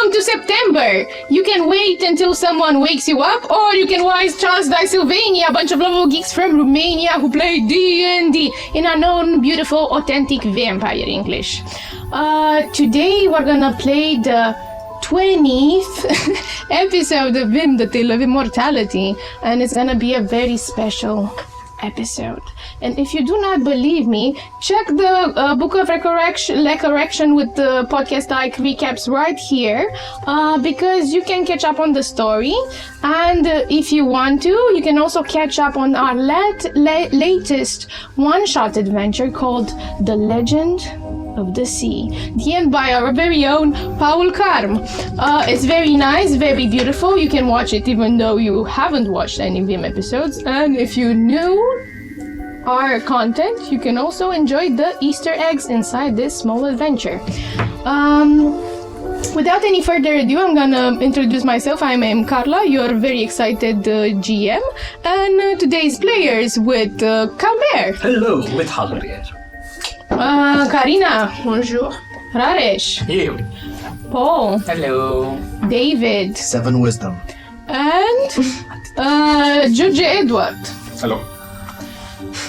belong to September. You can wait until someone wakes you up, or you can watch Dicesylvania, a bunch of lovable geeks from Romania who play D&D in our known, beautiful, authentic vampire English. Today we're gonna play the 20th episode of VIM, the Tale of Immortality, and it's gonna be a very special episode. And if you do not believe me, check the Book of Recollections with the podcast like recaps right here, because you can catch up on the story, and if you want to, you can also catch up on our latest one-shot adventure called The Legend of the Sea, DM'd by our very own Paul Karm. It's very nice, very beautiful. You can watch it even though you haven't watched any VIM episodes, and if you knew our content, you can also enjoy the Easter eggs inside this small adventure. Without any further ado, I'm gonna introduce myself. I'm Karla, your very excited GM, and today's players with Calmer. Hello, with Rareș. Karina. Bonjour. Rareș. You. Paul. Hello. David. 7 wisdom. And Edward. Hello.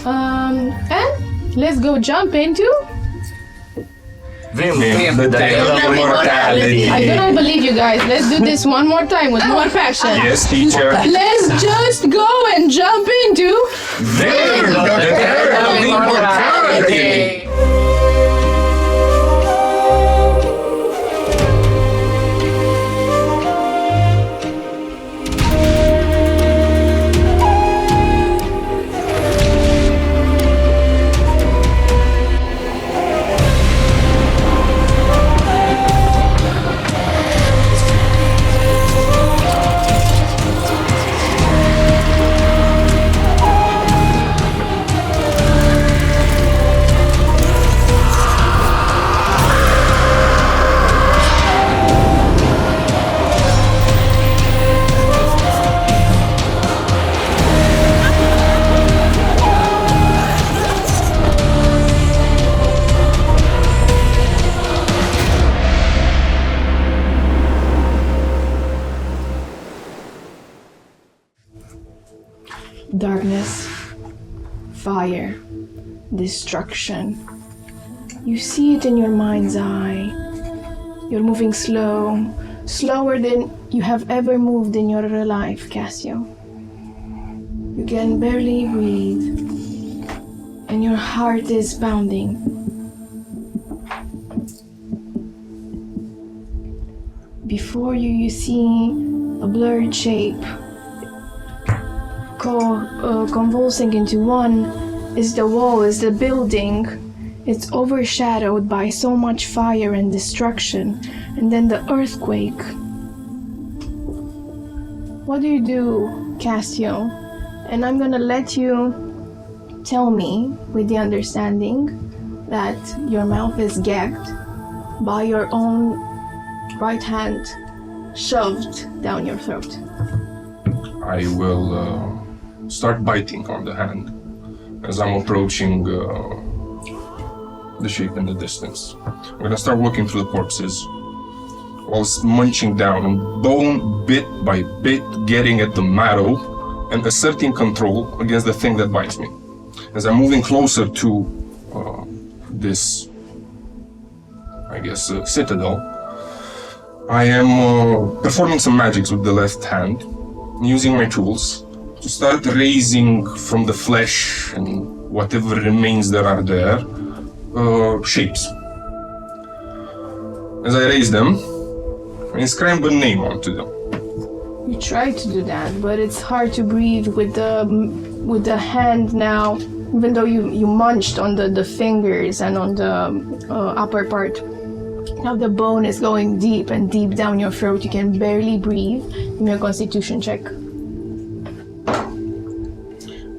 And let's go jump into VIM, the Tale of Immortality. I do not believe you guys. Let's do this one more time with more passion. Yes, teacher. Let's just go and jump into VIM, the Tale of Immortality. darkness, fire, destruction. You see it in your mind's eye. You're moving slower than you have ever moved in your life, Cassio. You can barely breathe, and your heart is pounding. Before you, you see a blurred shape. Convulsing into one is the wall, is the building. It's overshadowed by so much fire and destruction, and then the earthquake. What do you do, Cassio? And I'm gonna let you tell me with the understanding that your mouth is gagged by your own right hand shoved down your throat. I will start biting on the hand as I'm approaching the shape in the distance. I'm gonna start walking through the corpses whilst munching down and bone bit by bit, getting at the marrow and asserting control against the thing that bites me. As I'm moving closer to this, citadel, I am performing some magics with the left hand, using my tools to start raising from the flesh and whatever remains that are there, shapes. As I raise them, I inscribe a name onto them. You try to do that, but it's hard to breathe with the hand now, even though you munched on the fingers and on the upper part. Now the bone is going deep and deep down your throat. You can barely breathe. Give me a constitution check.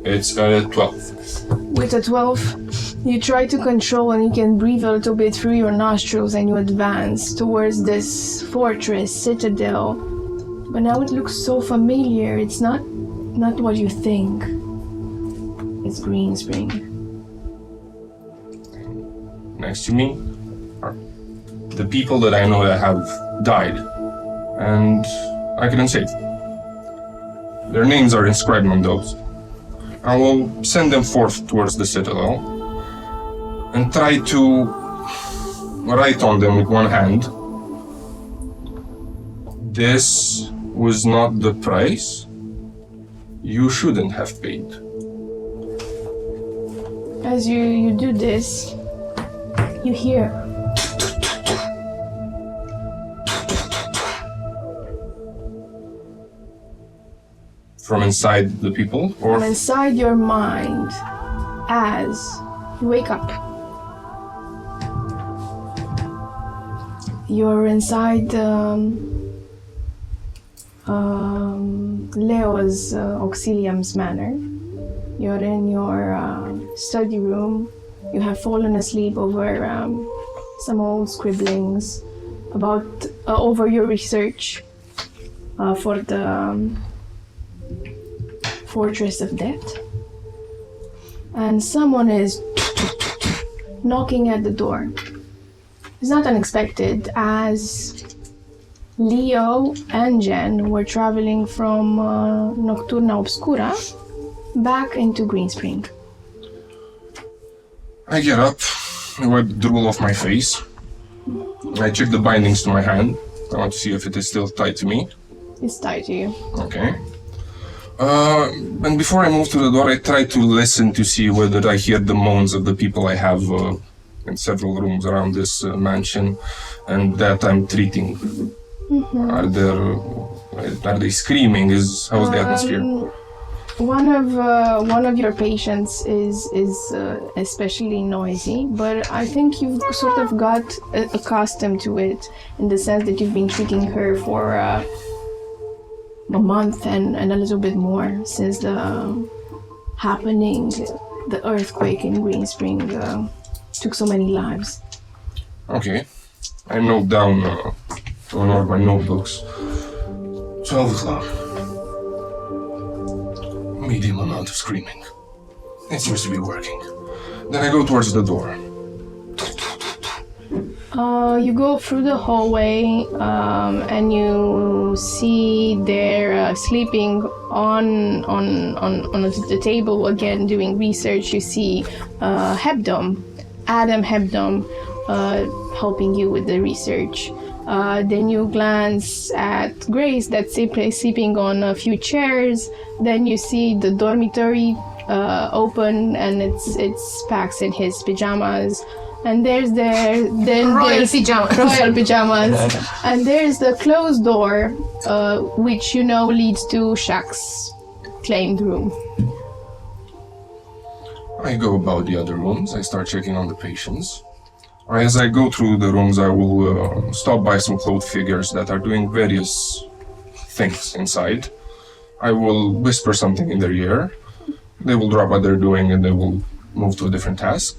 It's a 12. With a 12, you try to control and you can breathe a little bit through your nostrils, and you advance towards this fortress, citadel. But now it looks so familiar. It's not what you think. It's Greenspring. Next to me are the people that I know that have died and I couldn't save. Their names are inscribed on those. I will send them forth towards the citadel and try to write on them with one hand. This was not the price you shouldn't have paid. As you do this, you hear from inside the people, or from inside your mind as you wake up. You're inside Leo's Auxilium's manor. You're in your study room. You have fallen asleep over some old scribblings about over your research for the Fortress of Death. And someone is knocking at the door. It's not unexpected, as Leo and Jen were traveling from Nocturna Obscura back into Greenspring. I get up, I wipe the drool off my face. I check the bindings to my hand. I want to see if it is still tied to me. It's tied to you. Okay. And before I move to the door, I try to listen to see whether I hear the moans of the people I have in several rooms around this mansion, and that I'm treating. Mm-hmm. Are they screaming? How's the atmosphere? One of your patients is especially noisy, but I think you've sort of got accustomed to it in the sense that you've been treating her for a month and a little bit more since the earthquake in Greenspring took so many lives. Okay. I note down on all my notebooks. 12 o'clock. Medium amount of screaming. It seems to be working. Then I go towards the door. You go through the hallway and you see they're sleeping on the table again doing research. You see Adam Hebdom helping you with the research. Then you glance at Grace that's sleeping on a few chairs. Then you see the dormitory open and it's Pax in his pajamas. And there's royal pajamas. And there's the closed door, which you know leads to Shaq's claimed room. I go about the other rooms. I start checking on the patients. As I go through the rooms, I will stop by some clothed figures that are doing various things inside. I will whisper something in their ear. They will drop what they're doing and they will move to a different task.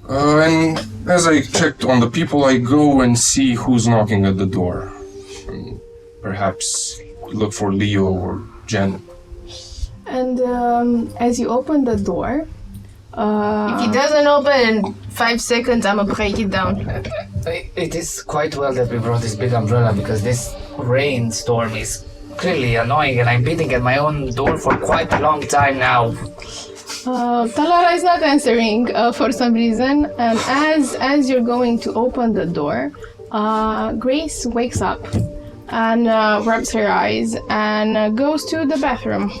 And as I checked on the people, I go and see who's knocking at the door. And perhaps look for Leo or Jen. And as you open the door... if he doesn't open in 5 seconds, I'ma break it down. It is quite well that we brought this big umbrella, because this rainstorm is clearly annoying and I'm beating at my own door for quite a long time now. Talara is not answering for some reason, and as you're going to open the door, Grace wakes up and rubs her eyes and goes to the bathroom.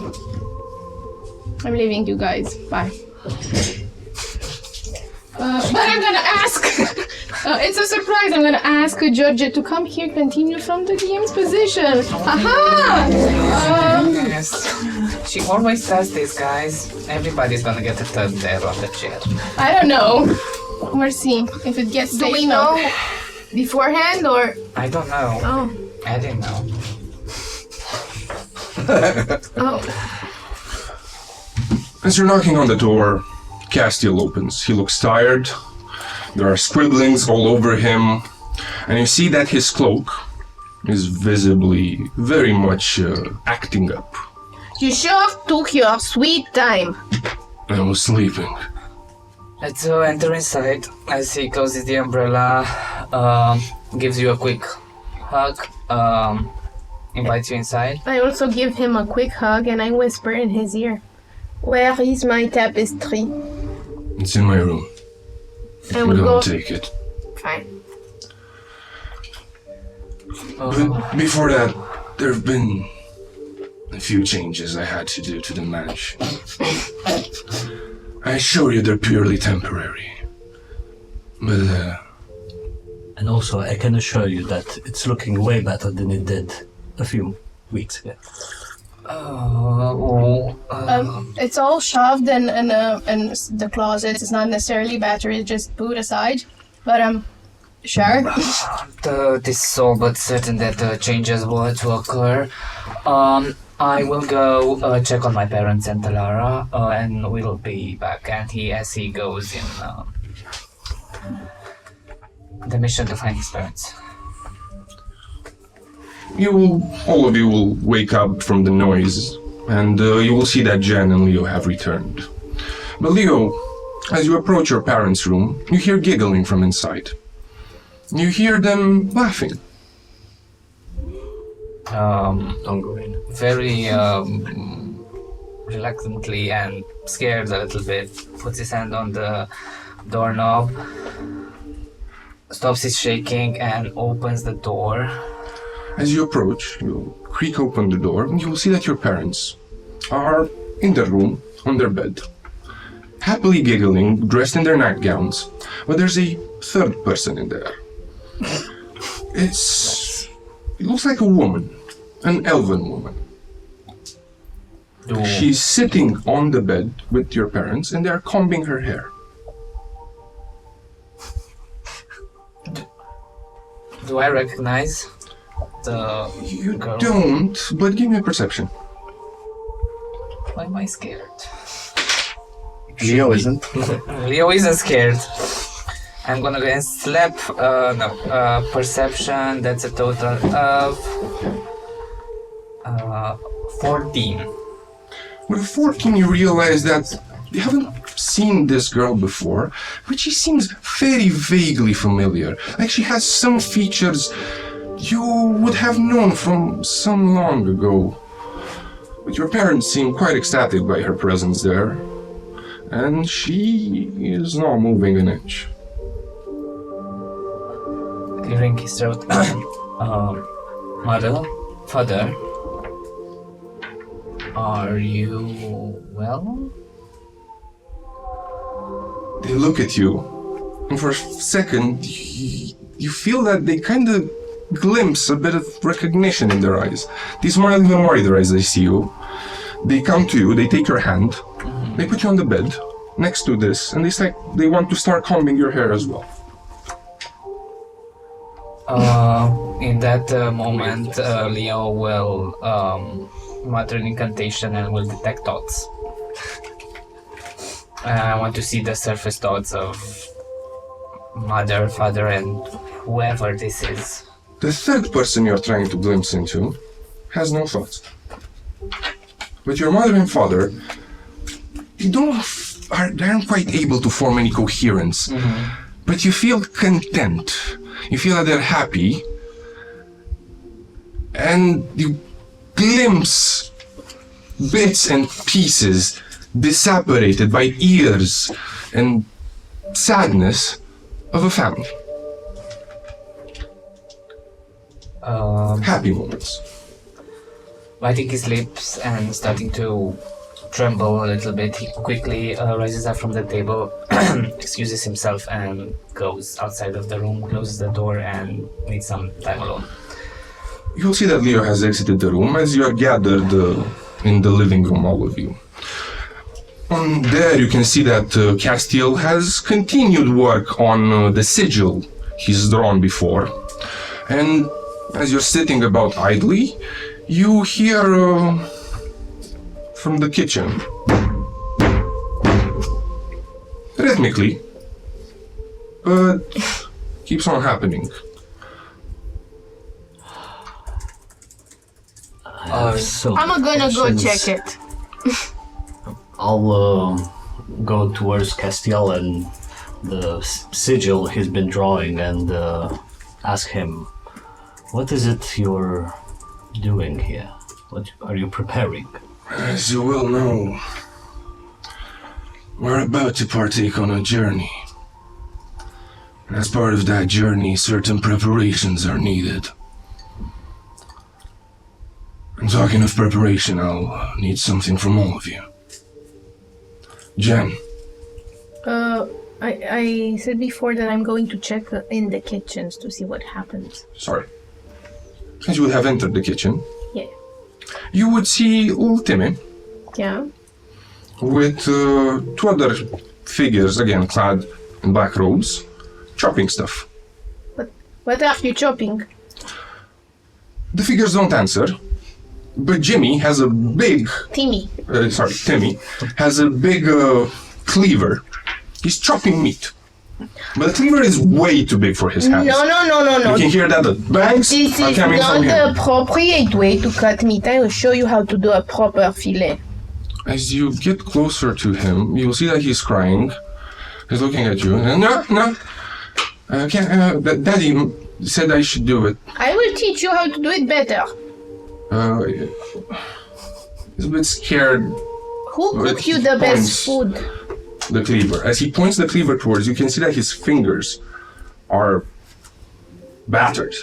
I'm leaving you guys. Bye. But I'm gonna ask. It's a surprise. I'm gonna ask Georgia to come here, continue from the DM's position. Aha! Yes. She always does this, guys. Everybody's gonna get a turn there on the chair. I don't know. We'll see if it gets. Do we know beforehand or? I don't know. Oh. I didn't know. Oh. As you're knocking on the door, Castiel opens. He looks tired. There are scribblings all over him. And you see that his cloak is visibly very much acting up. You sure took your sweet time. I was sleeping. Let's enter inside as he closes the umbrella, gives you a quick hug, invites you inside. I also give him a quick hug and I whisper in his ear, "Where is my tapestry?" It's in my room. I would Go go. take it. Fine. But before that, there have been a few changes I had to do to the mansion. I assure you they're purely temporary. But, And also, I can assure you that it's looking way better than it did a few weeks ago. It's all shoved in the closet. It's not necessarily better. It's just put aside. But sure. This is all but certain that changes were to occur. I will go check on my parents and Talara, and we'll be back. And as he goes in the mission to find his parents. all of you will wake up from the noise, and you will see that Jen and Leo have returned. But Leo, as you approach your parents' room, you hear giggling from inside. You hear them laughing. Don't go in. Very reluctantly and scared a little bit, puts his hand on the doorknob, stops his shaking and opens the door. As you approach, you creak open the door, and you will see that your parents are in their room, on their bed, happily giggling, dressed in their nightgowns. But there's a third person in there. It looks like a woman, an elven woman. She's sitting on the bed with your parents, and they're combing her hair. Do I recognize the You girl? don't, but give me a perception. Why am I scared? Leo isn't. Leo isn't scared. I'm gonna go and slap. Perception. That's a total of 14. With 14, you realize that you haven't seen this girl before, but she seems very vaguely familiar. Like she has some features you would have known from some long ago. But your parents seem quite ecstatic by her presence there, and she is not moving an inch. Clearing his throat. Mother, father, are you well? They look at you, and for a second, you feel that they kind of glimpse a bit of recognition in their eyes. They smile even more in their eyes as they see you. They come to you, they take your hand, they put you on the bed next to this, and they want to start combing your hair as well. In that moment, Leo will mutter an incantation and will detect thoughts. I want to see the surface thoughts of mother, father, and whoever this is. The third person you're trying to glimpse into has no thoughts. But your mother and father, they aren't quite able to form any coherence. But you feel content. You feel that they're happy. And you glimpse bits and pieces disapparated by years and sadness of a family. Happy moments. Biting his lips and starting to tremble a little bit, he quickly rises up from the table, excuses himself and goes outside of the room, closes the door and needs some time alone. You'll see that Leo has exited the room as you are gathered in the living room, all of you. There you can see that Castiel has continued work on the sigil he's drawn before. And as you're sitting about idly, you hear from the kitchen, rhythmically, but keeps on happening. So I'm gonna go check it. I'll go towards Castiel and the sigil he's been drawing and ask him What is it you're doing here? What are you preparing? As you well know, we're about to partake on a journey. And as part of that journey, certain preparations are needed. And talking of preparation, I'll need something from all of you. Jen. I said before that I'm going to check in the kitchens to see what happens. Sorry. As you would have entered the kitchen, Yeah. you would see old Timmy Yeah? with two other figures, again clad in black robes, chopping stuff. What are you chopping? The figures don't answer, but Timmy has a big Timmy. cleaver. He's chopping meat. But the cleaver is way too big for his hands. No. You can hear that the bangs This are is coming not from him. the appropriate way to cut meat. I will show you how to do a proper fillet. As you get closer to him, you will see that he's crying. He's looking at you. No. Daddy said I should do it. I will teach you how to do it better. He's a bit scared. Who But cooked you he the points. best food? The cleaver. As he points the cleaver towards, you can see that his fingers are battered.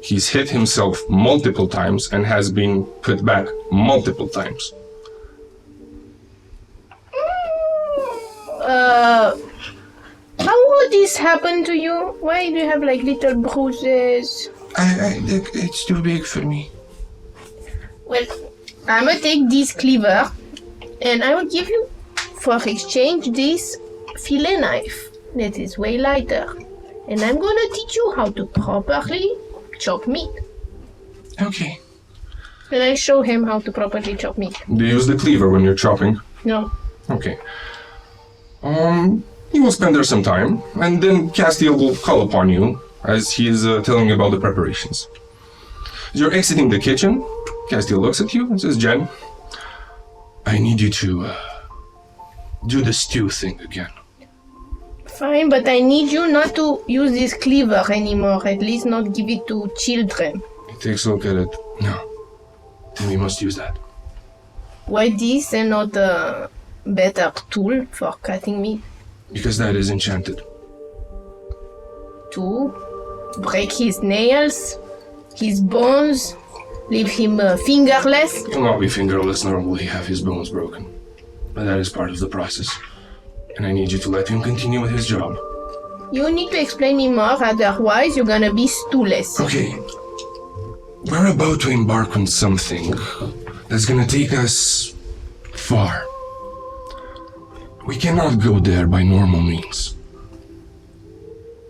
He's hit himself multiple times and has been put back multiple times. How would this happen to you? Why do you have like little bruises? It's too big for me. Well, I'm gonna take this cleaver and I will give you for exchange this fillet knife that is way lighter. And I'm gonna teach you how to properly chop meat. Okay. And I show him how to properly chop meat. Do you use the cleaver when you're chopping? No. Okay. You will spend there some time, and then Castiel will call upon you as he is telling you about the preparations. As you're exiting the kitchen, Castiel looks at you and says, Jen, I need you to do the stew thing again. Fine, but I need you not to use this cleaver anymore. At least not give it to children. He takes a look at it. No. Then we must use that. Why this and not a better tool for cutting meat? Because that is enchanted. To break his nails, his bones, leave him fingerless. He'll not be fingerless, nor will he have his bones broken. But that is part of the process. And I need you to let him continue with his job. You need to explain me more, otherwise you're gonna be stoolless. Okay. We're about to embark on something that's gonna take us far. We cannot go there by normal means.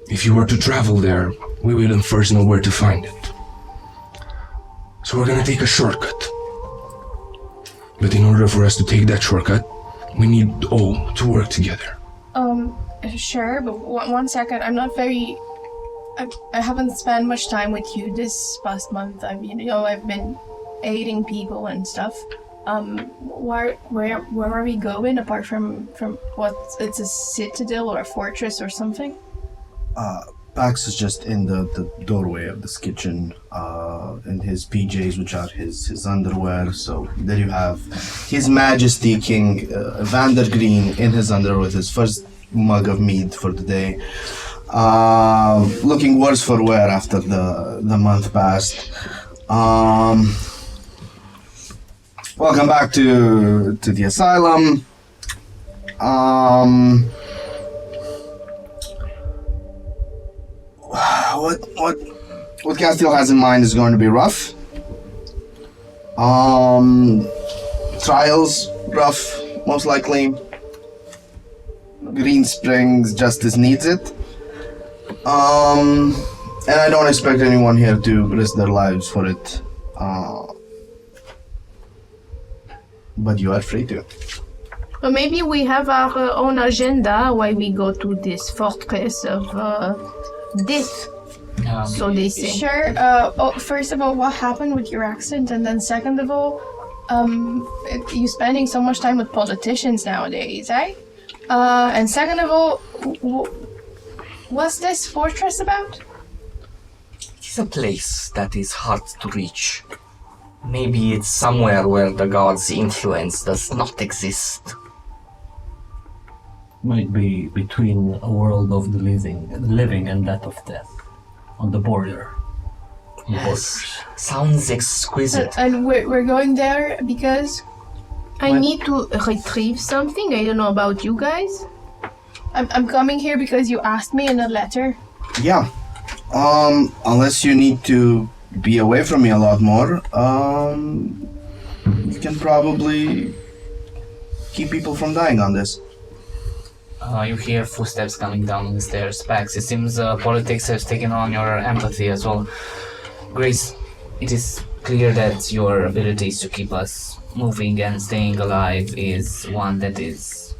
If you were to travel there, we will first know where to find it. So we're gonna take a shortcut. But in order for us to take that shortcut, we need all to work together. Sure, but one second. I'm not very... I haven't spent much time with you this past month. I've been aiding people and stuff. Where are we going apart from what? It's a citadel or a fortress or something? Pax is just in the doorway of this kitchen, in his PJs, which are his underwear. So there you have His Majesty King Vandergreen in his underwear with his first mug of mead for the day. Looking worse for wear after the month passed. Welcome back to the asylum. What Castiel has in mind is going to be rough. Trials, rough, most likely. Green Springs Justice needs it. And I don't expect anyone here to risk their lives for it. But you are free to. Or maybe we have our own agenda while we go to this fortress of death. So they say. Sure. First of all, what happened with your accent, and then second of all, you spending so much time with politicians nowadays, eh? And second of all, what's this fortress about? is a place that is hard to reach. Maybe it's somewhere where the gods' influence does not exist. Might be between a world of the living and that of death, on the border. Yes, sounds exquisite. And we're going there because I need to retrieve something. I don't know about you guys. I'm coming here because you asked me in a letter. Yeah. Unless you need to be away from me a lot more, you can probably keep people from dying on this. You hear footsteps coming down the stairs. Pax, it seems politics has taken on your empathy as well. Grace, it is clear that your abilities to keep us moving and staying alive is one that is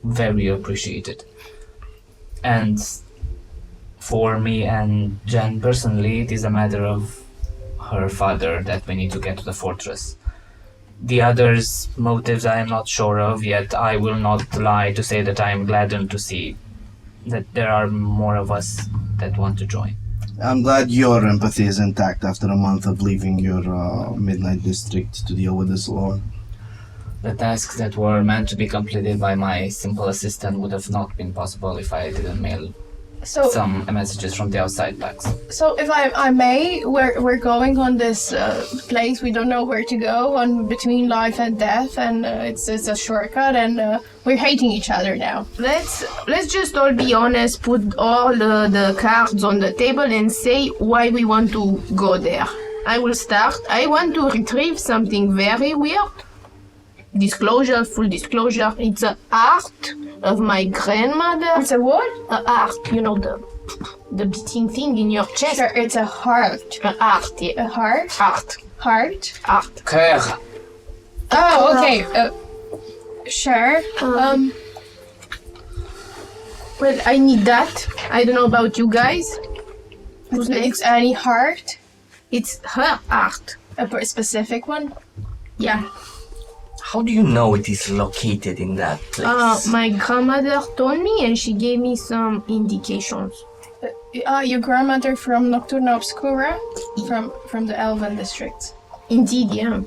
very appreciated. And for me and Jen personally, it is a matter of her father that we need to get to the fortress. The others' motives I am not sure of, yet I will not lie to say that I am gladdened to see that there are more of us that want to join. I'm glad your empathy is intact after a month of leaving your midnight district to deal with this alone. The tasks that were meant to be completed by my simple assistant would have not been possible if I didn't mail some messages from the outside packs. So if I may, we're going on this place. We don't know where to go on between life and death, and it's a shortcut, and we're hating each other now. Let's just all be honest, put all the cards on the table and say why we want to go there. I will start. I want to retrieve something very weird. Disclosure, full disclosure, it's an art of my grandmother. It's a what? An art, you know, the beating thing in your chest. Sure, it's a heart. An art, yeah. A heart? Art. Heart? Art. Cœur. Oh, okay. Sure. Well, I need that. I don't know about you guys. Who's It's next? any heart? It's her art. A specific one? Yeah. How do you know it is located in that place? My grandmother told me and she gave me some indications. Your grandmother from Nocturna Obscura? From the Elven district. Indeed, yeah.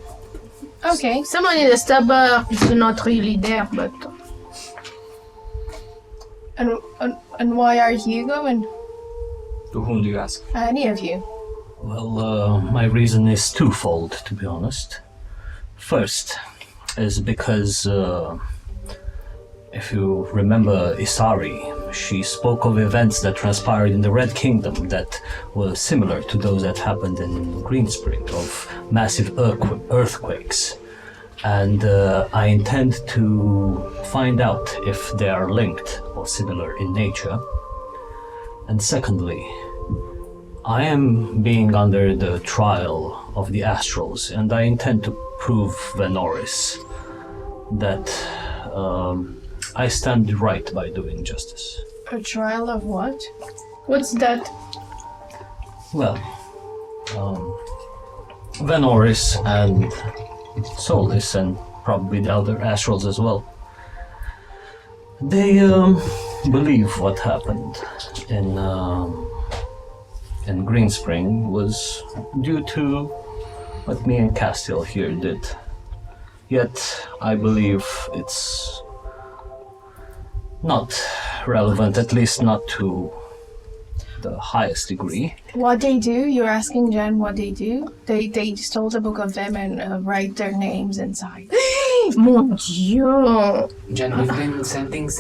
Okay. Someone in the suburb is not really there, but... And why are you going? To whom do you ask? Any of you? Well, my reason is twofold, to be honest. First is because, if you remember Isari, she spoke of events that transpired in the Red Kingdom that were similar to those that happened in Greenspring, of massive earthquakes. And I intend to find out if they are linked or similar in nature. And secondly, I am being under the trial of the Astrals, and I intend to prove Venoris that I stand right by doing justice. A trial of what? What's that? Well, Venoris and Solis, and probably the other Astrals as well, they believe what happened in Greenspring was due to what me and Castiel here did. Yet, I believe it's not relevant, at least not to the highest degree. What they do? You're asking Jen what they do? They stole the Book of VIM and write their names inside. Mon Dieu! Jen, we've been sending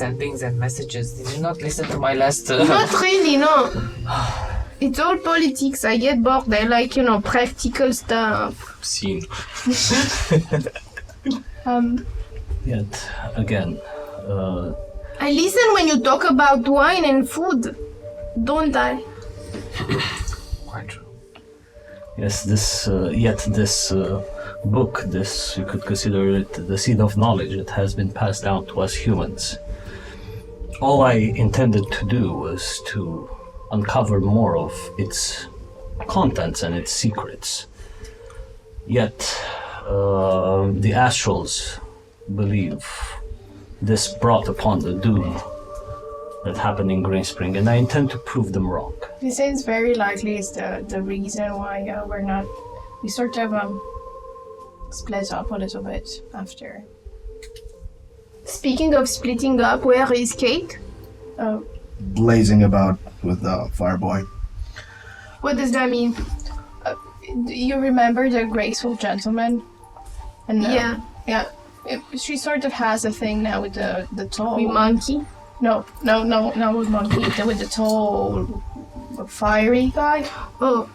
and messages. Did you not listen to my last... Not really, no. It's all politics. I get bored. I like, practical stuff. Scene. Yet, again, I listen when you talk about wine and food, don't I? Quite true. yes, this book, this, you could consider it the seed of knowledge that has been passed down to us humans. All I intended to do was to uncover more of its contents and its secrets. Yet, the Astrals believe this brought upon the doom that happened in Green Spring, and I intend to prove them wrong. This is very likely is the reason why we sort of split up a little bit after. Speaking of splitting up, where is Kate? Blazing about with the fireboy. What does that mean? Do you remember the graceful gentleman? And Yeah. yeah. She sort of has a thing now with the tall We monkey? No, not with monkey. With the tall, fiery guy. Oh.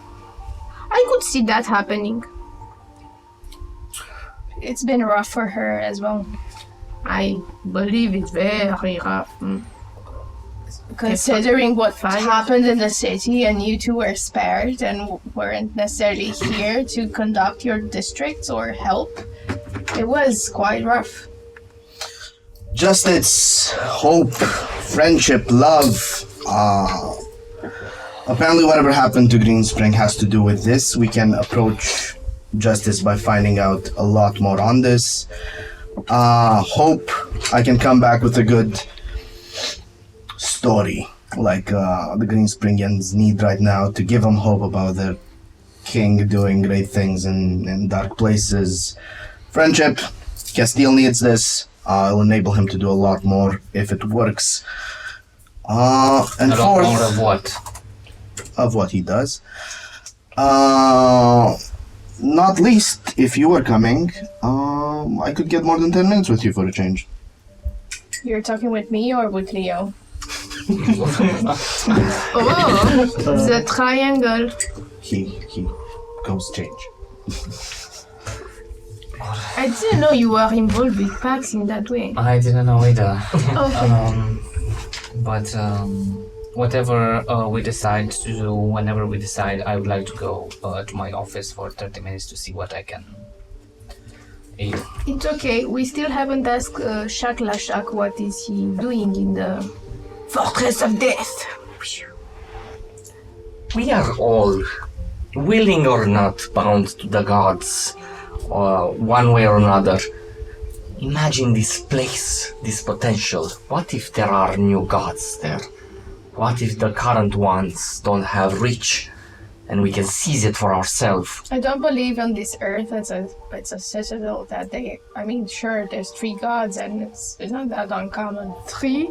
I could see that happening. It's been rough for her as well, I believe it's very rough. considering what Fire. happened in the city, and you two were spared and weren't necessarily here to conduct your districts or help. It was quite rough. Justice, hope, friendship, love. Apparently whatever happened to Green Spring has to do with this. We can approach justice by finding out a lot more on this. Hope, I can come back with a good story, like the Green Springians need right now, to give them hope about their king doing great things in dark places. Friendship, Castile needs this. It'll enable him to do a lot more if it works. And A lot fourth, more of what? of what he does. Not least, if you were coming, I could get more than 10 minutes with you for a change. You're talking with me or with Leo? Oh, the triangle. He goes change. I didn't know you were involved with packs in that way. I didn't know either. Okay. But whatever we decide to do, whenever we decide, I would like to go to my office for 30 minutes to see what I can aid. It's okay. We still haven't asked Shak Lashak what is he doing in the Fortress of Death. We are all, willing or not, bound to the gods, one way or another. Imagine this place, this potential. What if there are new gods there? What if the current ones don't have reach, and we can seize it for ourselves? I don't believe on this earth it's a citadel that they. I mean, sure, there's 3 gods, and it's not that uncommon. 3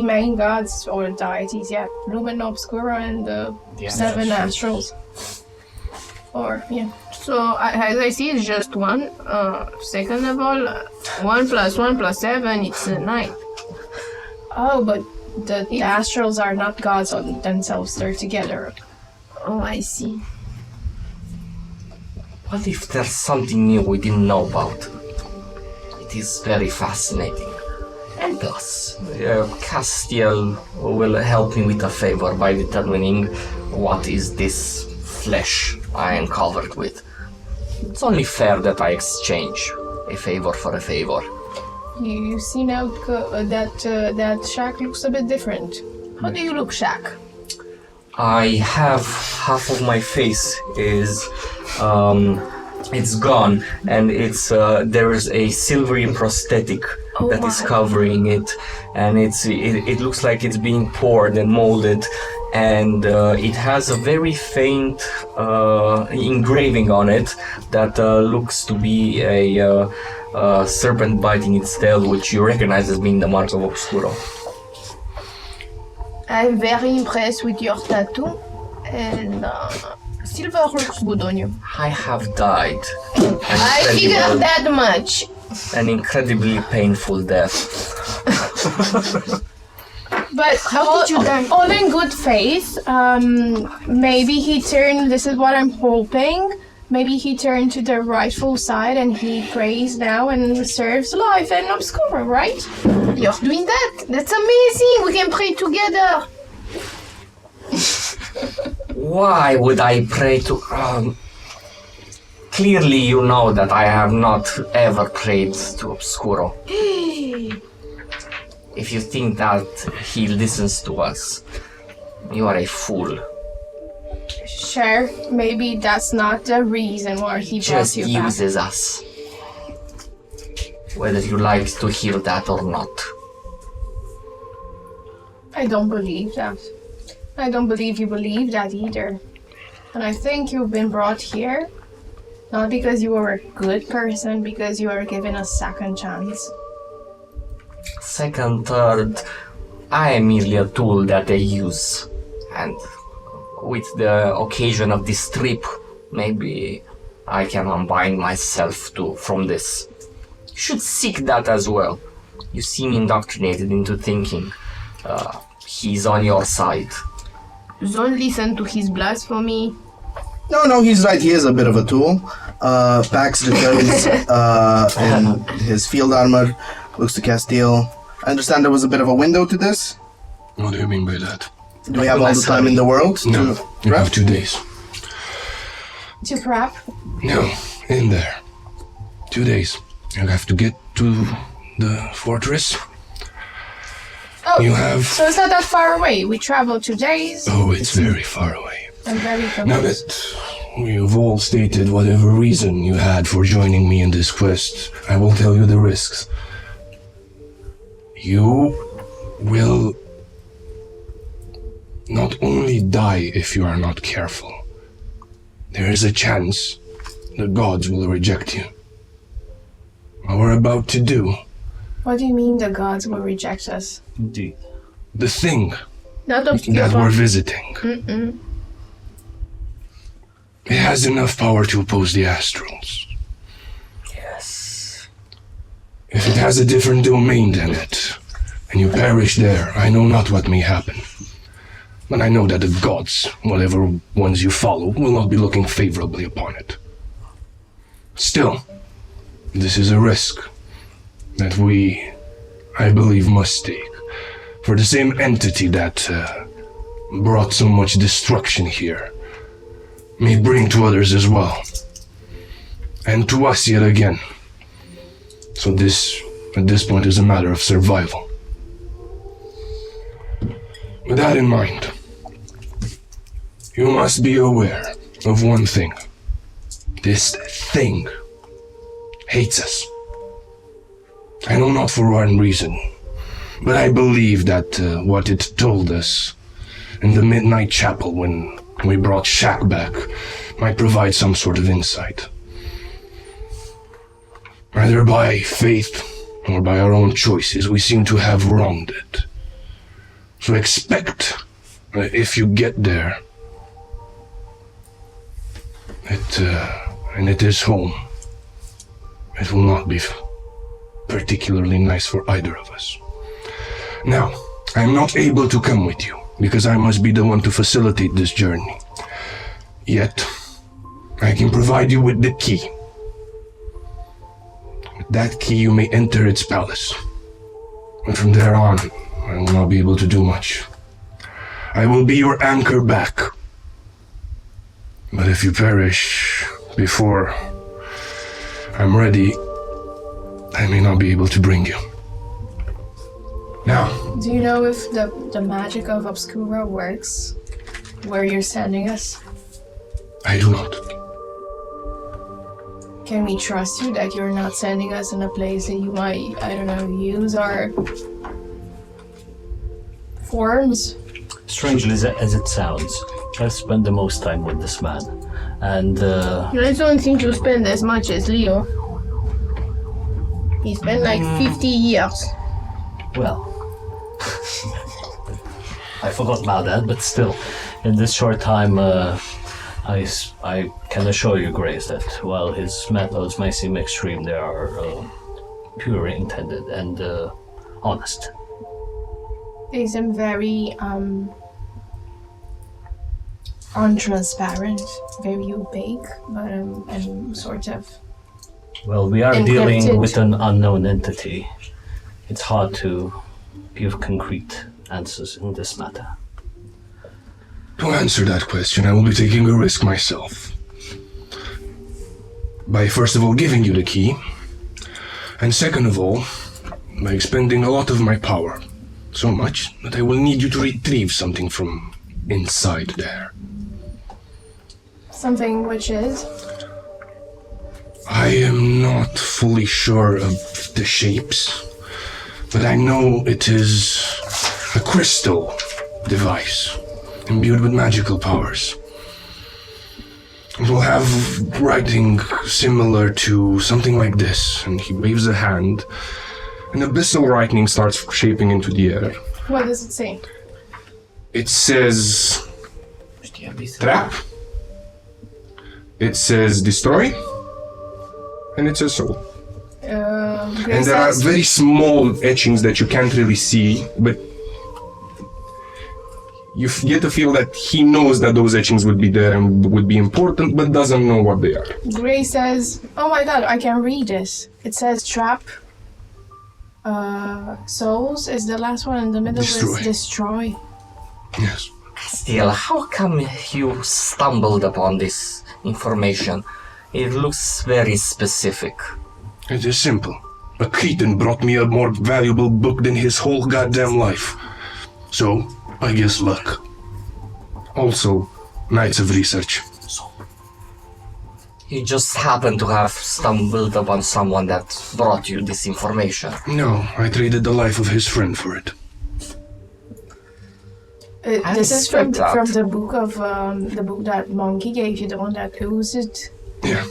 main gods or deities, yeah. Lumina Obscura and the 7 astrals. Or, yeah. So, as I see, it's just one. Second of all, 1 + 1 + 7, it's 9. Oh, but the astrals are not gods on themselves, they're together. Oh, I see. What if there's something new we didn't know about? It is very fascinating. And plus, Castiel will help me with a favor by determining what is this flesh I am covered with. It's only fair that I exchange a favor for a favor. You see now that Shaq looks a bit different. How do you look, Shaq? I have half of my face is it's gone, and it's there is a silvery prosthetic that is covering it, and it looks like it's being poured and molded, and it has a very faint engraving on it that looks to be a serpent biting its tail, which you recognize as being the mark of Obscuro. I'm very impressed with your tattoo, and silver looks good on you. I have died. I figured that much. An incredibly painful death. But How did you die? all in good faith, maybe he turned, this is what I'm hoping, maybe he turned to the rightful side and he prays now and serves life and Obscura, right? You're doing that? That's amazing. We can pray together. Why would I pray to... clearly you know that I have not ever prayed to Obscuro. If you think that he listens to us, you are a fool. Sure, maybe that's not the reason why he brought Just you back. uses us. Whether you like to hear that or not. I don't believe that. I don't believe you believe that either. And I think you've been brought here not because you were a good person, because you were given a second chance. Second, third, I am merely a tool that they use. And with the occasion of this trip, maybe I can unbind myself from this. You should seek that as well. You seem indoctrinated into thinking he's on your side. Don't listen to his blasphemy. No, he's right. He is a bit of a tool. Pax returns in his field armor, looks to Castile. I understand there was a bit of a window to this. What do you mean by that? Do we have all the time in the world No, to you prep? have 2 days. To prep? No, in there. 2 days. You have to get to the fortress. Oh, You have... so it's not that far away. We travel 2 days. Oh, it's very far away. I'm very Now confused. that you've all stated whatever reason you had for joining me in this quest, I will tell you the risks. You will not only die if you are not careful. There is a chance the gods will reject you. What we're about to do, What do you mean the gods will reject us? Indeed. the thing Not obscure. that we're visiting, it has enough power to oppose the astrals. Yes. If it has a different domain than it, and you perish there, I know not what may happen. But I know that the gods, whatever ones you follow, will not be looking favorably upon it. Still, this is a risk that we, I believe, must take. For the same entity that brought so much destruction here may bring to others as well. And to us yet again. So this, at this point, is a matter of survival. With that in mind, you must be aware of one thing. This thing hates us. I know not for one reason, but I believe that what it told us in the Midnight Chapel when we brought Shaq back might provide some sort of insight. Either by faith or by our own choices, we seem to have wronged it. So expect, if you get there, and it is home, it will not be particularly nice for either of us. Now, I am not able to come with you, because I must be the one to facilitate this journey. Yet, I can provide you with the key. With that key you may enter its palace. And from there on, I will not be able to do much. I will be your anchor back. But if you perish before I'm ready, I may not be able to bring you. Now, Do you know if the magic of Obscura works where you're sending us? I do not. Can we trust you that you're not sending us in a place that you might, I don't know, use our forms? Strangely as it sounds, I've spent the most time with this man, and I don't think you spend as much as Leo. He spent like 50 years. well, I forgot about that, but still, in this short time, I can assure you, Grace, that while his methods may seem extreme, they are pure intended and honest. They seem very untransparent, very opaque, but I'm sort of. Well, we are Encrypted. dealing with an unknown entity. It's hard to give concrete answers in this matter. To answer that question, I will be taking a risk myself. By first of all giving you the key, and second of all, by expending a lot of my power. So much that I will need you to retrieve something from inside there. Something which is. I am not fully sure of the shapes, but I know it is a crystal device imbued with magical powers. It will have writing similar to something like this, and he waves a hand. An abyssal writing starts shaping into the air. What does it say? It says trap. It says destroy. And it says soul. And there are very small etchings that you can't really see, but you get to feel that he knows that those etchings would be there and would be important, but doesn't know what they are. Gray says, oh my god, I can read this. It says trap. Souls is the last one, in the middle Destroy. is destroy. Yes. Still, how come you stumbled upon this information? It looks very specific. It is simple. A Cretan brought me a more valuable book than his whole goddamn life. So, I guess luck. Also, nights of research. You just happen to have stumbled upon someone that brought you this information. No, I traded the life of his friend for it. This is from respect that. the book of the book that Monkey gave you, the one that oozed. Yeah.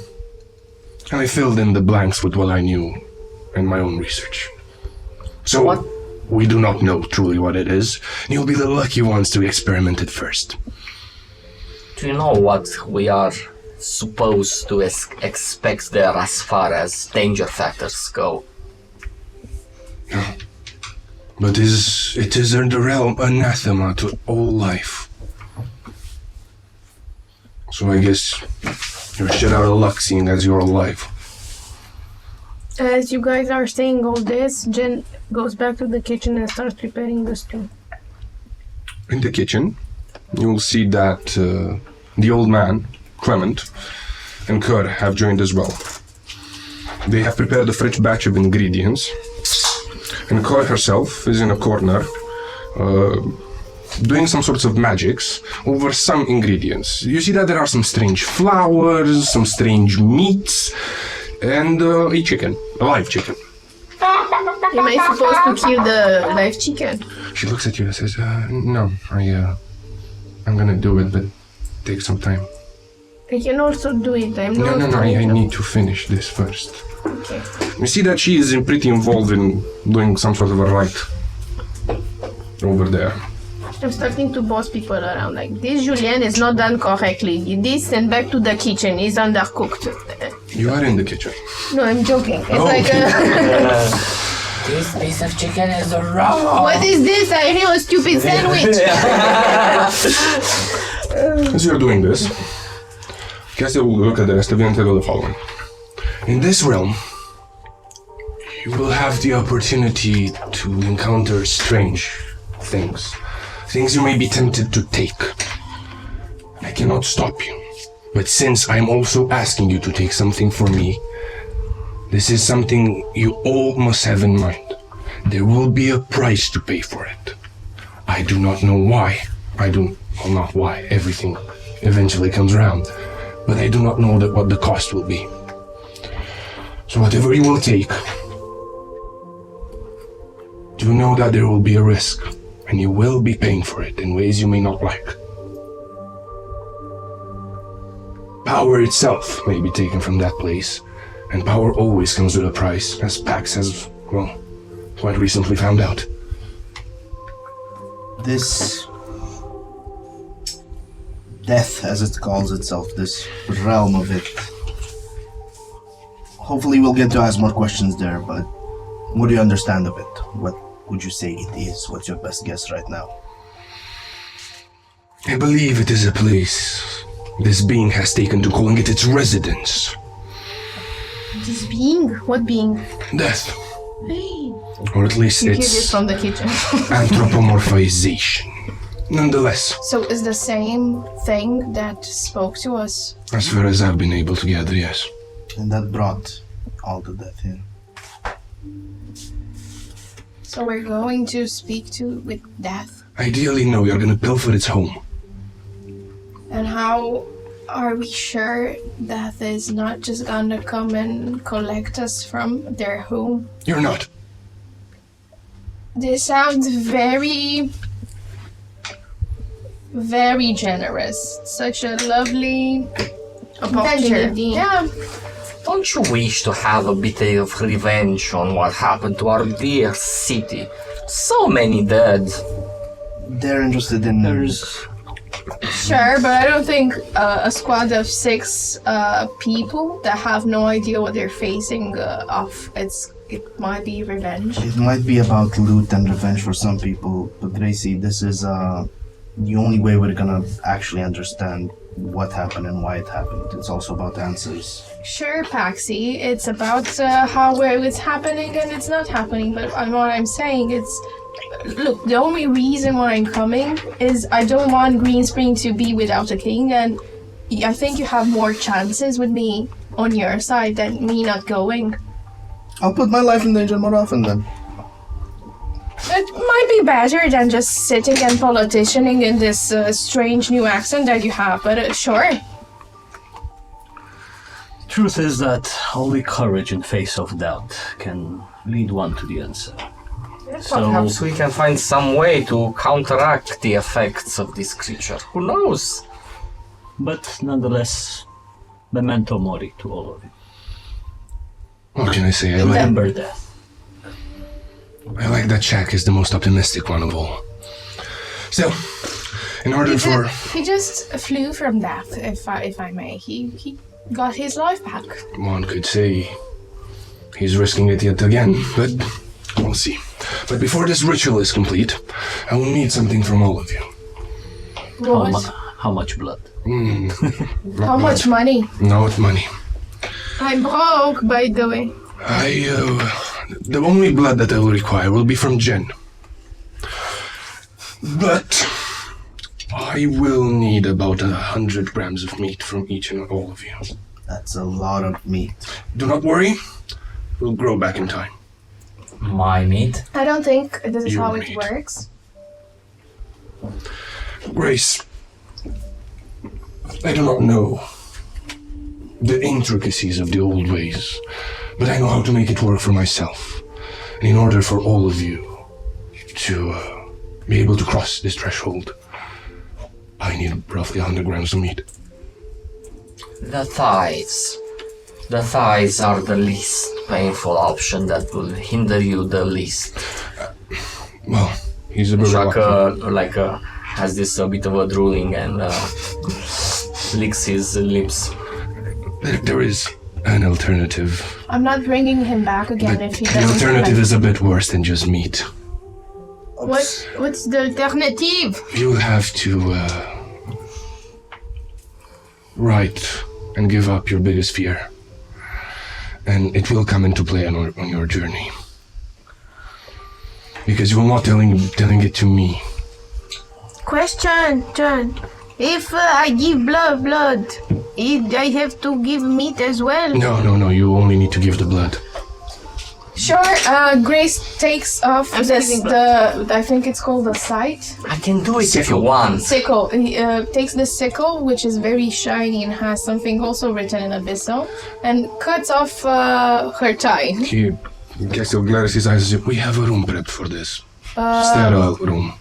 And I filled in the blanks with what I knew and my own research. So, What? we do not know truly what it is. You'll be the lucky ones to experiment it first. Do you know what we are supposed to expect there as far as danger factors go? But it is in the realm anathema to all life. So I guess you're shit out of luck seeing as you're alive. As you guys are saying all this, Jen goes back to the kitchen and starts preparing the stew. In the kitchen, you'll see that the old man, Clement, and Kerr have joined as well. They have prepared a fresh batch of ingredients, and Kerr herself is in a corner, doing some sorts of magics over some ingredients. You see that there are some strange flowers, some strange meats, and a chicken, a live chicken. Am I supposed to kill the live chicken? She looks at you and says, no, I'm gonna do it, but take some time. I can also do it. I'm No, not. I need to finish this first. Okay. You see that she is pretty involved in doing some sort of a rite over there. I'm starting to boss people around. Like, this julienne is not done correctly. This sent back to the kitchen is undercooked. You are in the kitchen. No, I'm joking. It's Oh, like This piece of chicken is raw. what is this? I hear a stupid sandwich. As you're doing this, Cassie will look at the rest of you and tell you the following. In this realm, you will have the opportunity to encounter strange things. Things you may be tempted to take. I cannot stop you. But since I'm also asking you to take something for me, this is something you all must have in mind. There will be a price to pay for it. I do not know why. Well, not why. Everything eventually comes around. But I do not know what the cost will be. So whatever you will take, do know that there will be a risk, and you will be paying for it in ways you may not like. Power itself may be taken from that place, and power always comes with a price, as Pax has, well, quite recently found out. This death, as it calls itself, this realm of it. Hopefully we'll get to ask more questions there, but what do you understand of it? What would you say it is? What's your best guess right now? I believe it is a place this being has taken to calling it its residence. This being? What being? Death. Hey. Or at least You hear this its from the kitchen. anthropomorphization. Nonetheless, So it's the same thing that spoke to us. as far as I've been able to gather, yes. And that brought all the death here. So we're going to speak with death. Ideally, no, you're gonna pilfer its home. And how are we sure death is not just gonna come and collect us from their home? You're not. This sounds very, very generous. Such a lovely opportunity. Yeah. Don't you wish to have a bit of revenge on what happened to our dear city? So many dead. They're interested in... Sure, but I don't think a squad of 6 people that have no idea what they're facing off. It might be revenge. It might be about loot and revenge for some people, but Gracie, this is the only way we're gonna actually understand what happened and why it happened. It's also about answers. Sure, Paxi. It's about how it's happening and it's not happening. But what I'm saying is, look, the only reason why I'm coming is I don't want Greenspring to be without a king, and I think you have more chances with me on your side than me not going. I'll put my life in danger more often then. It might be better than just sitting and politicianing in this strange new accent that you have, but sure. Truth is that only courage in face of doubt can lead one to the answer. Perhaps we can find some way to counteract the effects of this creature. Who knows? But nonetheless, memento mori to all of you. What can I say? Remember death. I like that Shaq is the most optimistic one of all. So, in order for... He just flew from death, if I may. He got his life back. One could say he's risking it yet again, but we'll see. But before this ritual is complete, I will need something from all of you. How much blood? How much money? Not money. I'm broke, by the way. The only blood that I will require will be from Jen. But I will need about 100 grams of meat from each and all of you. That's a lot of meat. Do not worry. We'll grow back in time. My meat? I don't think this is Your how it meat. works. Grace, I do not know the intricacies of the old ways, but I know how to make it work for myself. And in order for all of you to be able to cross this threshold, I need roughly 100 grams of meat. The thighs. The thighs are the least painful option that will hinder you the least. Well, he's a bit Shaka has this bit of a drooling and licks his lips. There is an alternative. I'm not bringing him back again But if he the doesn't. alternative is a bit worse than just meat. What's the alternative? You'll have to write and give up your biggest fear. And it will come into play on your journey. Because you are not telling it to me. Question, John. If I give blood, I have to give meat as well? No, you only need to give the blood. Sure, Grace takes off I think it's called the sight. I can do it if you want. Sickle. He takes the sickle, which is very shiny and has something also written in abyssal, and cuts off her thigh. He gets to Gladys' eyes and says, we have a room prepped for this. Sterile room.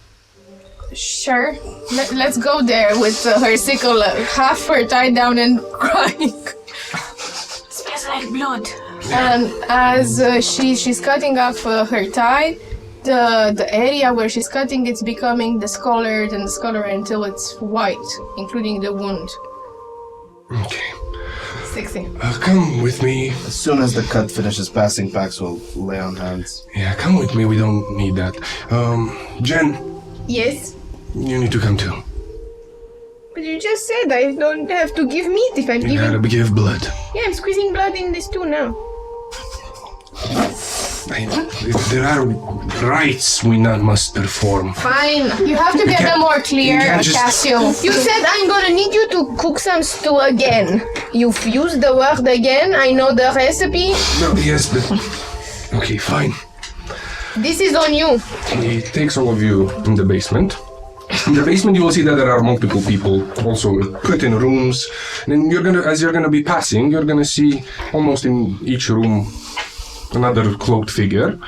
Sure. Let's go there with her sickle, half her tied down and crying. Smells like blood. And as she's cutting off her thigh, the area where she's cutting, it's becoming discolored and discolored until it's white, including the wound. Okay. 60. Come with me. As soon as the cut finishes passing, Pax will lay on hands. Yeah, come with me. We don't need that. Jen, Yes? you need to come too. But you just said I don't have to give meat if I'm You giving... gotta give blood. Yeah, I'm squeezing blood in this too now. There are rites we must perform. Fine. You have to get them more clear, you can't just- Cassio. You said I'm gonna need you to cook some stew again. You've used the word again. I know the recipe. No, yes, but... Okay, fine. This is on you. He takes all of you in the basement. In the basement, you will see that there are multiple people also put in rooms. And then as you're gonna be passing, you're gonna see almost in each room another cloaked figure.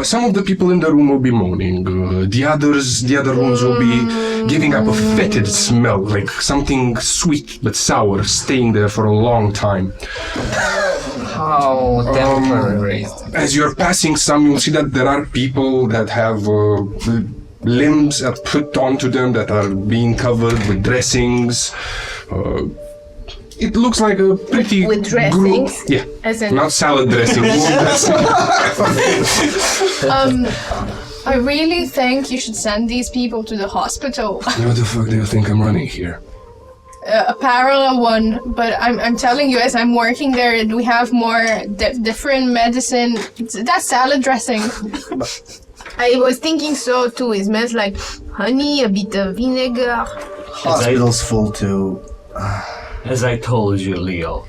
Some of the people in the room will be moaning. The other rooms will be giving up a fetid smell, like something sweet but sour, staying there for a long time. How temporary. As you're passing some, you'll see that there are people that have limbs put onto them that are being covered with dressings. It looks like a pretty With dressings? Yeah, As in- not salad dressing. wound dressing. I really think you should send these people to the hospital. What the fuck do you think I'm running here? A parallel one, but I'm telling you, as I'm working there, we have more different medicine. That's salad dressing. I was thinking so too. It smells like honey, a bit of vinegar. Hospital's full too. As I told you, Leo,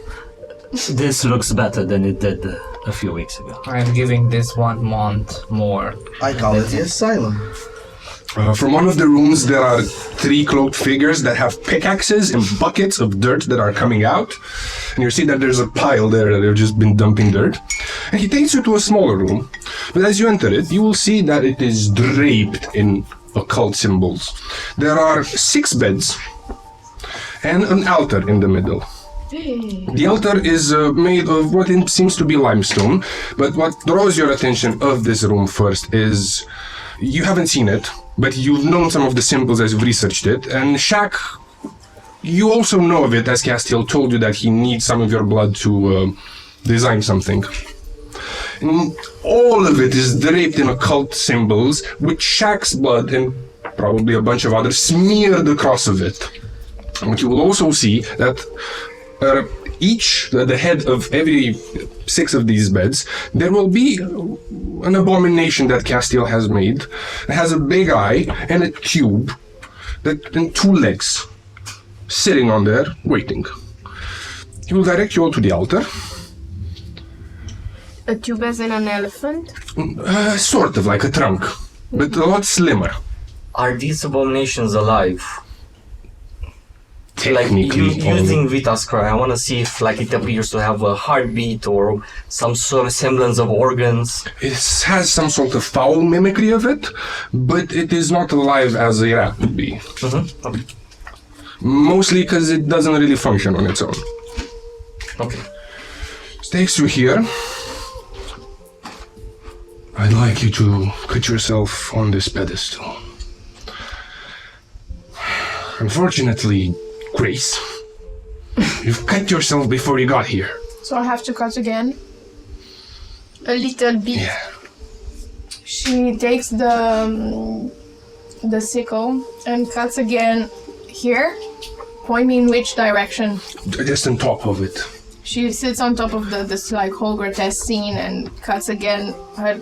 this looks better than it did a few weeks ago. I'm giving this 1 month more. I call it the asylum. From one of the rooms, there are 3 cloaked figures that have pickaxes and buckets of dirt that are coming out. And you see that there's a pile there that they've just been dumping dirt. And he takes you to a smaller room. But as you enter it, you will see that it is draped in occult symbols. There are 6 beds and an altar in the middle. The altar is made of what seems to be limestone, but what draws your attention of this room first is you haven't seen it, but you've known some of the symbols as you've researched it, and Shaq, you also know of it as Castiel told you that he needs some of your blood to design something. And all of it is draped in occult symbols with Shaq's blood and probably a bunch of others smeared across of it. But you will also see that the head of every 6 of these beds, there will be an abomination that Castiel has made. It has a big eye and a tube and 2 legs sitting on there waiting. He will direct you all to the altar. A tube as in an elephant? Sort of like a trunk, but a lot slimmer. Are these abominations alive? Like Technically, using Vita's cry, I want to see if like it appears to have a heartbeat or some sort of semblance of organs. it has some sort of foul mimicry of it, but it is not alive as a rat would be. Okay. Mostly because it doesn't really function on its own. Okay. Takes you here. I'd like you to put yourself on this pedestal. Unfortunately, Grace, you've cut yourself before you got here. So I have to cut again. A little bit. Yeah. She takes the sickle and cuts again here. Point me in which direction. Just on top of it. She sits on top of this like whole grotesque scene and cuts again her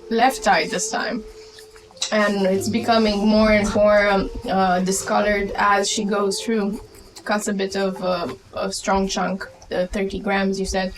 left eye this time. And it's becoming more and more discolored as she goes through. Cuts a bit of a strong chunk, 30 grams you said.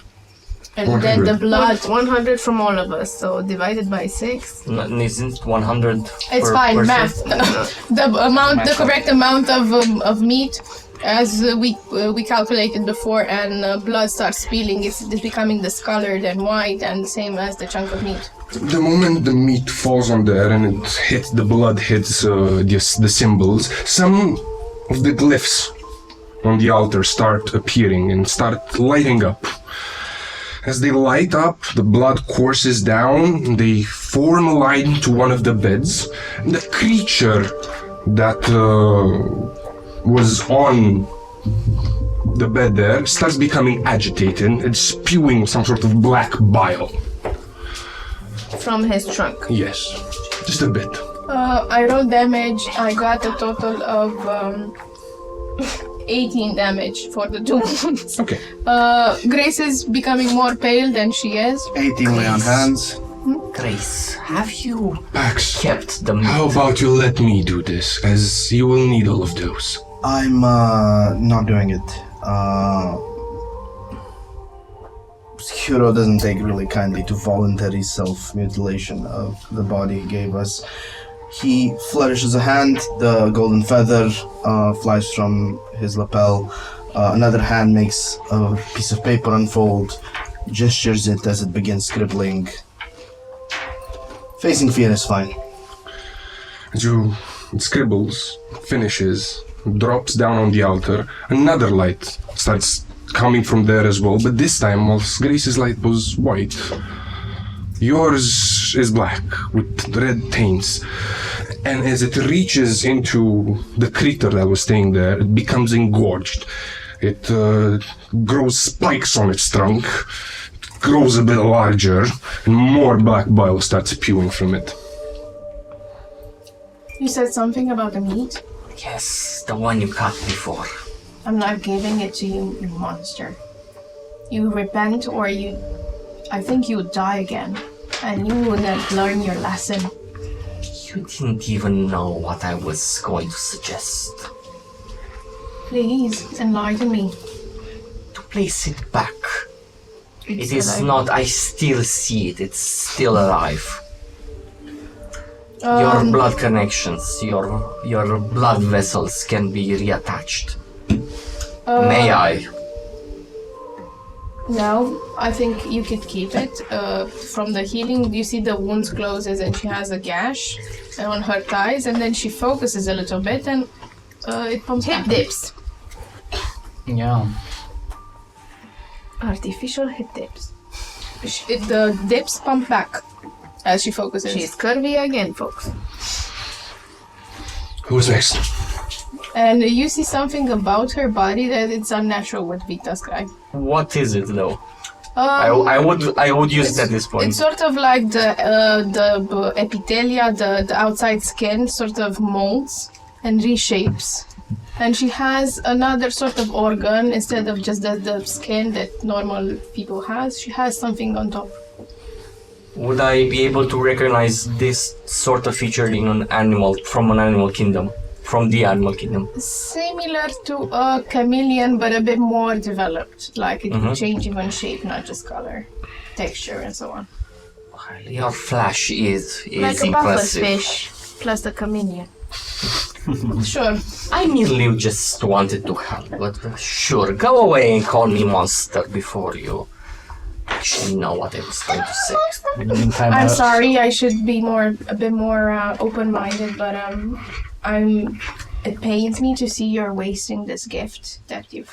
And then the blood. 100 from all of us, so divided by 6. Isn't 100 It's per fine, person? math. The correct amount of meat, as we calculated before, and blood starts spilling. It's becoming discolored and white, and the same as the chunk of meat. The moment the meat falls on there and it hits, the blood hits the symbols, some of the glyphs on the altar start appearing and start lighting up. As they light up, the blood courses down, they form a line to one of the beds. The creature that was on the bed there starts becoming agitated and spewing some sort of black bile. From his trunk. Yes, just a bit. I rolled damage. I got a total of 18 damage for the 2 wounds. Okay. Grace is becoming more pale than she is. 18 lay on hands. Grace, have you Pax, kept the meat? how about you let me do this, as you will need all of those. I'm not doing it. Hero doesn't take really kindly to voluntary self-mutilation of the body he gave us. He flourishes a hand, the golden feather flies from his lapel. Another hand makes a piece of paper unfold, gestures it as it begins scribbling. Facing fear is fine. As you scribbles, finishes, drops down on the altar, another light starts coming from there as well, but this time, whilst Grace's light was white, yours is black with red taints. And as it reaches into the creature that was staying there, it becomes engorged. It grows spikes on its trunk, it grows a bit larger, and more black bile starts spewing from it. You said something about the meat? Yes, the one you cut before. I'm not giving it to you, you monster. You repent or you... I think you would die again. And you will not learn your lesson. You didn't even know what I was going to suggest. Please, enlighten me. To place it back. It's It is alive. not, I still see it, it's still alive. Your blood connections, your blood vessels can be reattached. May I? No, I think you could keep it. From the healing, you see the wounds closes and she has a gash on her thighs, and then she focuses a little bit and it pumps Hip back. dips. Yeah. Artificial hip dips. The dips pump back as she focuses. She's curvy again, folks. Who's next? And you see something about her body that it's unnatural with Vita's guy. What is it though? I would use it at this point. It's sort of like the epithelia, the outside skin, sort of molds and reshapes. And she has another sort of organ instead of just the skin that normal people has. She has something on top. Would I be able to recognize this sort of feature in an animal, from an animal kingdom? From the animal kingdom? Similar to a chameleon, but a bit more developed. Like it could change even shape, not just color, texture, and so on. Your flash is Like a impressive. fish plus the chameleon. Sure. I merely just wanted to help, but sure, go away and call me monster before you actually know what I was going to say. In the meantime, I'm sorry. I should be a bit more open-minded, but it pains me to see you're wasting this gift that you've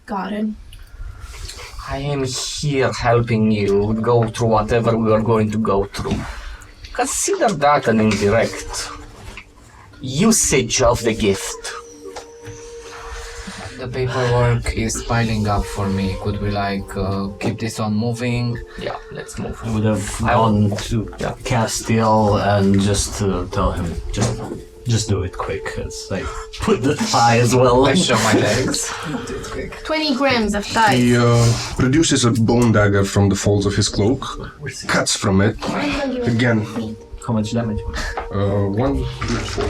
gotten. I am here helping you go through whatever we are going to go through. Consider that an indirect usage of the gift. The paperwork is piling up for me. Could we keep this on moving? Yeah, let's move. I would have gone to Castile and just tell him, just do it quick. It's like, put the thigh as well. I show my legs. 20 grams of thighs. He produces a bone dagger from the folds of his cloak, cuts from it. Again, How much damage? 1, 4.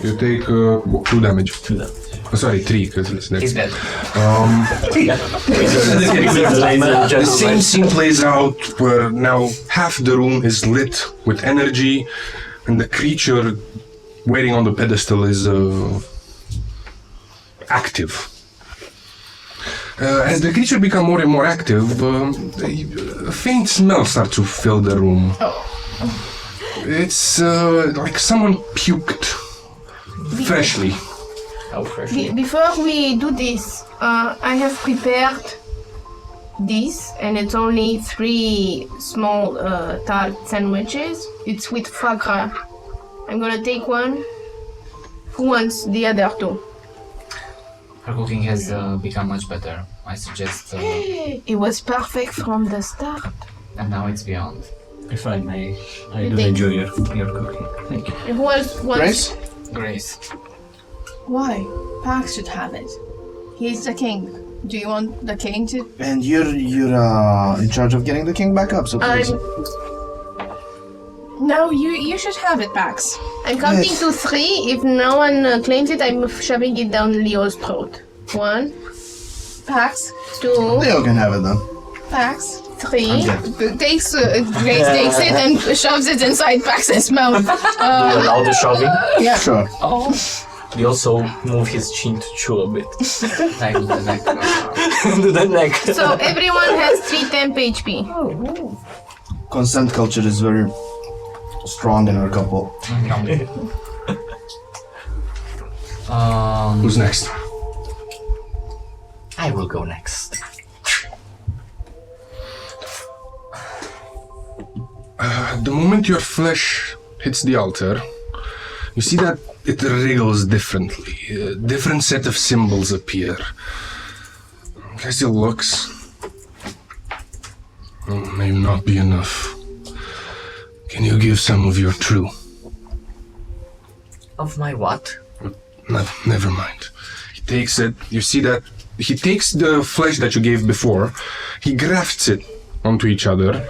You take 2 damage. 2 damage. Sorry, 3, because it's next. He's dead. The same scene plays out where now half the room is lit with energy, and the creature waiting on the pedestal is active. As the creature becomes more and more active, a faint smell starts to fill the room. It's like someone puked freshly. How fresh. Before we do this, I have prepared this, and it's only 3 small tart sandwiches. It's with foie gras. I'm gonna take one. Who wants the other 2? Her cooking has become much better. I suggest, It was perfect from the start. and now it's beyond. If I may, I You do think- enjoy your cooking. Thank you. And who else wants? Grace? Grace. Why? Pax should have it. He's the king. Do you want the king to? And you're in charge of getting the king back up, so please. No, you should have it, Pax. I'm counting Yes. to 3. If no one claims it, I'm shoving it down Leo's throat. 1, Pax, 2, Leo can have it then. Pax. 3. Grace takes it and shoves it inside Pax's mouth. Do you allow the shoving? Yeah. Sure. We also move his chin to chew a bit. Like the neck. To the neck. So everyone has 3 temp HP. Consent culture is very strong in our couple. Who's next? I will go next. The moment your flesh hits the altar, you see that it wriggles differently. A different set of symbols appear. As it looks, may not be enough. Can you give some of your true? Of my what? No, never mind. He takes it. You see that he takes the flesh that you gave before, he grafts it onto each other,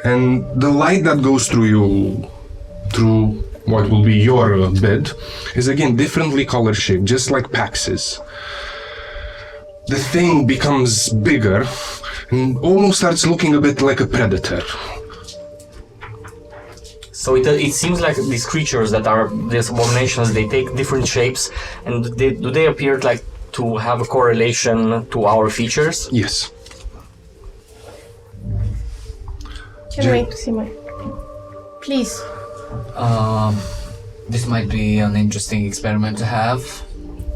and the light that goes through you, through what will be your bed, is again differently color shaped, just like Pax's. The thing becomes bigger and almost starts looking a bit like a predator. So it seems like these creatures that are these abominations, they take different shapes, and do they appear like to have a correlation to our features? Yes. Can't wait to see my. Please. This might be an interesting experiment to have.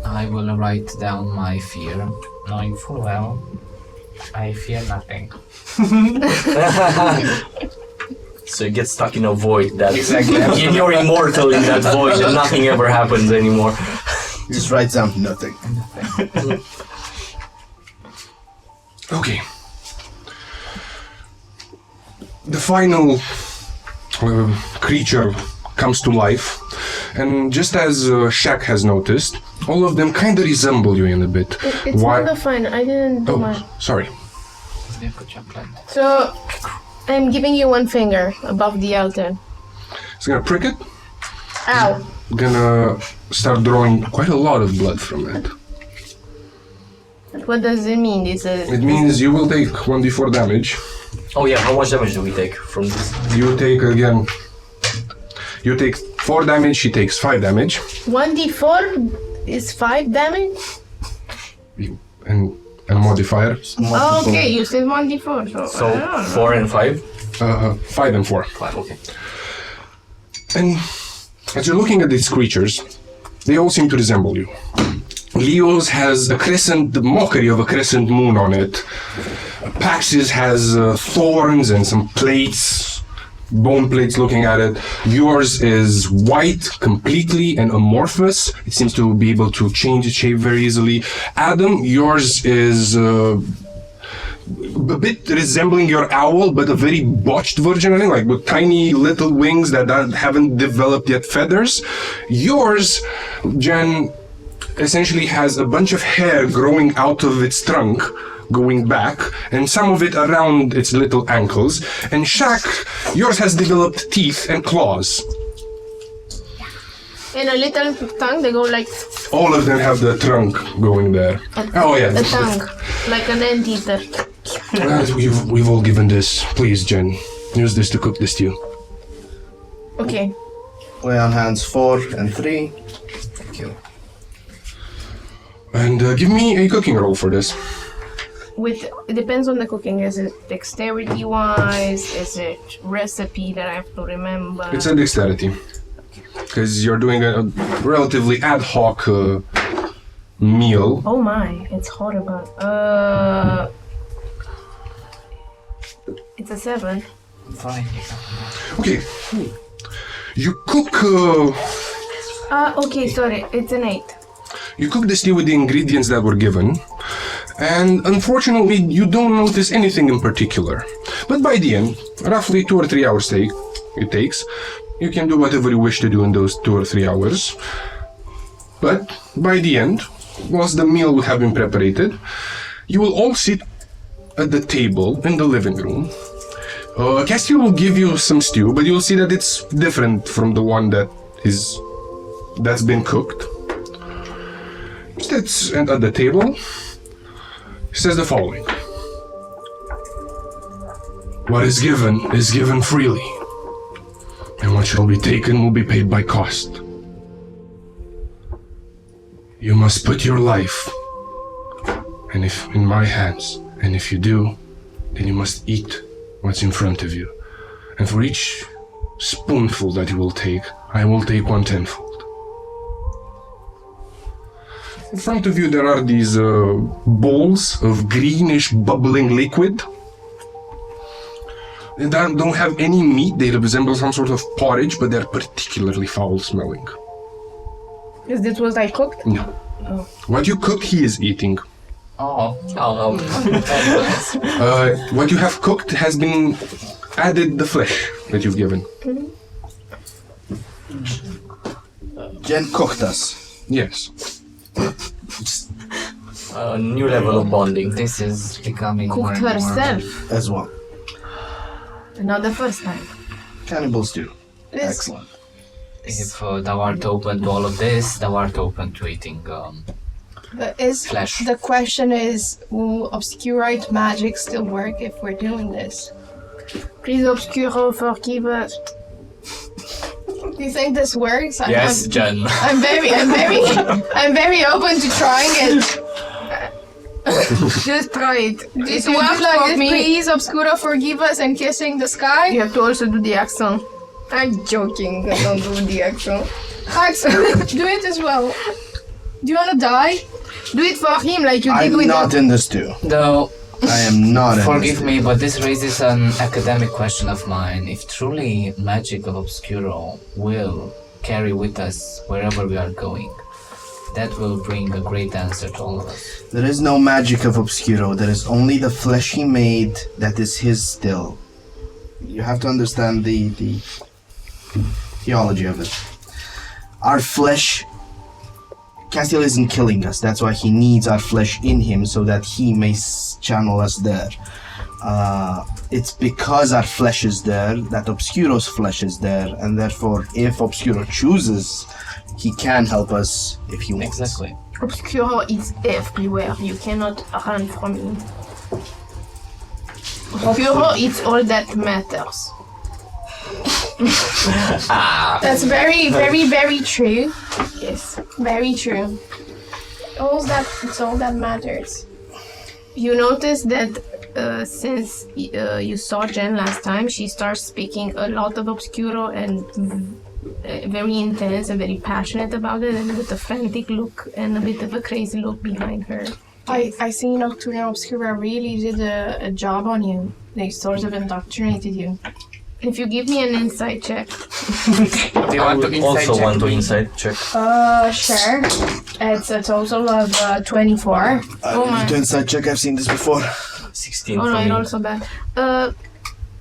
I will write down my fear, knowing full well I fear nothing. So you get stuck in a void that Exactly. and you're immortal in that void and nothing ever happens anymore. Just write down nothing. Okay. The final creature comes to life, and just as Shaq has noticed, all of them kind of resemble you in a bit. It's not fine. I didn't do mine. Sorry. So, I'm giving you one finger above the altar. It's gonna prick it. Ow. Gonna start drawing quite a lot of blood from it. What does it mean? It means you will take 1d4 damage. Oh yeah, how much damage do we take from this? You take again. You take 4 damage, she takes 5 damage. 1d4 is 5 damage? And modifier. Oh, okay, you said 1d4, so. So 4 and 5? 5 and 4. 5, okay. And as you're looking at these creatures, they all seem to resemble you. Leo's has a crescent, the mockery of a crescent moon on it. Pax's has thorns and some plates, bone plates looking at it. Yours is white completely and amorphous. It seems to be able to change its shape very easily. Adam, yours is a bit resembling your owl, but a very botched version of it, like with tiny little wings that haven't developed yet feathers. Yours, Jen, essentially has a bunch of hair growing out of its trunk, going back, and some of it around its little ankles. And Shaq, yours has developed teeth and claws. And a little tongue, they go like. All of them have the trunk going there. Oh yeah. The tongue, like an anteater. We've all given this. Please, Jen, use this to cook the stew. Okay. Lay on hands 4 and 3. Thank you. And give me a cooking roll for this. It depends on the cooking. Is it dexterity wise? Is it recipe that I have to remember? It's a dexterity. Because you're doing a relatively ad hoc meal. Oh my, it's horrible. It's a 7. Fine. Okay. You cook. Okay, sorry, it's an 8. You cook the stew with the ingredients that were given, and unfortunately, you don't notice anything in particular. But by the end, roughly 2 or 3 hours it takes. You can do whatever you wish to do in those 2 or 3 hours. But by the end, once the meal would have been prepared, you will all sit at the table in the living room. Castiel will give you some stew, but you'll see that it's different from the one that's been cooked. Sits at the table. He says the following: what is given freely, and what shall be taken will be paid by cost. You must put your life in my hands, and if you do, then you must eat what's in front of you. And for each spoonful that you will take, I will take 1 tenfold. In front of you there are these bowls of greenish bubbling liquid. They don't have any meat, they resemble some sort of porridge, but they're particularly foul smelling. Is this what I cooked? No. What you cook, he is eating. Oh. What you have cooked has been added the flesh that you've given. Jen cooked us. Yes. A new level of bonding. This is becoming more Cooked and more. herself. As well. Not the first time. Cannibals do. Yes. Excellent. If thou art open to all of this, thou art open to eating But is flesh. the question is, will obscurite magic still work if we're doing this? Please, Obscuro, forgive us. Do you think this works? Yes, Jen. I'm very open to trying it. Just try it. This It works like for this, me. please, Obscuro, forgive us, and kissing the sky. You have to also do the accent. I'm joking. I don't do the accent. Do it as well. Do you want to die? Do it for him like you did I'm with not in this too. Though, I am not in this forgive too. me, but this raises an academic question of mine. If truly magic of Obscuro will carry with us wherever we are going, that will bring a great answer to all of us. There is no magic of Obscuro. There is only the flesh he made that is his still. You have to understand the theology of it. Our flesh, Castiel isn't killing us. That's why he needs our flesh in him so that he may channel us there. It's because our flesh is there that Obscuro's flesh is there, and therefore, if Obscuro chooses, he can help us if he wants. Exactly. Obscuro is everywhere. You cannot run from him. Obscuro is all that matters. That's very, very, very true. Yes. Very true. It's all that matters. You notice that since you saw Jen last time, she starts speaking a lot of Obscuro and very intense and very passionate about it, and with a frantic look and a bit of a crazy look behind her. I see Nocturne Obscura really did a job on you. They sort of indoctrinated you. If you give me an insight check. Do you I want to would insight also check want to me? insight check. Sure. It's a total of 24. Oh my. To inside check, I've seen this before. 16 Oh for no, me. it also bad.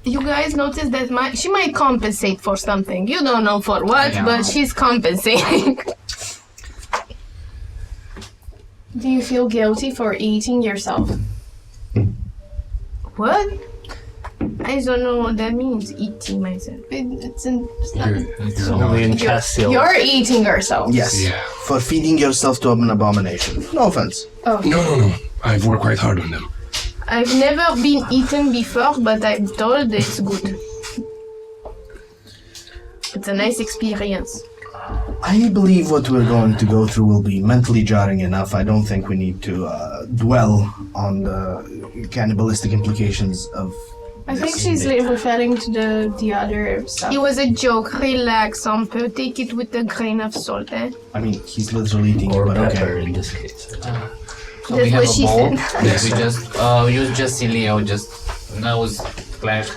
You guys notice that she might compensate for something. You don't know for what, Yeah. but she's compensating. Do you feel guilty for eating yourself? What? I don't know what that means, eating myself. It's not. It's only in Castiel. You're eating yourself. Yes. Yeah. For feeding yourself to an abomination. No offense. No. I've worked quite hard on them. I've never been eaten before, but I'm told it's good. It's a nice experience. I believe what we're going to go through will be mentally jarring enough. I don't think we need to dwell on the cannibalistic implications of. I think she's referring to the other stuff. It was a joke. Relax, un peu. Take it with a grain of salt, eh? I mean, he's literally eating Or it, but pepper okay. in this case. So That's we have what a she bowl. said. We just use just Leo, just nose flash.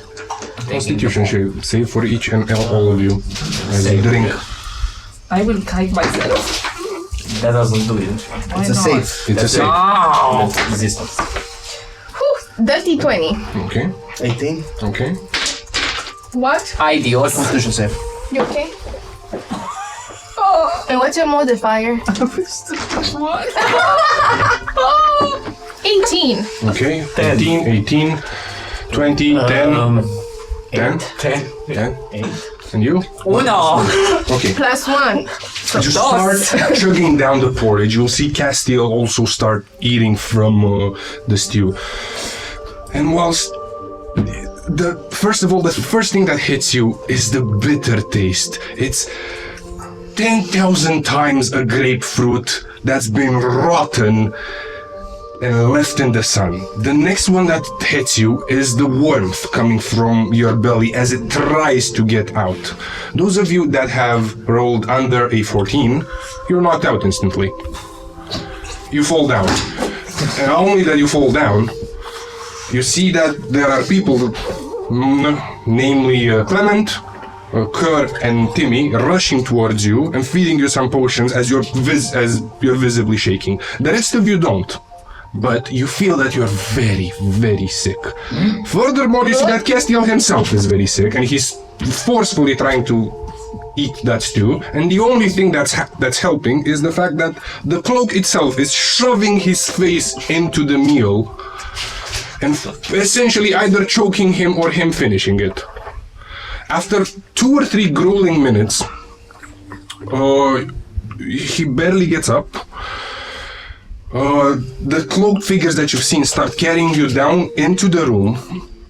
Constitution save for each and all of you as you drink. I will kite myself. That doesn't do it. It's a safe. It's a save. Oh. That's resistance. Whew, dirty 20. Okay. 18. Okay. What? Ideos. Constitution save. You okay? And what's your modifier? What? 18. Okay. 10. 18, 20, 10, 10, 10. 10. 8. And you? Uno. Okay. +1. As you start chugging down the porridge, you'll see Castiel also start eating from the stew. And whilst the first thing that hits you is the bitter taste. It's 10,000 times a grapefruit that's been rotten and left in the sun. The next one that hits you is the warmth coming from your belly as it tries to get out. Those of you that have rolled under a 14, you're knocked out instantly. You fall down. And not only that you fall down, you see that there are people, namely Clement, Kerr, and Timmy, rushing towards you and feeding you some potions as you're visibly shaking. The rest of you don't. But you feel that you're very, very sick. Furthermore, you see that Castiel himself is very sick, and he's forcefully trying to eat that stew. And the only thing that's helping is the fact that the cloak itself is shoving his face into the meal, and essentially either choking him or him finishing it. After 2 or 3 grueling minutes, he barely gets up. The cloaked figures that you've seen start carrying you down into the room,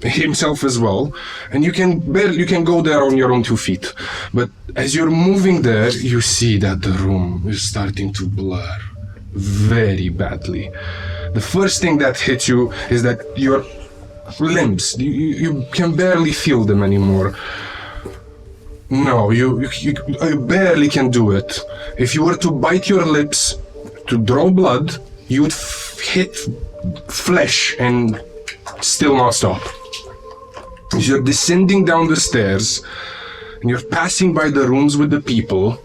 himself as well, and you can go there on your own 2 feet. But as you're moving there, you see that the room is starting to blur very badly. The first thing that hits you is that your limbs, you can barely feel them anymore. No, you barely can do it. If you were to bite your lips to draw blood, you would hit flesh and still not stop. As you're descending down the stairs and you're passing by the rooms with the people,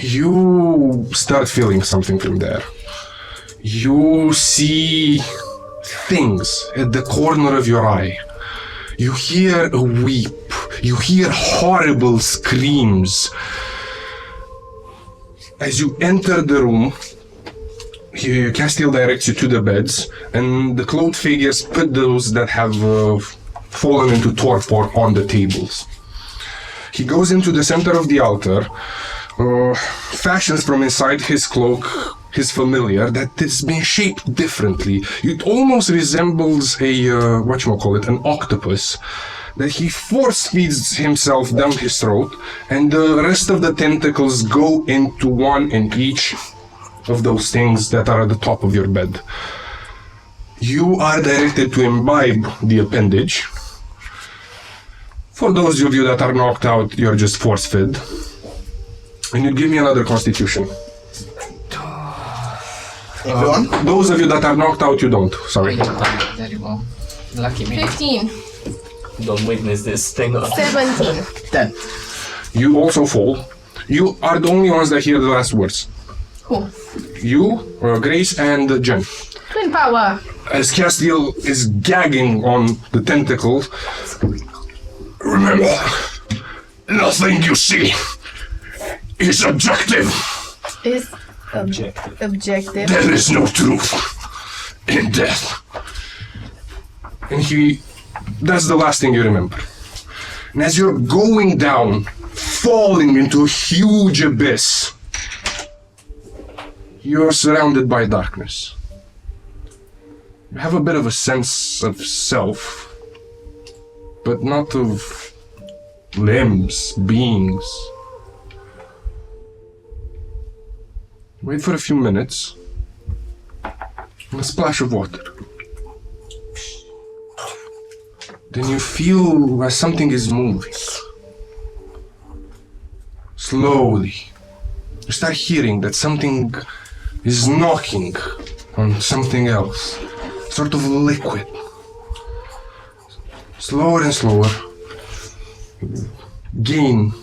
you start feeling something from there. You see things at the corner of your eye. You hear a weep. You hear horrible screams. As you enter the room, Castiel directs you to the beds, and the clothed figures put those that have fallen into torpor on the tables. He goes into the center of the altar, fashions from inside his cloak his familiar that has been shaped differently. It almost resembles an octopus, that he force feeds himself down his throat, and the rest of the tentacles go into one in each of those things that are at the top of your bed. You are directed to imbibe the appendage. For those of you that are knocked out, you're just force-fed. And you give me another constitution. Everyone? Those of you that are knocked out, you don't. Sorry. There you go. Lucky me. 15. Don't witness this thing. 17. 10. You also fall. You are the only ones that hear the last words. Who? You, Grace, and Jen. Twin power. As Castiel is gagging on the tentacle, remember, nothing you see is objective. Is objective. There is no truth in death. And that's the last thing you remember. And as you're going down, falling into a huge abyss, you're surrounded by darkness. You have a bit of a sense of self, but not of limbs, beings. Wait for a few minutes, and a splash of water. Then you feel as something is moving. Slowly. You start hearing that something is knocking on something else. Sort of liquid. Slower and slower. You gain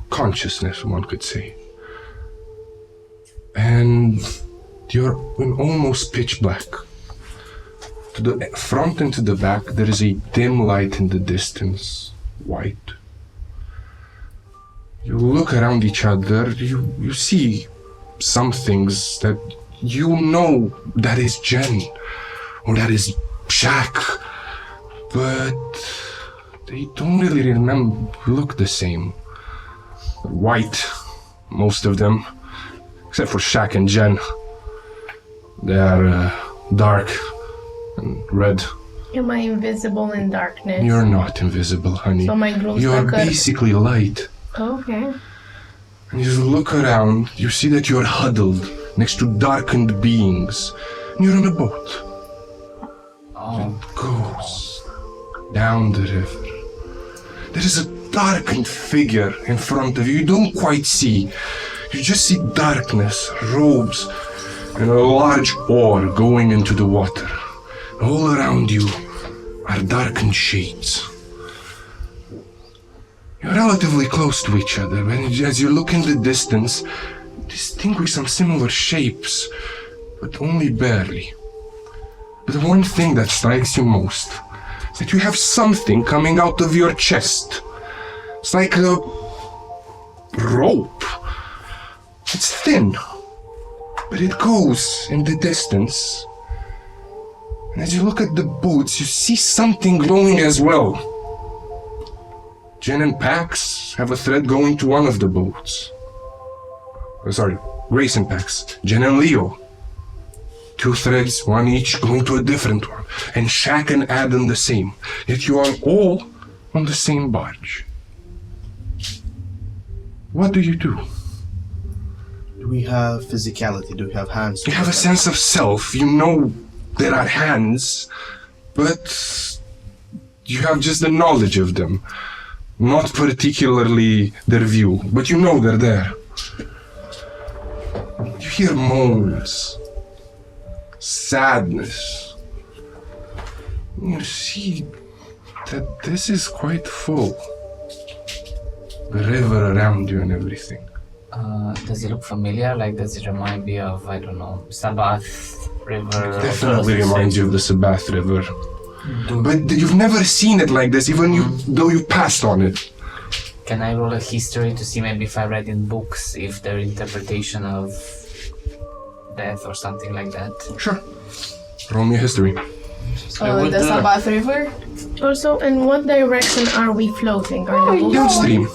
consciousness, one could say. And you're in almost pitch black. To the front and to the back, there is a dim light in the distance, white. You look around each other, you see some things that you know that is Jen, or that is Jack, but they don't really look the same. White, most of them, except for Shaq and Jen. They are dark and red. Am I invisible in darkness? You're not invisible, honey. So my glow You are sucker- basically light. Okay. And you look around, you see that you're huddled next to darkened beings You're on a boat. Oh, It goes down the river. There is a darkened figure in front of you. You don't quite see. You just see darkness, robes, and a large oar going into the water. All around you are darkened shades. You're relatively close to each other, and as you look in the distance, you distinguish some similar shapes, but only barely. But the one thing that strikes you most is that you have something coming out of your chest. It's like a rope. It's thin, but it goes in the distance. And as you look at the boats, you see something glowing as well. Jen and Pax have a thread going to one of the boats. Grace and Pax. Jen and Leo. 2 threads, one each, going to a different one. And Shaq and Adam the same. Yet you are all on the same barge. What do you do? Do we have physicality? Do we have hands? You have a sense of self. You know there are hands, but you have just the knowledge of them. Not particularly their view, but you know they're there. You hear moans, sadness. You see that this is quite full. The river around you and everything. does it look familiar? Like, does it remind me of, I don't know, Sabbath River? Definitely reminds you of the Sabbath River. But you've never seen it like this, even though you passed on it. Can I roll a history to see maybe if I read in books, if their interpretation of death or something like that? Sure. Roll me a history. The Sabbath River. Also, in what direction are we floating? Are the boats Downstream.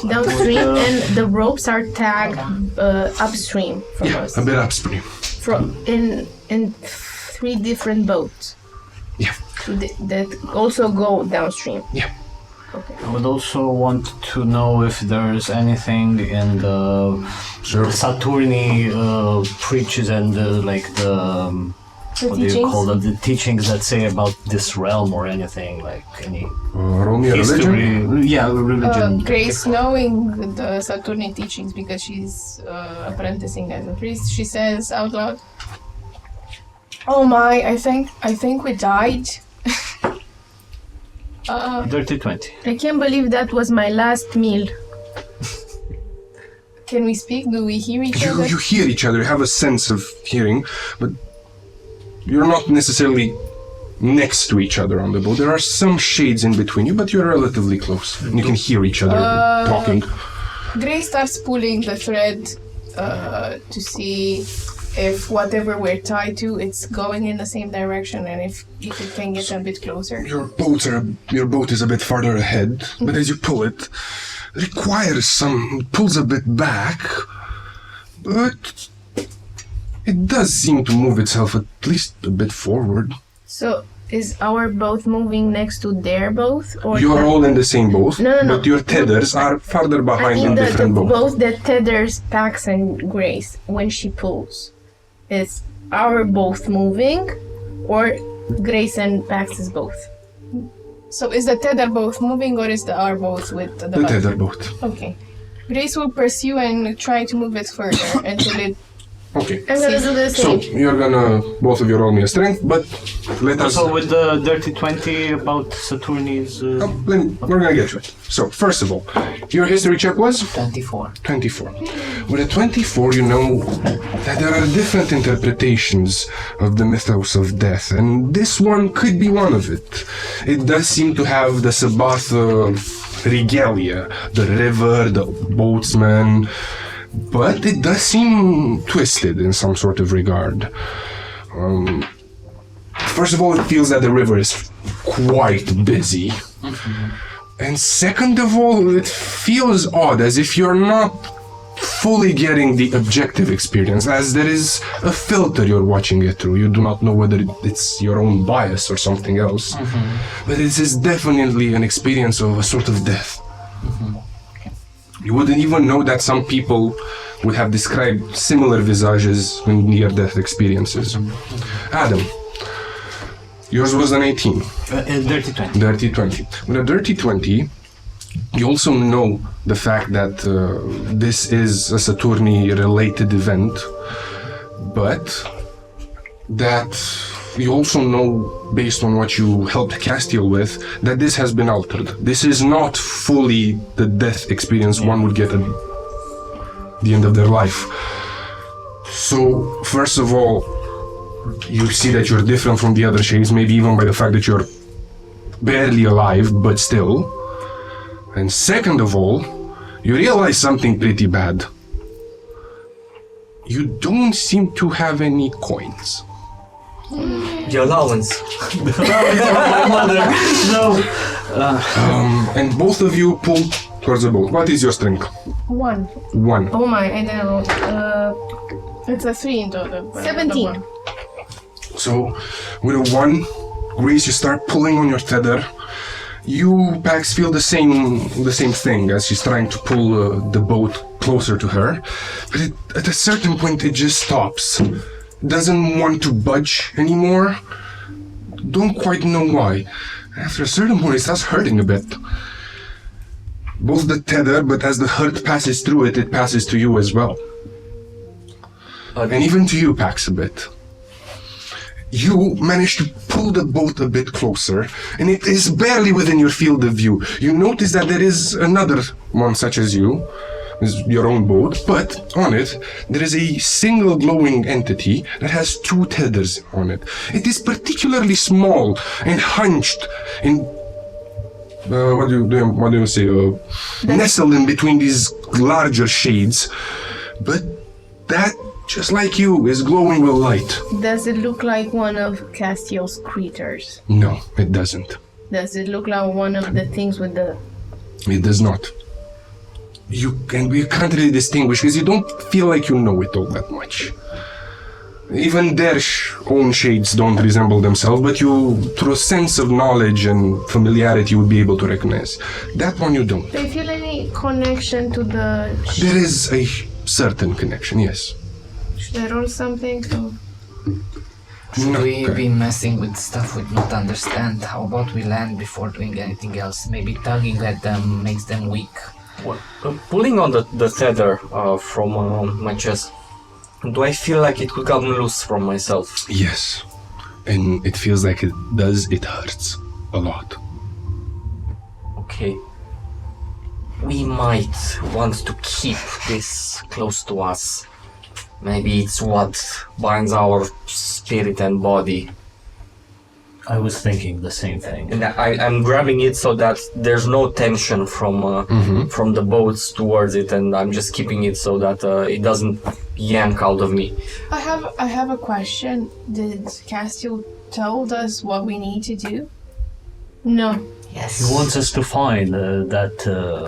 downstream and the ropes are tagged upstream from us? A bit upstream. In 3 different boats. Yeah. That also go downstream. Yeah. Okay. I would also want to know if there's anything in the Saturni preaches and what do you call them? The teachings that say about this realm or anything, like any Roll me a history. religion. Yeah, religion. Grace, knowing the Saturni teachings because she's apprenticing as a priest, she says out loud, "Oh my, I think we died." Dirty 20. I can't believe that was my last meal. Can we speak? Do we hear each other? You hear each other, you have a sense of hearing, but you're not necessarily next to each other on the boat. There are some shades in between you, but you're relatively close. And you can hear each other talking. Grace starts pulling the thread to see if whatever we're tied to, it's going in the same direction, and if it can get a bit closer. Your boat is a bit farther ahead, but as you pull it, pulls a bit back, but it does seem to move itself at least a bit forward. So, is our boat moving next to their boat? Or You're all in the same boat, No. but your tethers are farther I behind in mean the different boats. boat that tethers Pax and Grace when she pulls. Is our boat moving, or Grace and Pax's boat? So is the tether boat moving, or is our boat with the The tether boat. Okay. Grace will pursue and try to move it further until it. Okay. I'm gonna do the So, same. you're gonna, both of you roll me a strength, but let us... Also with the Dirty 20 about Saturni's... We're gonna get to it. So, first of all, your history check was? 24. 24. With a 24, you know that there are different interpretations of the mythos of death, and this one could be one of it. It does seem to have the Sabbath regalia, the river, the boatsman, but it does seem twisted in some sort of regard. First of all, it feels that the river is quite busy. Mm-hmm. And second of all, it feels odd, as if you're not fully getting the objective experience, as there is a filter you're watching it through. You do not know whether it's your own bias or something else. Mm-hmm. But this is definitely an experience of a sort of death. Mm-hmm. You wouldn't even know that some people would have described similar visages in near-death experiences. Adam, yours was an 18. Dirty 20. Dirty 20. With a dirty 20, you also know the fact that this is a Saturni-related event, but that you also know, based on what you helped Castiel with, that this has been altered. This is not fully the death experience one would get at the end of their life. So, first of all, you see that you're different from the other shades, maybe even by the fact that you're barely alive, but still. And second of all, you realize something pretty bad. You don't seem to have any coins. The allowance. No. And both of you pull towards the boat. What is your strength? 1. 1. Oh my, I didn't know. It's a 3 in total. 17. So, with a 1, Grace, you start pulling on your tether. You, Pax, feel the same thing as she's trying to pull the boat closer to her. But at a certain point, it just stops. Doesn't want to budge anymore. Don't quite know why. After a certain point, it starts hurting a bit. Both the tether, but as the hurt passes through it, it passes to you as well. And even to you, Pax, a bit. You manage to pull the boat a bit closer, and it is barely within your field of view. You notice that there is another one such as you, is your own boat, but on it, there is a single glowing entity that has 2 tethers on it. It is particularly small and hunched in, what do you say, nestled in between these larger shades, but that, just like you, is glowing with light. Does it look like one of Castiel's creatures? No, it doesn't. Does it look like one of the things with the... It does not. You can't really distinguish because you don't feel like you know it all that much. Even their own shades don't resemble themselves, but you, through a sense of knowledge and familiarity, you would be able to recognize. That one you don't. Do you feel any connection to the... There is a certain connection, yes. Should I roll something? Should we be messing with stuff we don't understand? How about we land before doing anything else? Maybe tugging at them makes them weak. Pulling on the tether from my chest, do I feel like it could come loose from myself? Yes. And it feels like it does, it hurts a lot. Okay. We might want to keep this close to us. Maybe it's what binds our spirit and body. I was thinking the same thing. And I'm grabbing it so that there's no tension from the boats towards it, and I'm just keeping it so that it doesn't yank out of me. I have a question. Did Castiel told us what we need to do? No. Yes. He wants us to find that...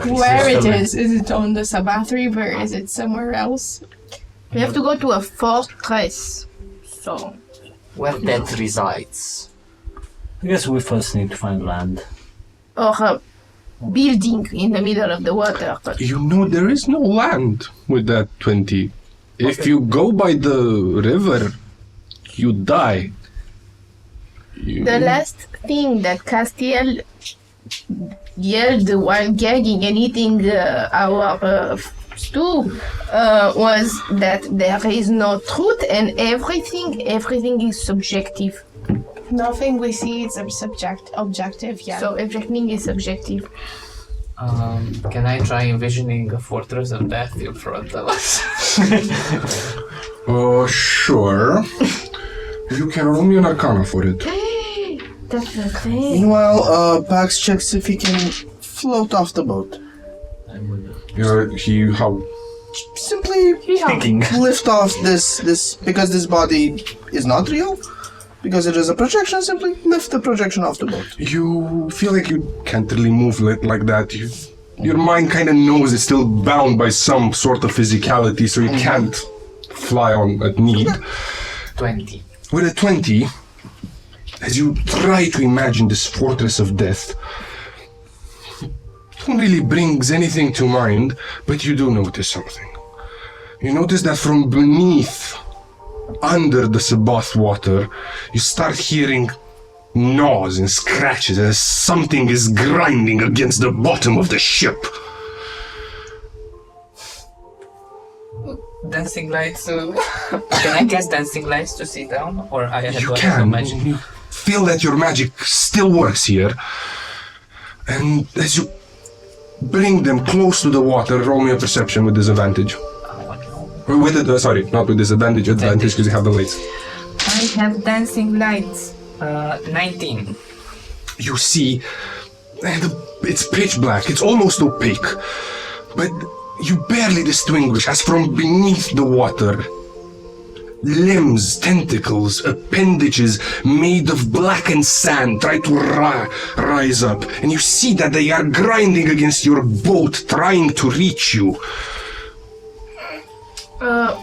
Where it system. is? Is it on the Sabath River? Is it somewhere else? We have to go to a fortress. So... Where that resides. I guess we first need to find land. Or a building in the middle of the water. But You know, there is no land with that 20. If you go by the river, you die. the last thing that Castiel yelled while gagging and eating our stew was that there is no truth and everything is subjective. Nothing we see is objective, yeah. So everything is subjective. Can I try envisioning a fortress of death in front of us? Oh, sure. You can roll me an arcana for it. That's the thing. Meanwhile, Pax checks if he can float off the boat. How? Simply Thinking. lift off this because this body is not real. Because it is a projection, simply lift the projection off the boat. You feel like you can't really move like that. Your mind kind of knows it's still bound by some sort of physicality, so you can't fly on at need. 20. With a 20, as you try to imagine this fortress of death, don't really brings anything to mind, but you do notice something. You notice that from beneath, under the Sabath water, you start hearing gnaws and scratches as something is grinding against the bottom of the ship. Dancing lights. Can I cast dancing lights to see down, or I have You to can. magic? You feel that your magic still works here. And as you bring them close to the water, roll me a perception with disadvantage. Or with it, sorry, not with disadvantage, advantage because you have the lights. I have dancing lights. 19. You see, and it's pitch black, it's almost opaque, but you barely distinguish as from beneath the water, limbs, tentacles, appendages made of blackened sand try to rise up, and you see that they are grinding against your boat, trying to reach you.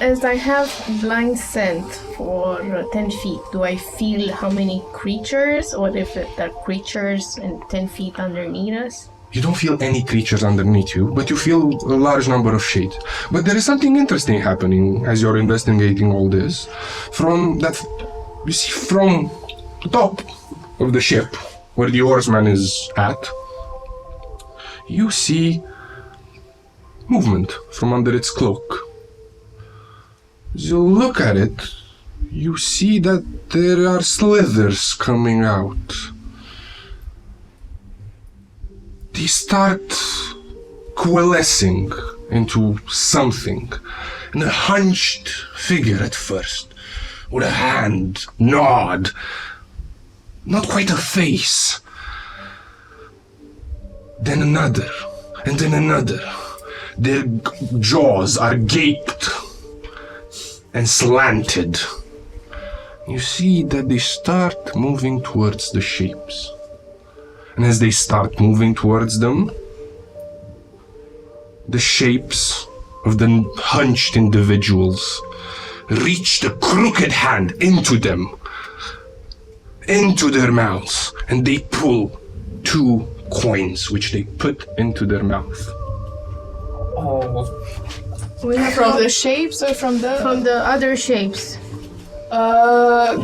As I have blind scent for 10 feet, do I feel how many creatures, or if there are creatures and 10 feet underneath us? You don't feel any creatures underneath you, but you feel a large number of shades. But there is something interesting happening as you're investigating all this. From the top of the ship, where the oarsman is at, you see movement from under its cloak. As you look at it, you see that there are slithers coming out. They start coalescing into something. And a hunched figure at first, with a hand, nod, not quite a face. Then another, and then another. Their jaws are gaped and slanted. You see that they start moving towards the shapes. And as they start moving towards them, the shapes of the hunched individuals reach the crooked hand into them, into their mouths, and they pull 2 coins, which they put into their mouth. Oh. From the shapes or from the... From the other shapes.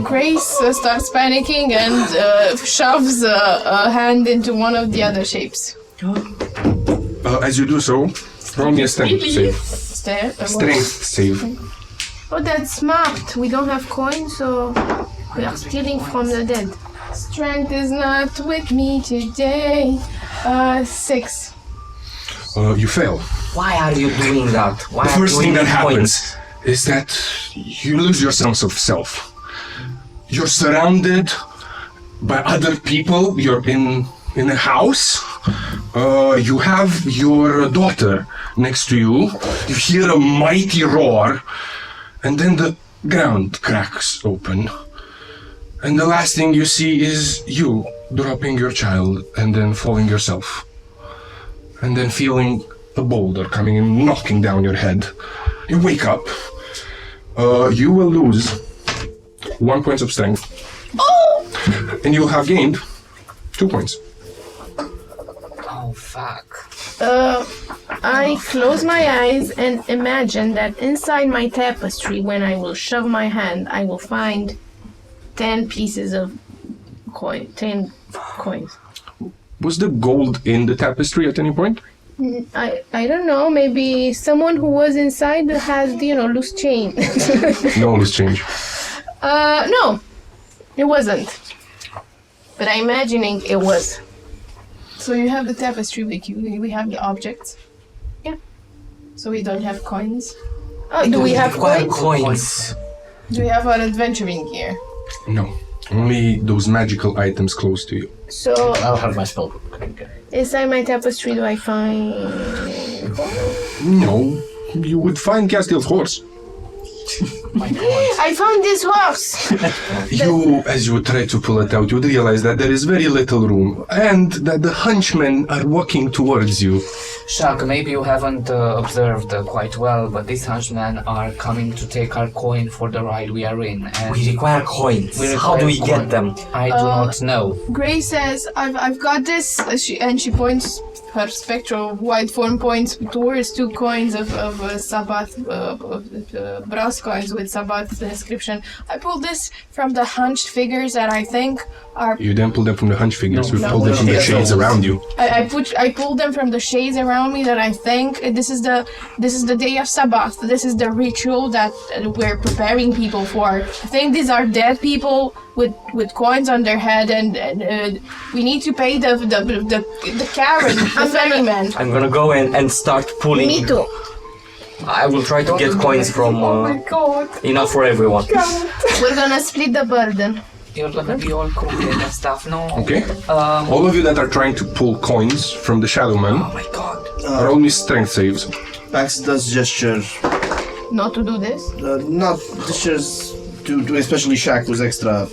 Grace starts panicking and shoves a hand into one of the other shapes. As you do so, roll me a strength save. Strength save. Oh, that's smart. We don't have coins, so we are stealing from the dead. Strength is not with me today. 6. You fail. Why are you doing that? Why The are first you thing that doing happens points? is that you lose your sense of self. You're surrounded by other people. You're in a house. You have your daughter next to you. You hear a mighty roar, and then the ground cracks open. And the last thing you see is you dropping your child and then falling yourself. And then feeling a boulder coming and knocking down your head. You wake up. You will lose 1 point of strength. Oh! And you'll have gained 2 points. Oh, fuck. I close my eyes and imagine that inside my tapestry, when I will shove my hand, I will find 10 pieces of coin. 10 coins. Was the gold in the tapestry at any point? I don't know, maybe someone who was inside has, loose chain. No loose change. No, it wasn't. But I'm imagining it was. So you have the tapestry with you. We have the objects. Yeah. So we don't have coins. Oh, do we have coins? Coins. Do we have our adventuring gear? No. Only those magical items close to you. So, I'll have my spellbook. Okay. inside my tapestry, do I find... No. You would find Castiel's horse. My God. I found this horse. As you try to pull it out, you realize that there is very little room, and that the hunchmen are walking towards you. Shaq, maybe you haven't observed quite well, but these hunchmen are coming to take our coin for the ride we are in. And We require coins. we How do we require get them? I do not know. Gray says, I've got this, and she points, her spectral white form points towards 2 coins of Sabbath, brass coins with Sabbath inscription. I pulled this from the hunched figures that I think are... You then pull them from the hunch figures, you No, pull them from the no. shades around you. I pulled them from the shades around me that I think this is the day of Sabbath. This is the ritual that we're preparing people for. I think these are dead people with coins on their head, and we need to pay the Karen, the ferryman. I'm gonna go in and start pulling. Me too. I will try to get coins from God. enough for everyone. We're gonna split the burden. You're gonna be all crooked and stuff, no? Okay? All of you that are trying to pull coins from the Shadow Man, Oh my God. roll me strength saves. Pax does gesture, Not to do this. not gestures to especially Shaq, who's extra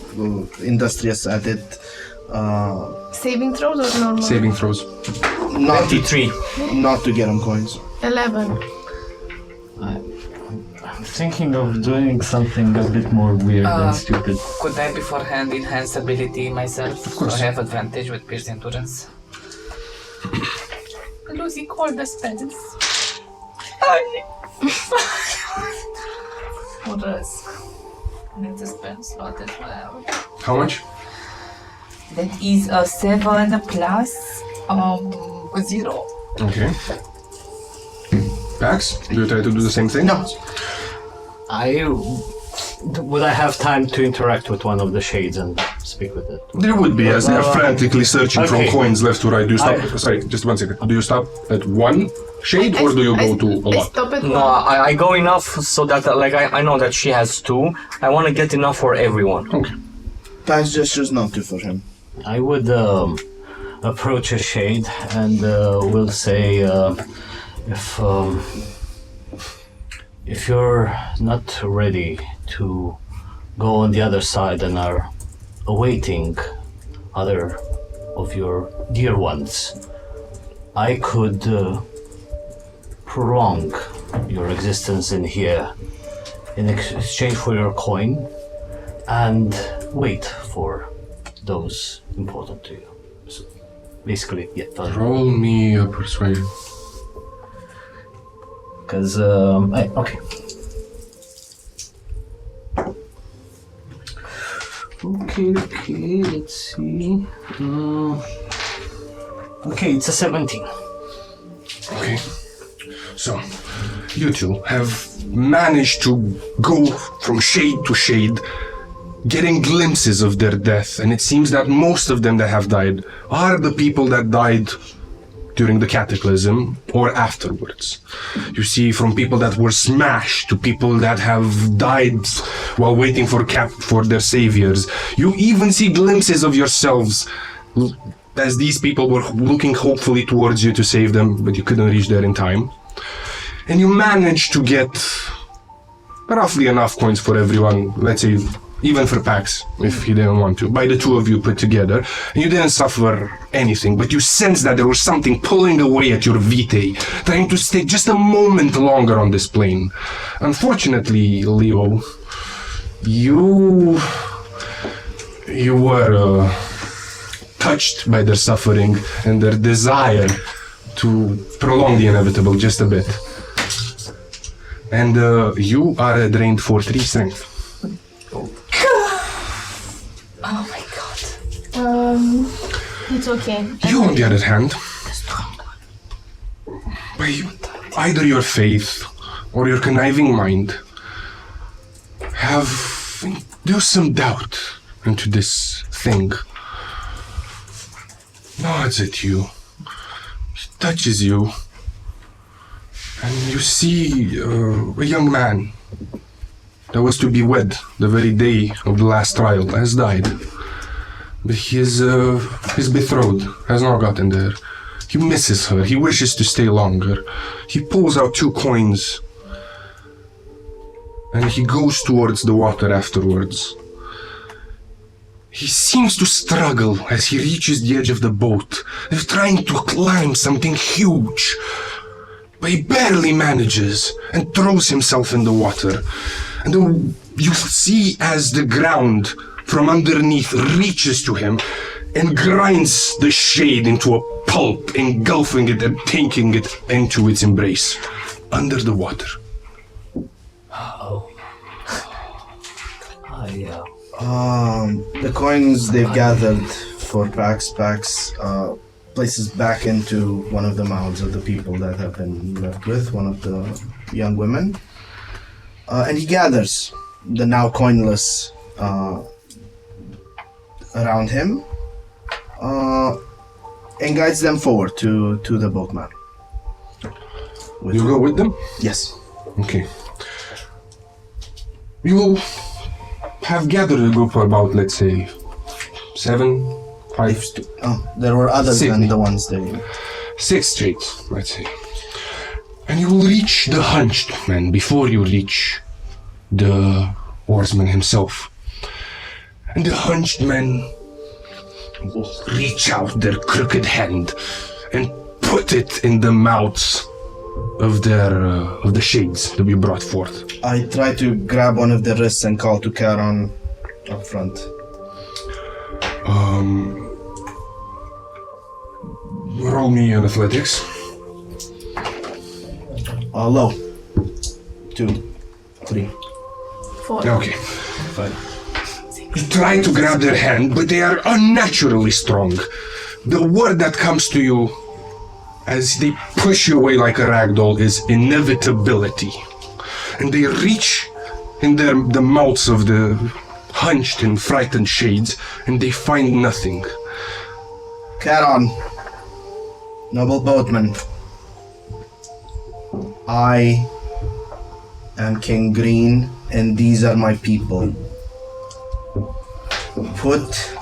industrious at it. Saving throws or normal? Saving throws. Not 23. not to get him coins. 11. I'm thinking of doing something a bit more weird and stupid. Could I beforehand enhance ability myself? Of course. I have advantage with pierce endurance. Losing all the spells. For us. And the spell slot as well. How much? That is a 7 plus 0. Okay. Pax, do you try to do the same thing? No. Would I have time to interact with one of the shades and speak with it? There would be, as they are frantically searching for okay. coins left to right. Do you stop? Sorry, just 1 second. Do you stop at one shade or do you go to a I lot? stop at No, one. I go enough so that I know that she has 2. I want to get enough for everyone. Okay. Pax gestures not to for him. I would approach a shade and will say, if you're not ready to go on the other side and are awaiting other of your dear ones, I could prolong your existence in here in exchange for your coin and wait for those important to you. So basically, yeah, Roll me a persuasion. because okay. Okay, let's see. Okay, it's a 17. Okay. So, you two have managed to go from shade to shade, getting glimpses of their death, and it seems that most of them that have died are the people that died during the cataclysm or afterwards. You see, from people that were smashed to people that have died while waiting for their saviors. You even see glimpses of yourselves as these people were looking hopefully towards you to save them, but you couldn't reach there in time. And you managed to get roughly enough coins for everyone, let's say even for Pax, if he didn't want to, by the two of you put together. And you didn't suffer anything, but you sensed that there was something pulling away at your vitae, trying to stay just a moment longer on this plane. Unfortunately, Leo, you were touched by their suffering and their desire to prolong the inevitable just a bit. And you are drained for 3 strength. Oh my God. It's okay. You, on the other hand, by either your faith or your conniving mind, have induced some doubt into this thing. Nods at you, touches you, and you see a young man that was to be wed the very day of the last trial has died. But his betrothed has not gotten there. He misses her. He wishes to stay longer. He pulls out 2 coins and he goes towards the water afterwards. He seems to struggle as he reaches the edge of the boat, as if trying to climb something huge. But he barely manages and throws himself in the water. And then you see as the ground from underneath reaches to him and grinds the shade into a pulp, engulfing it and taking it into its embrace, under the water. Oh. The coins they've gathered for Pax places back into one of the mouths of the people that have been left with, one of the young women. And he gathers the now coinless around him and guides them forward to the boatman. You go with them? Yes. Okay. You will have gathered a group of about, let's say, 7, 5... there were others than the ones they... 6 straight, let's say. And you will reach the hunched man before you reach the oarsman himself. And the hunched men will reach out their crooked hand and put it in the mouths of the shades that we brought forth. I try to grab one of the wrists and call to Karm up front. Roll me an athletics. Low. 2, 3. 4. Okay. 5. You try to grab their hand, but they are unnaturally strong. The word that comes to you as they push you away like a ragdoll is inevitability. And they reach in the mouths of the hunched and frightened shades, and they find nothing. Karm, noble boatman, I am King Green, and these are my people. Put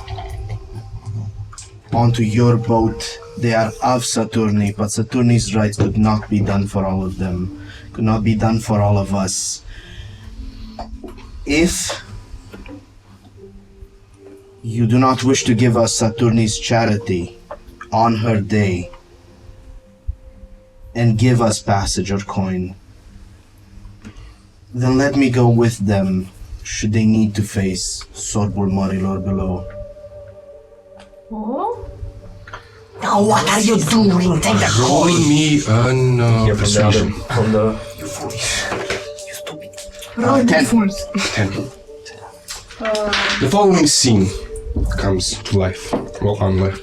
onto your boat. They are of Saturni, but Saturni's rights could not be done for all of them, could not be done for all of us. If you do not wish to give us Saturni's charity on her day and give us passage or coin, then let me go with them should they need to face Sorbul Morilor below. Oh? Now what are you doing? Take the Roll coin! me an persuasion. From the You foolish. You stupid. 10. The following scene comes to life. Well, on life.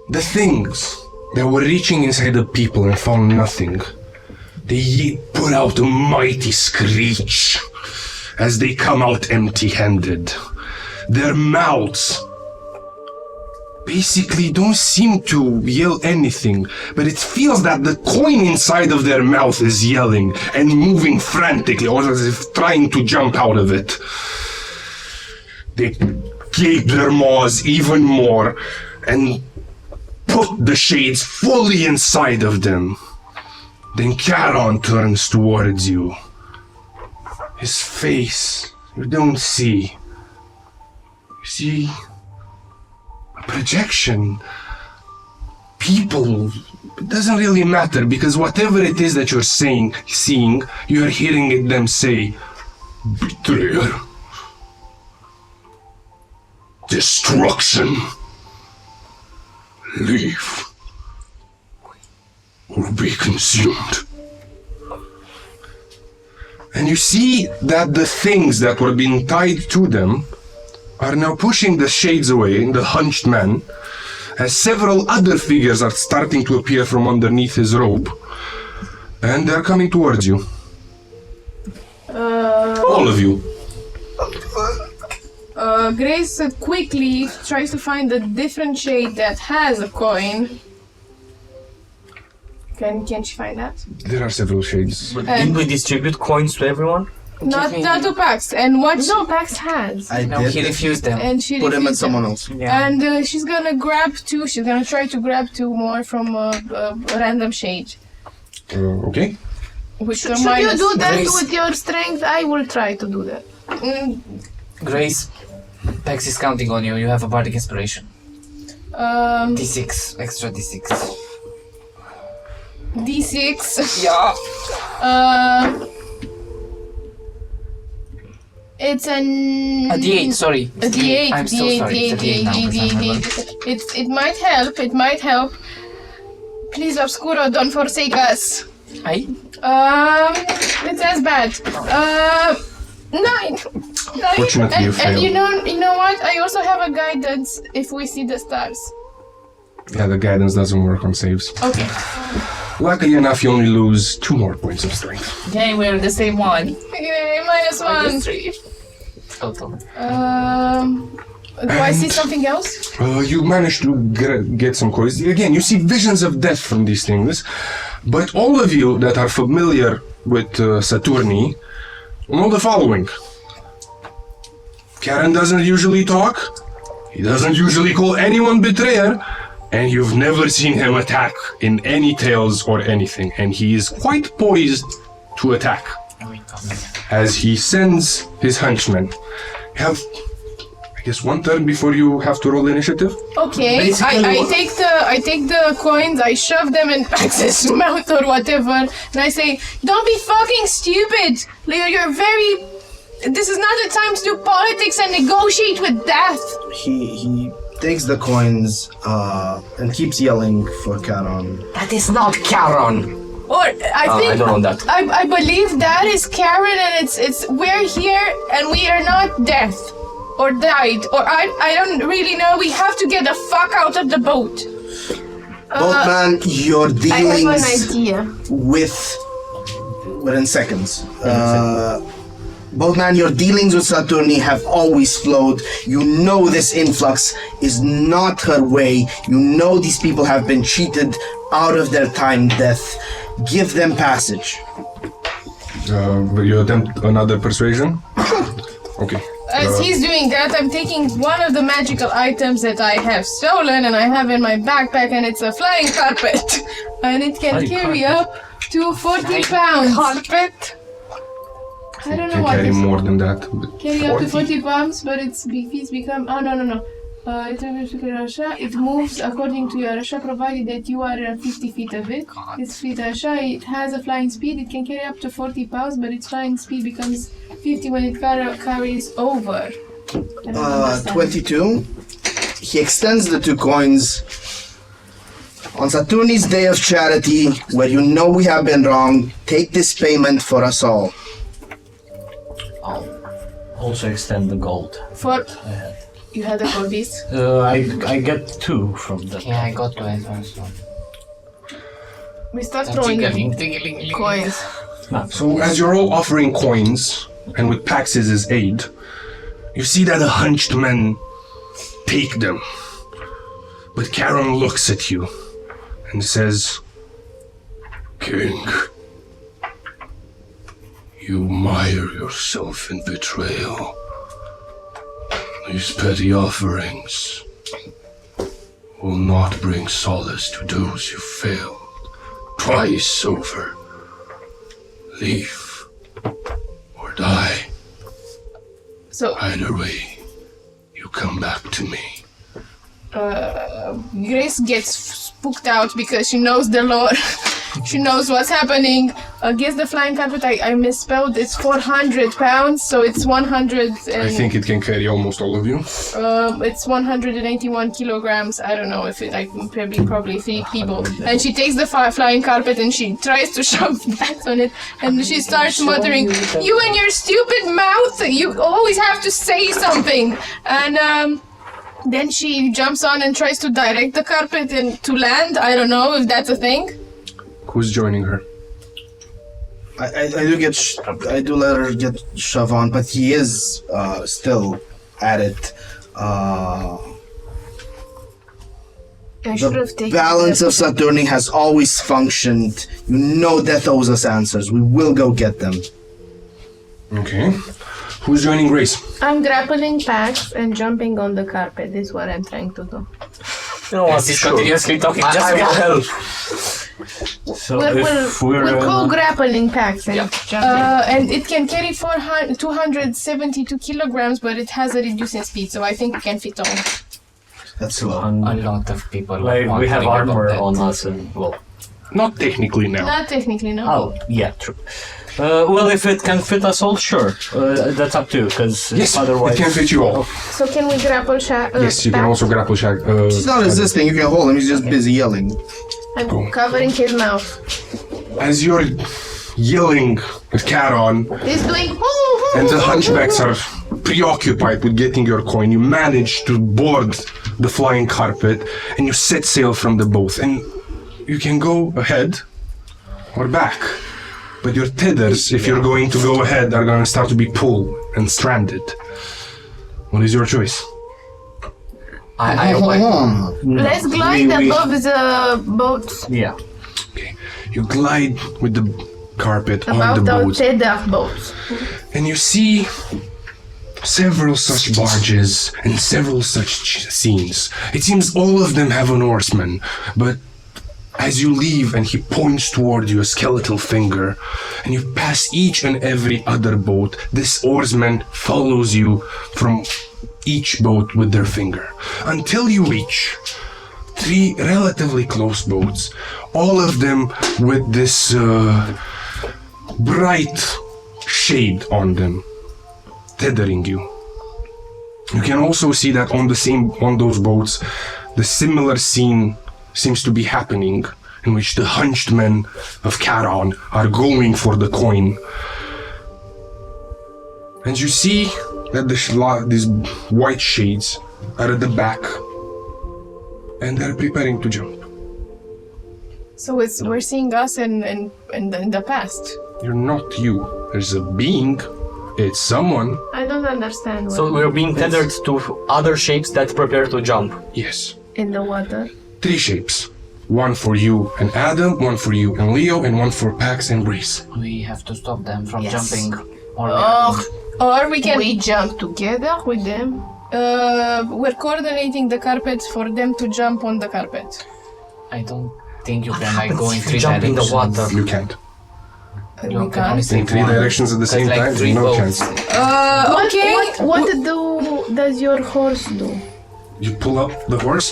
The things that were reaching inside the people and found nothing, they put out a mighty screech as they come out empty-handed. Their mouths basically don't seem to yell anything, but it feels that the coin inside of their mouth is yelling and moving frantically, or as if trying to jump out of it. They gape their maws even more and put the shades fully inside of them. Then Charon turns towards you. His face, you don't see. You see a projection. People, it doesn't really matter, because whatever it is that you're seeing, you're hearing them say, betrayer, destruction, leave, or be consumed. And you see that the things that were being tied to them are now pushing the shades away, the hunched man, as several other figures are starting to appear from underneath his robe, and they're coming towards you. All of you. Grace quickly tries to find a different shade that has a coin. Can she find that? There are several shades. But didn't we distribute coins to everyone? Not to Pax. And what? No, Pax has. I No, he did refused them. And she put him at refused someone them. else. Yeah. And she's gonna grab two. She's gonna try to grab two more from a random shade. Okay. Should you do that with your strength? I will try to do that. Grace, Pex is counting on you. You have a bardic inspiration. D6, extra D6. D6. Yeah. It's a D8, sorry. A D8. I'm so sorry. It's a D8 now, for some reason. It might help. It might help. Please, Obscuro, don't forsake us. Aye? It's as bad. 9. Fortunately, you And failed. you know what? I also have a guidance if we see the stars. Yeah, the guidance doesn't work on saves. Okay. Luckily enough, you only lose 2 more points of strength. Okay, we're the same one. Okay, -1. 3. Total. Do I see something else? You managed to get some coins. Again, you see visions of death from these things. But all of you that are familiar with Saturni know the following. Karen doesn't usually talk. He doesn't usually call anyone betrayer. And you've never seen him attack in any tales or anything. And he is quite poised to attack. As he sends his henchmen. You have, I guess, 1 turn before you have to roll initiative. Okay, I take the coins, I shove them in Max's mouth or whatever, and I say, "Don't be fucking stupid! You're very. This is not the time to do politics and negotiate with death." He takes the coins and keeps yelling for Charon. That is not Charon. Or I think I don't know that. I believe that is Karen, and it's we're here and we are not death or died or I don't really know. We have to get the fuck out of the boat. Boatman, your I have dealings an idea. within seconds. Boatman, your dealings with Saturni have always flowed. You know this influx is not her way. You know these people have been cheated out of their time death. Give them passage. Will you attempt another persuasion? Okay. As he's doing that, I'm taking one of the magical items that I have stolen and I have in my backpack, and it's a flying carpet. And it can carry up to 40 pounds. Carpet? I don't know Can what carry it's more than that. But carry up to 40 pounds, but it's become. Oh, no. It moves according to your Rasha, provided that you are 50 feet of it. It's feet Rasha, it has a flying speed, it can carry up to 40 pounds, but its flying speed becomes 50 when it carries over. I don't understand. 22. He extends the 2 coins. On Saturni's day of charity, where you know we have been wrong, take this payment for us all. Also extend the gold. For you had a gold piece. I get 2 from that. Yeah, I got 2 as well. So. We start throwing coins. So as you're all offering coins, and with Pax's aid, you see that the hunched men take them. But Karen looks at you and says, King, you mire yourself in betrayal. These petty offerings will not bring solace to those you failed twice over. Leave or die. So Either way, you come back to me. Grace gets spooked out because she knows the lore. She knows what's happening. Guess the flying carpet, I misspelled. It's 400 pounds, so it's 100. I think it can carry almost all of you. It's 181 kilograms. I don't know if it. Probably 3 people. And she takes the flying carpet and she tries to shove that on it, and she starts muttering, "You and your stupid mouth! You always have to say something!" And then she jumps on and tries to direct the carpet and to land. I don't know if that's a thing. Who's joining her? I do let her get shoved on, but he is still at it. I should have The taken balance of Saturni has always functioned. You know Death owes us answers. We will go get them. Okay. Who's joining Grace? I'm grappling Pax and jumping on the carpet. This is what I'm trying to do. No, he's continuously talking. Just I will help. So We'll call grappling packs and jump in. And it can carry 272 kilograms, but it has a reducing speed, so I think we can fit on. That's slow. A lot of people. Like we have wondering armor about on that. us, and well. Not technically now. Not technically, no. Oh, yeah, true. Well, if it can fit us all, sure. That's up to you, because Yes, otherwise. it can fit you all. So can we grapple Yes, you can also grapple Shag. He's not resisting. You can hold him. He's just busy yelling. I'm covering his mouth. As you're yelling at Charon, He's doing and the hunchbacks are preoccupied with getting your coin, you manage to board the flying carpet and you set sail from the boat. And you can go ahead or back. But your tethers, if you're going to go ahead, are going to start to be pulled and stranded. What is your choice? Let's glide above the boats. Yeah. Okay. You glide with the carpet on About the our boat. tether boats. And you see several such barges and several such scenes. It seems all of them have an oarsman, but as you leave and he points toward you a skeletal finger, and you pass each and every other boat, this oarsman follows you from each boat with their finger, until you reach 3 relatively close boats, all of them with this bright shade on them, tethering you. You can also see that on those boats, the similar scene seems to be happening, in which the hunched men of Charon are going for the coin. And you see that these white shades are at the back, and they're preparing to jump. So we're seeing us in the past. You're not you. There's a being. It's someone. I don't understand. So we're being tethered to other shapes that prepare to jump. Yes. In the water. 3 shapes. One for you and Adam, one for you and Leo, and one for Pax and Breeze. We have to stop them from Yes. jumping. Or Or we can. We jump together with them. We're coordinating the carpets for them to jump on the carpet. I don't think you What can like happens go in if you 3 jump in the directions. water? You can't. You We can only can't. save In 3 one. directions at the same That's like time, 3 no boats. chance. Okay. What does your horse do? You pull up the horse.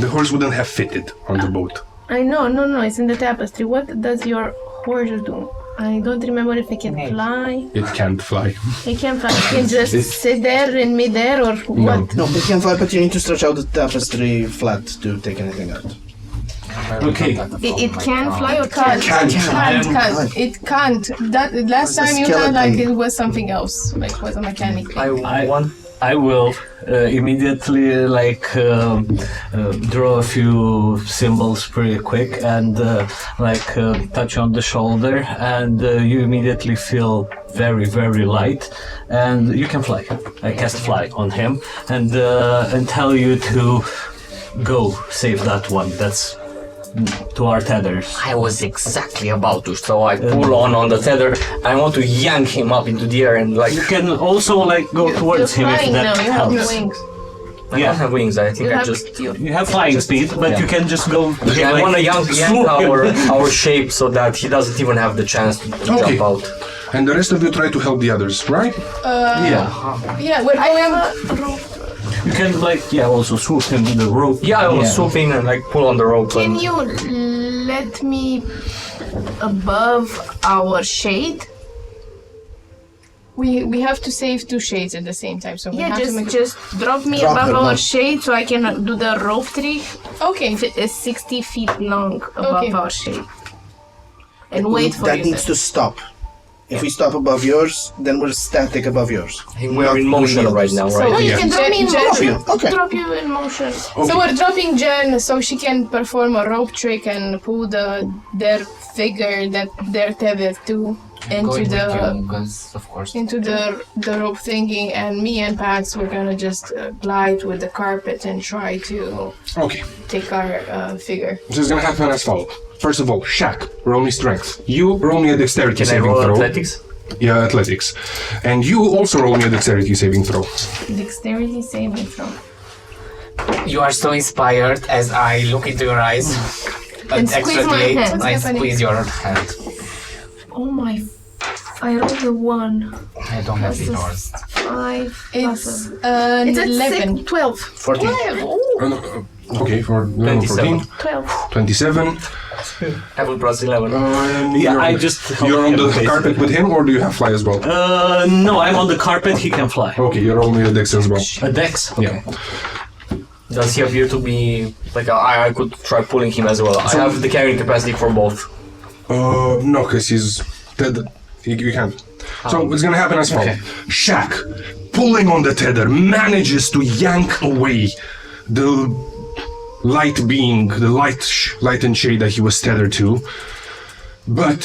The horse wouldn't have fitted on the boat. I know, no, it's in the tapestry. What does your horse do? I don't remember if it can fly. It can't fly. It can fly. It can just sit there in midair or what? No, it can fly, but you need to stretch out the tapestry flat to take anything out. Okay. It can fly or can't? Can't. It can't. That last a time you had like skeleton. it was something else. Like was a mechanic thing. I will immediately draw a few symbols pretty quick and touch on the shoulder, and you immediately feel very, very light, and you can fly. I cast fly on him and tell you to go save that one. That's to our tethers. I was exactly about to, so I pull on the tether. I want to yank him up into the air and like. You can also go You're towards him if flying that now. You have helps. wings. I don't have wings. I think I just. You have flying speed, but you can just go. Okay, I want to yank our shape so that he doesn't even have the chance to jump out. And the rest of you try to help the others, right? Yeah, we're going. You can also swoop him with the rope. Yeah, I will swoop in and pull on the rope. Can you let me above our shade? We have to save 2 shades at the same time, so we have to make. Just drop me Drop above her, our no. shade so I can do the rope trick. Okay. It's 60 feet long above Okay. our shade. And wait for That you. needs to stop. If we stop above yours, then we're static above yours. We're in motion right now, Oh, right? you can drop me in Jen- motion. Jen- okay. Drop you in motion. So we're dropping Jen so she can perform a rope trick and pull their figure that they're tethered to into the rope thingy, and me and Pax we're gonna just glide with the carpet and try to Okay. take our figure. This is gonna happen as follows. First of all, Shaq, roll me strength. You roll me a dexterity Can I saving roll throw. athletics? Yeah, athletics. And you also roll me a dexterity saving throw. Dexterity saving throw. You are so inspired as I look into your eyes. And extra squeeze my D8. hand. I squeeze your hand. Oh my. I rolled a 1. I don't have This the is doors. 5. It's It's at 11. 12. 14. Okay, for level 14. 12. 27. Apple plus 11. I just. You're on the carpet with him, or do you have fly as well? No, I'm on the carpet. He can fly. Okay, you're only a dex as well. A dex. Okay. Yeah. Does he appear to be like I could try pulling him as well? I have the carrying capacity for both. No, because he's dead. You can't. So it's gonna happen as follows. Okay. Shaq, pulling on the tether, manages to yank away the light being, the light and shade that he was tethered to. But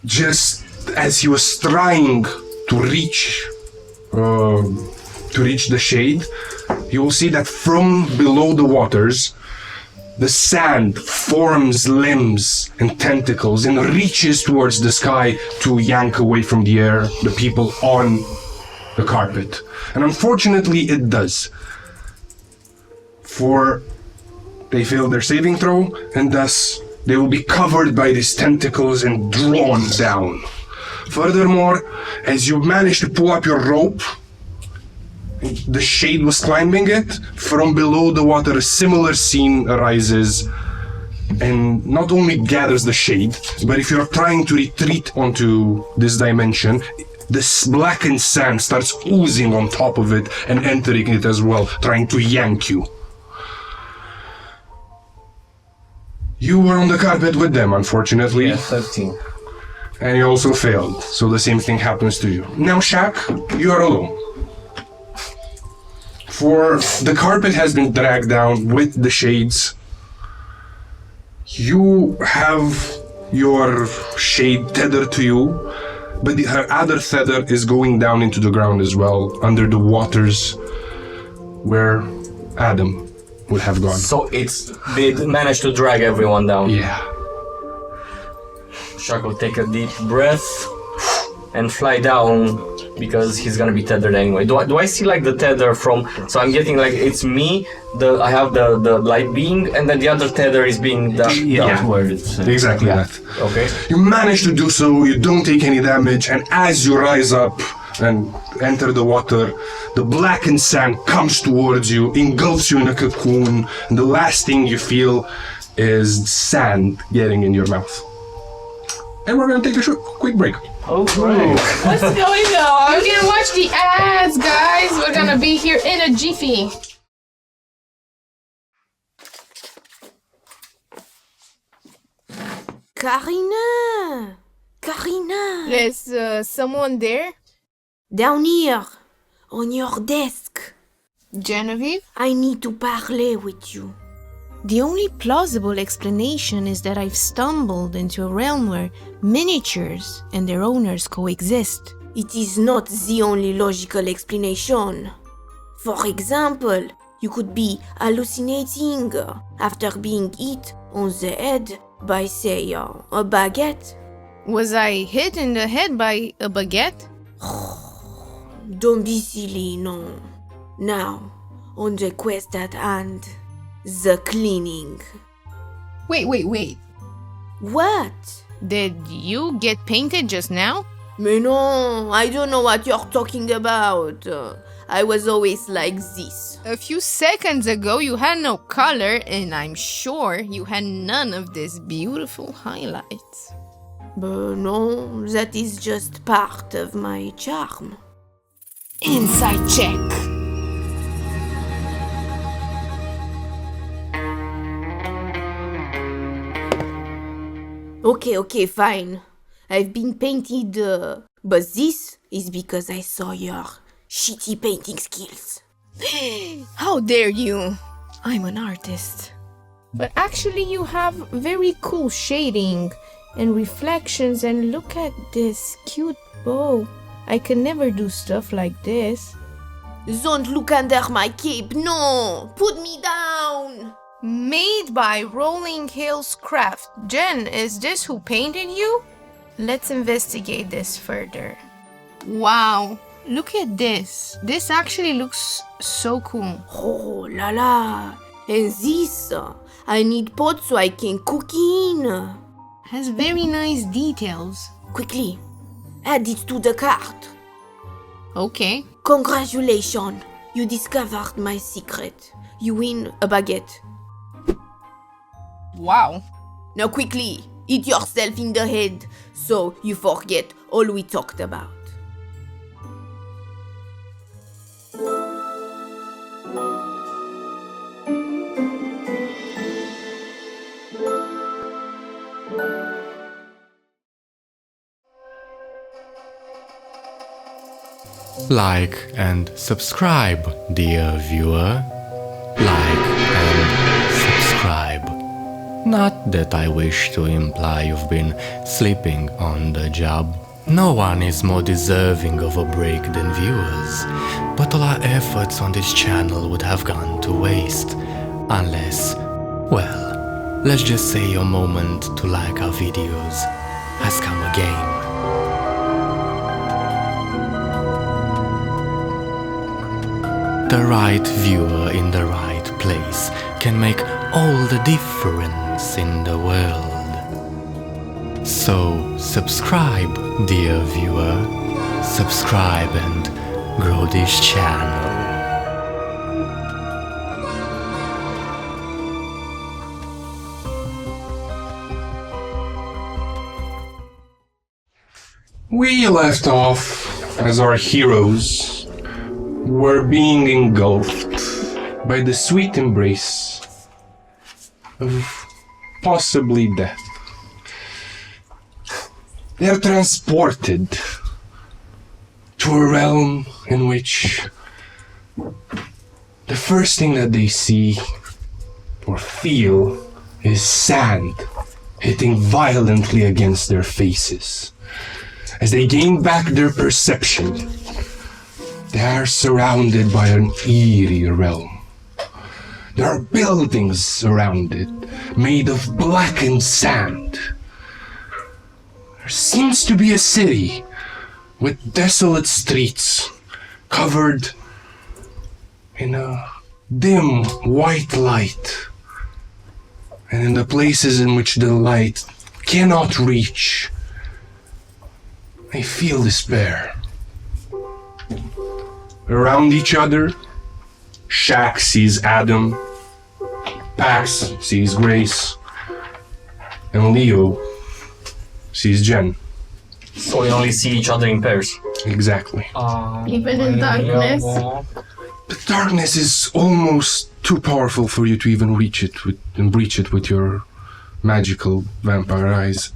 just as he was trying to reach the shade, you will see that from below the waters, the sand forms limbs and tentacles and reaches towards the sky to yank away from the air the people on the carpet. And unfortunately, it does. For they fail their saving throw, and thus they will be covered by these tentacles and drawn down. Furthermore, as you manage to pull up your rope, the shade was climbing it. From below the water, a similar scene arises and not only gathers the shade, but if you're trying to retreat onto this dimension, this blackened sand starts oozing on top of it and entering it as well, trying to yank you. You were on the carpet with them, unfortunately. Yeah, 13. And you also failed, so the same thing happens to you. Now, Shaq, you are alone. For the carpet has been dragged down with the shades. You have your shade tethered to you, but her other tether is going down into the ground as well, under the waters where Adam would have gone. So they managed to drag everyone down. Yeah. Shaq will take a deep breath and fly down because he's gonna be tethered anyway. Do I see like the tether from? So I'm getting like it's me. I have the light being, and then the other tether is being Downwards. Exactly that. Okay. You manage to do so, you don't take any damage, and as you rise up and enter the water, the blackened sand comes towards you, engulfs you in a cocoon, and the last thing you feel is sand getting in your mouth. And we're gonna take a quick break. Oh, right. What's going on? You can watch the ads, guys. We're gonna be here in a jiffy. Karina! Karina! There's someone there? Down here, on your desk. Genevieve? I need to parler with you. The only plausible explanation is that I've stumbled into a realm where miniatures and their owners coexist. It is not the only logical explanation. For example, you could be hallucinating after being hit on the head by, say, a baguette. Was I hit in the head by a baguette? Don't be silly, no. Now, on the quest at hand, the cleaning. Wait. What? Did you get painted just now? Mais non, I don't know what you're talking about. I was always like this. A few seconds ago you had no color, and I'm sure you had none of this beautiful highlights. But no, that is just part of my charm. Insight check. Okay, fine. I've been painted, but this is because I saw your shitty painting skills. How dare you? I'm an artist. But actually you have very cool shading and reflections, and look at this cute bow. I can never do stuff like this. Don't look under my cape, no! Put me down! Made by Rolling Hills Craft. Jen, is this who painted you? Let's investigate this further. Wow, look at this. This actually looks so cool. Oh la la! And this, I need pot so I can cook in. Has very nice details. Quickly, add it to the cart. Okay. Congratulations, you discovered my secret. You win a baguette. Wow. Now quickly, eat yourself in the head so you forget all we talked about. Like and subscribe, dear viewer. Like and subscribe. Not that I wish to imply you've been sleeping on the job. No one is more deserving of a break than viewers, but all our efforts on this channel would have gone to waste unless, well, let's just say your moment to like our videos has come again. The right viewer in the right place can make all the difference in the world. So subscribe, dear viewer. Subscribe and grow this channel. We left off as our heroes were being engulfed by the sweet embrace of possibly death. They are transported to a realm in which the first thing that they see or feel is sand hitting violently against their faces. As they gain back their perception, they are surrounded by an eerie realm. There are buildings around it, made of blackened sand. There seems to be a city with desolate streets covered in a dim white light. And in the places in which the light cannot reach, they feel despair. Around each other, Shaq sees Adam, Pax sees Grace, and Leo sees Jen. So we only see each other in pairs. Exactly. Even in darkness. The darkness is almost too powerful for you to even reach it and breach it with your magical vampire eyes.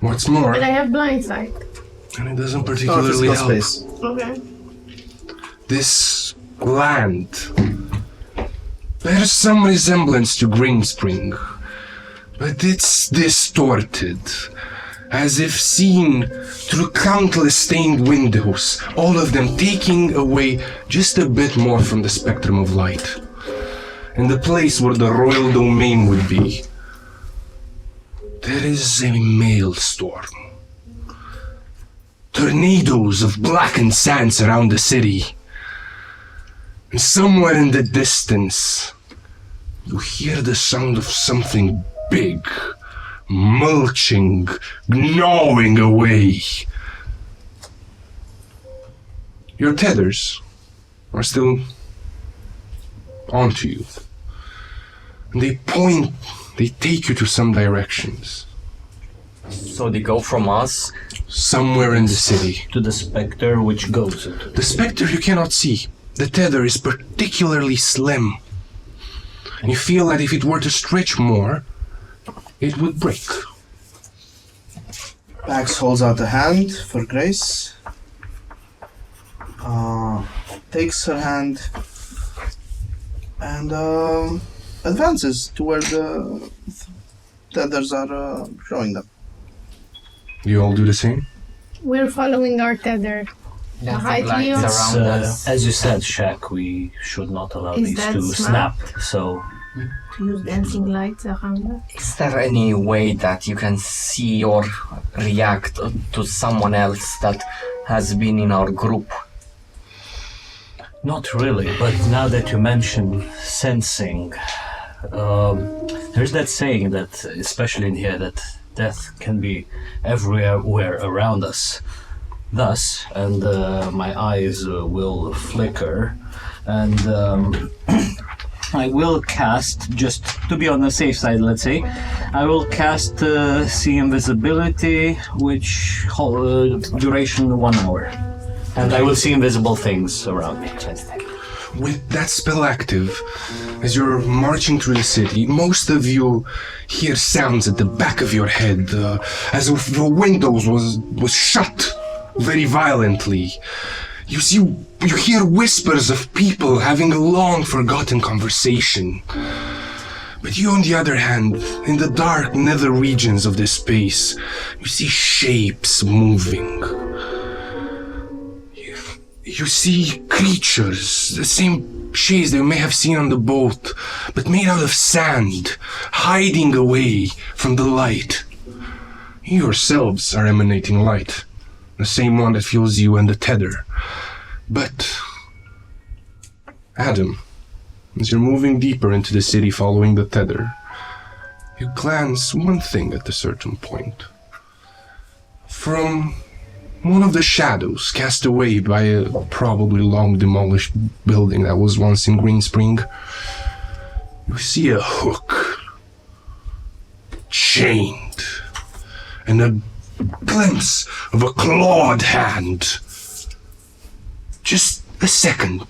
What's more, But I have blind sight. and it doesn't particularly help. Space. Okay. This land bears some resemblance to Green Spring, but it's distorted, as if seen through countless stained windows, all of them taking away just a bit more from the spectrum of light. In the place where the royal domain would be, there is a maelstrom. Tornadoes of blackened sand surround the city. And somewhere in the distance, you hear the sound of something big, mulching, gnawing away. Your tethers are still onto you. And they take you to some directions. So they go from us somewhere in the city. To the specter which goes into The specter you cannot see. The tether is particularly slim. And you feel that if it were to stretch more, it would break. Pax holds out a hand for Grace. Takes her hand and advances to where the tethers are showing them. You all do the same? We're following our tether. Right, Leo? It's, as you said, Shaq, we should not allow Is these that to smart? snap, so To use dancing lights around us. Is there any way that you can see or react to someone else that has been in our group? Not really, but now that you mention sensing, there's that saying that, especially in here, that death can be everywhere around us. Thus, and my eyes will flicker, and I will cast, just to be on the safe side, let's say, I will cast See Invisibility, which duration 1 hour. And I will see invisible things around me. With that spell active, as you're marching through the city, most of you hear sounds at the back of your head, as if the windows was shut very violently. You hear whispers of people having a long forgotten conversation. But you, on the other hand, in the dark nether regions of this space, you see shapes moving. You see creatures, the same shapes that you may have seen on the boat, but made out of sand, hiding away from the light. You yourselves are emanating light, the same one that fuels you and the tether. But, Adam, as you're moving deeper into the city following the tether, you glance one thing at a certain point. From one of the shadows cast away by a probably long demolished building that was once in Green Spring, you see a hook, chained, and a glimpse of a clawed hand. Just a second,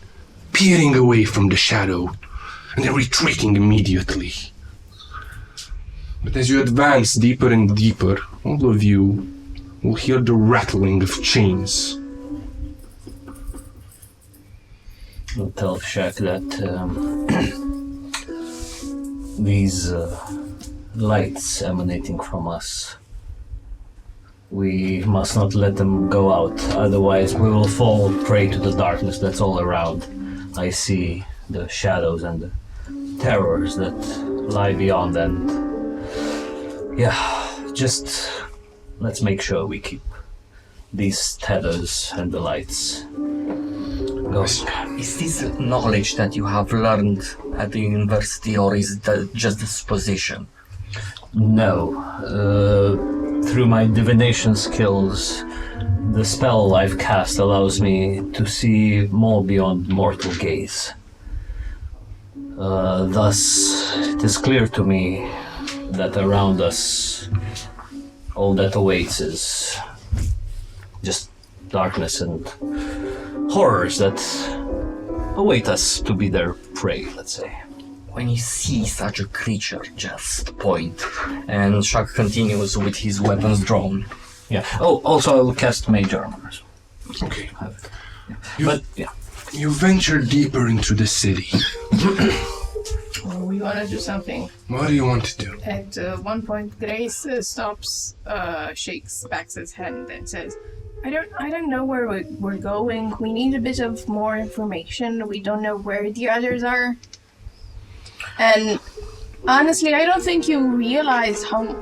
peering away from the shadow, and then retreating immediately. But as you advance deeper and deeper, all of you will hear the rattling of chains. I'll tell Shaq that these lights emanating from us, we must not let them go out, otherwise we will fall prey to the darkness that's all around. I see the shadows and the terrors that lie beyond, and just let's make sure we keep these tethers and the lights going. Is this knowledge that you have learned at the university, or is it just disposition? No. Through my divination skills, the spell I've cast allows me to see more beyond mortal gaze. Thus, it is clear to me that around us, all that awaits is just darkness and horrors that await us to be their prey, let's say. When you see such a creature, just point. And Shaq continues with his weapons drawn. Yeah. Oh, also I'll cast Mage Armor. Okay. Yeah. You venture deeper into the city. We want to do something. What do you want to do? At one point, Grace stops, shakes Bax's hand, and says, I don't know where we're going. We need a bit of more information. We don't know where the others are. And honestly, I don't think you realize how...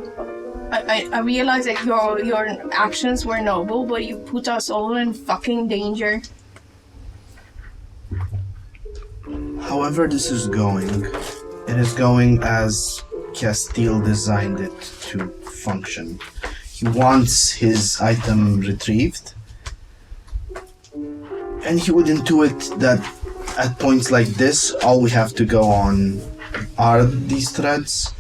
I realize that your actions were noble, but you put us all in fucking danger. However this is going, it is going as Castile designed it to function. He wants his item retrieved, and he would intuit that at points like this, all we have to go on are these threads,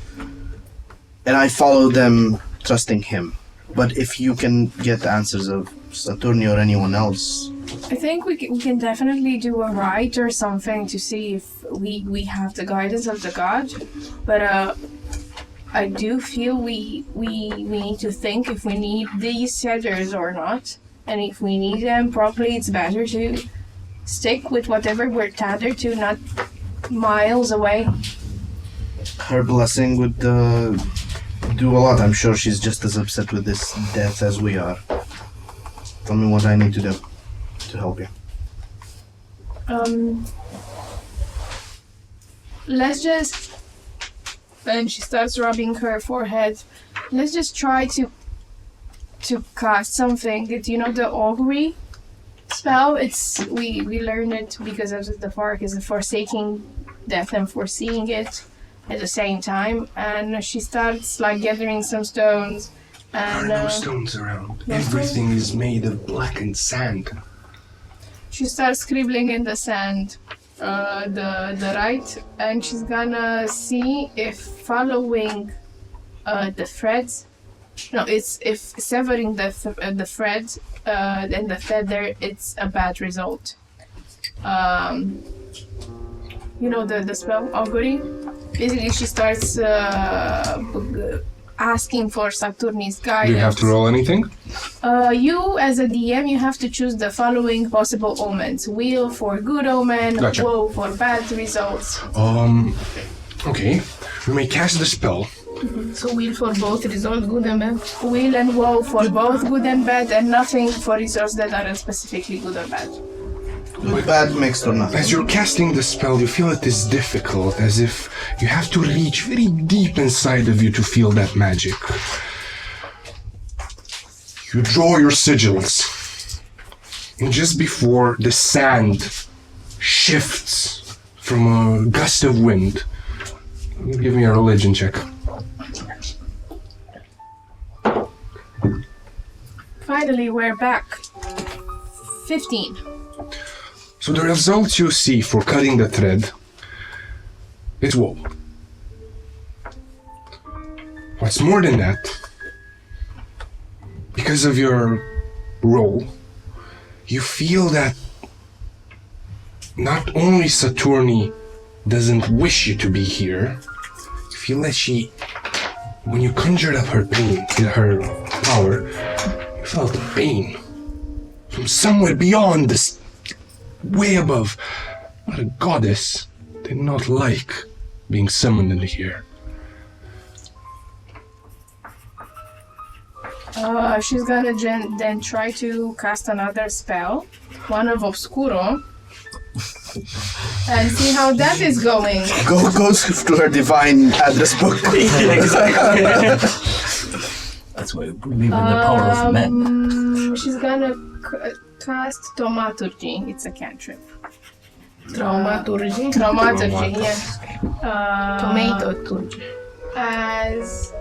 and I follow them trusting him. But if you can get answers of Saturni or anyone else... I think we can definitely do a rite or something to see if we have the guidance of the god. But I do feel we need to think if we need these tethers or not. And if we need them, probably it's better to stick with whatever we're tethered to, not miles away. Her blessing would do a lot. I'm sure she's just as upset with this death as we are. Tell me what I need to do to help you. Let's just... And she starts rubbing her forehead. Let's just try to cast something. Do you know the augury? spell, we learn it because of the fork is forsaking death and foreseeing it at the same time. And she starts like gathering some stones. And There are no stones around. Everything is made of blackened sand. she starts scribbling in the sand the right, and she's gonna see if following the threads. No, it's if severing the thread and the feather, it's a bad result. You know the spell augury. Basically, she starts asking for Saturni's guidance. Do you have to roll anything? You, as a DM, you have to choose the following possible omens: wheel for good omen, Gotcha. woe for bad results. Okay. You may cast the spell. So wheel for both results, good and bad. Wheel and woe for both good and bad, and nothing for results that aren't specifically good or bad. Good, bad, mixed or nothing. As you're casting the spell, you feel it is difficult, as if you have to reach very deep inside of you to feel that magic. You draw your sigils, and just before the sand shifts from a gust of wind, give me a religion check. Finally, we're back. 15. So the results you see for cutting the thread, it's woe. What's more than that, because of your role, you feel that not only Saturni doesn't wish you to be here, you feel that she, when you conjured up her pain, her power, you felt the pain from somewhere beyond this, way above. But a goddess did not like being summoned in here. She's gonna then try to cast another spell, one of Obscuro, and see how that is going. Go to her divine address book. That's why we believe in the power of men. She's gonna cast Thaumaturgy. It's a cantrip. Thaumaturgy? Thaumaturgy, yeah. Tomato-turgy. As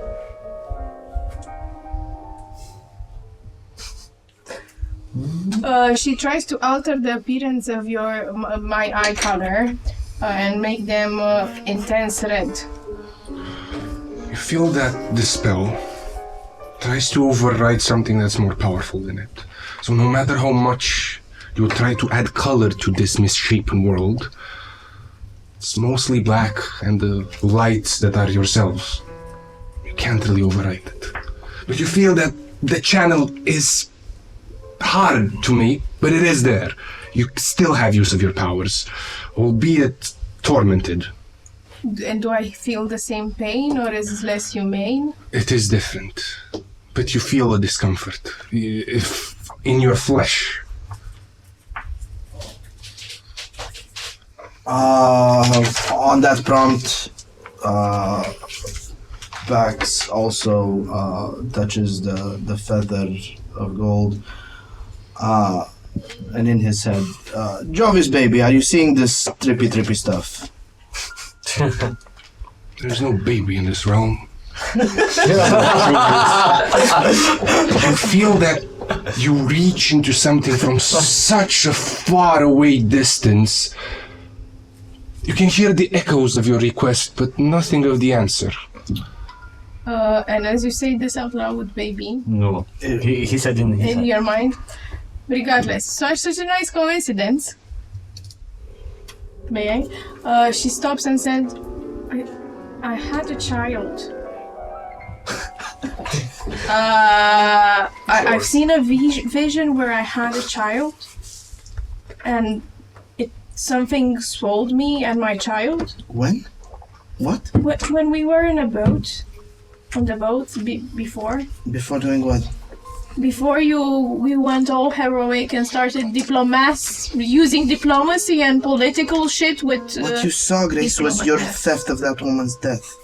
she tries to alter the appearance of my eye color and make them intense red. You feel that the spell tries to override something that's more powerful than it. So no matter how much you try to add color to this misshapen world, it's mostly black, and the lights that are yourselves, you can't really override it. But you feel that the channel is hard to make, but it is there. You still have use of your powers, albeit tormented. And do I feel the same pain, or is it less humane? It is different, but you feel a discomfort, if in your flesh. On that prompt, Vax also touches the feather of gold, and in his head, Jovis baby, are you seeing this trippy stuff? There's no baby in this realm. You feel that you reach into something from such a far away distance. You can hear the echoes of your request, but nothing of the answer. And as you say this out loud, baby, No, he said in his in your mind, regardless. Such a nice coincidence. May I? She stops and said, I had a child. I've seen a vision where I had a child, and something swallowed me and my child. When? What? When we were in a boat, on the boat before. Before doing what? Before we went all heroic and started using diplomacy and political shit with. What you saw, Grace, was your theft of that woman's death.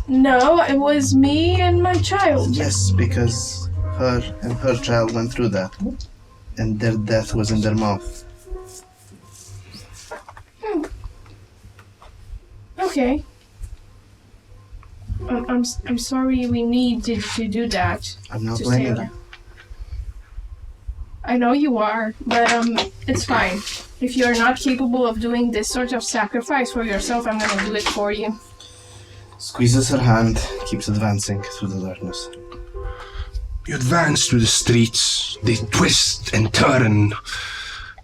No, it was me and my child. Yes, because her and her child went through that. and their death was in their mouth. Okay. I'm sorry we need to do that. I'm not to blaming Sailor. you. I know you are, but it's fine. If you're not capable of doing this sort of sacrifice for yourself, I'm gonna do it for you. Squeezes her hand, keeps advancing through the darkness. You advance through the streets. They twist and turn,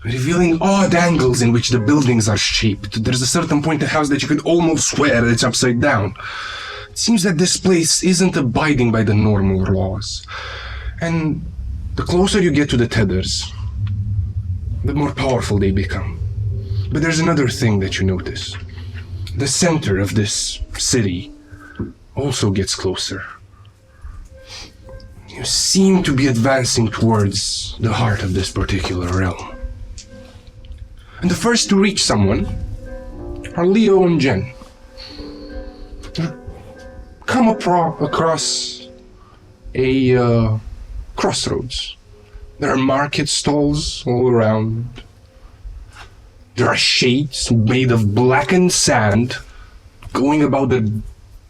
revealing odd angles in which the buildings are shaped. There's a certain point in the house that you could almost swear it's upside down. It seems that this place isn't abiding by the normal laws. And the closer you get to the tethers, the more powerful they become. But there's another thing that you notice. The center of this city also gets closer. You seem to be advancing towards the heart of this particular realm. And the first to reach someone are Leo and Jen. You come across a crossroads. There are market stalls all around. There are shades made of blackened sand going about their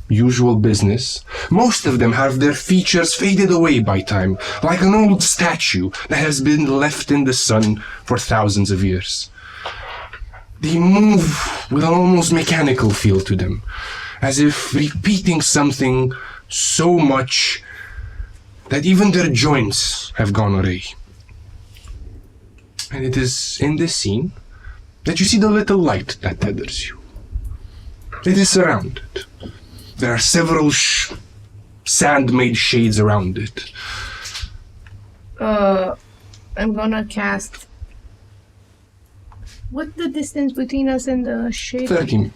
usual business. Most of them have their features faded away by time, like an old statue that has been left in the sun for thousands of years. They move with an almost mechanical feel to them, as if repeating something so much that even their joints have gone awry. And it is in this scene that you see the little light that tethers you. It is surrounded. There are several sand-made shades around it. I'm gonna cast... What's the distance between us and the shade? 30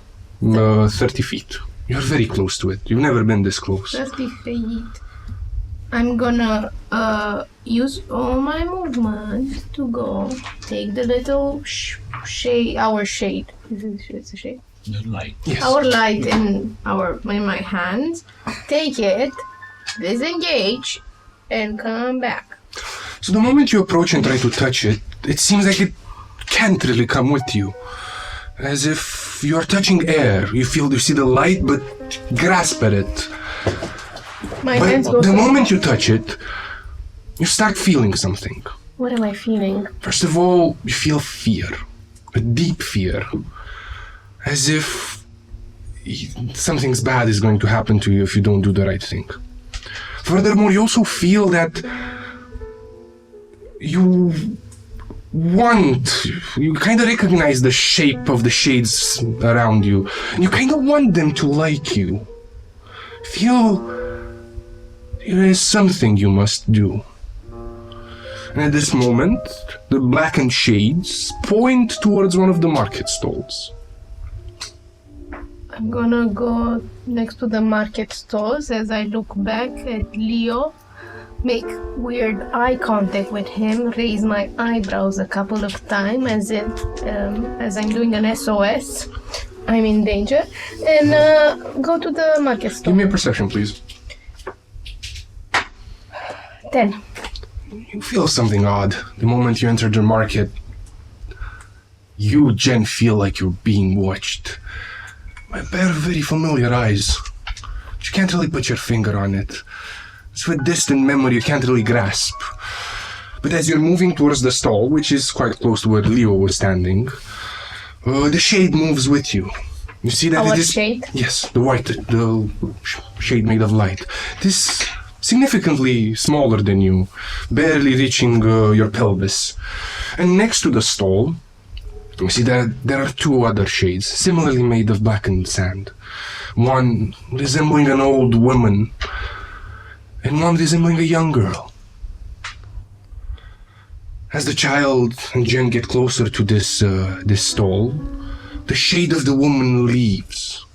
feet. You're very close to it. You've never been this close. 30 feet. I'm gonna use all my movement to go take the little shade, our shade. It's a shade. The light. Yes. Our light in my hands. Take it, disengage, and come back. So the moment you approach and try to touch it, it seems like it can't really come with you. As if you are touching air. You see the light, but grasp at it. My hands go. The moment you touch it, you start feeling something. What am I feeling? First of all, you feel fear. A deep fear. As if something bad is going to happen to you if you don't do the right thing. Furthermore, you also feel that you kind of recognize the shape of the shades around you. And you kind of want them to like you. Feel there is something you must do. And at this moment, the blackened shades point towards one of the market stalls. I'm gonna go next to the market stalls as I look back at Leo, make weird eye contact with him, raise my eyebrows a couple of times as I'm doing an SOS. I'm in danger. And go to the market stall. Give me a perception, please. 10. You feel something odd. The moment you enter the market, you, Jen, feel like you're being watched by a pair of very familiar eyes. But you can't really put your finger on it. It's a distant memory you can't really grasp. But as you're moving towards the stall, which is quite close to where Leo was standing, the shade moves with you. You see that it is... shade? Yes, the shade made of light. It is significantly smaller than you, barely reaching your pelvis. And next to the stall, you see that there are two other shades, similarly made of blackened sand. One resembling an old woman, and one resembling a young girl. As the child and Jen get closer to this stall, the shade of the woman leaves.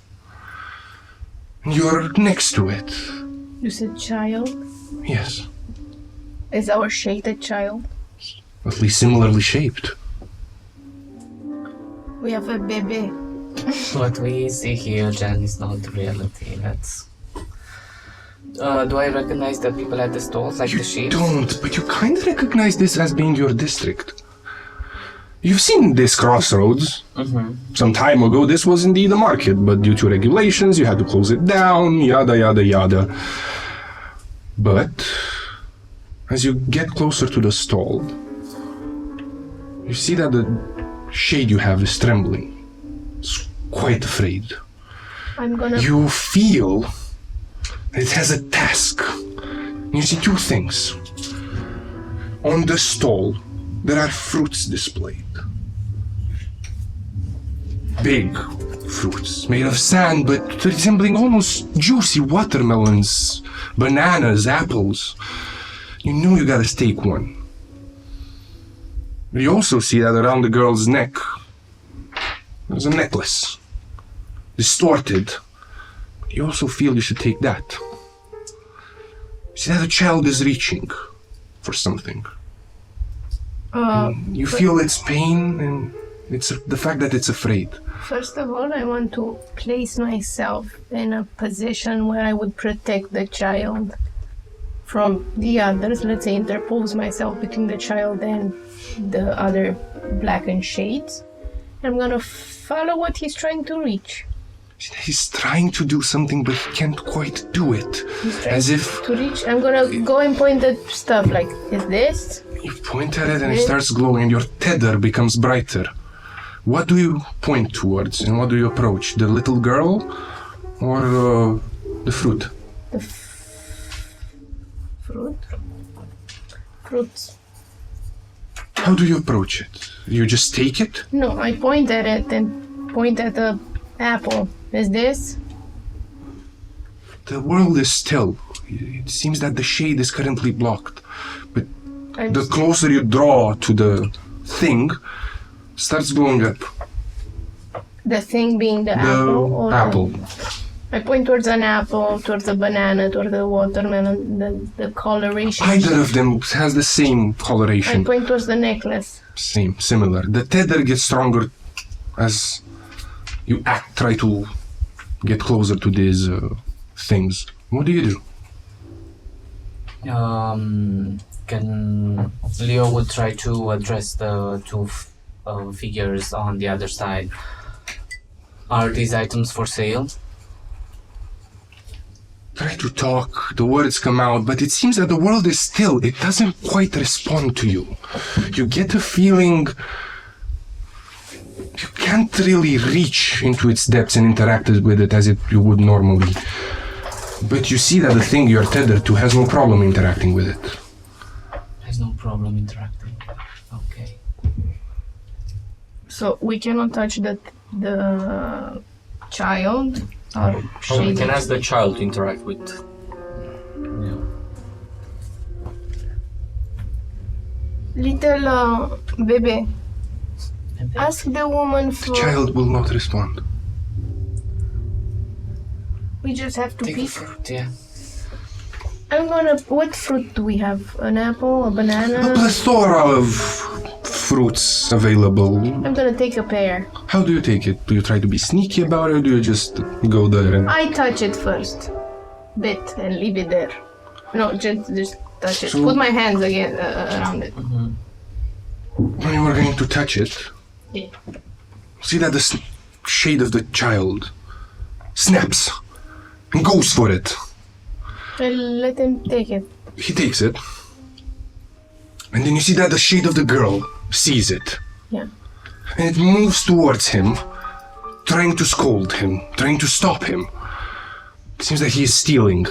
You're next to it. You said child? Yes, Is our shade a child? at least similarly shaped. We have a baby. What we see here, Jen, is not reality. That's Do I recognize the people at the stalls, like the shades? Don't, but you kind of recognize this as being your district. You've seen this crossroads. Some time ago, this was indeed a market, but due to regulations, you had to close it down, yada, yada, yada. But as you get closer to the stall, you see that the shade you have is trembling. It's quite afraid. I'm gonna... You feel it has a task. You see two things. On the stall, there are fruits displayed. Big fruits, made of sand, but resembling almost juicy watermelons, bananas, apples. You know you gotta stake one. You also see that around the girl's neck, there's a necklace. Distorted. You also feel you should take that. See that the child is reaching for something. You feel its pain and it's the fact that it's afraid. First of all, I want to place myself in a position where I would protect the child from the others. Let's say interpose myself between the child and the other blackened shades. I'm gonna follow what he's trying to reach. He's trying to do something, but he can't quite do it. As if to reach, I'm gonna go and point at stuff like, is this? you point at it and it starts glowing and your tether becomes brighter. What do you point towards and what do you approach? The little girl or the fruit? The fruit? Fruits. How do you approach it? You just take it? No, I point at it and point at the apple. Is this? The world is still. It seems that the shade is currently blocked. But the closer you draw to the thing, starts glowing up. The thing being the apple? Or apple. I point towards an apple, towards a banana, towards the watermelon, the coloration. Either of them has the same coloration. I point towards the necklace. Same, similar. The tether gets stronger as you try to get closer to these things. What do you do? Leo would try to address the two figures on the other side. Are these items for sale? Try to talk, the words come out, but it seems that the world is still. It doesn't quite respond to you. You get a feeling you can't really reach into its depths and interact with it as you would normally. But you see that the thing you're tethered to has no problem interacting with it. Has no problem interacting. Okay. So we cannot touch the child or we can ask the child to interact with. Little baby, ask the woman for... The child will not respond. We just have to pick. Fruit, yeah. I'm gonna... What fruit do we have? An apple, a banana? A plethora of fruits available. I'm gonna take a pear. How do you take it? Do you try to be sneaky about it or do you just go there and... I touch it first. Bit and leave it there. No, just touch it. So- Put my hands again around it. When you are going to touch it, Yeah. see that the shade of the child snaps and goes for it. Well, let him take it. He takes it. And then you see that the shade of the girl sees it. Yeah. And it moves towards him, trying to scold him, trying to stop him. Seems that he is stealing.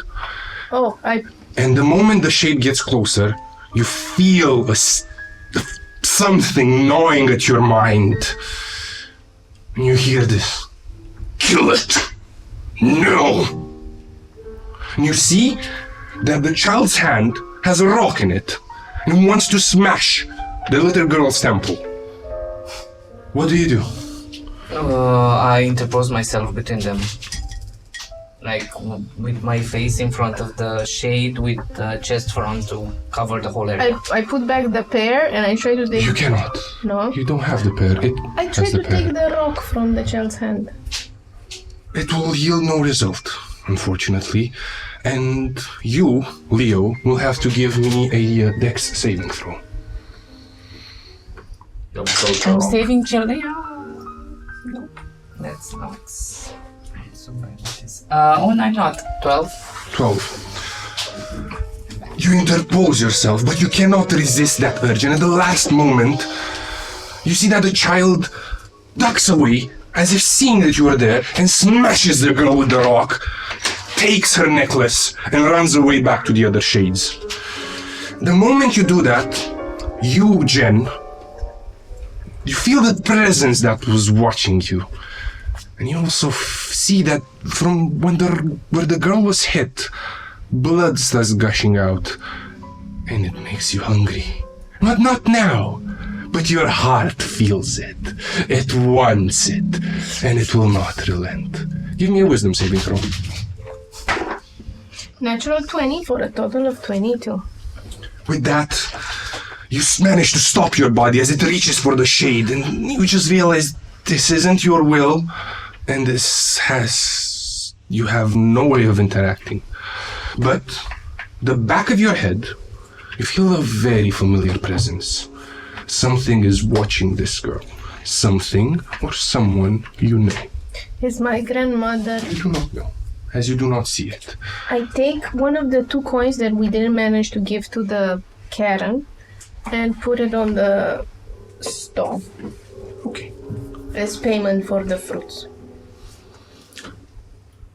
Oh, And the moment the shade gets closer, you feel something gnawing at your mind. And you hear this. Kill it! No! And you see that the child's hand has a rock in it and wants to smash the little girl's temple. What do you do? I interpose myself between them. Like, with my face in front of the shade, with the chest front to cover the whole area. I put back the pear and I try to take... You cannot. No? You don't have the pear. It I try has the to pear. take the rock from the child's hand. It will yield no result. unfortunately. And you, Leo, will have to give me a dex saving throw. Don't go I'm wrong. saving Chile. That's not. So bad it is. Oh, no, not 12. 12. You interpose yourself, but you cannot resist that urge, and at the last moment, you see that the child ducks away, as if seeing that you are there, and smashes the girl with the rock, takes her necklace, and runs away back to the other shades. The moment you do that, you, Jen, you feel the presence that was watching you. And you also see that from where the girl was hit, blood starts gushing out. And it makes you hungry. But not now. But your heart feels it. It wants it. And it will not relent. Give me a wisdom saving throw. Natural 20 for a total of 22. With that, you manage to stop your body as it reaches for the shade, and you just realize this isn't your will, and you have no way of interacting. But the back of your head, you feel a very familiar presence. Something is watching this girl. Something or someone you know. It's my grandmother. You do not know, as you do not see it. I take one of the 2 coins that we didn't manage to give to the Karen and put it on the stone. Okay. As payment for the fruits.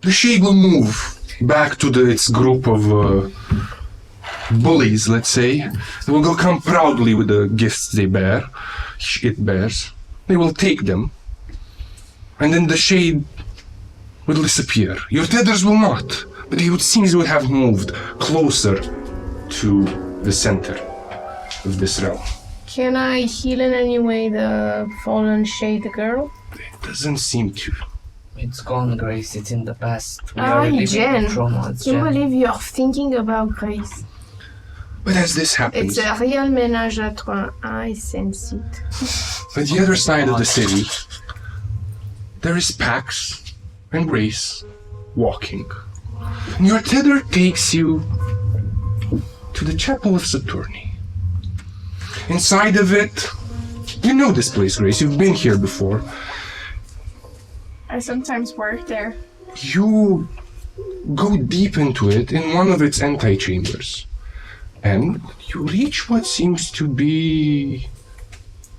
The shade will move back to its group of bullies, let's say. They will come proudly with the gifts it bears. They will take them, and then the shade will disappear. Your tethers will not, but it seems you would have moved closer to the center of this realm. Can I heal in any way the fallen shade girl? It doesn't seem to. It's gone, Grace. It's in the past. We are living Jen. in trauma. It's Can't Jen. believe you're thinking about Grace. But as this happens, It's a real ménage à trois. I sense it. on the other side of the city, there is Pax and Grace walking. And your tether takes you to the Chapel of Saturni. Inside of it, you know this place, Grace. You've been here before. I sometimes work there. You go deep into it in one of its antechambers. And you reach what seems to be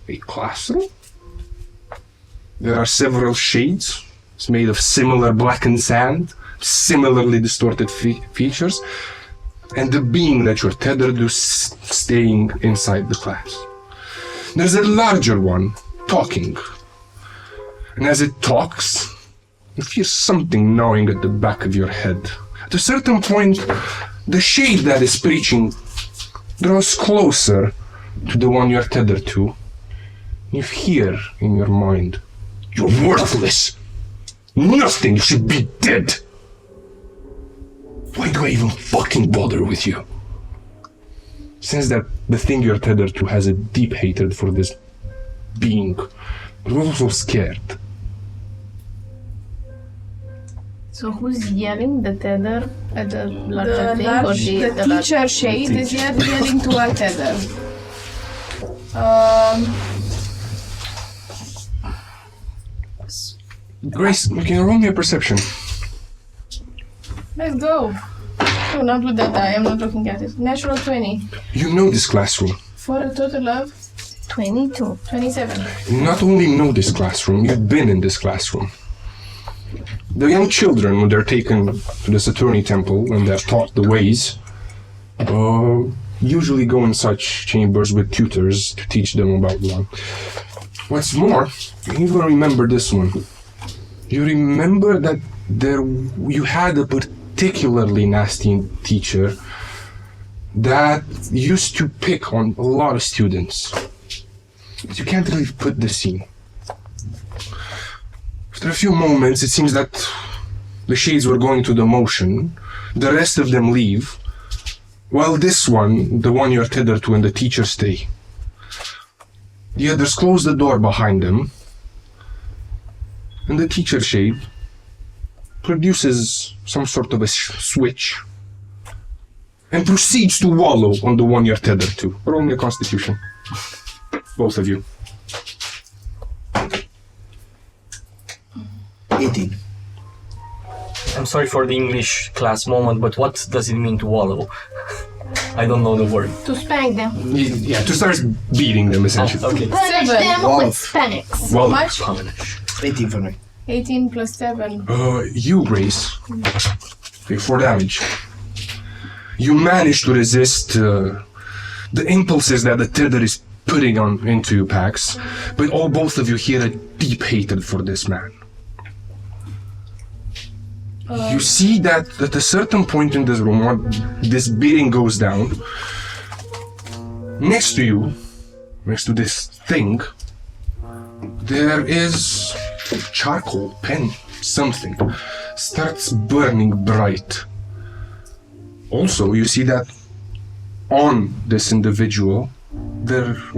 a classroom. There are several shades. It's made of similar blackened sand, similarly distorted features, and the being that you're tethered to staying inside the class. There's a larger one talking. And as it talks, you feel something gnawing at the back of your head. At a certain point, the shade that is preaching draws closer to the one you're tethered to. You hear in your mind, "You're worthless! Nothing, you should be dead! Why do I even fucking bother with you?" Sense that the thing you're tethered to has a deep hatred for this being, but also scared. So who's yelling? The tether at the larger The, thing? large, or the teacher shade is yelling to our tether. Grace, can you roll me a perception? Let's go. Oh, not with that die. I'm not looking at it. Natural 20. You know this classroom. For a total of 22. 27. You not only know this classroom, you've been in this classroom. The young children, when they're taken to the Saturni temple and they're taught the ways, usually go in such chambers with tutors to teach them about law. What's more, you even remember this one. You remember that you had a particularly nasty teacher that used to pick on a lot of students. But you can't really put the scene. After a few moments, it seems that the shades were going to the motion. The rest of them leave, while this one, the one you're tethered to, and the teacher stay. The others close the door behind them, and the teacher shade produces some sort of a switch and proceeds to wallow on the one you're tethered to. Roll me a constitution. Both of you. 18. I'm sorry for the English class moment, but what does it mean to wallow? I don't know the word. To spank them. Yeah, to start beating them, essentially. Okay. Punish them Wow. with spanks. Well, Much? 18 for me. 18 plus 7. you, Grace, okay, 4 damage. You manage to resist the impulses that the tether is putting on into you, Pax, but both of you hear a deep hatred for this man. You see that at a certain point in this room, when this beating goes down, next to you, next to this thing, there is charcoal, pen, something, starts burning bright. Also, you see that on this individual,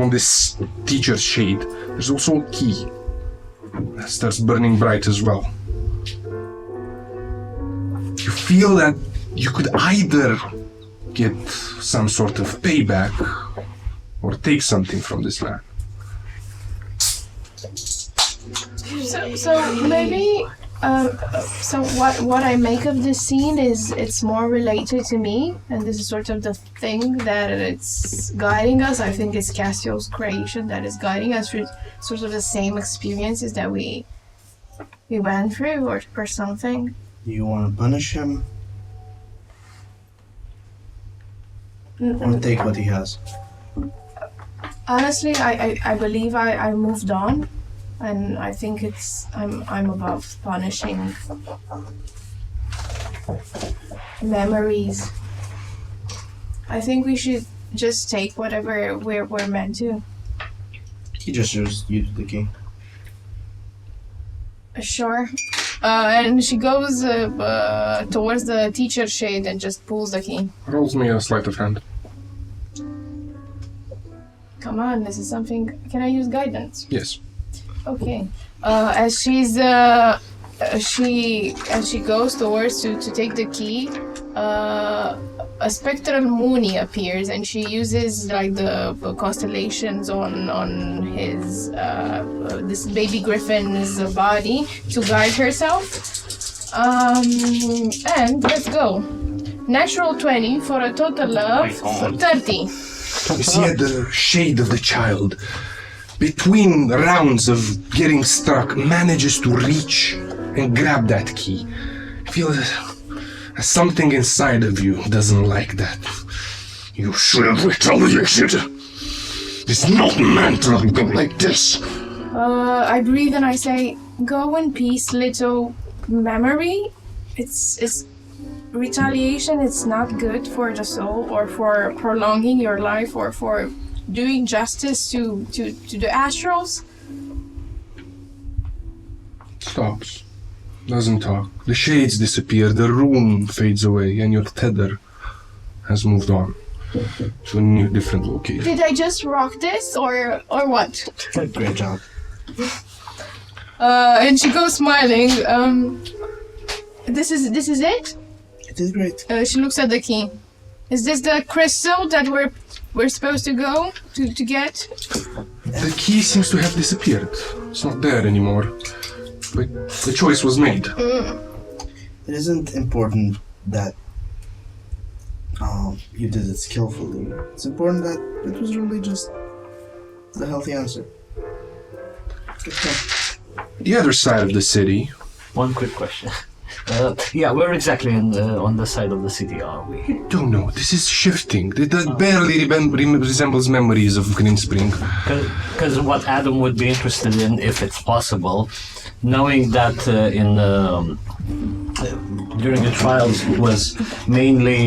on this teacher's shade, there's also a key that starts burning bright as well. You feel that you could either get some sort of payback or take something from this man. So maybe, so what I make of this scene is it's more related to me, and this is sort of the thing that it's guiding us. I think it's Cassio's creation that is guiding us through sort of the same experiences that we went through, or something. You want to punish him? Or take what he has? Honestly, I believe I moved on, and I think I'm above punishing memories. I think we should just take whatever we're meant to. He just used the key. Sure. And she goes towards the teacher's shade and just pulls the key. Rolls me a sleight of hand. Come on, this is something. Can I use guidance? Yes. Okay. As she goes towards to take the key, a spectral Mooney appears, and she uses like the constellations on his this baby griffin's body to guide herself. And let's go. Natural 20 for a total of 30. You see at the shade of the child, between rounds of getting struck, manages to reach and grab that key. Feel something inside of you doesn't like that. You should have retaliated. It's not meant to go like this. I breathe and I say, "Go in peace, little memory. It's retaliation. It's not good for the soul, or for prolonging your life, or for doing justice to the astrals." Stops. Doesn't talk. The shades disappear, the room fades away, and your tether has moved on to a new, different location. Did I just rock this, or what? Great job. And she goes smiling. This is it? It is great. She looks at the key. Is this the crystal that we're supposed to go to get? The key seems to have disappeared. It's not there anymore. But the choice was made. It isn't important that you did it skillfully. It's important that it was really just the healthy answer. Good job. The other side of the city. One quick question. Where exactly on the side of the city are we? Don't know. This is shifting. It barely resembles memories of Green Spring. Because what Adam would be interested in, if it's possible, knowing that during the trials it was mainly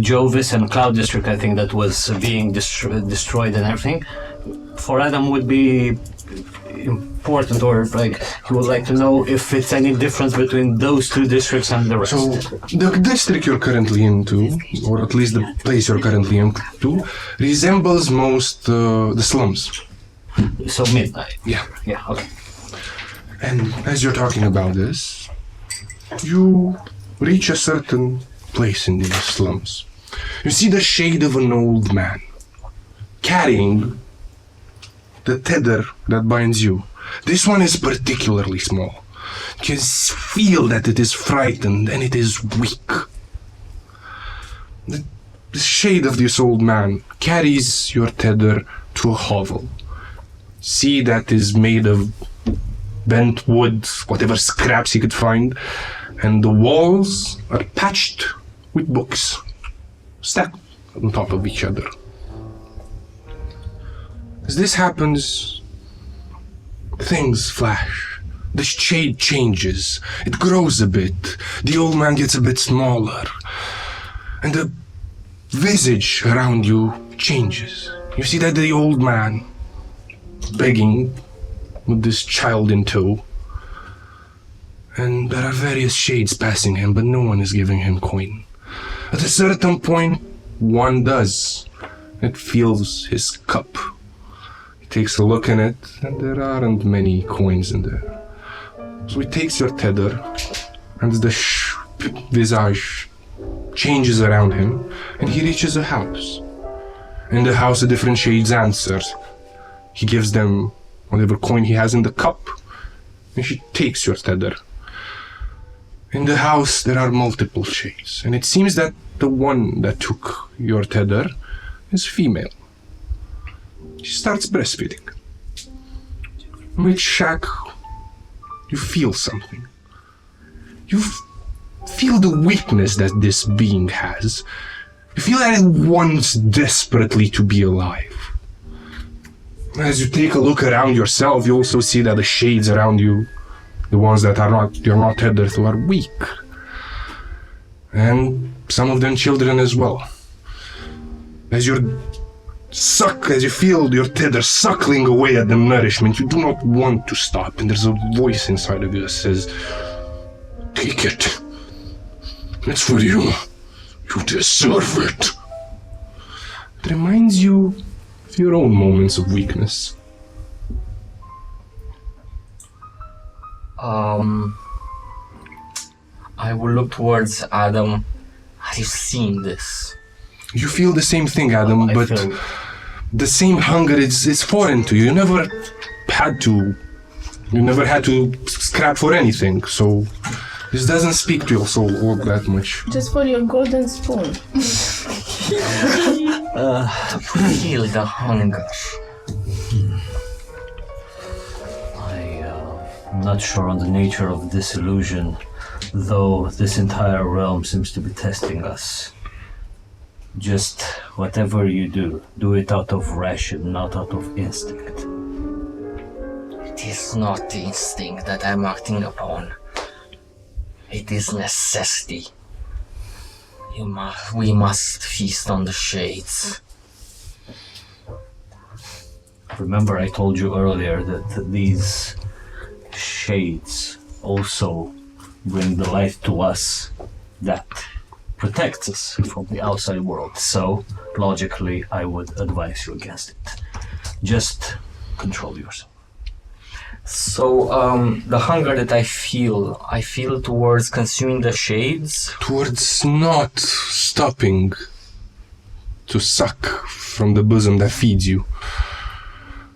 Jovis and Cloud District, I think, that was being destroyed and everything. For Adam would be important, or like he would like to know if it's any difference between those two districts and the rest. So the district you're currently into, or at least the place you're currently into, resembles most the slums. So midnight. Yeah. Yeah. Okay. And as you're talking about this, you reach a certain place in these slums. You see the shade of an old man carrying the tether that binds you. This one is particularly small. You can feel that it is frightened and it is weak. The shade of this old man carries your tether to a hovel. See that is made of bent wood, whatever scraps he could find, and the walls are patched with books, stacked on top of each other. As this happens, things flash. The shade changes. It grows a bit. The old man gets a bit smaller. And the visage around you changes. You see that the old man, begging with this child in tow. And there are various shades passing him, but no one is giving him coin. At a certain point, one does. It fills his cup. He takes a look in it, and there aren't many coins in there. So he takes your tether, and the visage changes around him, and he reaches a house. In the house, the different shades answer. He gives them whatever coin he has in the cup, and she takes your tether. In the house, there are multiple shades, and it seems that the one that took your tether is female. She starts breastfeeding. With Shaq, you feel something. You feel the weakness that this being has. You feel that it wants desperately to be alive. As you take a look around yourself, you also see that the shades around you, the ones that you're not tethered to, are weak. And some of them children as well. As you feel your tether suckling away at the nourishment, you do not want to stop, and there's a voice inside of you that says, "Take it. It's for you. You deserve it." It reminds you of your own moments of weakness. I will look towards Adam. Have you seen this? You feel the same thing, Adam, but the same hunger is foreign to you. You never had to scrap for anything, so this doesn't speak to your soul all that much. Just for your golden spoon. To feel the hunger. I'm not sure on the nature of this illusion, though this entire realm seems to be testing us. Just whatever you do it out of ration, not out of instinct. It is not the instinct that I'm acting upon. It is necessity. We must feast on the shades. Remember, I told you earlier that these shades also bring the light to us that protects us from the outside world. So, logically, I would advise you against it. Just control yourself. So, the hunger that I feel towards consuming the shades? Towards not stopping to suck from the bosom that feeds you.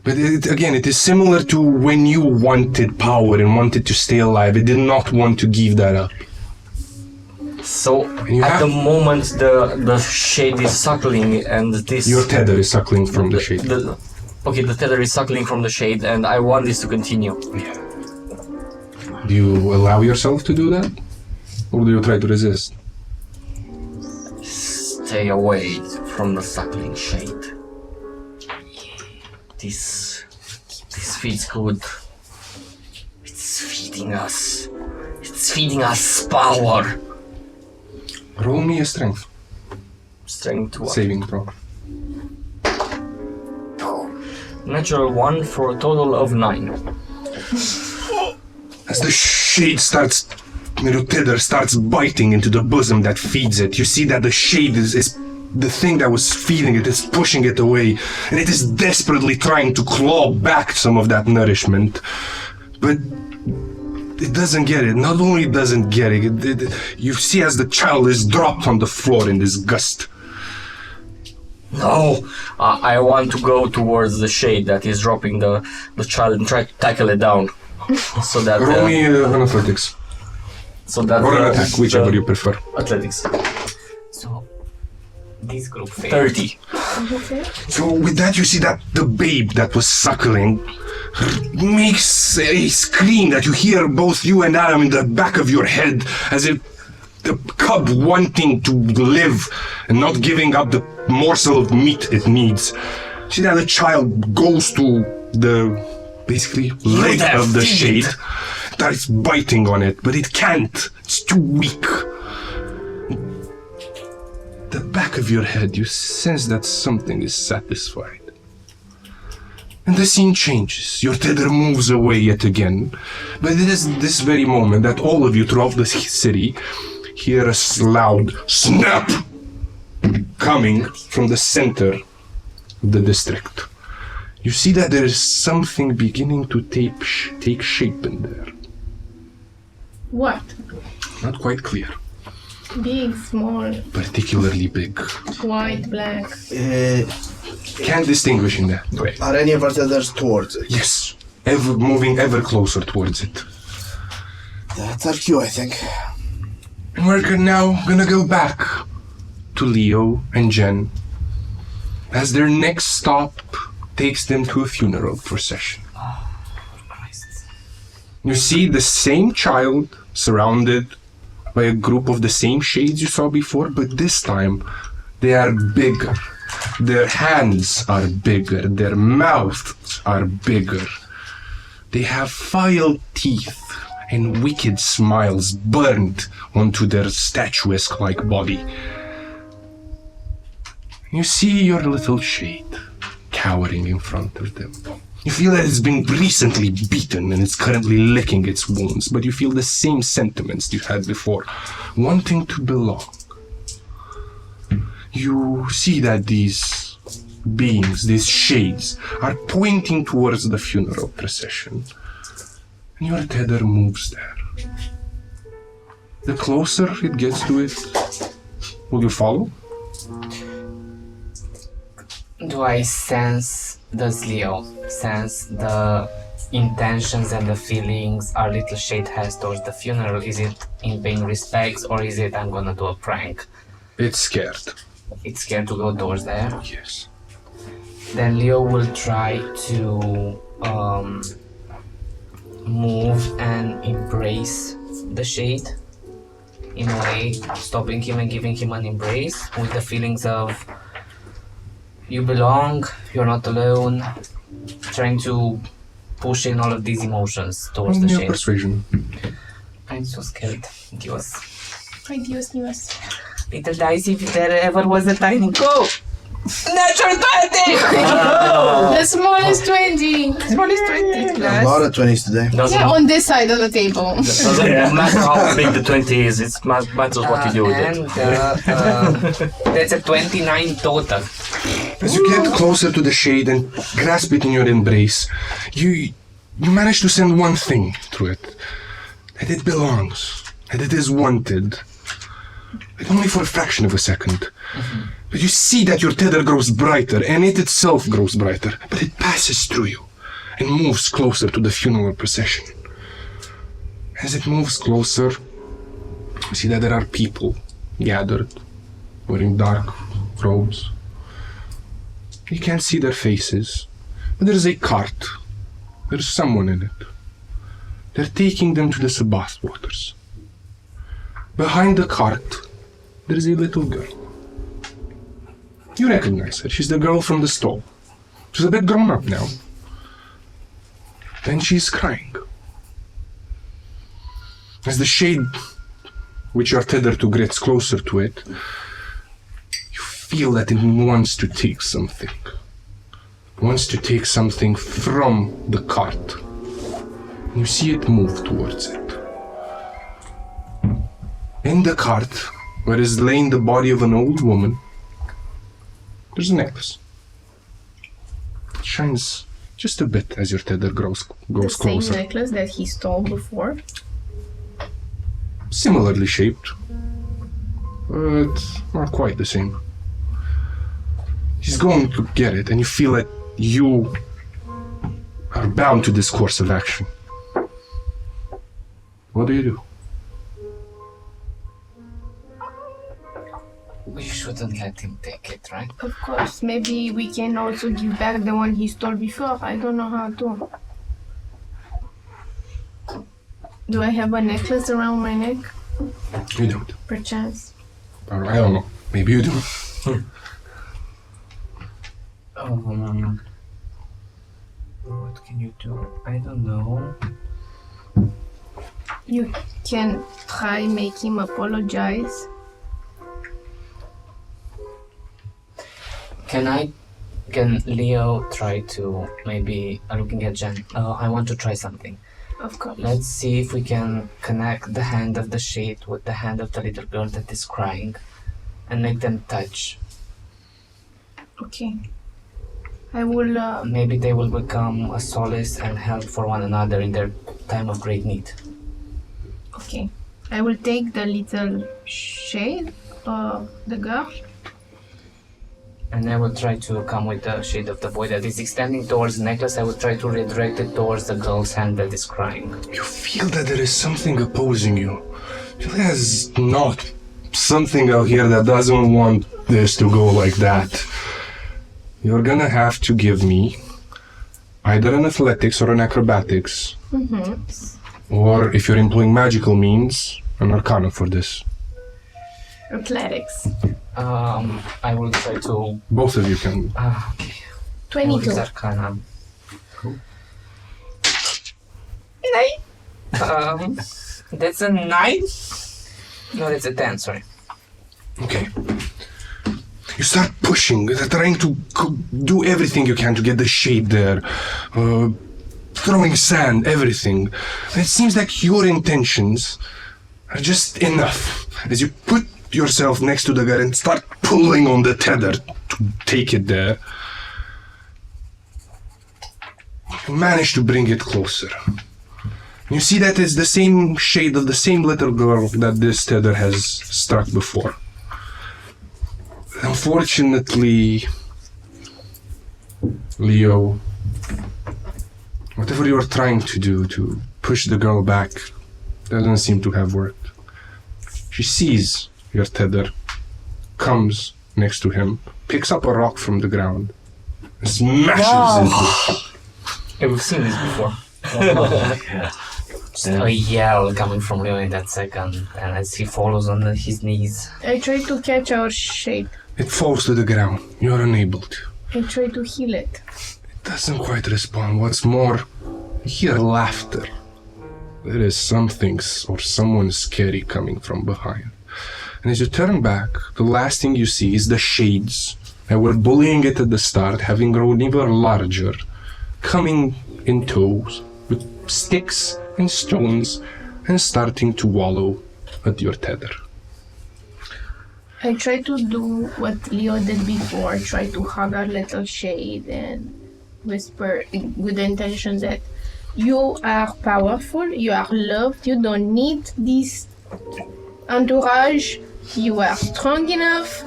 But it is similar to when you wanted power and wanted to stay alive. It did not want to give that up. So, at the moment the shade is suckling and this... Your tether is suckling from the shade. The tether is suckling from the shade and I want this to continue. Yeah. Do you allow yourself to do that? Or do you try to resist? Stay away from the suckling shade. This feels good. It's feeding us. It's feeding us power. Roll me a strength. Strength what? Saving throw. Natural 1 for a total of 9. As the shade starts, tether starts biting into the bosom that feeds it, you see that the shade is the thing that was feeding it is pushing it away, and it is desperately trying to claw back some of that nourishment. But it doesn't get it. Not only doesn't get it, you see as the child is dropped on the floor in disgust. No, I want to go towards the shade that is dropping the child and try to tackle it down. So that Roll me an athletics. So that or an attack, whichever you prefer. Athletics. So this group failed. 30. So with that you see that the babe that was suckling makes a scream that you hear both you and Adam in the back of your head, as if the cub wanting to live and not giving up the morsel of meat it needs. See that the child goes to the basically leg of the shade, starts biting on it, but it can't. It's too weak. The back of your head, you sense that something is satisfied. And the scene changes. Your tether moves away yet again. But it is this very moment that all of you throughout the city hear a loud snap coming from the center of the district. You see that there is something beginning to take shape in there. What? Not quite clear. Big, small, Particularly big. white, black. Can't distinguish in that way. Are any of our tethers towards it? Yes. Moving ever closer towards it. That's our cue, I think. And we're now gonna go back to Leo and Jen as their next stop takes them to a funeral procession. You see the same child surrounded by a group of the same shades you saw before, but this time they are bigger. Their hands are bigger, their mouths are bigger. They have filed teeth and wicked smiles burned onto their statuesque-like body. You see your little shade cowering in front of them. You feel that it's been recently beaten and it's currently licking its wounds, but you feel the same sentiments you had before, wanting to belong. You see that these beings, these shades, are pointing towards the funeral procession, and your tether moves there. The closer it gets to it, will you follow? Does Leo sense the intentions and the feelings our little shade has towards the funeral? Is it in paying respects, or is it I'm gonna do a prank? It's scared. It's scared to go towards there? Yes. Then Leo will try to move and embrace the shade in a way, stopping him and giving him an embrace with the feelings of you belong, you're not alone, trying to push in all of these emotions towards the shade. Persuasion. I'm so scared. Dios. Ay, Dios mío. Little Dicey, if there ever was a tiny go! Natural 20! The smallest 20. Smallest 20 A plus. lot of 20s today. Yeah, on this side of the table. Doesn't matter how big the 20 is, it matters what you do with it. That's a 29 total. As you get closer to the shade and grasp it in your embrace, you manage to send one thing through it. That it belongs. That it is wanted. But only for a fraction of a second. But you see that your tether grows brighter, and it itself grows brighter. But it passes through you and moves closer to the funeral procession. As it moves closer, you see that there are people gathered, wearing dark robes. You can't see their faces, but there's a cart. There's someone in it. They're taking them to the Sabbath waters. Behind the cart, there's a little girl. You recognize her. She's the girl from the stall. She's a bit grown up now. And she's crying. As the shade, which you're tethered to, gets closer to it, you feel that it wants to take something. It wants to take something from the cart. You see it move towards it. In the cart, where is laying the body of an old woman, there's a necklace. It shines just a bit as your tether goes The same closer. necklace that he stole before. similarly shaped, but not quite the same. He's going to get it, and you feel that you are bound to this course of action. What do you do? We shouldn't let him take it, right? Of course, maybe we can also give back the one he stole before. I don't know how to. Do I have a necklace around my neck? You don't. Perchance. I don't know. Maybe you do. What can you do? I don't know. You can try make him apologize. Can Leo try to maybe looking at Jen? I want to try something. Of course. Let's see if we can connect the hand of the shade with the hand of the little girl that is crying and make them touch. Okay. I will. Maybe they will become a solace and help for one another in their time of great need. Okay. I will take the little shade, the girl. And I will try to come with the shade of the boy that is extending towards the necklace. I will try to redirect it towards the girl's hand that is crying. You feel that there is something opposing you. There's not something out here that doesn't want this to go like that. You're gonna have to give me either an athletics or an acrobatics. Or if you're employing magical means, an arcana for this. Athletics. I will try to... Both of you can. Okay. 22. Arcana. Cool. 9? That's a 9? No, that's a 10, sorry. Okay. You start pushing, trying to do everything you can to get the shade there. Throwing sand, everything. And it seems like your intentions are just enough. As you put yourself next to the girl and start pulling on the tether to take it there, you manage to bring it closer. You see that it's the same shade of the same little girl that this tether has struck before. Unfortunately, Leo, whatever you are trying to do to push the girl back doesn't seem to have worked. She sees your tether, comes next to him, picks up a rock from the ground, and smashes into Yeah, we've seen this before. Just a yell coming from Leo in that second, and as he falls on his knees. I try to catch our shade. It falls to the ground. You are unable to. I try to heal it. It doesn't quite respond. What's more, you hear laughter. There is something or someone scary coming from behind. And as you turn back, the last thing you see is the shades that were bullying it at the start, having grown even larger, coming in tows with sticks and stones and starting to wallow at your tether. I try to do what Leo did before, try to hug our little shade and whisper with the intention that you are powerful, you are loved, you don't need this entourage, you are strong enough,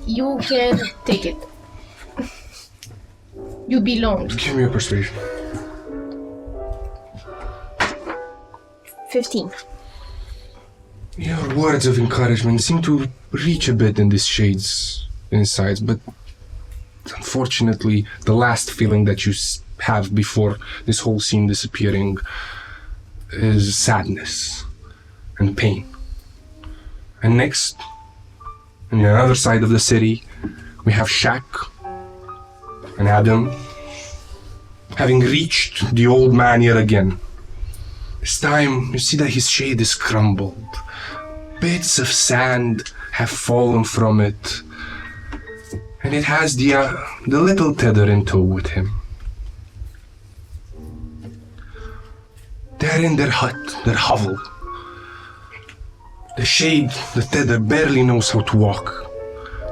you can take it. You belong. Give me a persuasion. 15. Your words of encouragement seem to reach a bit in this shade's insides, but unfortunately, the last feeling that you have before this whole scene disappearing is sadness and pain. And next, on the other side of the city, we have Shaq and Adam having reached the old man yet again. This time, you see that his shade is crumbled. Bits of sand have fallen from it, and it has the little tether in tow with him. They're in their hut, their hovel. The shade, the tether, barely knows how to walk.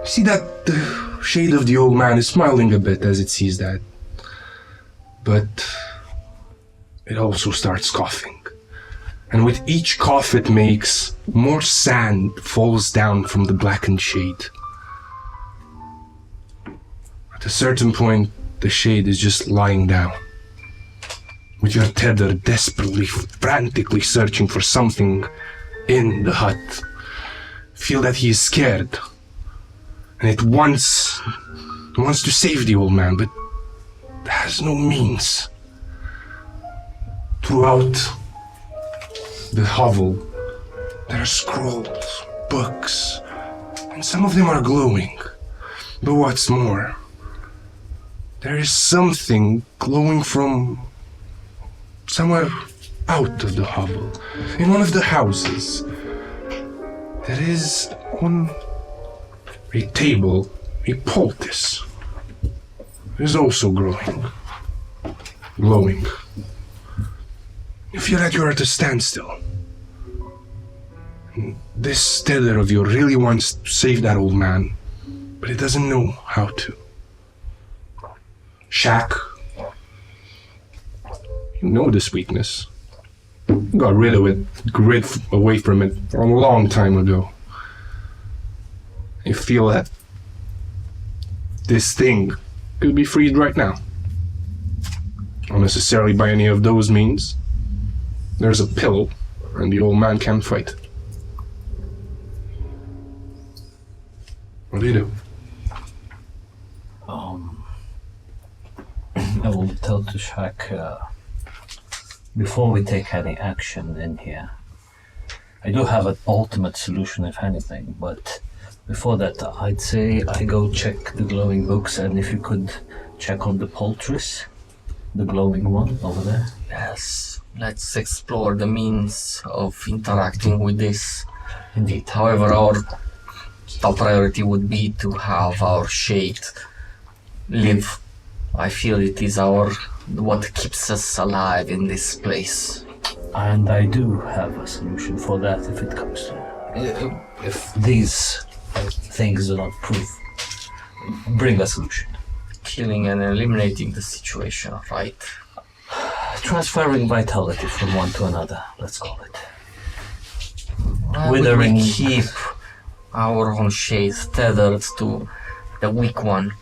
You see that the shade of the old man is smiling a bit as it sees that. But it also starts coughing. And with each cough it makes, more sand falls down from the blackened shade. At a certain point, the shade is just lying down, with your tether desperately, frantically searching for something in the hut. Feel that he is scared, and it wants to save the old man, but has no means. Throughout the hovel, there are scrolls, books, and some of them are glowing. But what's more, there is something glowing from somewhere out of the hovel. In one of the houses, there is on a table a poultice. It is also glowing. You feel that you're at a standstill. This tether of yours really wants to save that old man, but it doesn't know how to. Shaq, you know this weakness. You got rid of it, away from it a long time ago. You feel that this thing could be freed right now. Not necessarily by any of those means. There's a pillow, and the old man can't fight. What do you do? I will tell to Shaq, before we take any action in here, I do have an ultimate solution if anything, but before that I'd say I go check the glowing books, and if you could check on the poultice, the glowing one over there. Yes, let's explore the means of interacting with this. Indeed. However, our top priority would be to have our shade live. I feel it is what keeps us alive in this place. And I do have a solution for that if it comes to it. If these things do not bring a solution. Killing and eliminating the situation, right? Transferring vitality from one to another, let's call it. Withering. We keep our own shade tethered to the weak one.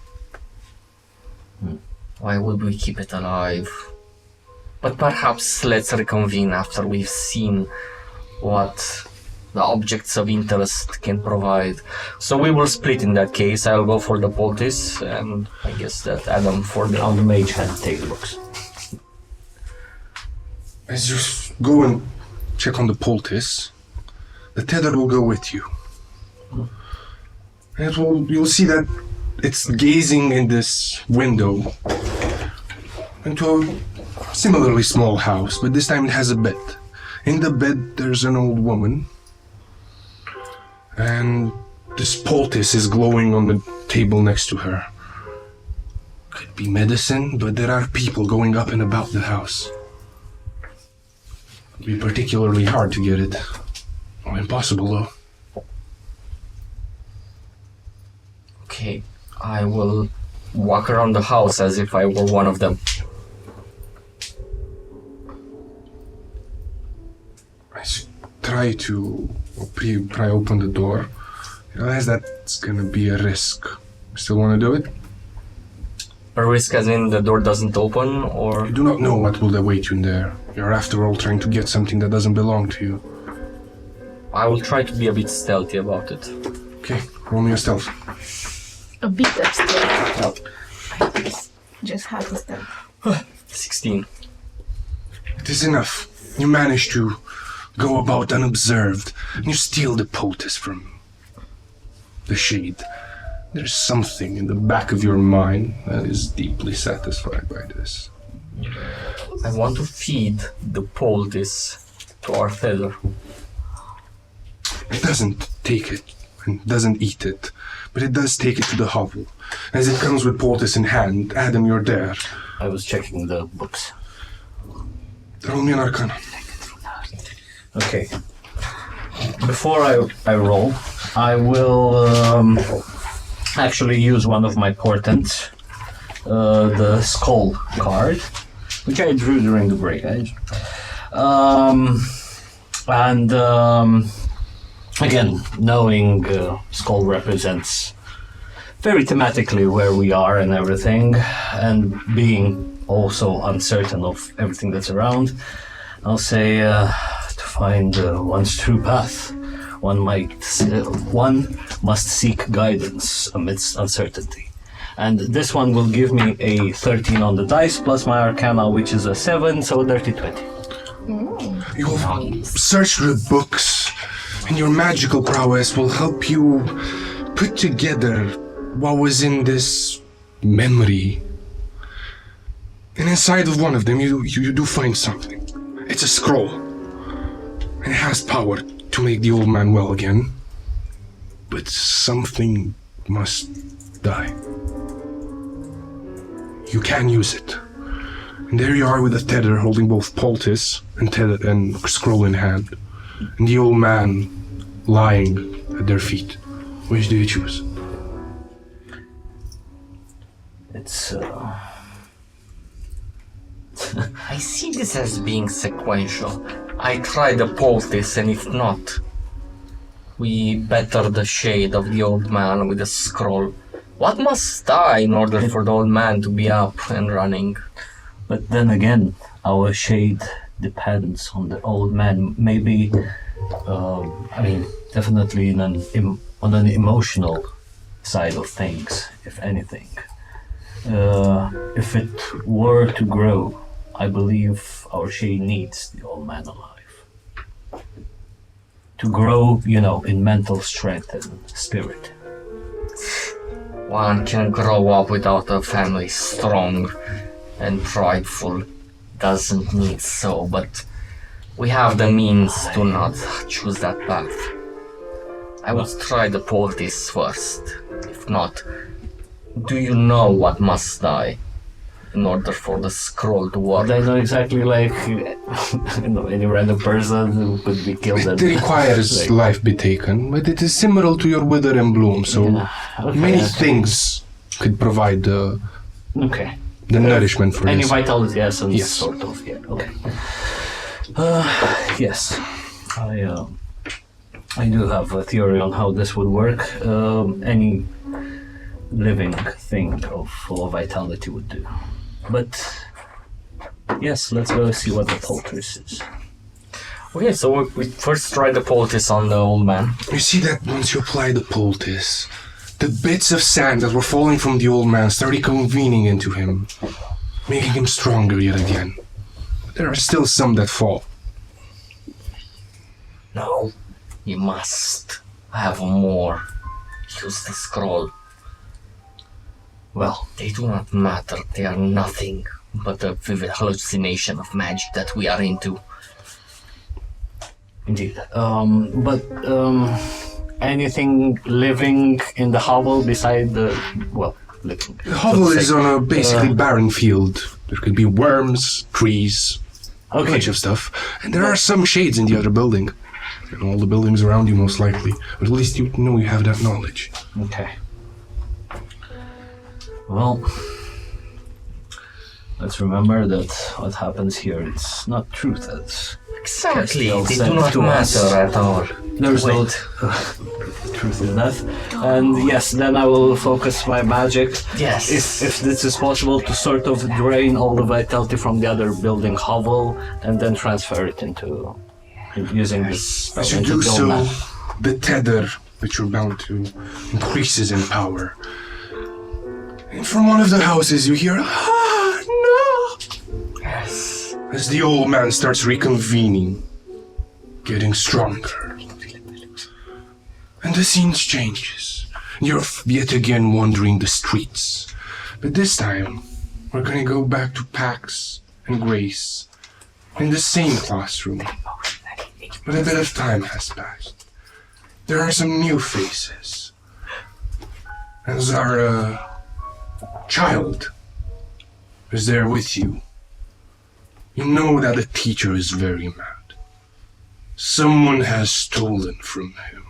Why would we keep it alive? But perhaps let's reconvene after we've seen what the objects of interest can provide. So we will split in that case. I'll go for the poultice, and I guess that Adam for the... I'll mage hand take the books. As you go and check on the poultice, the tether will go with you. And you'll see that it's gazing in this window into a similarly small house, but this time it has a bed. In the bed there's an old woman, and this poultice is glowing on the table next to her. Could be medicine, but there are people going up and about the house. It'd be particularly hard to get it. Not impossible though. Okay, I will walk around the house as if I were one of them. I try to pry open the door. I realize that's gonna be a risk. Still wanna do it? A risk as in the door doesn't open, or... You do not know what will await you in there. You're after all trying to get something that doesn't belong to you. I will try to be a bit stealthy about it. Okay, roll me a stealth. A bit of stealth. Just half a step. 16. It is enough. You manage to go about unobserved, and you steal the poultice from the shade. There's something in the back of your mind that is deeply satisfied by this. I want to feed the poultice to our feather. It doesn't take it, and doesn't eat it, but it does take it to the hovel. As it comes with poultice in hand, Adam, you're there. I was checking the books. Roll me an arcana. Okay. Before I roll, I will actually use one of my portents, the skull card, which I drew during the break. And again, knowing Skull represents very thematically where we are and everything, and being also uncertain of everything that's around, I'll say to find one's true path, one must seek guidance amidst uncertainty. And this one will give me a 13 on the dice plus my Arcana, which is a 7, so a dirty 20. You'll search through the books, and your magical prowess will help you put together what was in this memory. And inside of one of them, you do find something. It's a scroll. And it has power to make the old man well again. But something must die. You can use it. And there you are with a tether holding both poultice and tether and scroll in hand. And the old man lying at their feet. Which do you choose? It's I see this as being sequential. I try the poultice, and if not, we better the shade of the old man with the scroll. What must die in order for the old man to be up and running? But then again, our shade depends on the old man. Maybe, definitely on an emotional side of things, if anything. If it were to grow, I believe our shade needs the old man alive. To grow, in mental strength and spirit. One can grow up without a family strong and prideful. Doesn't need so, but we have the means to not choose that path. I would try the poultice first. If not, do you know what must die in order for the scroll to work? I know exactly any random person who could be killed. It requires life be taken, but it is similar to your wither and bloom, so many things could provide the nourishment for any this. vitality essence, Yes. sort of. Yeah. Okay. Yes, I do have a theory on how this would work. Any living thing of full vitality would do. But yes, let's go see what the poultice is. Okay, so we first try the poultice on the old man. You see that once you apply the poultice, the bits of sand that were falling from the old man start reconvening into him, making him stronger yet again. There are still some that fall. No, you must have more. Use the scroll. Well, they do not matter. They are nothing but a vivid hallucination of magic that we are into. Indeed. Anything living in the hovel beside living? The hovel is on a basically barren field. There could be worms, trees, a bunch of stuff. And there are some shades in the other building. And all the buildings around you, most likely. But at least you know you have that knowledge. Okay. Well, let's remember that what happens here, it's not truth as Exactly, Castiel they said do not to us. matter at all. There's no truth in that. And yes, then I will focus my magic. Yes. If this is possible, to sort of drain all the vitality from the other building hovel and then transfer it into using this spell As you into do the so, old man. the tether that you're bound to increases in power. And from one of the houses you hear, "Ah, no!" Yes. As the old man starts reconvening, getting stronger. And the scene changes. You're yet again wandering the streets. But this time, we're gonna go back to Pax and Grace in the same classroom. But a bit of time has passed. There are some new faces. As our child is there with you. You know that the teacher is very mad. Someone has stolen from him.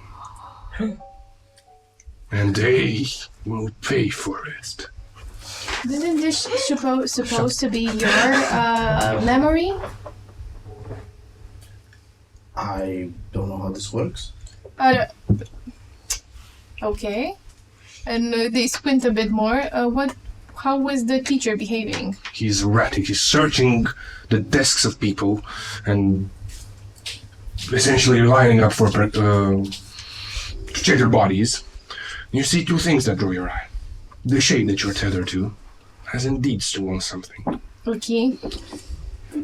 And they will pay for it. Isn't this supposed to be your memory? I don't know how this works. Okay. And they squint a bit more. How was the teacher behaving? He's erratic. He's searching the desks of people and essentially lining up for to check their bodies. You see two things that draw your eye. The shade that you're tethered to has indeed stolen something. Okay.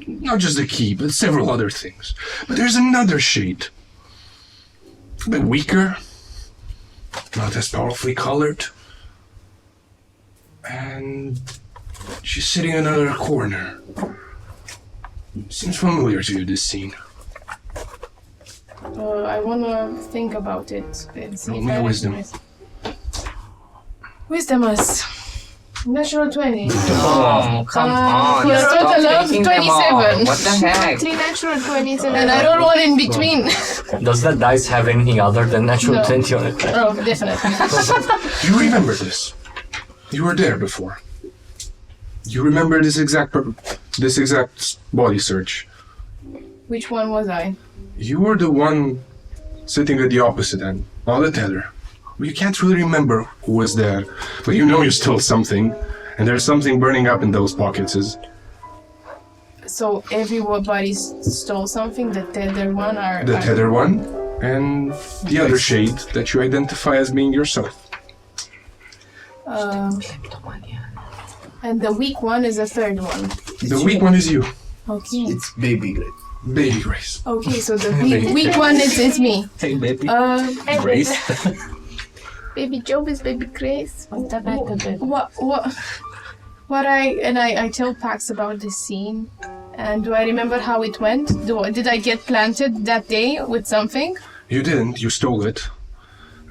Not just the key, but several other things. But there's another shade. A bit weaker. Not as powerfully colored. And she's sitting in another corner. Seems familiar to you, this scene. I wanna think about it and see. Roll me a wisdom. Wisdom us. Natural 20. Oh, come on. For a Stop total of taking them all. 27. What the heck? 3 natural 20s And I roll one in between. Does that dice have anything other than natural No. 20 on it? Oh, definitely. You remember this. You were there before. You remember this exact body search. Which one was I? You were the one sitting at the opposite end, on the tether. You can't really remember who was there, but you know you stole something, and there's something burning up in those pockets. So everybody stole something. The tether one are... The tether one, and the other shade that you identify as being yourself. And the weak one is the third one. The weak one is you. Okay. It's Baby Grace. Baby Grace. Okay, so the weak one is me. Hey, baby. Grace. Baby Job is Baby Grace. What I tell Pax about this scene, and do I remember how it went? Did I get planted that day with something? You didn't, you stole it.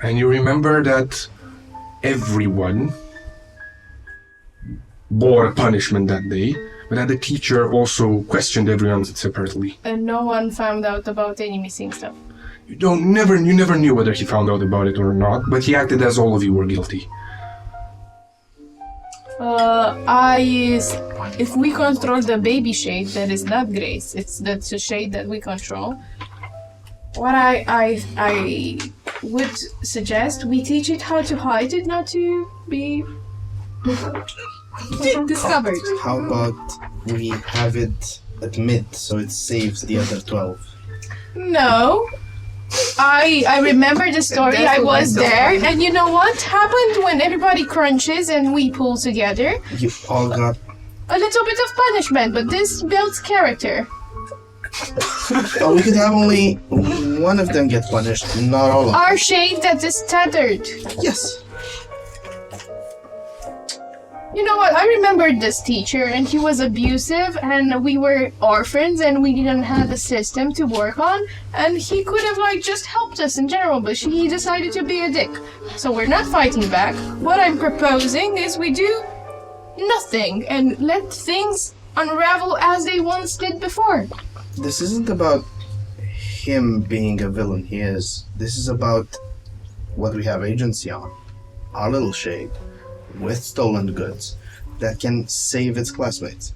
And you remember that everyone bore a punishment that day, but that the teacher also questioned everyone separately. And no one found out about any missing stuff. You never knew whether he found out about it or not, but he acted as all of you were guilty. If we control the baby shade, that is not Grace. That's a shade that we control. What I would suggest we teach it how to hide it, not to be discovered. How about we have it admit so it saves the other 12? No. I remember the story. I was there, and you know what happened when everybody crunches and we pull together? You all got... A little bit of punishment, but this builds character. Oh, we could have only one of them get punished, not all of them. Our shade that is tethered. Yes. You know what? I remembered this teacher, and he was abusive, and we were orphans, and we didn't have a system to work on, and he could have just helped us in general, but he decided to be a dick. So we're not fighting back. What I'm proposing is we do nothing and let things unravel as they once did before. This isn't about him being a villain. He is. This is about what we have agency on. Our little shade. With stolen goods that can save its classmates.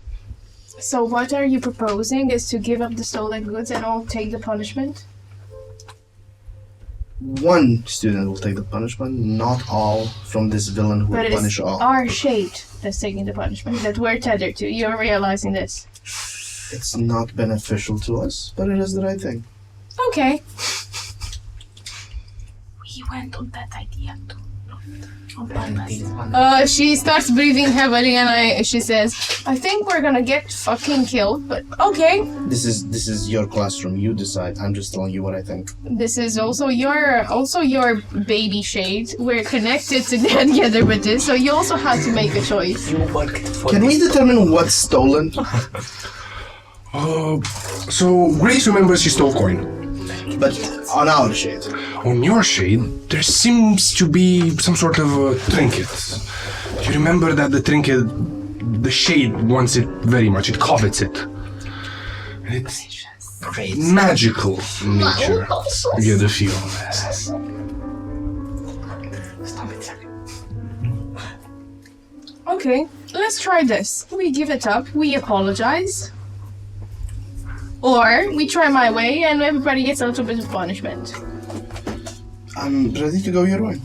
So what are you proposing is to give up the stolen goods and all take the punishment? One student will take the punishment, not all from this villain who will punish all. Our shade that's taking the punishment that we're tethered to. You're realizing this. It's not beneficial to us, but it is the right thing. Okay. We went on that idea too. She starts breathing heavily and she says, I think we're gonna get fucking killed, but okay. This is your classroom. You decide. I'm just telling you what I think. This is also your baby shade. We're connected together with this, so you also have to make a choice. Can we determine what's stolen? So Grace remembers she stole coin. But on our shade. On your shade, there seems to be some sort of a trinket. You remember that the trinket, the shade wants it very much. It covets it. And it's magical in nature. You get the feel. Okay, let's try this. We give it up. We apologize. Or we try my way and everybody gets a little bit of punishment. I'm ready to go your way.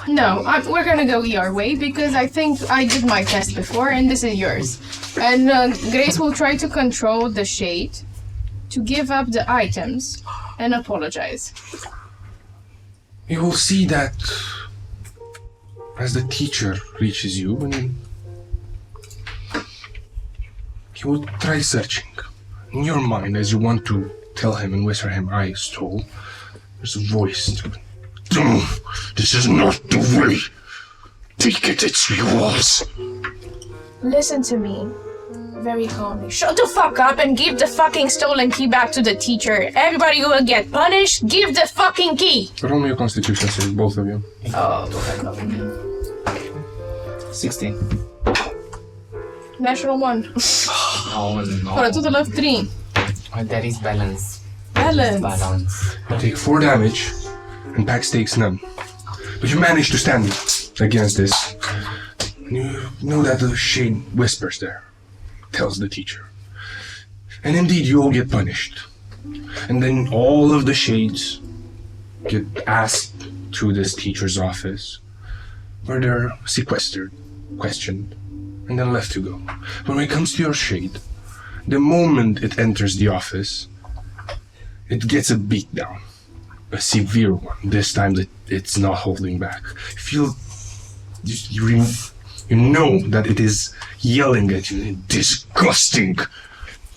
No, we're gonna go your way because I think I did my test before and this is yours. And Grace will try to control the shade to give up the items and apologize. You will see that as the teacher reaches you, and he will try searching. In your mind, as you want to tell him and whisper him, I stole, there's a voice to it. No, this is not the way. Take it, it's yours. Listen to me. Very calmly. Shut the fuck up and give the fucking stolen key back to the teacher. Everybody will get punished. Give the fucking key. Roll me a constitution save, both of you. Oh, 16. natural 1. Oh no. For a total of 3. Oh, that is balance. Balance. You take 4 damage, and Pax takes none. But you manage to stand against this. You know that the shade whispers there, tells the teacher. And indeed, you all get punished. And then all of the shades get asked to this teacher's office, where they're sequestered, questioned, and then left to go. But when it comes to your shade, the moment it enters the office, it gets a beatdown. A severe one. This time that it's not holding back. You know that it is yelling at you. Disgusting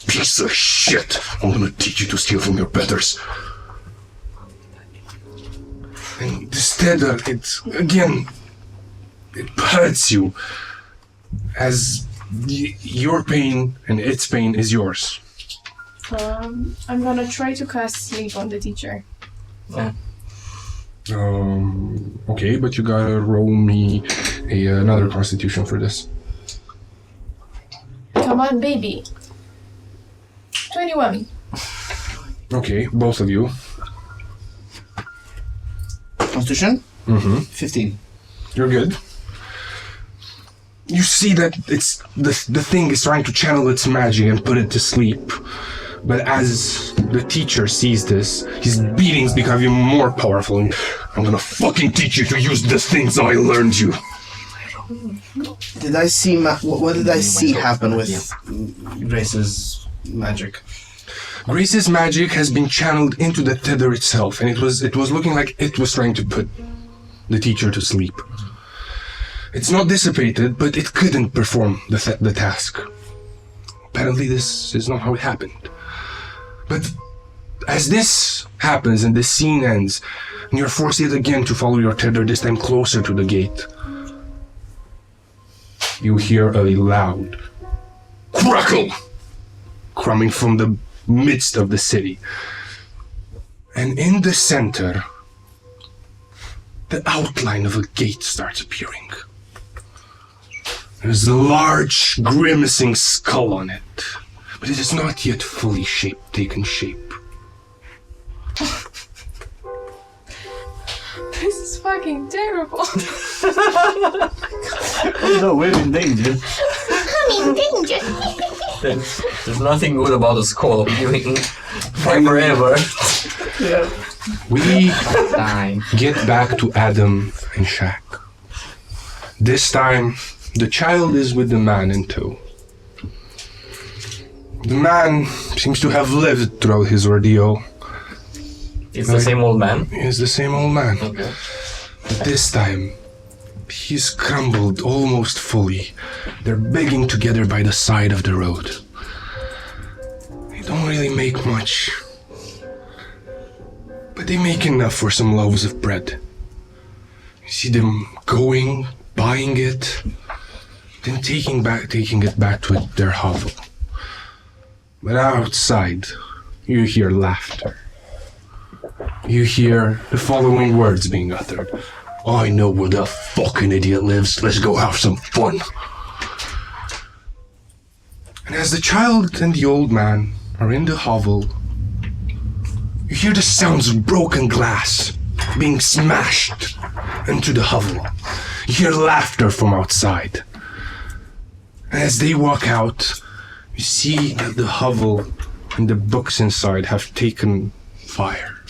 piece of shit. I'm gonna teach you to steal from your betters. And instead, it hurts you as your pain and its pain is yours. I'm gonna try to cast sleep on the teacher. Okay, but you gotta roll me another constitution for this. Come on, baby. 21. Okay, both of you. Constitution? Mm-hmm. 15. You're good. You see that it's the thing is trying to channel its magic and put it to sleep. But as the teacher sees this, his beatings become even more powerful. And I'm gonna fucking teach you to use the things I learned you. Did I see what did I see happen with Grace's magic? Grace's magic has been channeled into the tether itself, and it was looking like it was trying to put the teacher to sleep. It's not dissipated, but it couldn't perform the task. Apparently this is not how it happened. But as this happens and this scene ends, and you're forced yet again to follow your tether, this time closer to the gate, you hear a loud crackle coming from the midst of the city. And in the center, the outline of a gate starts appearing. There's a large, grimacing skull on it, but it is not yet fully taken shape. This is fucking terrible. Oh no, we're in danger. I'm in danger. There's nothing good about a skull appearing forever. Yeah. We get back to Adam and Shaq. This time, the child is with the man in tow. The man seems to have lived throughout his ordeal. It's the same old man? He's the same old man. Okay. But this time, he's crumbled almost fully. They're begging together by the side of the road. They don't really make much, but they make enough for some loaves of bread. You see them going, buying it, then taking it back to their hovel. But outside, you hear laughter. You hear the following words being uttered. I know where the fucking idiot lives. Let's go have some fun. And as the child and the old man are in the hovel, you hear the sounds of broken glass being smashed into the hovel. You hear laughter from outside. As they walk out, you see that the hovel and the books inside have taken fire.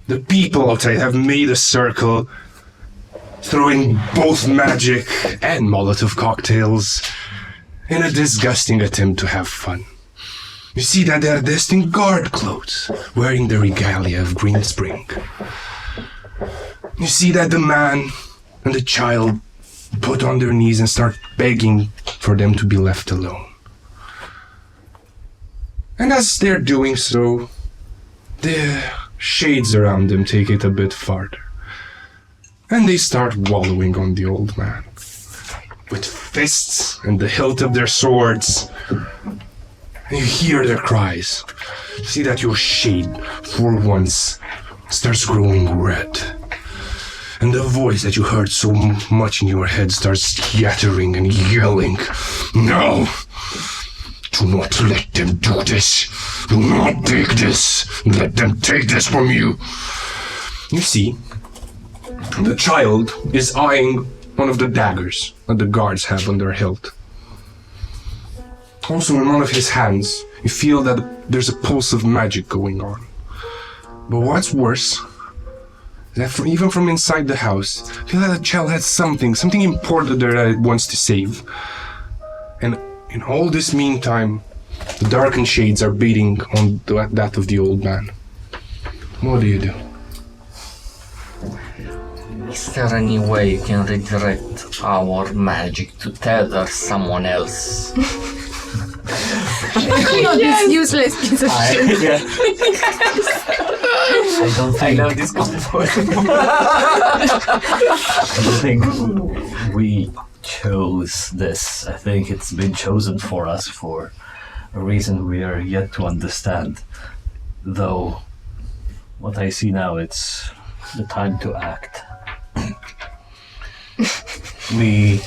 The people outside have made a circle, throwing both magic and Molotov cocktails in a disgusting attempt to have fun. You see that they are dressed in guard clothes, wearing the regalia of Green Spring. You see that the man and the child put on their knees and start begging for them to be left alone. And as they're doing so, the shades around them take it a bit farther. And they start wallowing on the old man, with fists and the hilt of their swords. And you hear their cries. You see that your shade, for once, starts growing red. And the voice that you heard so much in your head starts yattering and yelling. No! Do not let them do this! Do not take this! Let them take this from you! You see, the child is eyeing one of the daggers that the guards have on their hilt. Also, in one of his hands, you feel that there's a pulse of magic going on. But what's worse, that even from inside the house, you feel that the child has something important there that it wants to save. And in all this meantime, the darkened shades are beating on that of the old man. What do you do? Is there any way you can redirect our magic to tether someone else? This useless piece of shit. I don't think. I love this conversation. I don't think we chose this. I think it's been chosen for us for a reason we are yet to understand. Though, what I see now, it's the time to act. We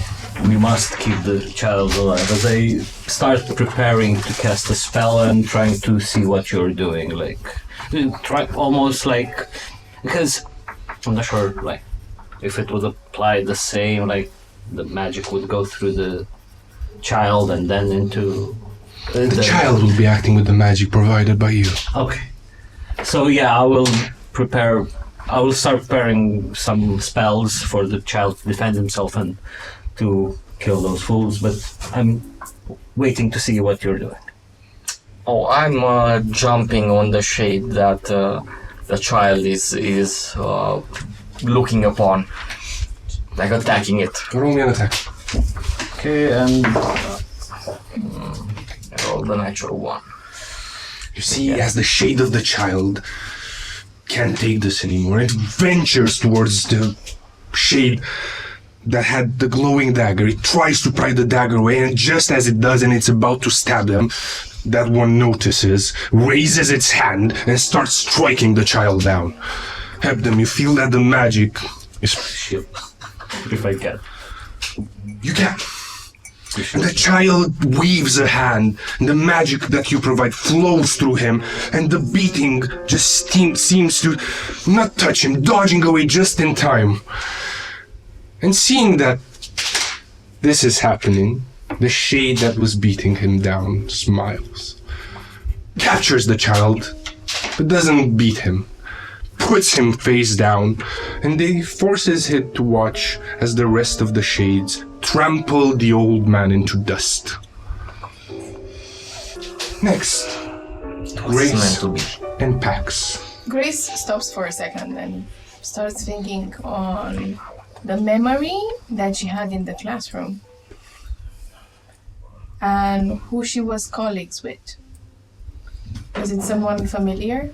must keep the child alive. As I start preparing to cast a spell and trying to see what you're doing, like try almost like, because I'm not sure like if it would apply the same, like the magic would go through the child and then into the child will be acting with the magic provided by you. Okay. So yeah, I will start preparing some spells for the child to defend himself and to kill those fools, but I'm waiting to see what you're doing. Oh, I'm jumping on the shade that the child is looking upon, like attacking it. Roll me an attack. Okay, and roll the natural one. You see, as the shade of the child can't take this anymore, it ventures towards the shade that had the glowing dagger. It tries to pry the dagger away, and just as it does and it's about to stab them, that one notices, raises its hand, and starts striking the child down. Hebdom, you feel that the magic is... Shit. If I can. You can. And the child weaves a hand, and the magic that you provide flows through him, and the beating just seems to not touch him, dodging away just in time. And seeing that this is happening, the shade that was beating him down smiles, captures the child, but doesn't beat him, puts him face down, and they forces it to watch as the rest of the shades trample the old man into dust. Next, Grace and Pax. Grace stops for a second and starts thinking on the memory that she had in the classroom and who she was colleagues with. Was it someone familiar?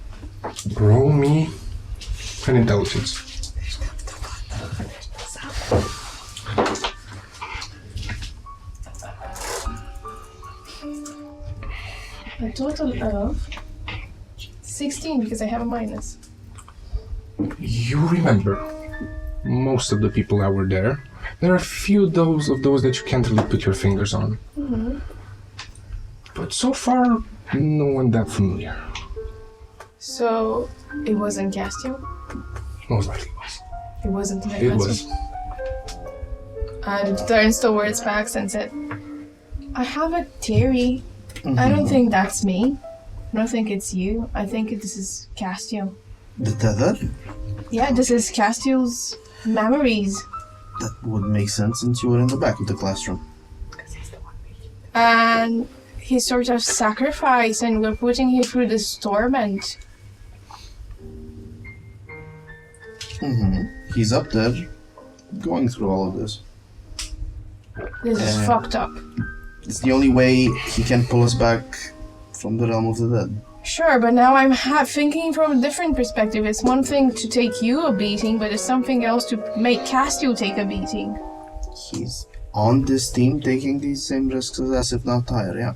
Roll me an intelligence. A total of 16 because I have a minus. You remember most of the people that were there. There are a few of those that you can't really put your fingers on. Mm-hmm. But so far, no one that familiar. So it wasn't Castio? Most likely was. It wasn't my It classroom? was. And turns towards Pax and said, I have a theory. I don't think that's me. I don't think it's you. I think this is Castiel. The tether? Yeah, this is Castiel's memories. That would make sense since you were in the back of the classroom. And he sort of sacrificed, and we're putting him through this torment. He's up there, going through all of this. This is fucked up. It's the only way he can pull us back from the realm of the dead. Sure, but now I'm thinking from a different perspective. It's one thing to take you a beating, but it's something else to make Castiel take a beating. He's on this team taking these same risks as us, if not higher, yeah.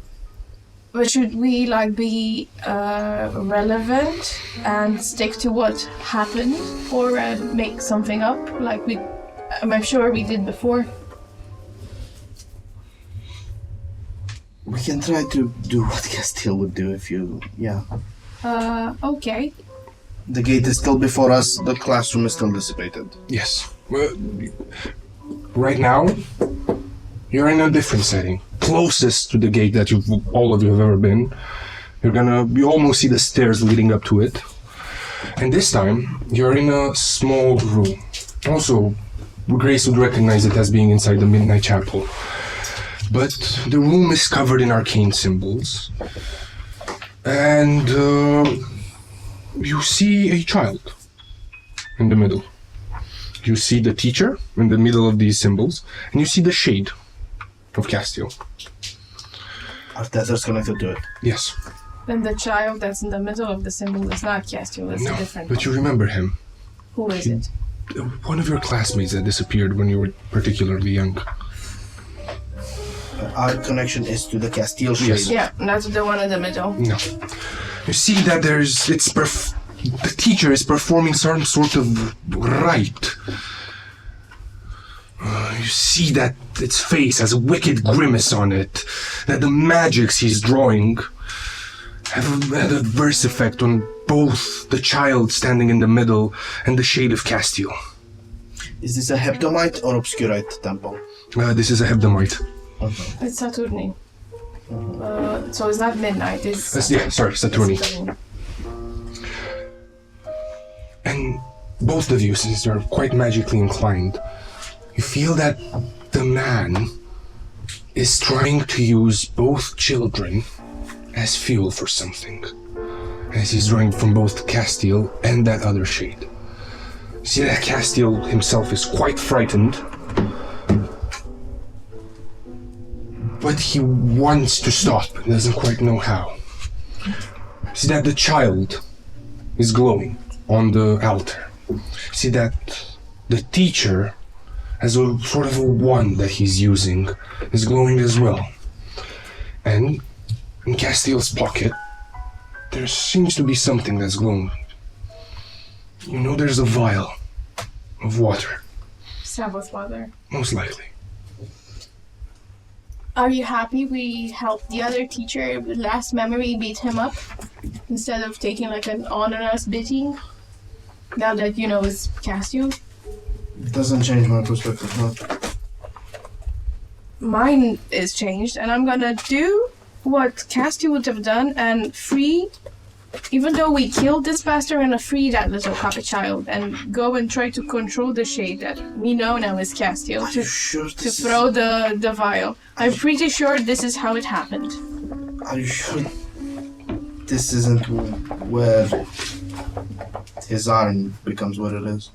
But should we be relevant and stick to what happened, or make something up I'm sure we did before? We can try to do what Castiel would do if you... yeah. Okay. The gate is still before us, the classroom is still dissipated. Yes. Right now, you're in a different setting. Closest to the gate that all of you have ever been. You almost see the stairs leading up to it. And this time, you're in a small room. Also, Grace would recognize it as being inside the Midnight Chapel. But the room is covered in arcane symbols. And you see a child in the middle. You see the teacher in the middle of these symbols. And you see the shade of Castiel. Are tethers connected to it? Yes. Then the child that's in the middle of the symbol is not Castiel, it's a different but you remember him. Who is it? One of your classmates that disappeared when you were particularly young. Our connection is to the Castiel shade. Yes. Yeah, that's the one in the middle. No. You see that the teacher is performing some sort of rite. You see that its face has a wicked grimace on it. That the magics he's drawing have an adverse effect on both the child standing in the middle and the shade of Castiel. Is this a Hebdomite or Obscurite temple? This is a Hebdomite. Okay. It's Saturni. So it's not midnight, it's... Saturni. And both of you, since you're quite magically inclined, you feel that the man is trying to use both children as fuel for something. As he's drawing from both Castiel and that other shade. See that Castiel himself is quite frightened. But he wants to stop, he doesn't quite know how. See that the child is glowing on the altar. See that the teacher has a sort of a wand that he's using is glowing as well. And in Castiel's pocket, there seems to be something that's glowing. You know there's a vial of water. Sabbath water. Most likely. Are you happy we helped the other teacher with last memory beat him up? Instead of taking an on-and-us beating? Now that you know it's Castiel? It doesn't change my perspective, no. Mine is changed, and I'm gonna do what Castiel would have done and free, even though we killed this bastard, and free that little puppet child and go and try to control the shade that we know now is Castiel to throw the vial. I'm pretty sure this is how it happened. Are you sure this isn't where his arm becomes what it is?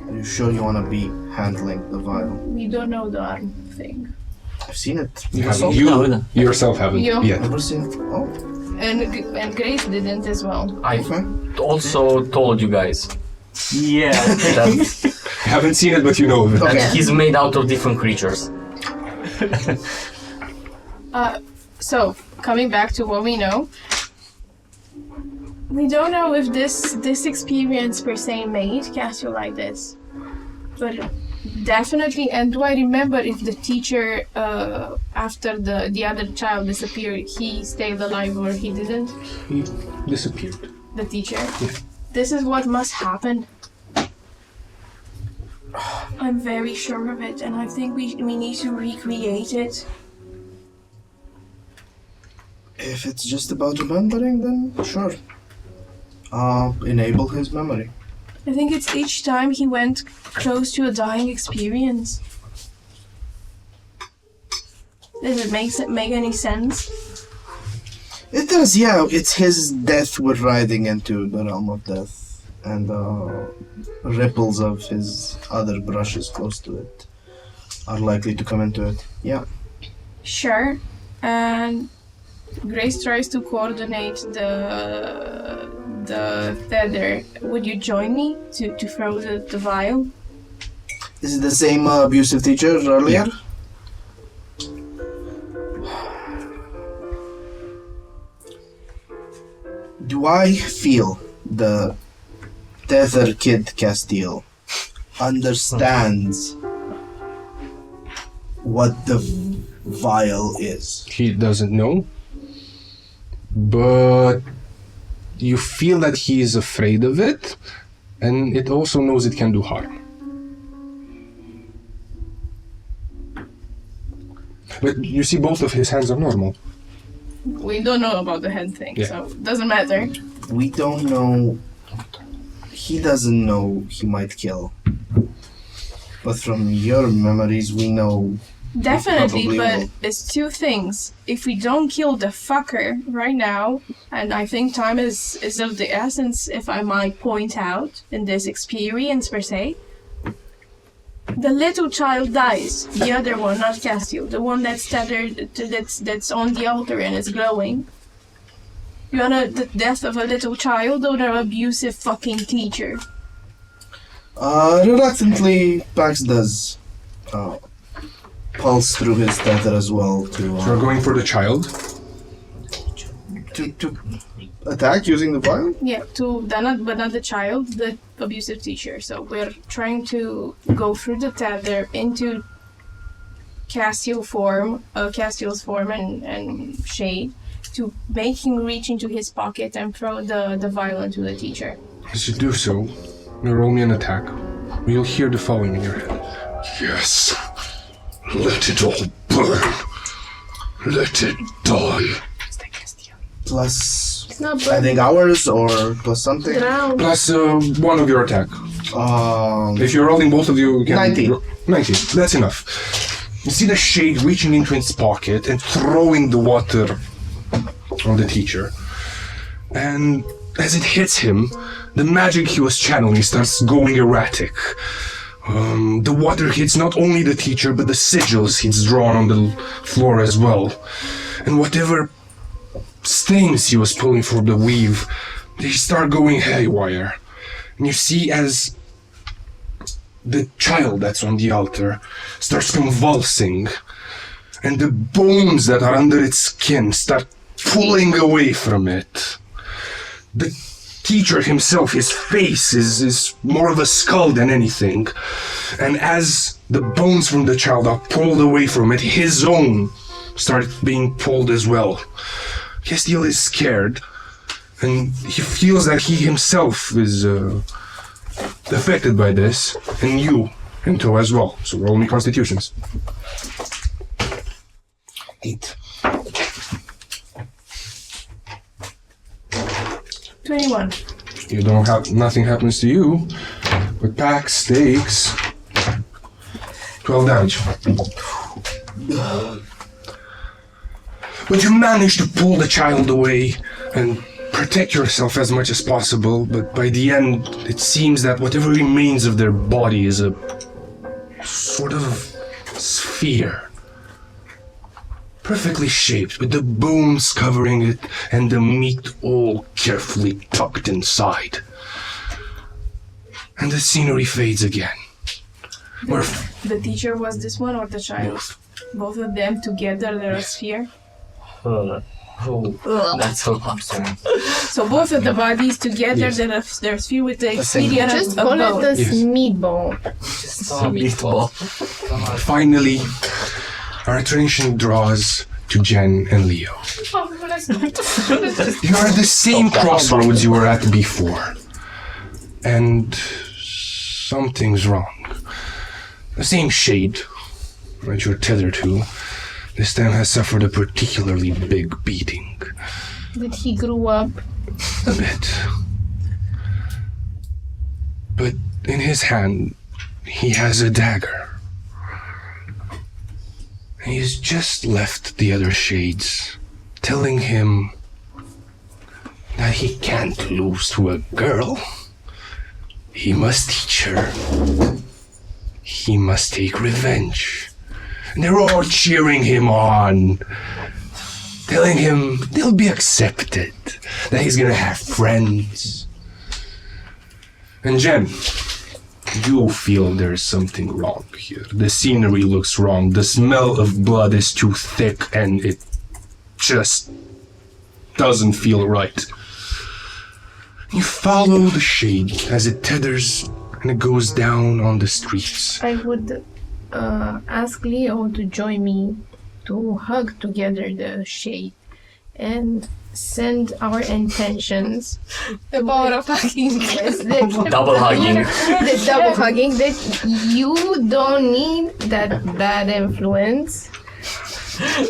Are you sure you want to be handling the vial? We don't know the arm thing. I've seen it. You haven't. You yourself haven't yet. Never seen it. Oh. And Grace didn't as well. I also told you guys. Yeah. That You haven't seen it, but you know of it. that he's made out of different creatures. So, coming back to what we know, we don't know if this experience per se made Castiel like this. But definitely, and do I remember if the teacher, after the other child disappeared, he stayed alive or he didn't? He disappeared. The teacher? Yeah. This is what must happen. I'm very sure of it, and I think we need to recreate it. If it's just about remembering, then sure. Enable his memory. I think it's each time he went close to a dying experience. Does it make any sense? It does, yeah. It's his death we're riding into, the realm of death. And ripples of his other brushes close to it are likely to come into it. Yeah. Sure. And Grace tries to coordinate the tether. Would you join me to throw the vial? Is it the same abusive teacher earlier? Yeah. Do I feel the Tether Kid Castile understands what the vial is? He doesn't know, but you feel that he is afraid of it, and it also knows it can do harm. But you see both of his hands are normal. We don't know about the head thing, Yeah. so it doesn't matter. We don't know. He doesn't know he might kill. But from your memories, we know. Definitely, Probably but will. it's two things. If we don't kill the fucker right now, and I think time is of the essence, if I might point out, in this experience per se, the little child dies. The other one, not Castiel, the one that's tethered, that's on the altar and is glowing. You want the death of a little child or an abusive fucking teacher? Reluctantly, Pax does pulse through his tether as well to You're going for the child. to attack using the vial. Yeah, but not the child, the abusive teacher. So we're trying to go through the tether into Castiel's form and shade to make him reach into his pocket and throw the vial into the teacher. As you do so, you roll me an attack. You'll hear the following in your head. Yes. Let it all burn. Let it die. Plus, It's not I think hours or plus something. Drown. Plus one of your attack. If you're rolling both of you, can 19. 19. That's enough. You see the shade reaching into its pocket and throwing the water on the teacher. And as it hits him, the magic he was channeling starts going erratic. The water hits not only the teacher, but the sigils he's drawn on the floor as well. And whatever stains he was pulling from the weave, they start going haywire. And you see as the child that's on the altar starts convulsing, and the bones that are under its skin start pulling away from it. The teacher himself, his face is more of a skull than anything. And as the bones from the child are pulled away from it, his own start being pulled as well. Castiel is scared, and he feels that he himself is affected by this, and you in tow as well. So roll me constitutions. 8. 21. You don't have, nothing happens to you, but Pax takes 12 damage. But you manage to pull the child away and protect yourself as much as possible, but by the end, it seems that whatever remains of their body is a sort of sphere. Perfectly shaped, with the bones covering it and the meat all carefully tucked inside. And the scenery fades again. The teacher was this one or the child? Both of them together, they're a sphere? That's so absurd. So both of the bodies together, they're a sphere with the exterior Just of call it bone. a meatball. Meatball. Finally, our attention draws to Jen and Leo. You are at the same crossroads you were at before. And something's wrong. The same shade that you're tethered to, this time has suffered a particularly big beating. Did he grow up? A bit. But in his hand, he has a dagger. He's just left the other shades, telling him that he can't lose to a girl. He must teach her. He must take revenge. And they're all cheering him on, telling him they'll be accepted, that he's gonna have friends. And Jen, you feel there's something wrong here. The scenery looks wrong. The smell of blood is too thick and it just doesn't feel right. You follow the shade as it tethers and it goes down on the streets. I would ask Leo to join me to hug together the shade and send our intentions. The power of hugging. Yes, Double hugging. The double hugging. That you don't need that bad influence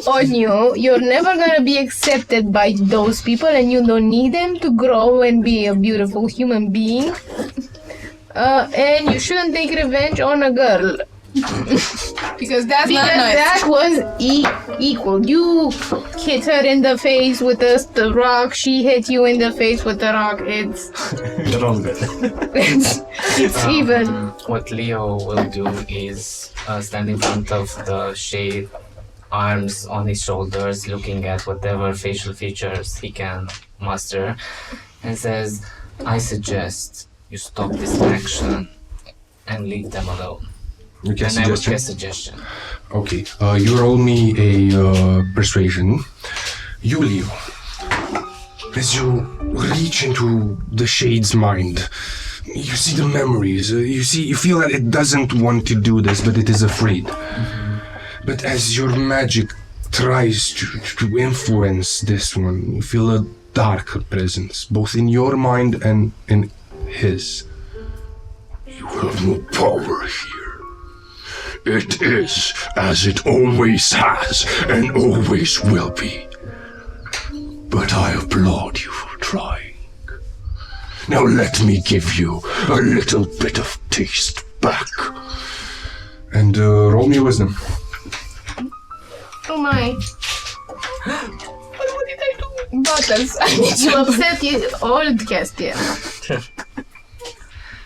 on you. You're never gonna be accepted by those people, and you don't need them to grow and be a beautiful human being. And you shouldn't take revenge on a girl. Because that's not Because nice. that was equal. You hit her in the face with the rock. She hit you in the face with the rock. It's it's even. What Leo will do is stand in front of the shade, arms on his shoulders, looking at whatever facial features he can muster, and says, I suggest you stop this action and leave them alone. You get And I would suggestion? get suggestion. Okay, you roll me a persuasion. You, Leo, as you reach into the shade's mind, you see the memories. You feel that it doesn't want to do this, but it is afraid. But as your magic tries to influence this one, you feel a darker presence, both in your mind and in his. You have no power here. It is as it always has and always will be. But I applaud you for trying. Now let me give you a little bit of taste back. And roll me a wisdom. Oh my. What did I do? Buttons. I need You upset the old Castiel.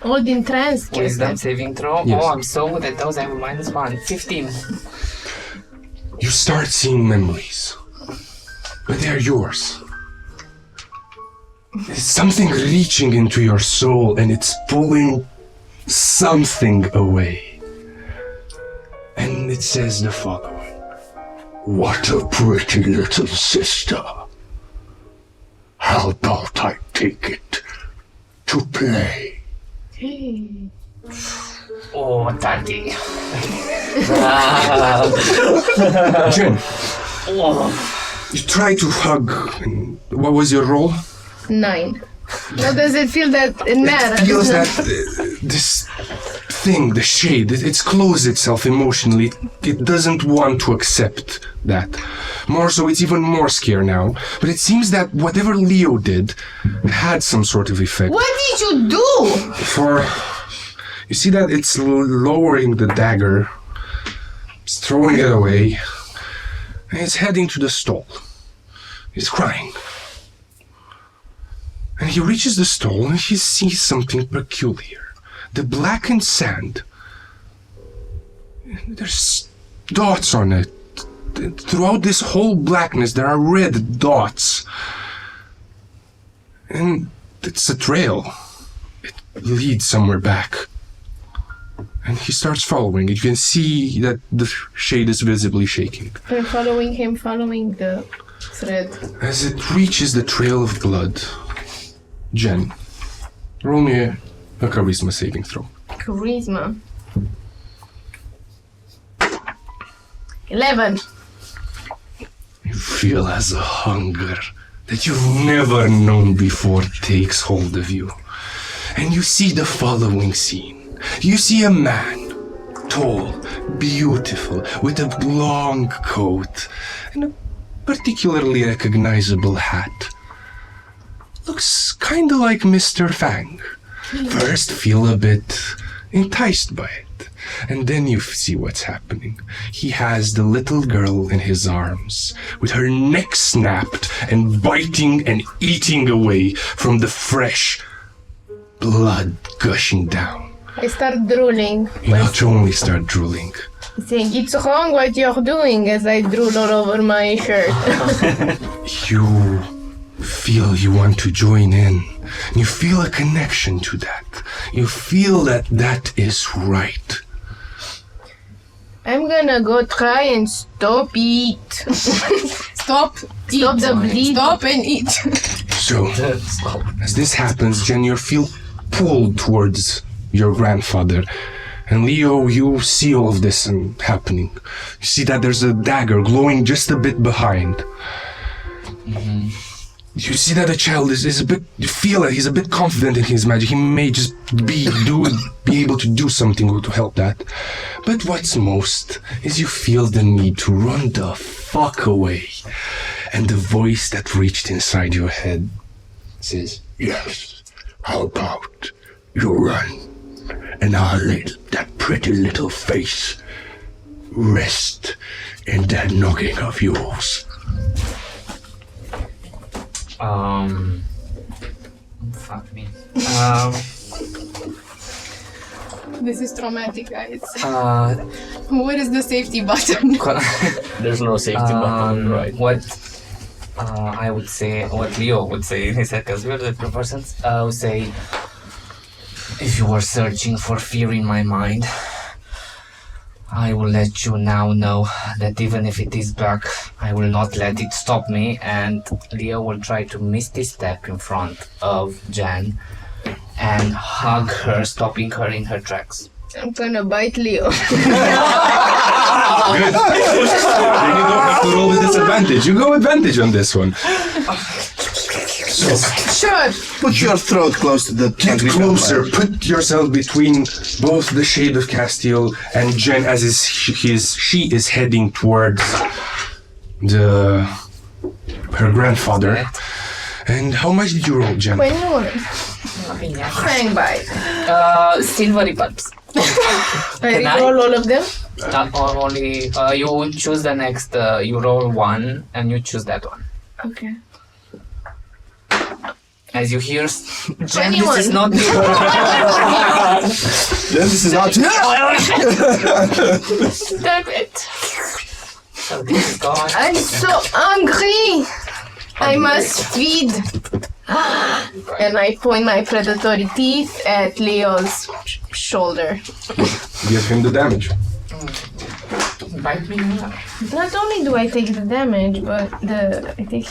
Old entranced Wisdom Castiel. saving throw? Yes. Oh, I'm so good at those. I have a -1. 15. You start seeing memories, but they're yours. There's something reaching into your soul and it's pulling something away. And it says the following. What a pretty little sister. How about I take it to play? Oh, daddy. Jen, Oh. you try to hug. And what was your roll? 9. How does it feel that it matters? It feels that this thing, the shade, it's closed itself emotionally. It doesn't want to accept that. More so, it's even more scared now. But it seems that whatever Leo did had some sort of effect. What did you do? For you see that it's lowering the dagger, it's throwing it away, and it's heading to the stall. He's crying. And he reaches the stall and he sees something peculiar. The blackened sand. There's dots on it. Throughout this whole blackness, there are red dots. And it's a trail. It leads somewhere back. And he starts following. You can see that the shade is visibly shaking. I'm following him, following the thread. As it reaches the trail of blood, Jen, roll me a charisma saving throw. Charisma. 11. You feel as a hunger that you've never known before takes hold of you. And you see the following scene. You see a man, tall, beautiful, with a long coat and a particularly recognizable hat. Looks kinda like Mr. Fang. First, feel a bit enticed by it, and then you see what's happening. He has the little girl in his arms, with her neck snapped and biting and eating away from the fresh blood gushing down. I start drooling. You not only start drooling. Saying, it's wrong what you're doing as I drool all over my shirt. You feel you want to join in. You feel a connection to that. You feel that that is right. I'm gonna go try and stop it. Stop the bleed. Stop and eat. So, as this happens, Jen, you feel pulled towards your grandfather. And Leo, you see all of this happening. You see that there's a dagger glowing just a bit behind. You see that the child is a bit, you feel that he's a bit confident in his magic. He may just be able to do something to help that. But what's most is you feel the need to run the fuck away. And the voice that reached inside your head says, Yes, how about you run, and I'll let that pretty little face rest in that knocking of yours. Fuck me. This is traumatic, guys. Where is the safety button? There's no safety button, right? What I would say, what Leo would say in his head, because we're the two persons, I would say, if you were searching for fear in my mind, I will let you now know that even if it is back, I will not let it stop me, and Leo will try to misty step in front of Jan and hug her, stopping her in her tracks. I'm gonna bite Leo. Good. Then you don't have to roll with disadvantage. You go advantage on this one. So, Sure. Put your throat close to the get closer. Put yourself between both the Shade of Castiel and Jen as she is heading towards her grandfather. And how much did you roll, Jen? 21. Fang bite. Silvery pulps. I roll all of them? Only, you choose the next, you roll one and you choose that one. Okay. As you hear, Jen, 21. this is not This is not. Damn it. So this is gone. I'm so hungry. I must feed. And I point my predatory teeth at Leo's shoulder. Give him the damage. Bite me. Not only do I take the damage, but I take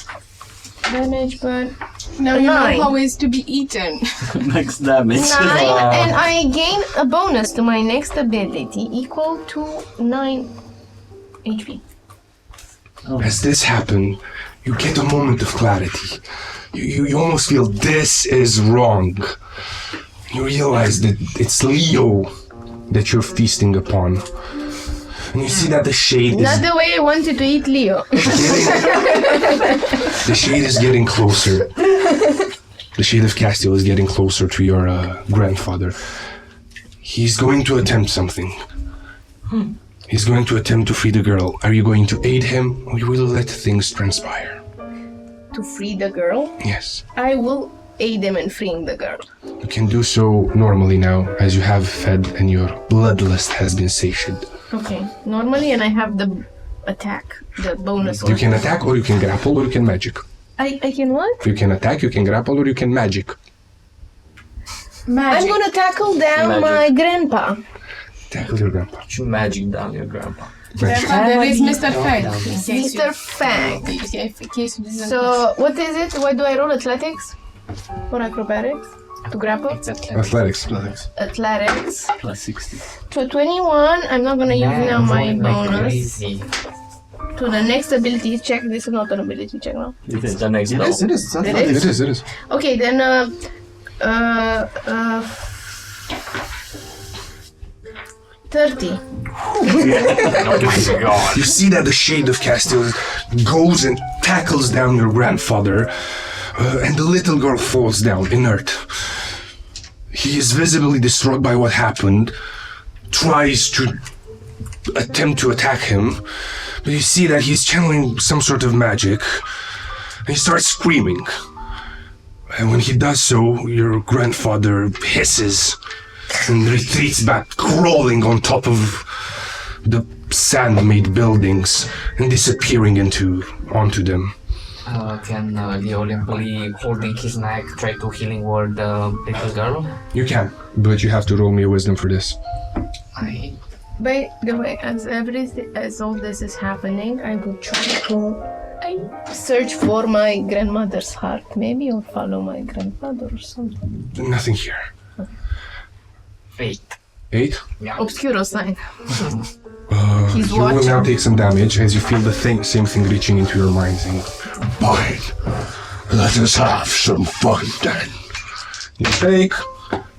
damage, but Now you know 9. how is to be eaten. Max damage. 9, and I gain a bonus to my next ability equal to 9 HP. As this happened, you get a moment of clarity. You almost feel this is wrong. You realize that it's Leo that you're feasting upon. And you see that the shade Not the way I wanted to eat Leo. The shade is getting closer. The Shade of Castiel is getting closer to your grandfather. He's going to attempt something. He's going to attempt to free the girl. Are you going to aid him, or you will let things transpire? To free the girl, Yes. I will aid him in freeing the girl. You can do so normally now, as you have fed and your bloodlust has been satiated. Okay, normally, and I have the attack, the bonus You can attack, or you can grapple, or you can magic. I can what? You can attack, you can grapple, or you can magic. I'm gonna tackle down Magic. my grandpa. Tackle your grandpa. You magic down your grandpa. There is Mr. Fang. Mr. Fang. In case you didn't. So, what is it? Why do I roll athletics? Or acrobatics? To grapple? Athletics. Athletics. Plus 60. So 21, I'm not gonna use now my bonus. Crazy. To the next ability check. This is not an ability check now. It is the next It is. It is? It is. Okay, then 30. Oh my god. You see that the shade of Castiel goes and tackles down your grandfather, and the little girl falls down, inert. He is visibly distraught by what happened, tries to attempt to attack him, but you see that he's channeling some sort of magic, and he starts screaming. And when he does so, your grandfather hisses and retreats back, crawling on top of the sand-made buildings and disappearing onto them. Can Leo limply holding his neck try to healing word the little girl? You can, but you have to roll me a wisdom for this. By the way, as all this is happening, I will try to search for my grandmother's heart, maybe, or follow my grandfather or something. Nothing here. 8. 8? Yeah. Obscuro sign. He's You will watching. now take some damage as you feel the same thing reaching into your mind, saying, Fine. Let us have some fun then. you take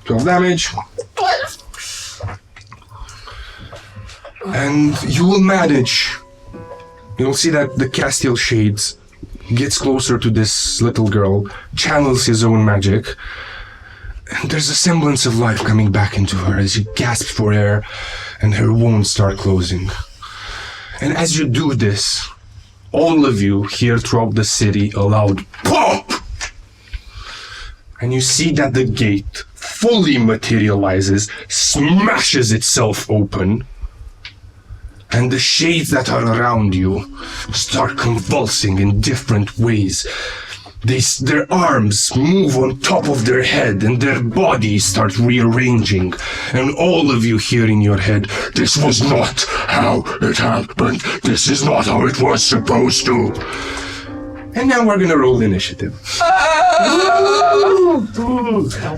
12 damage. And you will manage. You'll see that the Castiel Shades gets closer to this little girl, channels his own magic, and there's a semblance of life coming back into her as she gasps for air and her wounds start closing. And as you do this, all of you hear throughout the city a loud pop! And you see that the gate fully materializes, smashes itself open, and the shades that are around you start convulsing in different ways. Their arms move on top of their head and their bodies start rearranging. And all of you hear in your head, This was not how it happened. This is not how it was supposed to. and now we're gonna roll initiative. Oh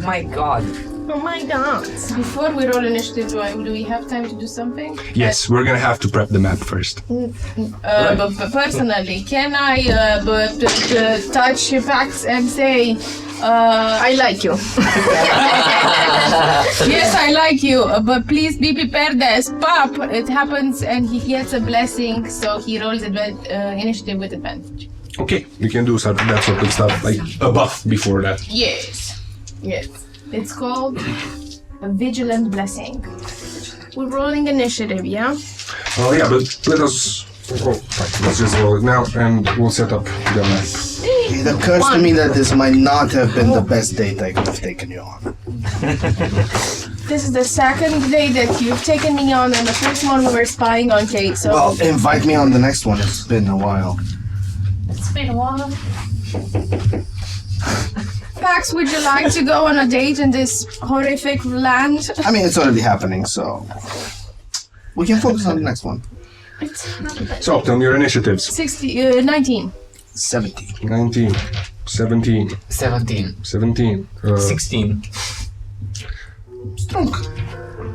my god. Oh my god. Before we roll initiative, do we have time to do something? Yes, we're gonna have to prep the map first. But personally, can I touch Pax and say, I like you. yes, I like you, but please be prepared as pop. It happens and he gets a blessing, so he rolls initiative with advantage. Okay, you can do that sort of stuff, like a buff before that. Yes. Yes. It's called a vigilant blessing. We're rolling initiative, yeah? Oh yeah, but let us... Oh, fine. Let's just roll it now and we'll set up the map. It occurs to me that this might not have been the best date I could have taken you on. This is the second day that you've taken me on, and the first one we were spying on Kate, so... Well, invite me on the next one. It's been a while. It's been a while. Pax, would you like to go on a date in this horrific land? I mean, it's already happening, so... We can focus on the next one. It's happening. So, tell me your initiatives. 19. 17. 19. 17. 17. 17. 16.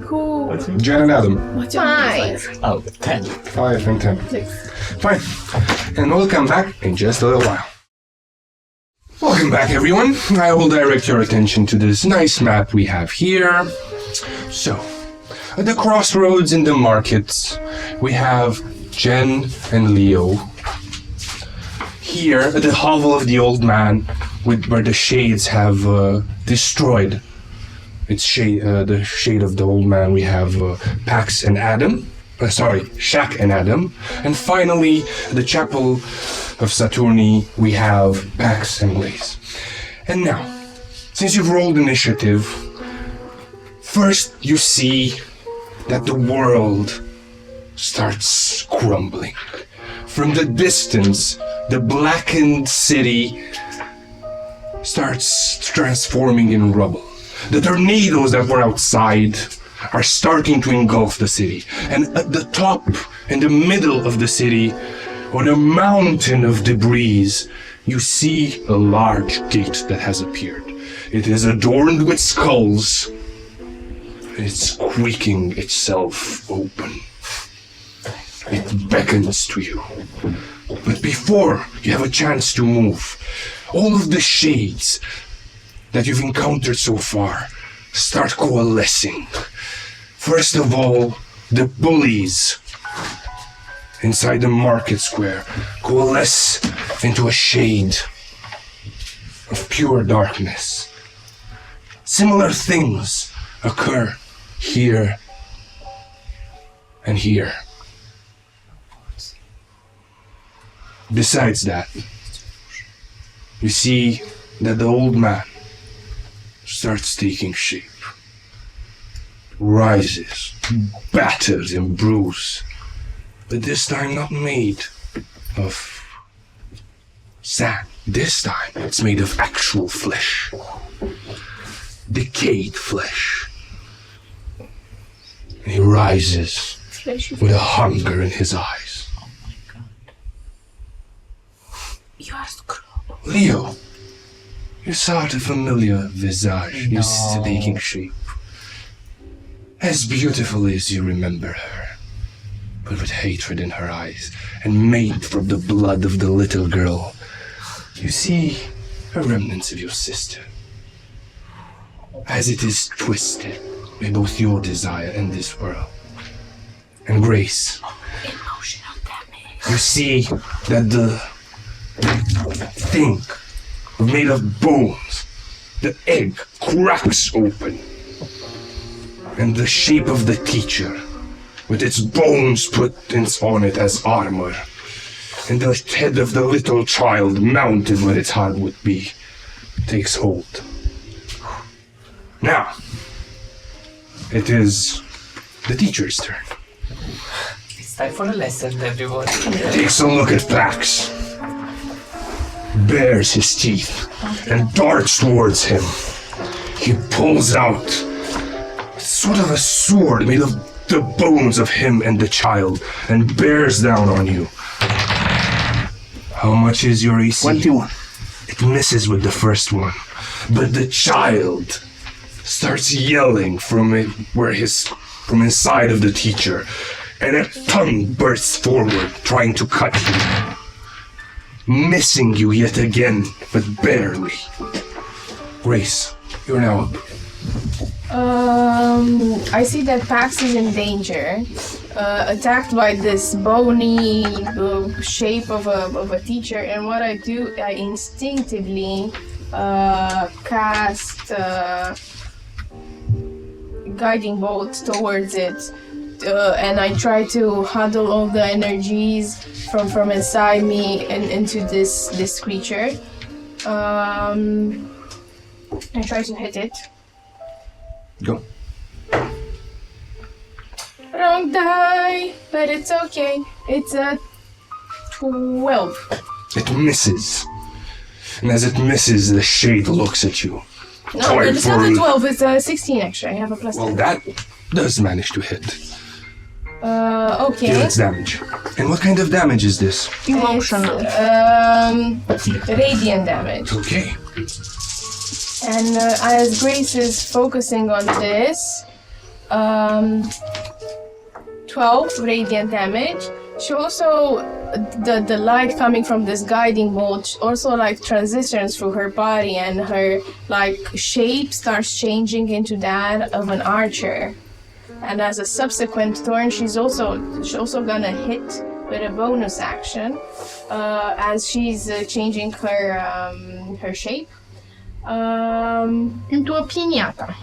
Who? Jen and Adam. What's your 5. Oh, 10. 5 and 10. 6. Fine. And we'll come back in just a little while. Welcome back, everyone. I will direct your attention to this nice map we have here. So, at the crossroads in the markets, we have Jen and Leo. Here, at the hovel of the old man, where the shades have destroyed the shade of the old man, we have Pax and Adam. Shaq and Adam. And finally, the chapel of Saturni, we have Pax and Blaze. And now, since you've rolled initiative, first you see that the world starts crumbling. From the distance, the blackened city starts transforming in rubble. The tornadoes that were outside are starting to engulf the city. And at the top, in the middle of the city, on a mountain of debris, you see a large gate that has appeared. It is adorned with skulls. It's squeaking itself open. It beckons to you. But before you have a chance to move, all of the shades that you've encountered so far start coalescing. First of all, the bullies inside the market square coalesce into a shade of pure darkness. Similar things occur here and here. Besides that, you see that the old man starts taking shape, rises, battered and bruised, but this time not made of sand. This time it's made of actual flesh, decayed flesh. And he rises with a hunger in his eyes. Oh my god. You are scroll. Leo, you saw the familiar visage is taking shape. As beautiful as you remember her, but with hatred in her eyes, and made from the blood of the little girl. You see her remnants of your sister, as it is twisted by both your desire and this world. And Grace, Emotional damage. you see that the thing made of bones, the egg cracks open, and the shape of the teacher, with its bones put on it as armor, and the head of the little child mounted where its heart would be, takes hold. Now, it is the teacher's turn. It's time for a lesson, everyone. Takes a look at Pax, bares his teeth, and darts towards him. He pulls out sort of a sword made of the bones of him and the child, and bears down on you. How much is your AC? 21. It misses with the first one, but the child starts yelling from inside of the teacher, and a tongue bursts forward, trying to cut you, missing you yet again, but barely. Grace, you're now up. I see that Pax is in danger, attacked by this bony shape of a teacher, and what I do, I instinctively cast guiding bolt towards it, and I try to huddle all the energies from inside me and into this creature. I try to hit it. Go. Wrong die, but it's okay. It's a 12. It misses. And as it misses, the shade looks at you. No, but it's not a 12, it's a 16 actually. I have a plus 10. Well, that does manage to hit. Okay. Deal its damage. And what kind of damage is this? Emotional. Radiant damage. Okay. And as Grace is focusing on this, 12 radiant damage. She also, the light coming from this guiding bolt also like transitions through her body, and her like shape starts changing into that of an archer. And as a subsequent turn, she's also gonna hit with a bonus action as she's changing her shape. Into a piñata.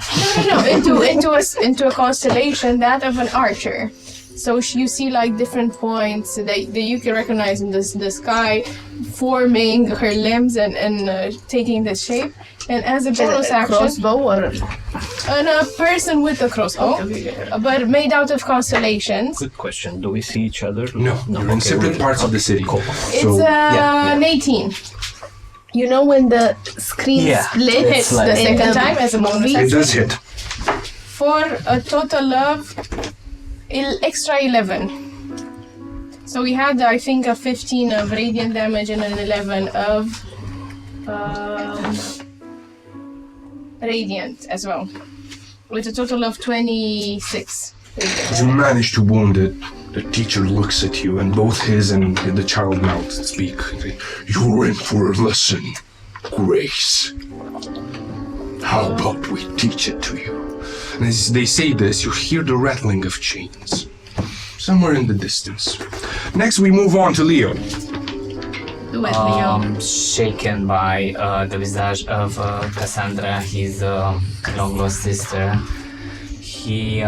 No, into a constellation, that of an archer. So you see like different points that you can recognize in the sky, forming her limbs and taking this shape. And as a bonus action, crossbow or and a person with a crossbow, but made out of constellations. Good question. Do we see each other? No, you're in separate parts of the city. Cool. It's an 18. you know when the screen split Hits the second time as a bonus It action. does hit. For a total of extra 11. So we had, I think, a 15 of radiant damage and an 11 of radiant as well, with a total of 26. As you manage to wound it, the teacher looks at you, and both his and the child mouth speak. You're in for a lesson, Grace. How about we teach it to you? And as they say this, you hear the rattling of chains. somewhere in the distance. Next, we move on to Leo. Do it, Leo. Shaken by the visage of Cassandra, his long lost sister. He,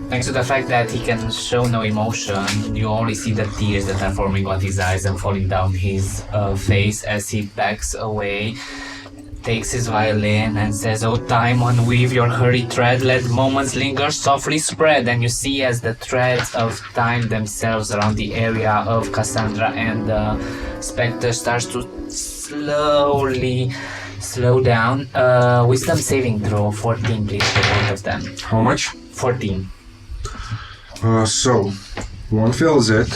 thanks to the fact that he can show no emotion, you only see the tears that are forming on his eyes and falling down his face as he backs away, takes his violin and says, "Oh time, unweave your hurried tread, let moments linger, softly spread." And you see as the threads of time themselves around the area of Cassandra and the spectre starts to slowly slow down. Wisdom saving throw, 14 please for both of them. How much? 14. So, one fails it.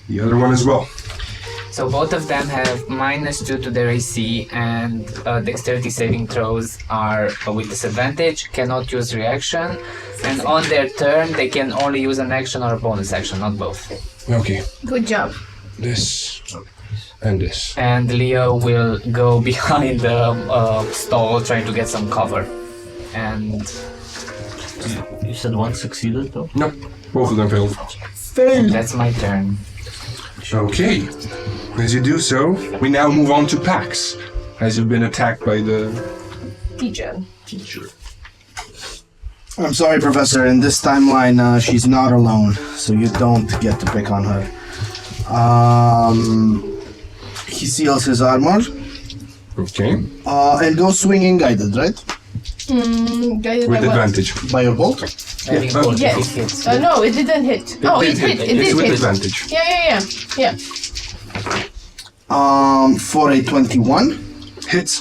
The other one as well. So both of them have -2 to their AC, and dexterity saving throws are with disadvantage, cannot use reaction, and on their turn they can only use an action or a bonus action, not both. Okay. Good job. This and this. And Leo will go behind the stall trying to get some cover. And You said one succeeded though? No, both of them failed. That's my turn. Okay. As you do so, we now move on to Pax, as you've been attacked by the Teacher. teacher. I'm sorry, Professor. In this timeline, she's not alone, so you don't get to pick on her. He seals his armor. Okay. And goes swinging guided, right? Guided With by what? advantage. By your bolt? Yes. No, it didn't hit. Oh, it hit. It It's did with hit. advantage. Yeah. For a 21. Hits.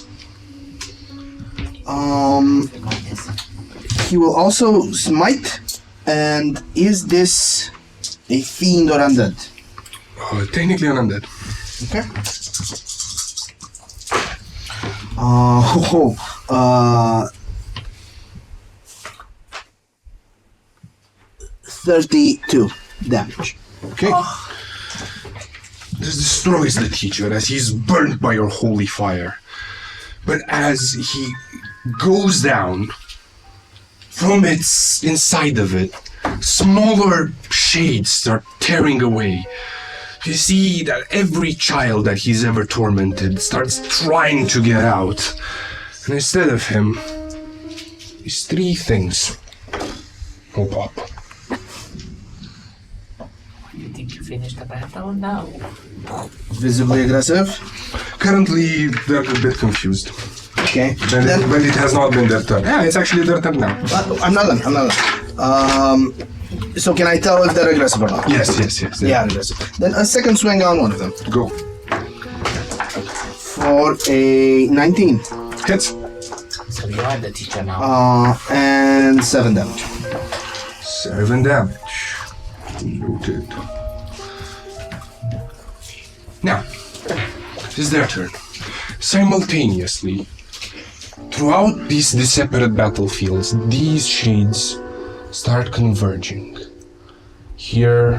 He will also smite. And is this a fiend or undead? Technically an undead. Okay. 32 damage. Okay. This destroys the teacher as he's burned by your holy fire. But as he goes down, from its inside of it, smaller shades start tearing away. You see that every child that he's ever tormented starts trying to get out. And instead of him, these three things will pop. You think you finished the battle? No. Visibly aggressive? Currently, they're a bit confused. Okay. But it has not been their turn. Yeah, it's actually their turn now. I'm not done. So can I tell if they're aggressive or not? Yes. They are aggressive. Then a second swing on one of them. Go. For a 19. Hits. So you are the teacher now. And 7 damage. 7 damage. Noted. Now, it is their turn. Simultaneously, throughout these separate battlefields, these shades start converging. Here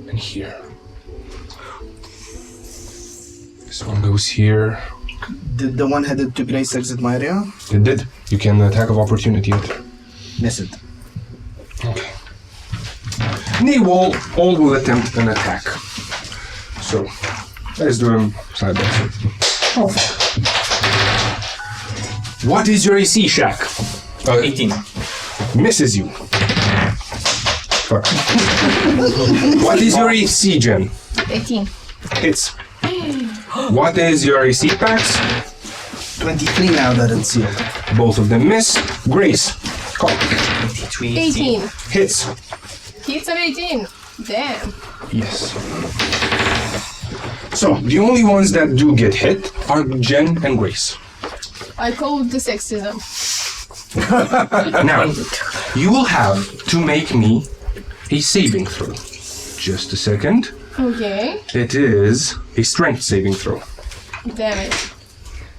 and here. This one goes here. Did the one headed to Grace exit my area? It did. You can attack of opportunity it. Miss it. Okay. They all will attempt an attack. So, let's do them side by side. What is your AC, Shaq? 18. Misses you. Fuck. What is your AC, Jen? 18. Hits. What is your AC, Pax? 23 now that it's sealed. Both of them miss. Grace. Call. 18. Hits. Hits an 18. Damn. Yes. So, the only ones that do get hit are Jen and Grace. I call the sexism. Now, you will have to make me a saving throw. Just a second. Okay. It is a strength saving throw. Damn it.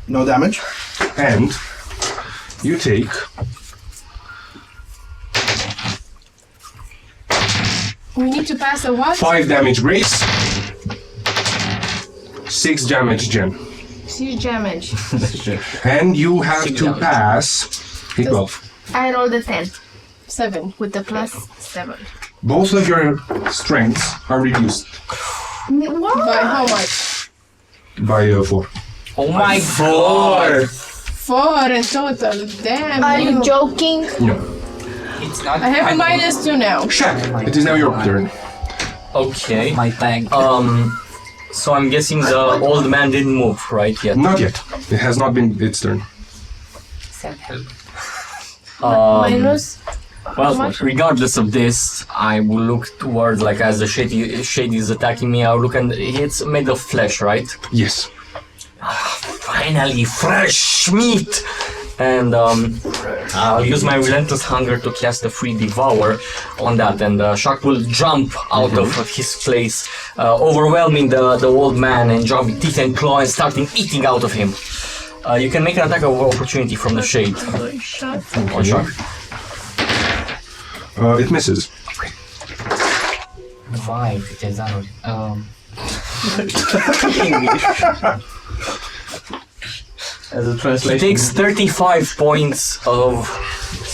No damage. And you take 5 damage, Grace. 6 damage, Jen. 6 damage. And you have to pass a 12. I rolled a 10 7. with the plus 7. Both of your strengths are reduced What? By how much? by 4. Oh my god! 4 in total. Damn. Are you joking? No. It's not. I have a -2 now. Shaq, it is now your turn. Okay. My tank. So I'm guessing the old man didn't move, right, yet? Not yet. It has not been its turn. Send help. Minus. Well, regardless of this, I will look towards, like, as the shade is attacking me, I'll look and it's made of flesh, right? Yes. Finally, fresh meat! And I'll use my relentless hunger to cast a free devour on that, and Shark will jump out of his place, overwhelming the old man and jumping teeth and claw and starting eating out of him. You can make an attack of opportunity from the shade. On Shark. It misses. 5. It is out. As a He translation. takes 35 points of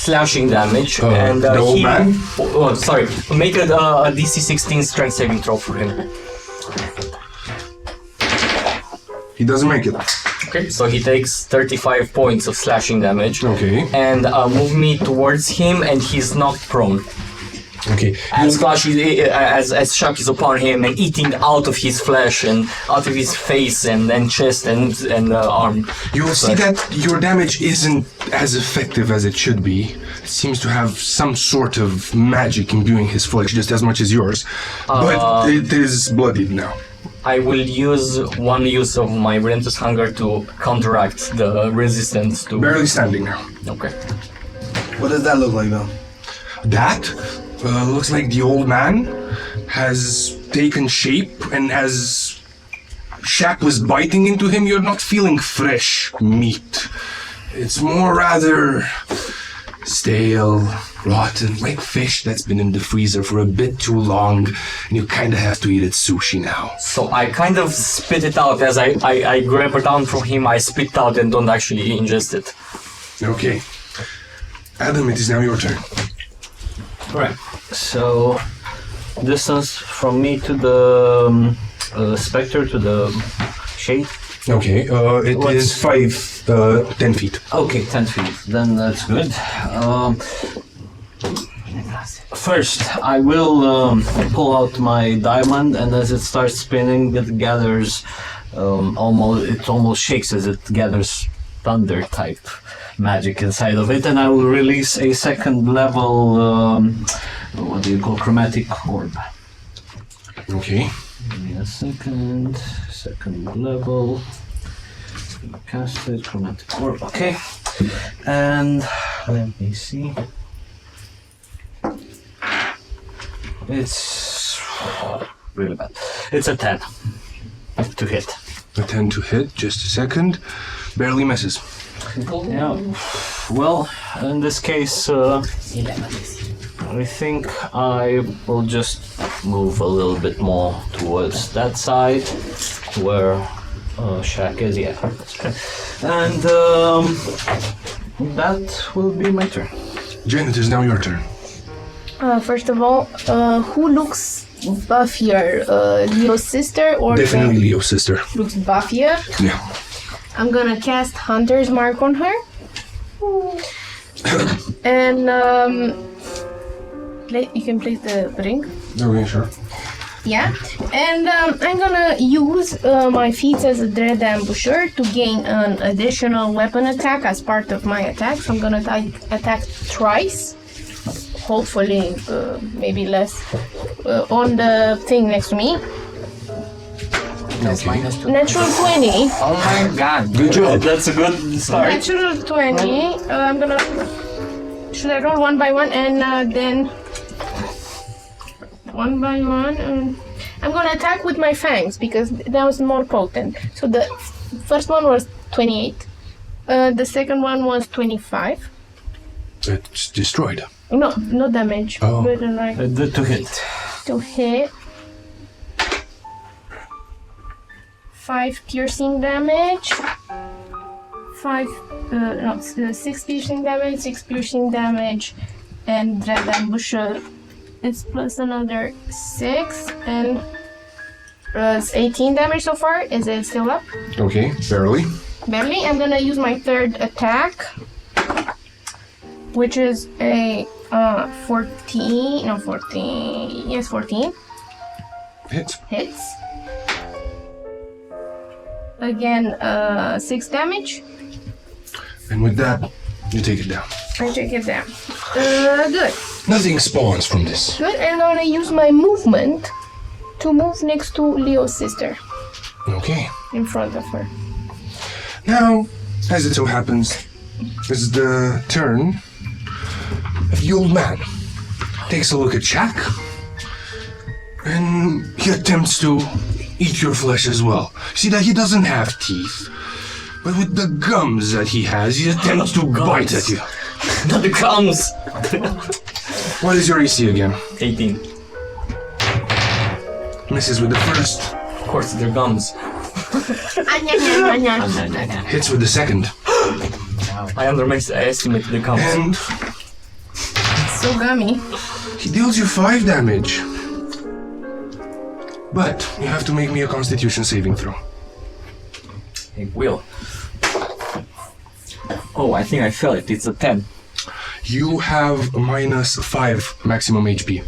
slashing damage, and the old man? Oh, sorry. Make a DC 16 strength saving throw for him. He doesn't make it. Okay, so he takes 35 points of slashing damage. Okay. And move me towards him, and he's knocked prone. Okay. As Shark is upon him and eating out of his flesh and out of his face and chest and arm. You will see that your damage isn't as effective as it should be. It seems to have some sort of magic imbuing his flesh just as much as yours. But it is bloodied now. I will use one use of my relentless hunger to counteract the resistance to... Barely standing now. Okay. What does that look like, though? That looks like the old man has taken shape, and as Shaq was biting into him, you're not feeling fresh meat. It's more rather stale, rotten, like fish that's been in the freezer for a bit too long, and you kind of have to eat it sushi now. So I kind of spit it out as I grab it down from him, I spit it out and don't actually ingest it. Okay. Adam, it is now your turn. Right. So, distance from me to the spectre, to the shade. Okay, it is 10 feet. Okay, 10 feet. Then that's good. First, I will pull out my diamond, and as it starts spinning, it gathers. It almost shakes as it gathers thunder type magic inside of it, and I will release a second level. What do you call chromatic orb? Okay. Give me a second. Second level. Cast it, chromatic orb. Okay. And let me see. It's really bad. It's a 10 to hit. A 10 to hit, just a second. Barely misses. Yeah. Well, in this case, I think I will just move a little bit more towards that side where Shaq is. Yeah. And that will be my turn. Jen, it is now your turn. First of all, who looks buffier? Leo's sister or Definitely Leo's sister. looks buffier? Yeah. I'm gonna cast Hunter's Mark on her. And you can place the ring. Okay, sure. Yeah. And I'm gonna use my feats as a dread ambusher to gain an additional weapon attack as part of my attack. So I'm gonna attack thrice. Hopefully, maybe less. On the thing next to me. That's -2. Natural 20. Oh my god. Good job. That's a good start. Natural 20. I'm gonna. Should I roll one by one and then. One by one, and I'm gonna attack with my fangs because that was more potent. So the first one was 28. The second one was 25. It's destroyed. No, no damage. Oh. But like To hit. to hit. 5 piercing damage. 6 piercing damage, 6 piercing damage, and Dread Ambusher is plus another 6, and it's 18 damage so far. Is it still up? Okay, barely. Barely. I'm gonna use my third attack, which is a 14. No, 14. Yes, 14. Hits. Again, 6 damage. And with that, you take it down. I take it down. Good. Nothing spawns from this. Good. I'm gonna use my movement to move next to Leo's sister. Okay. In front of her. Now, as it so happens, it's the turn of the old man. Takes a look at Jack, and he attempts to eat your flesh as well. See that he doesn't have teeth, but with the gums that he has, he attempts to bite at you. Not the gums! What is your AC again? 18. Misses with the first. Of course, they're gums. Hits with the second. I underestimate the gums. And so gummy. He deals you 5 damage. But you have to make me a Constitution saving throw. It will. Oh, I think I felt it. It's a 10. You have minus 5 maximum HP.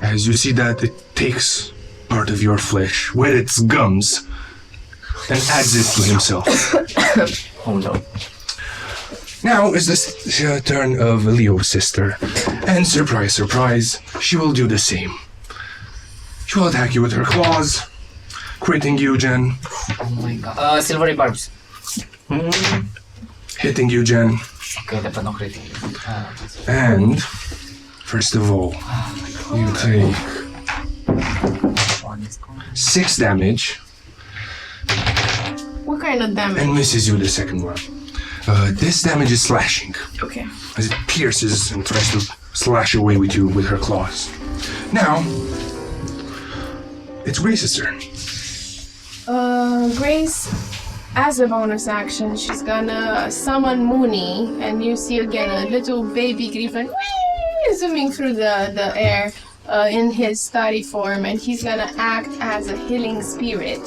As you see that it takes part of your flesh with its gums and adds it to himself. Oh no. Now is the turn of Leo's sister. And surprise, surprise, she will do the same. She will attack you with her claws, critting you, Jen. Oh my god. Silvery barbs. Hitting you, Jen. Okay, but not critting. And, first of all, you take 6 damage. What kind of damage? And misses you the second one. This damage is slashing. Okay. As it pierces and tries to slash away with you with her claws. Now, it's Grace's turn. Grace, as a bonus action, she's gonna summon Mooney, and you see again a little baby griffin zooming through the air in his study form, and he's gonna act as a healing spirit.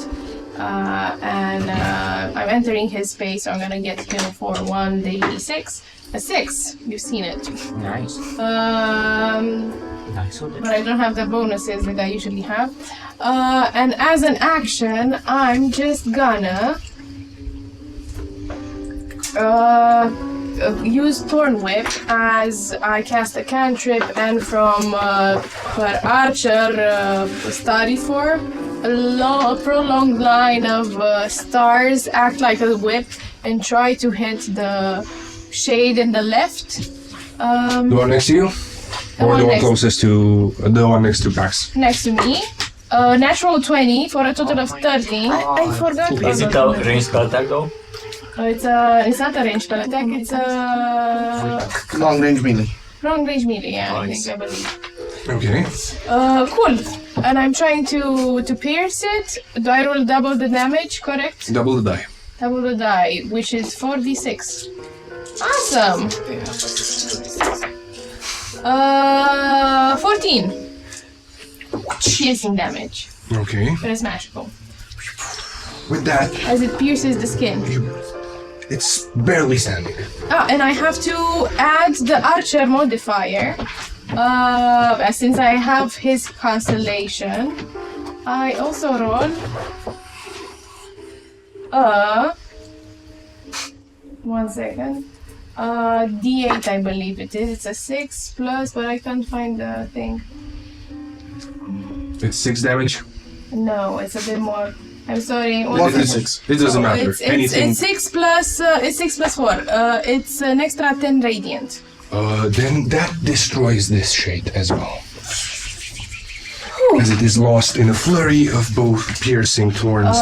And I'm entering his space, so I'm gonna get him for 1d6. A 6. You've seen it. Nice. Nice. But I don't have the bonuses that I usually have. And as an action, I'm just gonna use Thorn Whip as I cast a cantrip, and from her archer study form, a prolonged line of stars act like a whip and try to hit the shade in the left. The one next to you? Or the one closest to... the one next to Pax? Next to me. Natural 20 for a total of 13. I forgot. Is it a ranged spell attack though? It's not a ranged spell attack, it's a... Long range melee. Long range melee, yeah, I believe. Okay. Cool. And I'm trying to pierce it. Do I roll double the damage, correct? Double the die. Double the die, which is 4d6. Awesome! 14. Piercing damage. Okay. But it's magical. With that, as it pierces the skin. It's barely standing. And I have to add the archer modifier. Since I have his constellation, I also roll one second. D8, I believe it is. It's a 6 plus, but I can't find the thing. It's 6 damage? No, it's a bit more. I'm sorry. What is 6? It doesn't matter. Anything. It's 6 plus. It's 6 plus 4. It's an extra 10 radiant. Then that destroys this shade as well. As it is lost in a flurry of both piercing thorns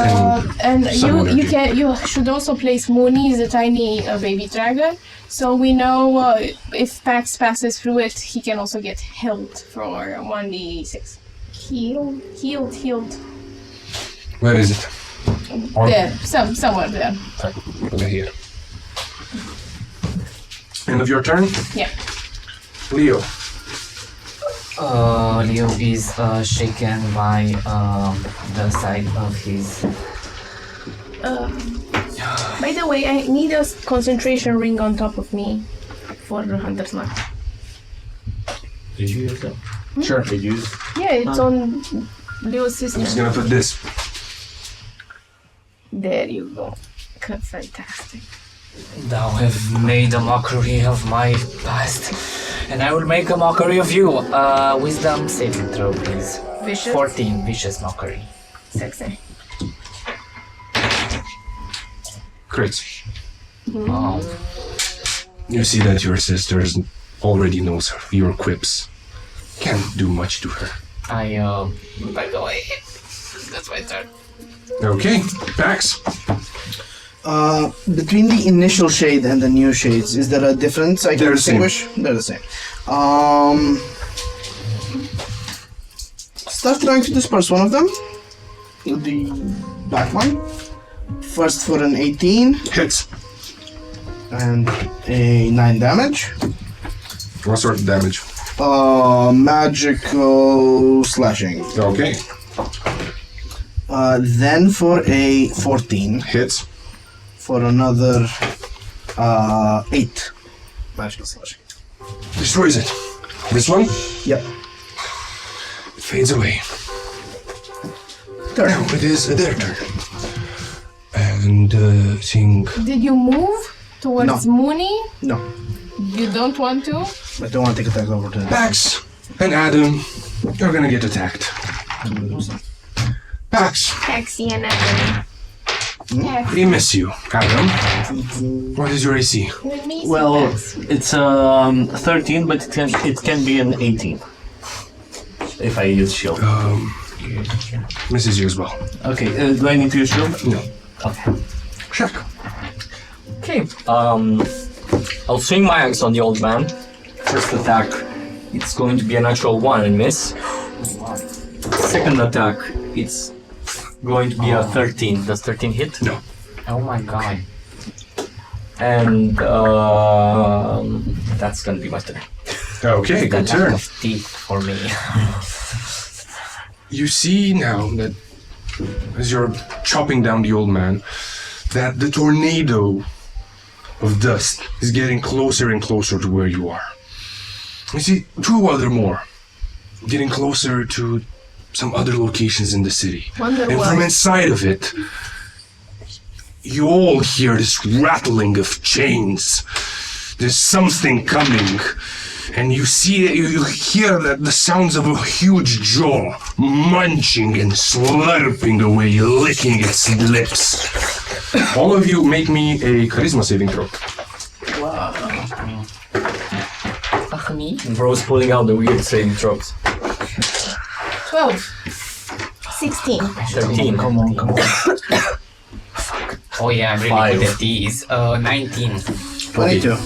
and you should also place Mooney, the tiny baby dragon, so we know if Pax passes through it, he can also get healed for 1d6. Healed. Where is it? There, somewhere there. Over here. End of your turn? Yeah. Leo. Leo is shaken by the sight of his. By the way, I need a concentration ring on top of me for Hunter's Mark. Did you use that? Sure. Did you use? Yeah, it's on Leo's I'm system. just gonna put this. There you go. Fantastic. Thou have made a mockery of my past, and I will make a mockery of you. Wisdom saving throw, please. Vicious? 14, vicious mockery. Sexy. Crits. Oh. You see that your sister already knows your quips. Can't do much to her. I back away. That's my turn. Okay, Pax. Between the initial shade and the new shades, is there a difference I can distinguish? They're the same. Start trying to disperse one of them. The black one. First for an 18. Hits. And a 9 damage. What sort of damage? Magical slashing. Okay. Then for a 14. Hits. For another 8. Magical slashing. Destroys it. This one? Yep. It fades away. Turn. Now it is their turn. And think. Did you move towards Mooney? No. You don't want to? I don't want to take attack over to Pax and Adam, you're gonna get attacked. Pax. Taxi and Adam. We miss you, Adam. What is your AC? Well, it's 13, but it can be an 18 if I use shield. Misses you as well. Okay, do I need to use shield? No. Okay. Check. Okay. I'll swing my axe on the old man. First attack, it's going to be a natural 1 and miss. Second attack, it's going to be a 13. Does 13 hit? No. Oh my god. And that's gonna be my turn. Okay, good The turn. lack of teeth for me. You see now that as you're chopping down the old man, that the tornado of dust is getting closer and closer to where you are. You see 2 other more getting closer to some other locations in the city. Wonder And why. from inside of it, you all hear this rattling of chains. There's something coming. And you see, you hear the sounds of a huge jaw munching and slurping away, licking its lips. All of you make me a charisma saving throw. Fuck me. Bro's pulling out the weird saving throws. 12. 16. 13. Come on. Oh yeah, I'm really good at these. 19. 22.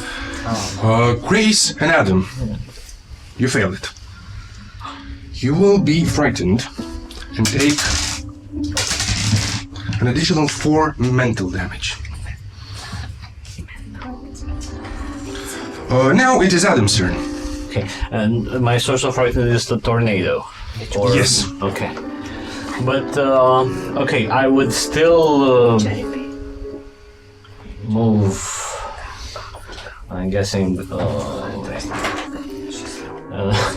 Grace and Adam, you failed it. You will be frightened and take an additional 4 mental damage. Now it is Adam's turn. Okay, and my source of frightened is the tornado. Or- Yes. Okay. But, okay, I would still move. I'm guessing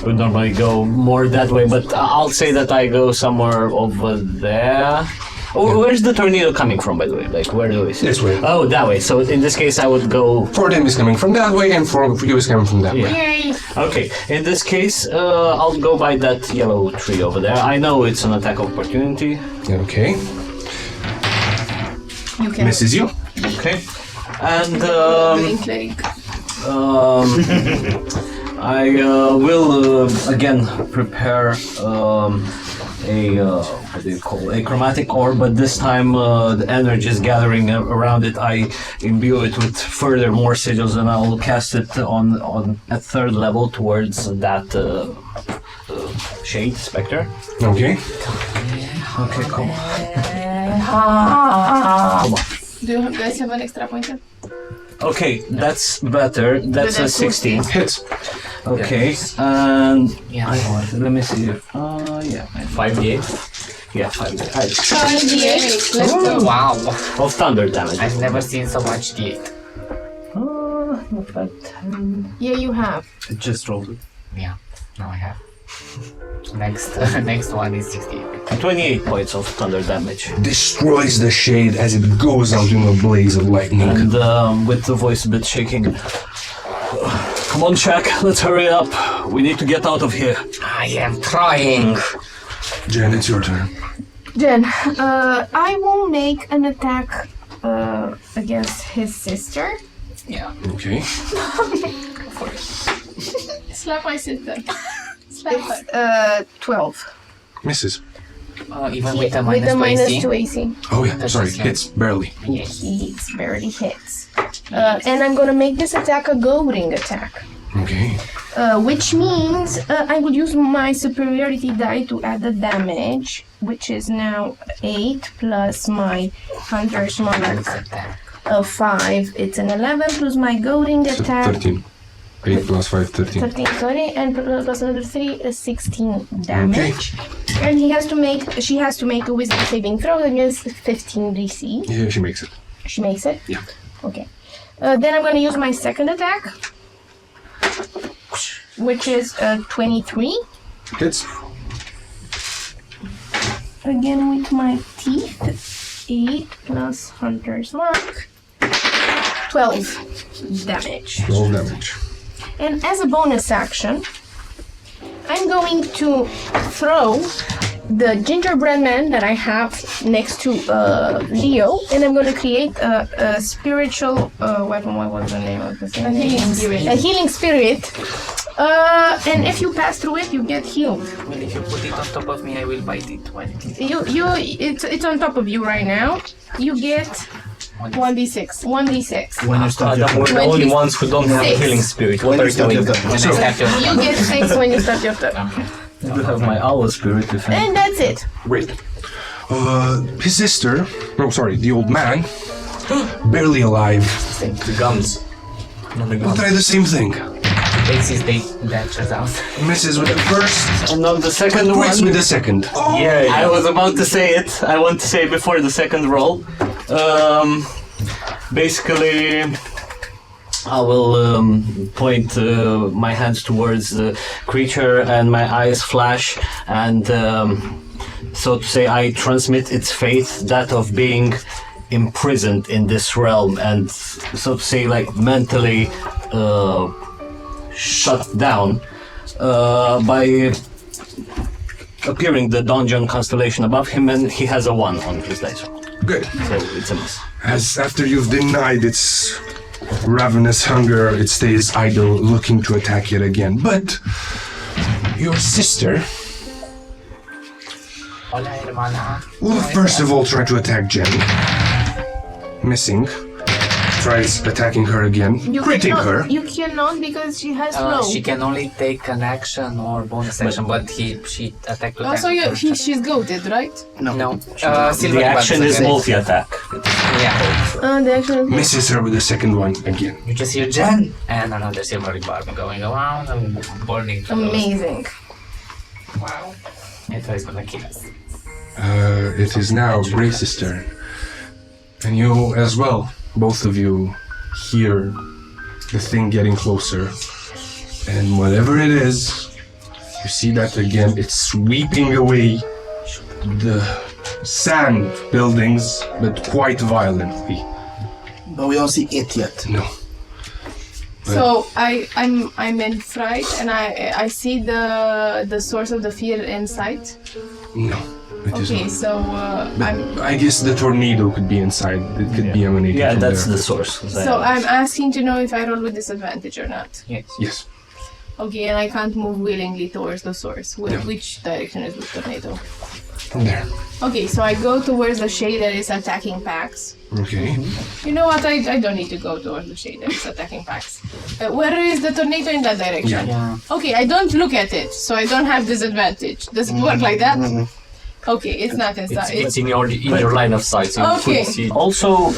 would normally go more that way, but I'll say that I go somewhere over there. Oh, where's the tornado coming from, by the way? Like, where do we see? This way. Oh, that way. So in this case, I would go. For them is coming from that way, and for you is coming from that way. Yay! Okay, in this case, I'll go by that yellow tree over there. I know it's an attack of opportunity. Okay. You can. Misses you. Okay. And Blink leg. I will again prepare what do you call it? A chromatic orb, but this time the energy is gathering around it. I imbue it with further more sigils, and I will cast it on at 3rd level towards that shade specter. Okay. Okay, cool. Come on. Do you guys have an extra pointer? Okay, that's better. That's a 16. Hits. Okay, and Yeah. let me see. Yeah, 5d8. yeah, 5. 5d8. Let's go. Wow. Of thunder damage. I've never seen so much D8. Not bad. Yeah, you have. I just rolled it. Yeah, now I have. Next one is 68. 28 points of thunder damage. Destroys the shade as it goes out in a blaze of lightning. And with the voice a bit shaking. Come on, Shaq, let's hurry up. We need to get out of here. I am trying. Jen, it's your turn. Jen, I will make an attack against his sister. Yeah. Okay. Slap my sister. Slap her. 12. Misses. Even with a With the minus minus 2 2 AC. AC. Oh yeah, That's sorry, just like- hits barely. He barely hits. And I'm gonna make this attack a goading attack. Okay. Which means I will use my superiority die to add the damage, which is now 8 plus my hunter's mark of 5. It's an 11 plus my goading So attack. 13. 8 plus 5, 13. 13, sorry, and plus another 3 is 16 damage. And she has to make a wisdom saving throw against 15 DC. Yeah, she makes it. She makes it? Yeah. Okay. Then I'm gonna use my second attack, which is 23. Hits. Again with my teeth. 8 plus hunter's mark. 12 damage. 12 damage. And as a bonus action, I'm going to throw the gingerbread man that I have next to Leo, and I'm going to create a spiritual weapon. What was the name of the thing? A healing spirit. A healing spirit. And if you pass through it, you get healed. Well, if you put it on top of me, I will bite it. It's on top of you right now. You get 1d6. 1d6. When you start your We're the only ones who don't have a 6. healing spirit. When What are you you start doing? your turn. When I start your You get 6 when you start your turn. I do have my owl spirit if And that's it. Great. His sister, the old man, barely alive. The gums. Not the We'll gums. try the same thing. takes his dentures out. Misses with the first. And on the second Crits one. with the second. Yeah, I was about to say it. I want to say before the second roll. Basically, I will point my hands towards the creature and my eyes flash, and so to say, I transmit its fate, that of being imprisoned in this realm, and so to say, like mentally shut down by appearing the donjon constellation above him, and he has a 1 on his dice roll. Good. So it's a miss. As after you've denied its ravenous hunger, it stays idle, looking to attack yet again. But your sister will first of all try to attack Jen. Missing. Tries attacking her again, critting her. You cannot because she has slow. She can only take an action or bonus action, but she attacked with Also, she's goated, right? No. The action is multi-attack. Yeah. The action is Misses her with the second one again. You just hear Jen and another silvery barb going around and burning. amazing. Wow. It was gonna kill us. It is now Grace's turn. And you as well. Both of you hear the thing getting closer. And whatever it is, you see that again, it's sweeping away the sand buildings, but quite violently. But we don't see it yet. No. So I'm in fright, and I see the source of the fear in sight. No. It is Okay, not. so I'm I guess the tornado could be inside. It could be emanating Yeah, from that's there. the source. I'm asking to know if I roll with disadvantage or not. Yes. Yes. Okay, and I can't move willingly towards the source. No. Which direction is the tornado? There. Okay, so I go towards the shade that is attacking Pax. Okay. You know what? I don't need to go towards the shade that is attacking Pax. Where is the tornado in that direction? Yeah. Okay, I don't look at it, so I don't have disadvantage. Does it work like that? Okay, it's not inside. It's in your line of sight. So Okay. you see. Also,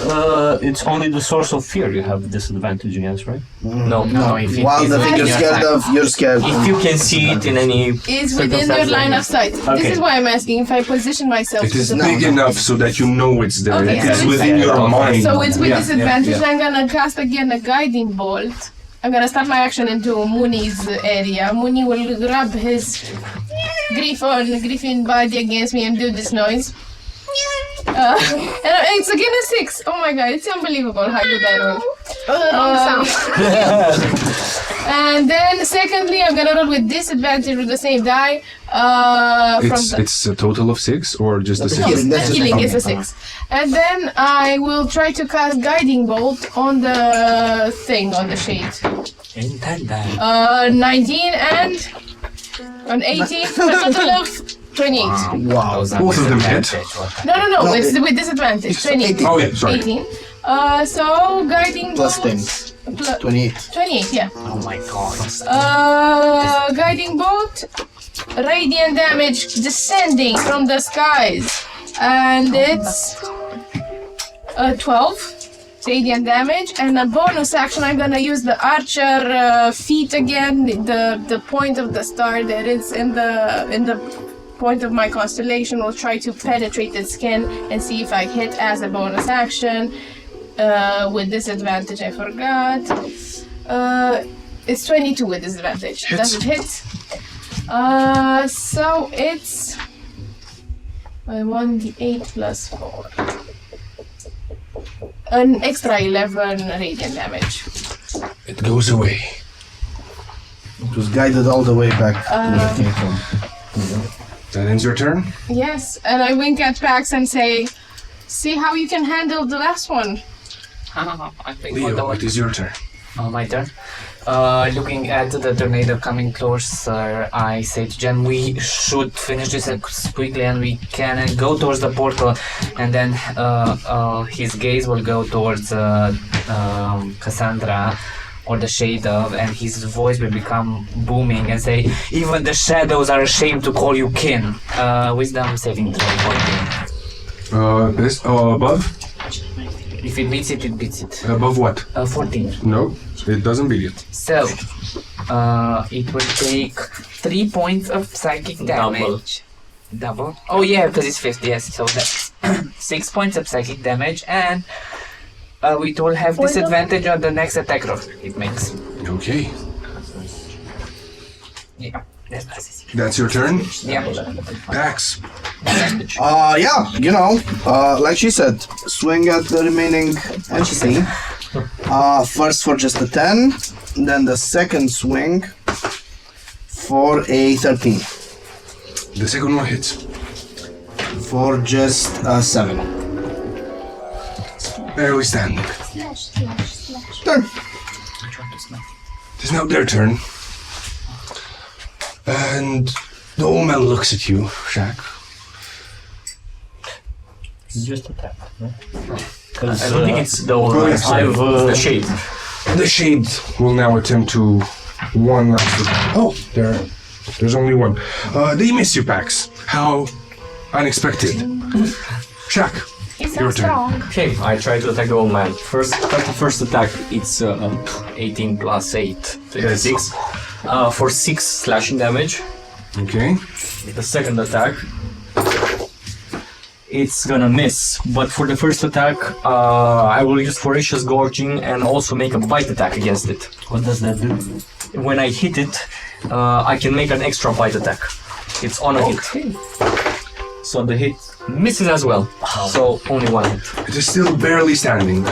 it's only the source of fear you have disadvantage against, right? No. While the thing you're scared of, you're scared. If you can see it in any It's within your line of sight. This is why I'm asking if I position myself. It is to the big enough so that you know it's there. Okay, It so is it's within there. your mind. So it's with Yeah, disadvantage. yeah. I'm gonna cast again a guiding bolt. I'm gonna start my action into Muni's area. Muni will grab his griffin body against me and do this noise. And it's again a 6. Oh my god, it's unbelievable how good I roll. And then secondly, I'm gonna roll with disadvantage with the same die. It's a total of 6 or just a 6? The healing is a 6. And then I will try to cast Guiding Bolt on the thing, on the shade. 19 and an 18 for a total of 28. Wow. Both of them hit. No, it's with disadvantage. 28. Oh, yeah, sorry. 18. So Guiding Plus Bolt. 10. 28. 28, yeah. Oh my god. Guiding Bolt. Radiant damage descending from the skies. And it's 12 radiant damage. And a bonus action, I'm gonna use the archer feat again. The point of the star that is in the point of my constellation will try to penetrate its skin and see if I hit as a bonus action. With disadvantage, I forgot. It's 22 with disadvantage. Hits. Does it hit? So it's 1d8 plus 4. An extra 11 radiant damage. It goes away. It was guided all the way back to where it came from. That ends your turn? Yes, and I wink at Pax and say, see how you can handle the last one. I think Leo, it is your turn. my turn. Looking at the tornado coming closer, I say to Jen, we should finish this quickly and we can go towards the portal, and then his gaze will go towards Cassandra or the shade of, and his voice will become booming and say, even the shadows are ashamed to call you kin. Wisdom saving throw. This above? If it beats it, it beats it. Above what? 14. No, it doesn't beat it. So, it will take 3 points of psychic damage. Double? Oh yeah, because it's 50, yes. So that's 6 points of psychic damage, and it will have disadvantage on the next attack roll it makes. Okay. Yeah. That's your turn? Yeah. Pax. Yeah, like she said, swing at the remaining entity. First for just a 10, then the second swing for a 13. The second one hits. For just a 7. Barely standing. Turn. It is now their turn. And the old man looks at you, Shaq. Just attack, right? I don't think it's the old Oh, man. yeah, sorry. The shade. The shade will now attempt to one last attack. Oh, there's only one. They miss you, Pax. How unexpected. Shaq, your turn. Okay, I try to attack the old man. First attack, it's 18 plus 8, 26. For 6 slashing damage. Okay. The second attack, it's gonna miss. But for the first attack, I will use Voracious Gorging and also make a bite attack against it. What does that do? When I hit it, I can make an extra bite attack. It's on a hit. So the hit misses as well. So only one hit. It is still barely standing.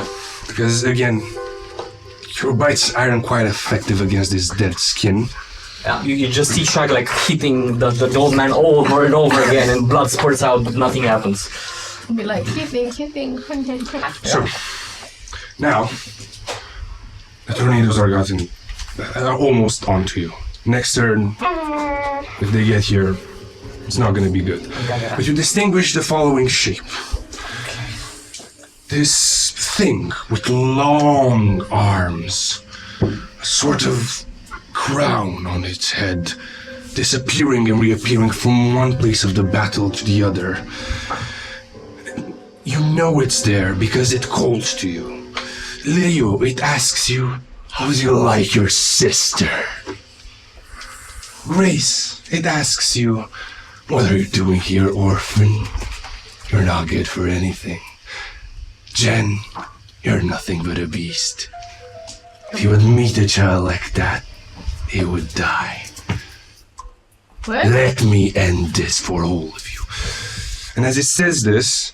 Because, again, your bites aren't quite effective against this dead skin. You just see Shaq like hitting the old man over and over again, and blood spurts out, but nothing happens. Be like, hitting. So, now, the tornadoes are almost onto you. Next turn, if they get here, it's not going to be good. But you distinguish the following shape. This thing with long arms, a sort of crown on its head, disappearing and reappearing from one place of the battle to the other. You know it's there because it calls to you. Leo, it asks you, how do you like your sister? Grace, it asks you, what are you doing here, orphan? You're not good for anything. Jen, you're nothing but a beast. If you would meet a child like that, he would die. What? Let me end this for all of you. And as it says this,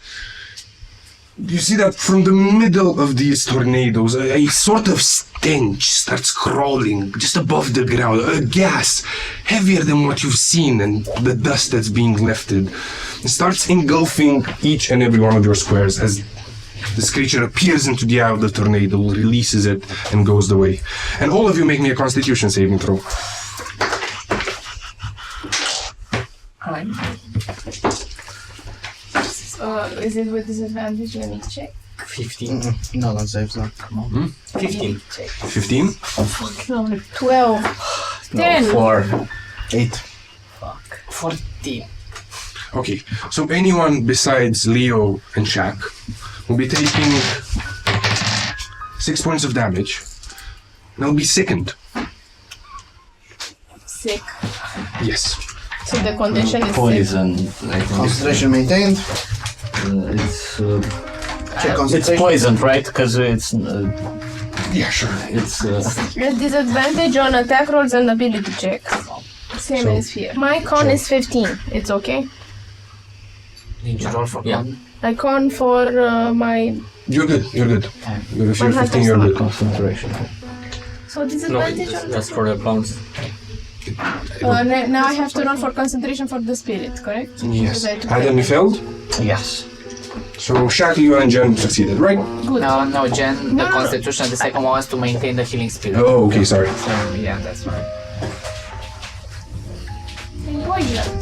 you see that from the middle of these tornadoes, a sort of stench starts crawling just above the ground. A gas heavier than what you've seen and the dust that's being lifted. It starts engulfing each and every one of your squares as this creature appears into the eye of the tornado, releases it, and goes the way. And all of you make me a Constitution saving throw. Is it with disadvantage? Let me check. 15. No, that saves not. Come on. 15. 15? 12. 10. 4. 8. Fuck. 14. Okay, so anyone besides Leo and Shaq will be taking 6 points of damage. They'll be sickened. Sick. Yes. So the condition is Poison. I think. Concentration maintained. It's Check it's concentration. poisoned, right? Because it's Yeah, sure. it's There's disadvantage on attack rolls and ability checks. Same So- as here. My con is 15. It's okay. Did you roll for con? I con for my. You're good, you're good. You're, if you're 15, Hunter's you're mark. good. concentration. So No, disadvantage on. that's for the clowns. Now I have to roll for concentration for the spirit, correct? Yes. Because I took Adam, you failed? Yes. So Shaq, you and Jen succeeded, right? Good. No, Jen, No, the no. constitution, the second one was to maintain the healing spirit. Oh, okay, sorry. So, yeah, that's right. Poisoned.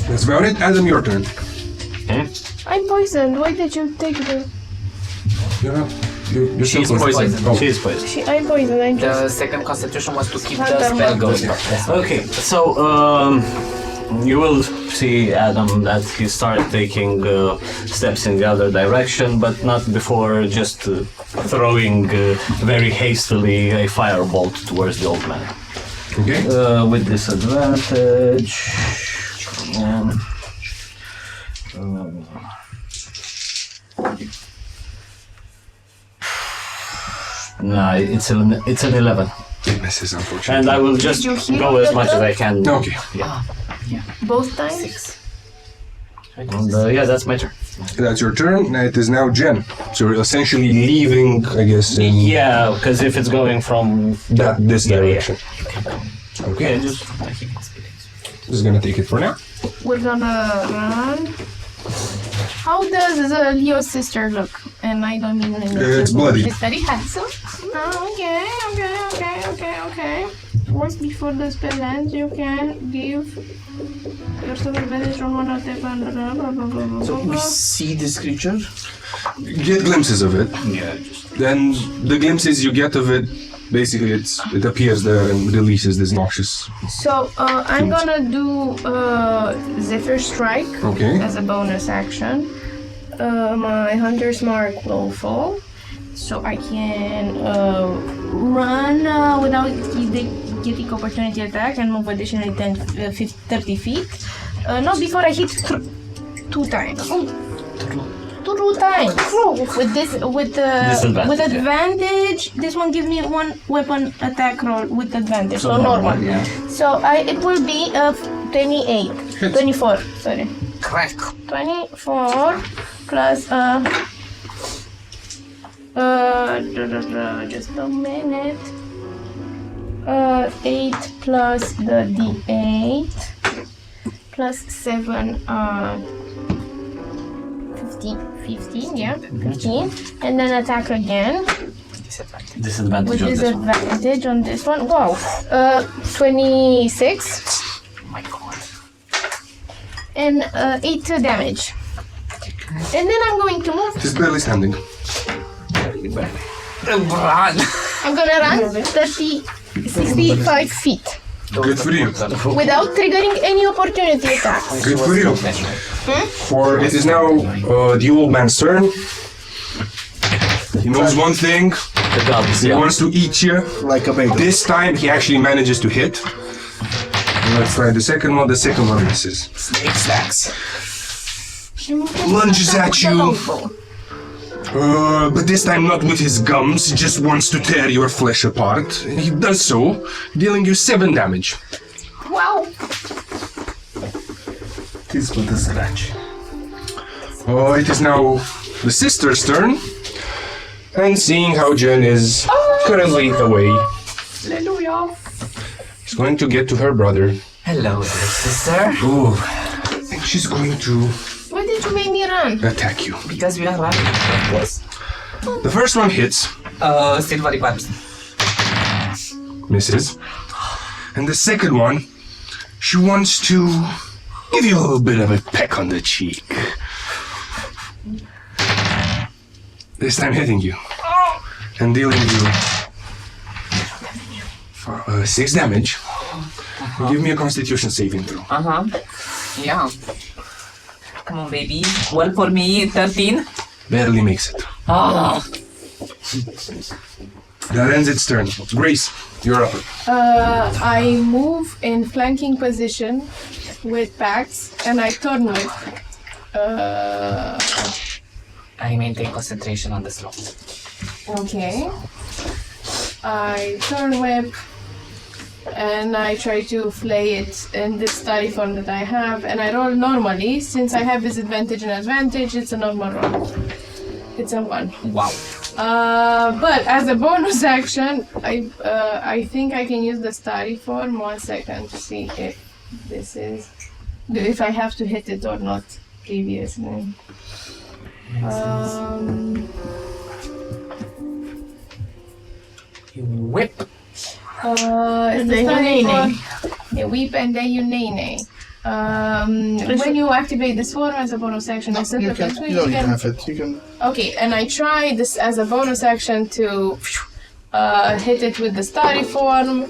That's about it. Adam, your turn. I'm poisoned. Why did you take the? You're not. You're still She's poisoned. Oh. She's poisoned. I'm poisoned. I'm just. The second constitution was to keep the Hunter spell mark. going. That's right. Okay, so you will see Adam that he started taking steps in the other direction, but not before just throwing very hastily a firebolt towards the old man. Okay. With disadvantage. Nah, it's an 11. It misses, unfortunately. And I will just Did you heal go as your much as turn? I can. Okay. Both times. 6. And, yeah, that's my turn. That's your turn. Now it is now Jen. So you're essentially leaving, I guess, in Yeah, because if it's going from this Yeah, direction. Okay. just Just gonna take it for now. We're gonna run. How does Leo's sister look? And I don't mean It's bloody. She's very handsome. Oh, okay. Once before the spell ends, you can give yourself advantage on one attack on blah blah blah blah blah So we blah. see this creature. Get glimpses of it. yeah, just Then the glimpses you get of it, basically it appears there and releases this noxious. So I'm gonna do Zephyr Strike Okay. as a bonus action. My Hunter's Mark will fall, so I can run without getting opportunity attack and move additionally 30 feet. Not before I hit 2 times. Two times. With this, with advantage. This one gives me one weapon attack roll with advantage, so normal. yeah. So it will be 28, 24. Sorry. Crack. 24 plus just a minute. 8 plus the D8 plus 7 15, yeah, 15, and then attack again disadvantage with on this one. disadvantage on this one. Wow, 26 Oh my god. and 8 damage. And then I'm going to move. She's barely standing. Run! I'm gonna run 65 feet. Good for you. Without triggering any opportunity attacks. Good for you. For it is now the old man's turn. He knows one thing. The gums, He yeah. wants to eat you. Like a baby. This time he actually manages to hit. Let's try the second one. The second one misses. Snake stacks. Lunges at you. But this time not with his gums. He just wants to tear your flesh apart. And he does so, dealing you 7 damage. Wow. Tis but a scratch. Oh, it is now the sister's turn. And seeing how Jen is currently away, Hallelujah. she's going to get to her brother. Hello, dear sister. Ooh. And she's going to Why did you make me run? attack you. Because we are running, of course. The first one hits, Silvery pipes. misses. And the second one, she wants to give you a little bit of a peck on the cheek. This time hitting you. And dealing you 6 damage. Give me a constitution saving throw. Yeah. Come on, baby. Well, for me, 13. Barely makes it. Oh. That ends its turn. Grace, you're up. I move in flanking position with Pax and I turn whip. I maintain concentration on the slope. Okay. I turn whip and I try to flay it in this study form that I have, and I roll normally. Since I have disadvantage and advantage, it's a normal roll. It's a 1. Wow. But as a bonus action, I think I can use the study form. 1 second to see if this is, if I have to hit it or not previously. You whip. It's the study form. You whip and then you nay. When you activate this form as a bonus action, You don't even have it. You can. Okay, and I try this as a bonus action to hit it with the study form.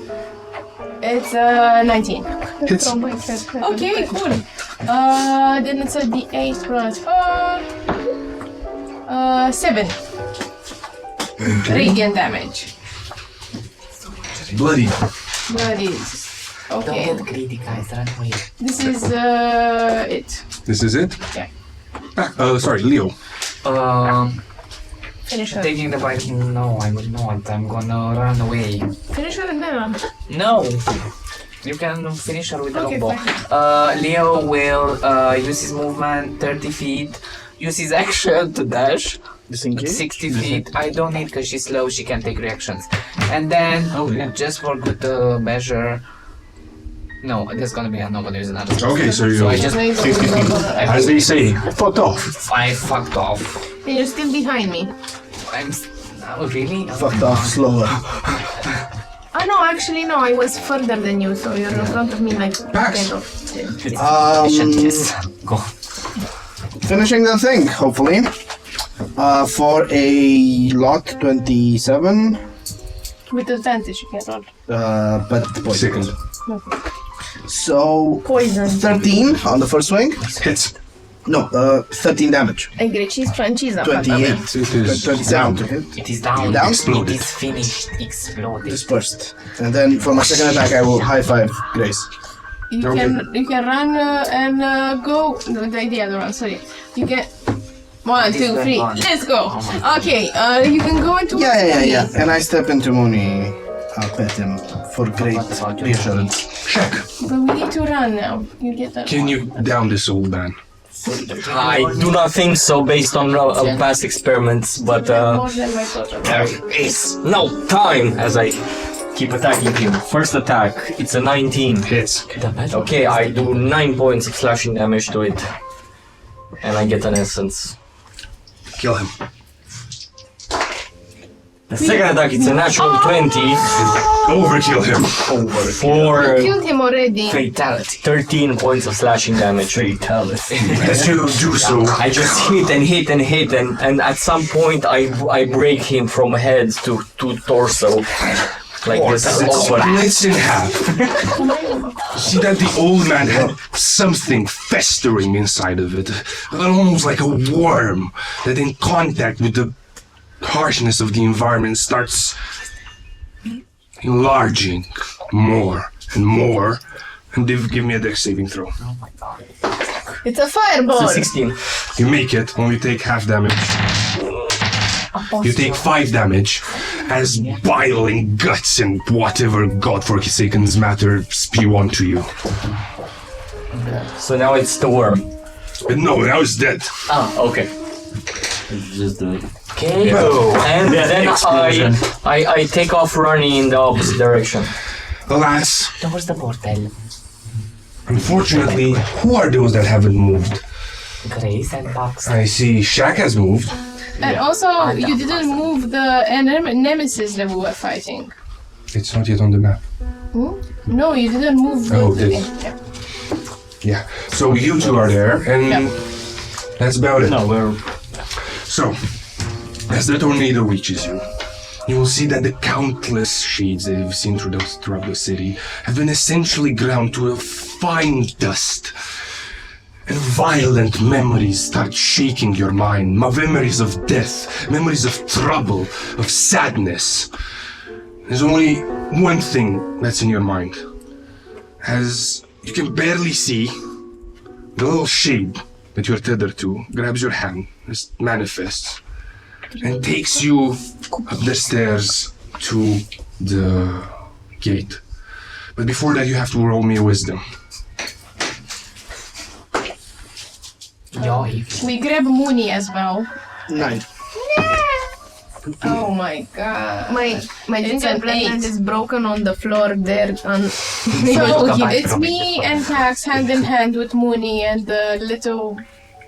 It's 19. Hits. Okay, cool. Then it's a D8 plus 4. 7. Radiant damage. Bloody. Bloody. Don't Okay. get greedy, guys. Run away. This is it. This is it? Yeah. Sorry, Leo. Finish her. Taking the bite. No, I will not. I'm gonna run away. Finish her and then run. No! You can finish her with the Okay, longbow. Leo will use his movement 30 feet, use his action to dash. 60 feet. I don't need because she's slow, she can take reactions. And then, just for good measure. No, there's gonna be no, but there's another. Okay, so you. I just 50 feet. As they say, fucked off. I fucked off. You're still behind me. Oh, really? Fucked off slower. Oh no, actually no, I was further than you, so you're in front of me like kind of. Go. Finishing the thing, hopefully. For a lot 27. With advantage, you can roll. But poison. Second. So Poison. 13 on the first swing. Hits. No, 13 damage. Ai grecis franciză. 28. It is 27 to hit. It is down. Down? It is finished. Exploded. Dispersed. And then for my second attack, I will high five Grace. You can run and go. No, the other one. Sorry. You can. 1, 2, 3. Let's go. Okay. You can go into. Yeah. And I step into Mooney. I'll pet him for great reassurance. Check. But we need to run now. You get that. Can you down this old man? I do not think so based on past experiments, but More than my total. there is no time as I keep attacking him. First attack, it's a 19. Hits. Okay, I do 9 points of slashing damage to it. And I get an essence. Kill him. The second attack, it's a natural 20. Overkill him. For Killed him already. Fatality. 13 points of slashing damage. Fatality. As you do so, I just hit and at some point I break him from head to torso. like Or this. as it splits in half. You see that the old man had something festering inside of it, almost like a worm that in contact with the harshness of the environment starts enlarging more and more. And give me a dex saving throw. Oh my god. It's a fireball. It's a 16. You make it, only take half damage. You take 5 damage as bile and guts and whatever godforsaken matter spew onto you. So now it's the worm. But no, now it's dead. Oh, okay. Just the Okay. Yeah. And then explosion. I take off running in the opposite direction. Alas, Towards the portal. unfortunately, who are those that haven't moved? Grace and Box. I see Shaq has moved. And also, you didn't move the nemesis that we were fighting. It's not yet on the map. No, you didn't move the... Oh, this. Yeah. Yeah. So you two are there, and that's about it. No, we're So, as the tornado reaches you, you will see that the countless shades that you've seen throughout the city have been essentially ground to a fine dust. And violent memories start shaking your mind. Memories of death, memories of trouble, of sadness. There's only one thing that's in your mind. As you can barely see, the little shade that you're tethered to grabs your hand, just manifests, and takes you up the stairs to the gate. But before that, you have to roll me a wisdom. We grab Mooney as well. 9. Oh my god. My ginger an plant 8. is broken on the floor there. So it's me and Pax hand in hand with Mooney and the little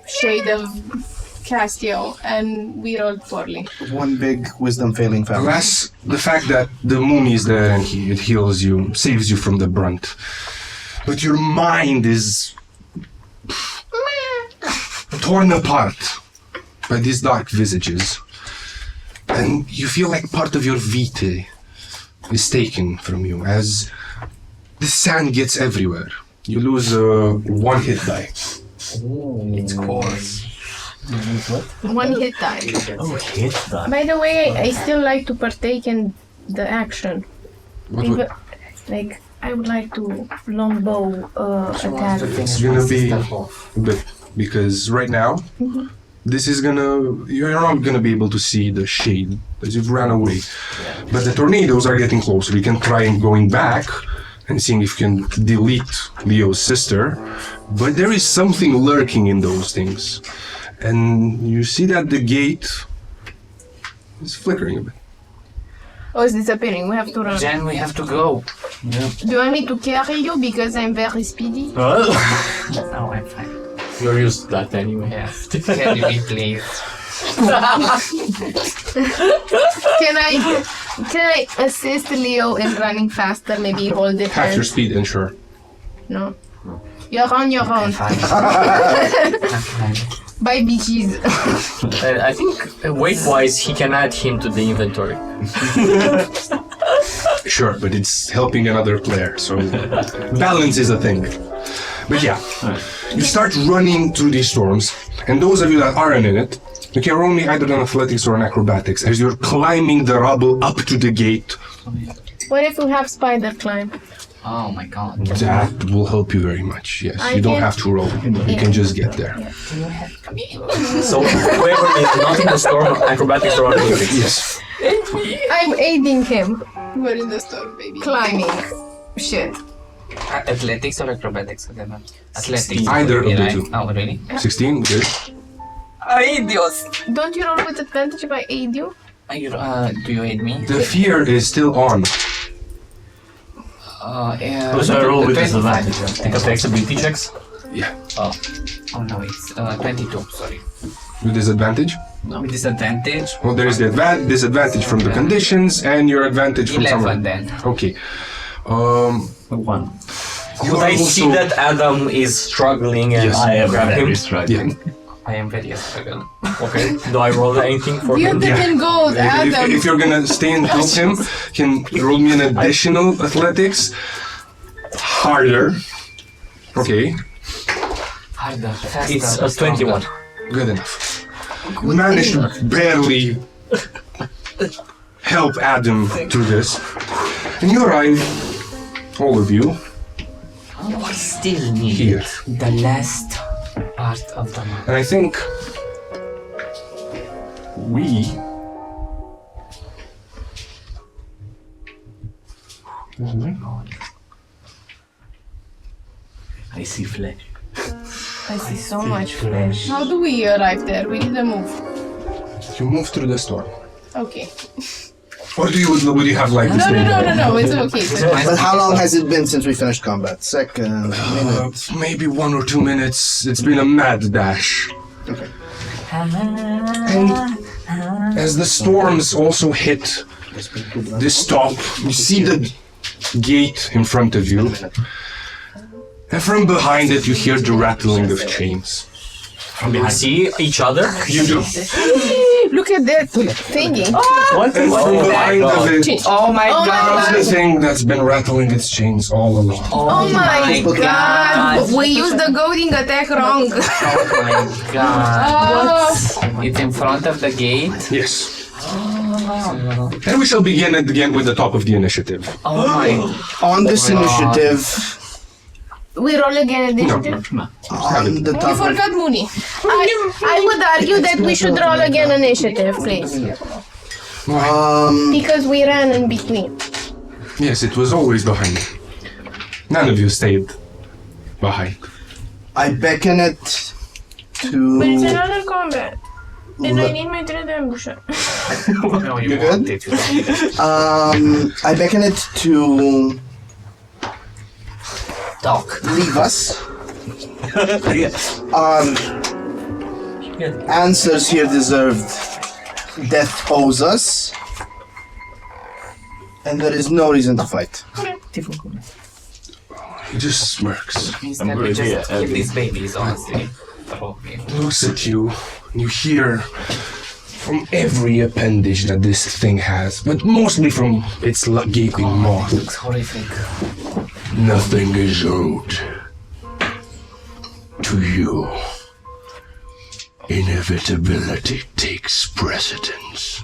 shade of Castiel, and we rolled poorly. One big wisdom failing family. Alas, the fact that the moon is there and it heals you, saves you from the brunt. But your mind is torn apart by these dark visages. And you feel like part of your vitae is taken from you as the sand gets everywhere. You lose a 1 hit die. It's coarse. One hit die. oh hit that. By the way, I still like to partake in the action. Like, I would like to longbow attack. It's gonna be a bit, because right now, this is you're not gonna be able to see the shade as you've ran away. But the tornadoes are getting closer. You can try and going back and seeing if you can delete Leo's sister. But there is something lurking in those things. And you see that the gate is flickering a bit. Oh, it's disappearing. We have to run. Jen, we have to go. Do you want me to carry you because I'm very speedy? No, I'm fine. You're used to that anyway. Yeah. Carry me, please. Can I assist Leo in running faster? Maybe hold the Half your hand? speed, and sure. No. You're on your own. I'm fine. Bye, bitches. I think weight-wise, he can add him to the inventory. Sure, but it's helping another player, so balance is a thing. But yeah, you start running through these storms, and those of you that aren't in it, you can roll me either an athletics or an acrobatics as you're climbing the rubble up to the gate. What if we have spider climb? Oh my god. That will help you very much, yes. I You don't can- have to roll, you can just get there. So whoever is not in the storm, acrobatics or athletics. Yes. I'm aiding him. We're in the storm, baby. Climbing. Shit. Athletics or acrobatics? Athletics. Either of the Right? two. Oh, really? 16, good. Ay, Dios. Don't you roll with advantage if I aid you? Do you aid me? The fear is still on. So I roll with 25. disadvantage. Think of flexibility checks. Yeah. Oh no, it's 22, sorry. With disadvantage? With disadvantage? Well, there is the disadvantage from the conditions and your advantage from 11 someone. then. Okay. 1. You Could are I see also- that Adam is struggling and Yes. I am grab him? very struggling. I am very struggle. Okay. Do I roll anything for him? Give them in gold, Adam. If you're gonna stay and help him, can roll me an additional athletics. Harder. Okay. Harder, faster. It's a 21. Good enough. We managed to barely help Adam through this. And you arrive, all of you, We still need here. the last part of the map. And I think we I see flesh. I see so much flesh. How do we arrive there? We need to move. you move through the storm. Okay. Or would you have like this? No, it's okay. But how long has it been since we finished combat? Second, minute? Maybe 1 or 2 minutes. It's been a mad dash. Okay. And as the storms also hit this stop, you see the gate in front of you. And from behind it, you hear the rattling of chains. We see each other? You do. Look at that thingy. What is From behind of it, Oh my god. the thing that's been rattling its chains all along. Oh my god. We used the goading attack wrong. Oh my god. It's in front of the gate? Yes. And we shall begin again with the top of the initiative. Oh my. On this initiative, We roll again initiative. on the We top of forgot Mooney. I would argue that we should roll again initiative, please. Because we ran in between. Yes, it was always behind. None of you stayed behind. I beckon it But it's to... another combat. And I need my thread ambusher. No, you You're want good? it. You don't. I beckon it to Talk. leave us. Our answers here deserved. Death owes us. And there is no reason to fight. He just smirks. Instead, we just kill these babies, honestly. Looks at you, and you hear from every appendage that this thing has, but mostly from its gaping maw. Looks horrific. Nothing is owed to you. Inevitability takes precedence.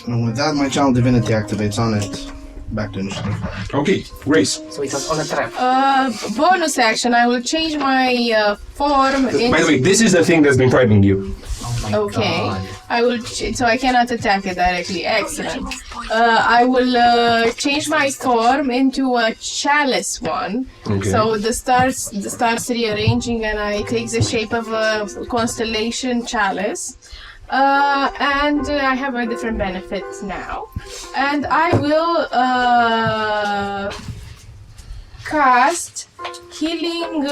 And with that, my channel divinity activates on it. Back to initiative. Okay, Race. So it was on a trap. Bonus action. I will change my form into... By the way, this is the thing that's been driving you. Oh my Okay. god. I will, so I cannot attack it directly. Excellent. I will change my form into a chalice one. Okay. So the stars rearranging, and I take the shape of a constellation chalice. And I have a different benefit now. And I will cast healing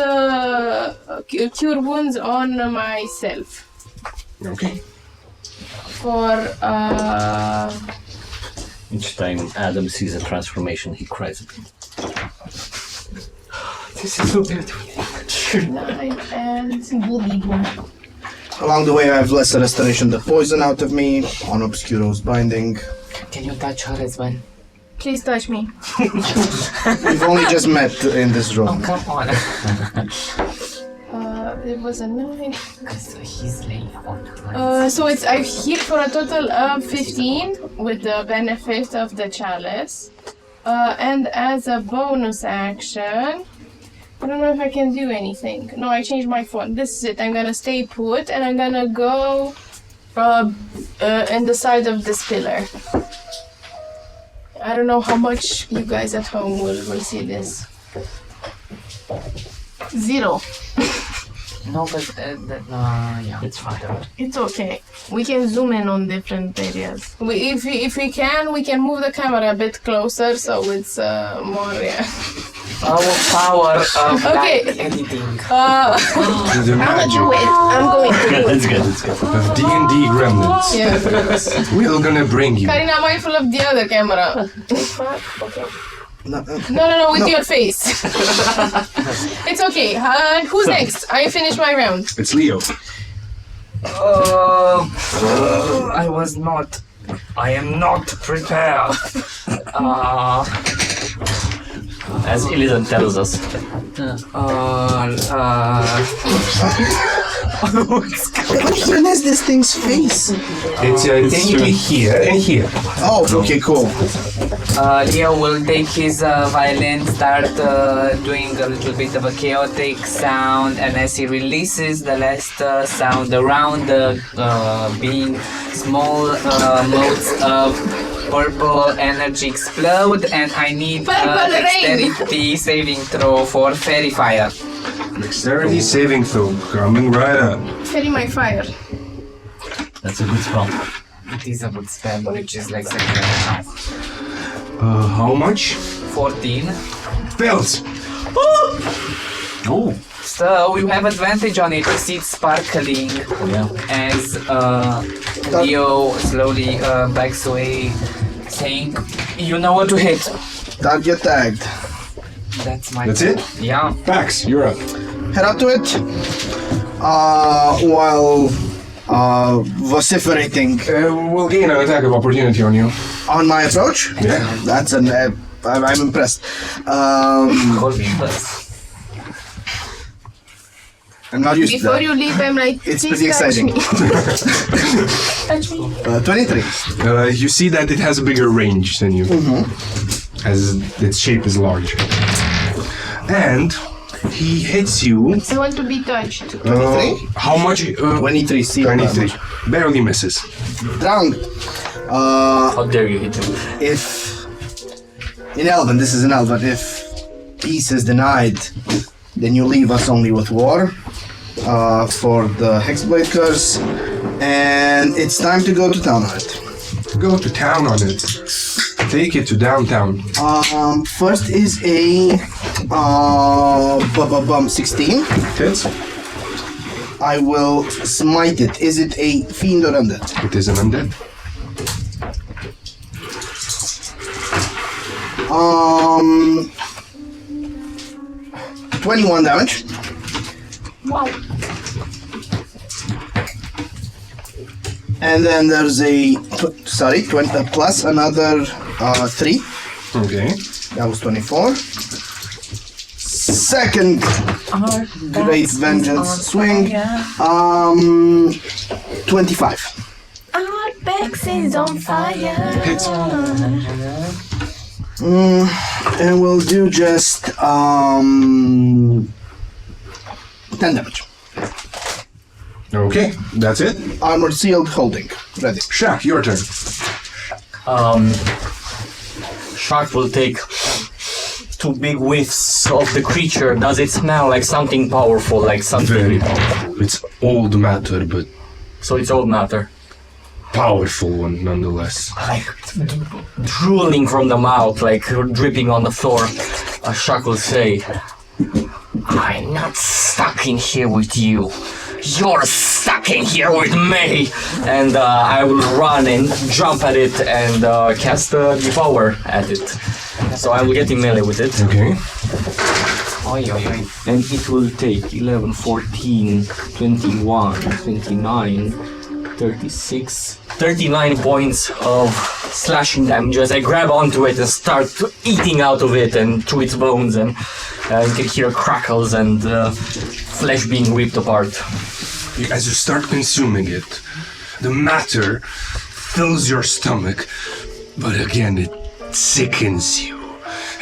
cure wounds on myself. Okay. For Each time Adam sees a transformation, he cries a bit. This is so beautiful. 9 and Along the way, I have lesser restoration the poison out of me, on Obscuro's binding. Can you touch her as well? Please touch me. We've only just met in this room. Oh, come on. it was a 9. Because he's late on her. So it's I've healed for a total of 15 with the benefit of the chalice. And as a bonus action, I don't know if I can do anything. No, I changed my form. This is it. I'm gonna stay put, and I'm gonna go in the side of this pillar. I don't know how much you guys at home will see this. 0. No, but yeah, It's fine. It's okay. We can zoom in on different areas. If we can move the camera a bit closer so it's more. Yeah. Our power of Okay. light editing. The I'm gonna do magic it. I'm going to do it. That's good, that's good. of D&D gremlins. Yeah. We're gonna bring you. Karina, mindful of the other camera. Okay. No, with your face. It's okay. Who's next? I finished my round. It's Leo. I am not prepared. As Illidan tells us. When is this thing's face? It's technically here and here. Oh, okay, cool. Leo will take his violin, start doing a little bit of a chaotic sound, and as he releases the last sound around the being, small motes of purple energy explode, and I need dexterity saving throw for fairy fire. Dexterity saving throw coming right up. Fairy my fire. That's a good spell. It is a good spell, which is like second and a half. How much? 14. Fails. Oh. So you have advantage on it. You see it sparkling as Leo slowly backs away, saying, "You know what to hit." Target tagged. That's it? Yeah. Pax, you're up. Head up to it. While vociferating. We'll gain an attack of opportunity on you. On my approach? Yeah. That's an. I'm impressed. Call me impressed. I'm not used to Before that. you leave, I'm like, It's please pretty exciting. Touch me. 23. You see that it has a bigger range than you, as its shape is large. And he hits you. I want to be touched. 23? How much? 23. See 23. Barely misses. Drunk. How dare you hit him? If in Elven, this is in Elven, if peace is denied, then you leave us only with war for the Hexblade curse, and it's time to go to town on it. Go to town on it. Take it to downtown. First is a 16. Hits. I will smite it. Is it a fiend or undead? It is an undead. 21 damage. Wow. And then there's a, 20 plus another 3. Okay. That was 24. Second great vengeance swing. 25. Our Bex is on fire. Hits. And we'll do just 10 damage. Okay, that's it. Armor sealed, holding. Ready. Shaq, your turn. Shark will take 2 big whiffs of the creature. Does it smell like something powerful, like something? Very powerful. It's old matter, but So it's old matter. powerful one nonetheless. Like drooling from the mouth, like dripping on the floor. Shark will say, "I'm not stuck in here with you. You're stuck in here with me!" And I will run and jump at it and cast Devour at it. So I will get in melee with it. Okay. And it will take 11, 14, 21, 29, 36, 39 points of slashing damage as I grab onto it and start eating out of it and through its bones, and you can hear crackles and flesh being ripped apart. As you start consuming it, the matter fills your stomach, but again it sickens you.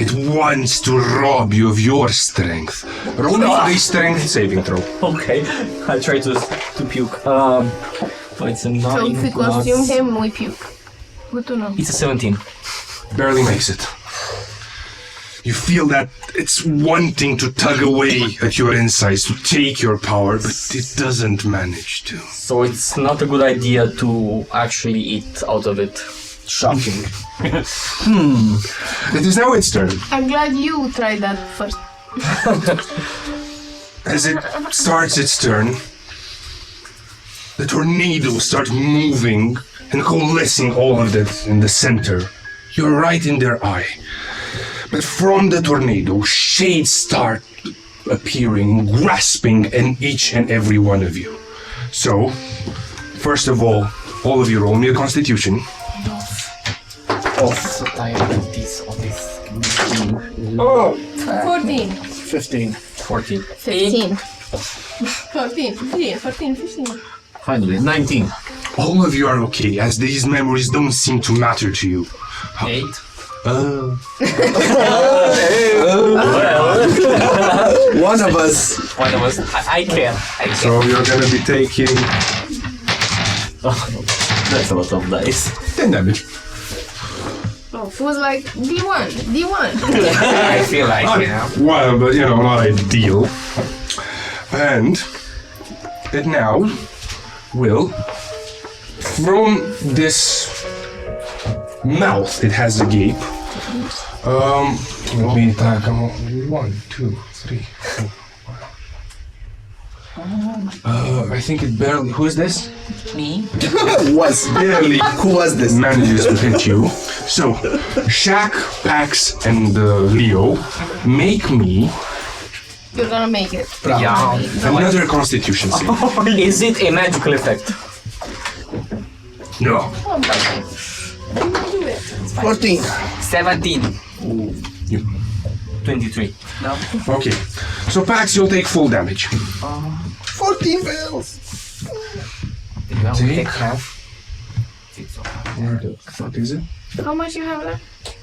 It wants to rob you of your strength. Roll a strength saving throw. Okay, I try to puke. It's a 9 So if we plus... consume him, we puke. Good to know. It's a 17. Barely makes it. You feel that it's wanting to tug away at your insides, to take your power, but it doesn't manage to. So it's not a good idea to actually eat out of it. Shocking. It is now its turn. I'm glad you tried that first. As it starts its turn, the tornado starts moving and coalescing all of it in the center. You're right in their eye. But from the tornado, shades start appearing, grasping in each and every one of you. So, first of all of you roll me a constitution. I'm so tired of this. 14. 15. 14. 15. 14. 15. 15. Finally, 19. All of you are okay, as these memories don't seem to matter to you. 8. One of us. I can. So you're gonna be taking That's a lot of dice. 10 damage. Oh, it was like D1. I feel like, Well, but not ideal. And it now will, from this mouth, it has a gape. Let me attack. 1, 2, 3, 4. I think it barely. Who is this? Me? Was barely. Who was this? Manages to hit you. So, Shaq, Pax, and Leo, make me You're gonna make it. another Constitution save. Is it a magical effect? No. 14. 17. 23. No? Okay. So, Pax, you'll take full damage. 14 fails. You want to take half? Where the fuck is it? How much you have left?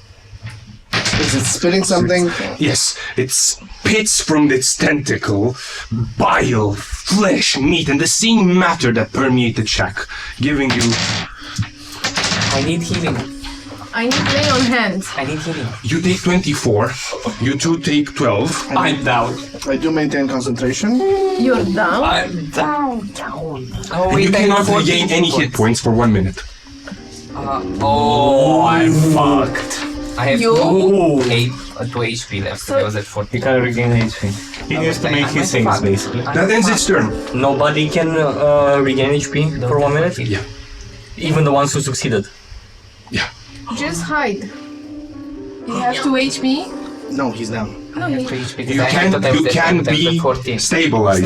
Is it spitting something? Yes, it spits from its tentacle bile, flesh, meat, and the same matter that permeated Shaq, giving you. I need healing. I need lay on hands. I need healing. You take 24, you two take 12. I'm down. I do maintain concentration. You're down? I'm down. Oh, And you I cannot have 14 regain any hit points for 1 minute. I'm fucked. I have 2 HP left. So I was at 40. He can't regain HP. He needs to make his things, basically. That ends its turn. Nobody can regain HP for 1 minute? Yeah. Even the ones who succeeded? Yeah. Just hide. You have 2 HP? No, he's down. No, You can be stabilized.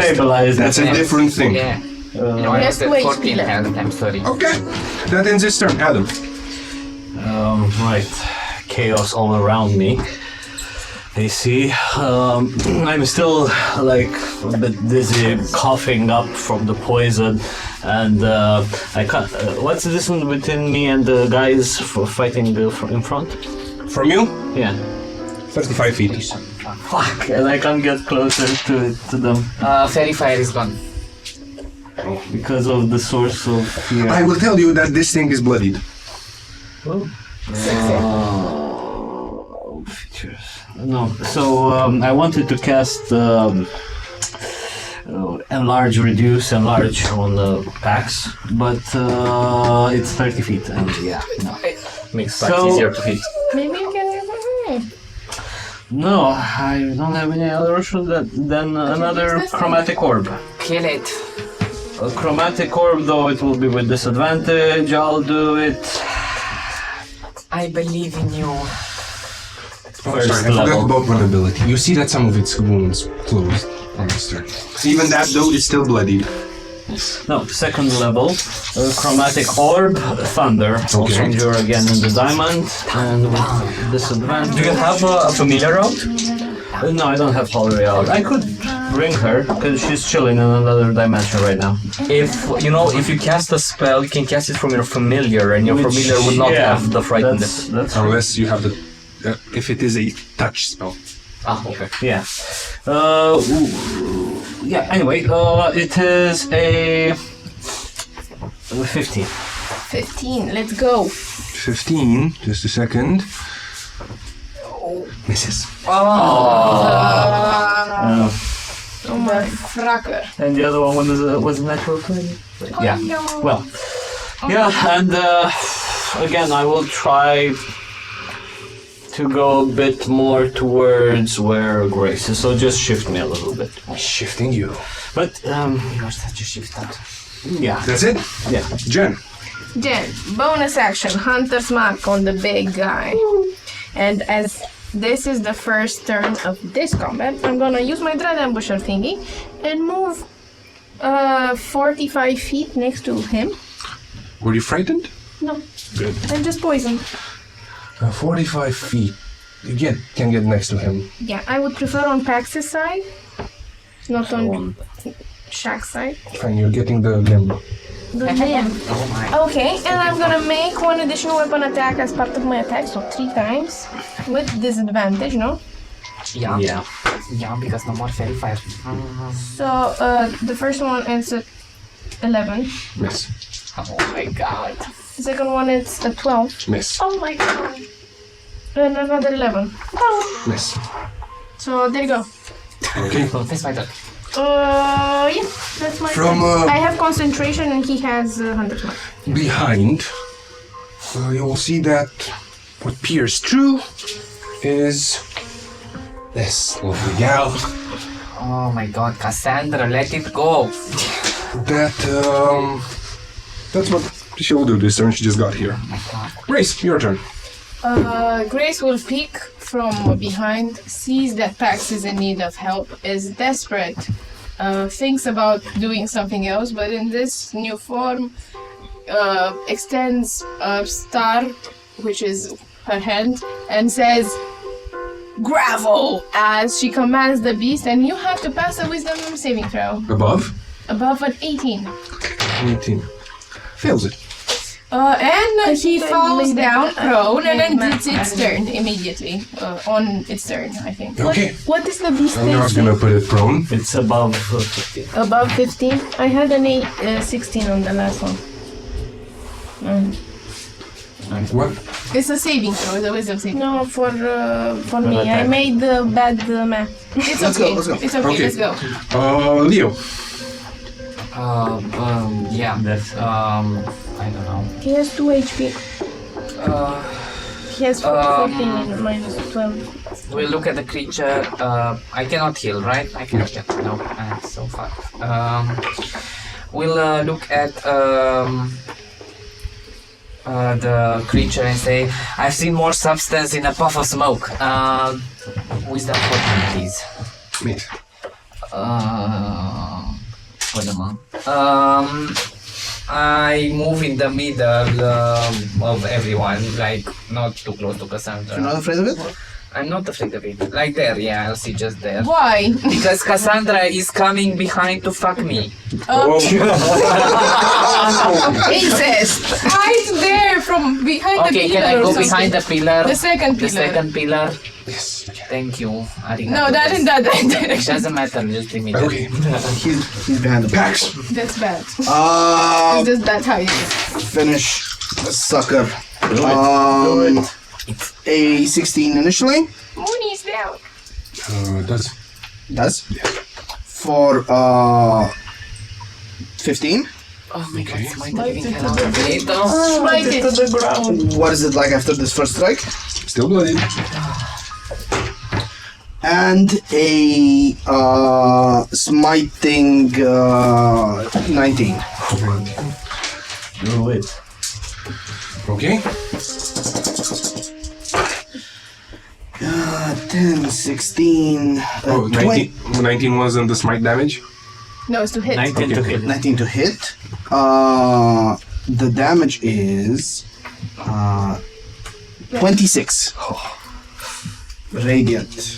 That's a different thing. Yeah. I He was has at 2 14 HP left. health. I'm sorry. Okay. That ends its turn. Adam. Right. Chaos all around me. You see, I'm still like a bit dizzy, coughing up from the poison, and I can't. What's the distance between me and the guys fighting in front? From you? Yeah. 35 feet. Fuck, and I can't get closer to them. Fairy fire is gone. Because of the source of fear. I will tell you that this thing is bloodied. Features. No, so I wanted to cast enlarge, reduce, enlarge on the packs, but it's 30 feet, and yeah, no. Makes packs easier to hit. Maybe you can use my No, I don't have any other option than another chromatic orb. Kill it. A chromatic orb, though it will be with disadvantage, I'll do it. I believe in you. Sorry, I forgot about vulnerability. You see that some of its wounds closed on its turn. Even that, though, is still bloodied. No, second level, chromatic orb, thunder. Also endure again in the diamond, and with disadvantage. Do you have a familiar out? No, I don't have Polary out. I could bring her, because she's chilling in another dimension right now. If you cast a spell, you can cast it from your familiar, and your familiar would not have the frightenedness. Unless you have the... if it is a touch spell. Ah, okay. Yeah. Yeah, anyway, it is a 15. 15, let's go. 15, just a second. Misses. Oh my fracker. And the other one was natural 20? Yeah. Well, yeah, and again, I will try to go a bit more towards where Grace is, so just shift me a little bit. Shifting you. But, You're such a shifter. yeah. That's it? Yeah. Jen. Jen, bonus action, Hunter's Mark on the big guy. And as this is the first turn of this combat, I'm gonna use my Dread Ambusher thingy and move 45 feet next to him. Were you frightened? No, Good. I'm just poisoned. 45 feet. You can get next to him. Yeah, I would prefer on Pax's side, not on Shaq's side. Fine, you're getting the limb. The limb. Okay, and I'm gonna make one additional weapon attack as part of my attack, so 3 times with disadvantage, no? Yeah. Yeah. Yeah, because no more fairy fire. So the first one is at 11. Miss. Oh my god. The second one is at 12. Miss. Oh my god. And another 11. Oh. Miss. So there you go. Okay. So that's my turn. Yeah, that's my From, turn. I have concentration and he has 100 mark. Behind, you'll see that what peers through is this lovely gal. Oh my god, Cassandra, let it go. That's what she will do this turn. She just got here. Race, your turn. Grace will peek from behind, sees that Pax is in need of help, is desperate, thinks about doing something else, but in this new form, extends a star, which is her hand, and says, "Gravel!" as she commands the beast, and you have to pass a wisdom saving throw. Above? Above an 18. 18. Fails it. And he falls down prone, and then it's its turn immediately. On its turn, I think. Okay. What is the beast I'm not gonna put it prone. It's above 15. Above 15? I had an 16 on the last one. What? It's a saving throw, it's a wisdom saving. No, for me. I made the bad math. It's Let's okay. go, let's go. It's okay, Okay. let's go. Leo. Yeah. That's I don't know. He has 2 HP. He has 14 and minus 12. We'll look at the creature. I cannot heal, right? I cannot get. No, I'm so far. We'll look at the creature and say, I've seen more substance in a puff of smoke. Wisdom 14, please. Meet. What am I? I move in the middle of everyone, like not too close to Cassandra. You're not afraid of it? I'm not afraid of it. Like there, yeah, I'll see just there. Why? Because Cassandra is coming behind to fuck me. Incest! Right there from behind Okay, the can pillar. I or go something. behind the pillar? The second pillar. The second pillar. Yes. Thank you. Arigato. No, that in that It direction. doesn't matter, just leave me there. Okay. He's behind the Pax. That's bad. Uh, It's just that height. finish the sucker. A 16 initially. Mooney's down. Does? For 15. Oh my god, smite the Smite living it hell to out of it. Smite it to the ground. What is it like after this first strike? Still bloody. And a smiting 19. do it. Okay. 10, 16, Oh, 19, 19 wasn't the smite damage? No, it's to hit. 19 to hit. 19 to hit. The damage is 26. Radiant.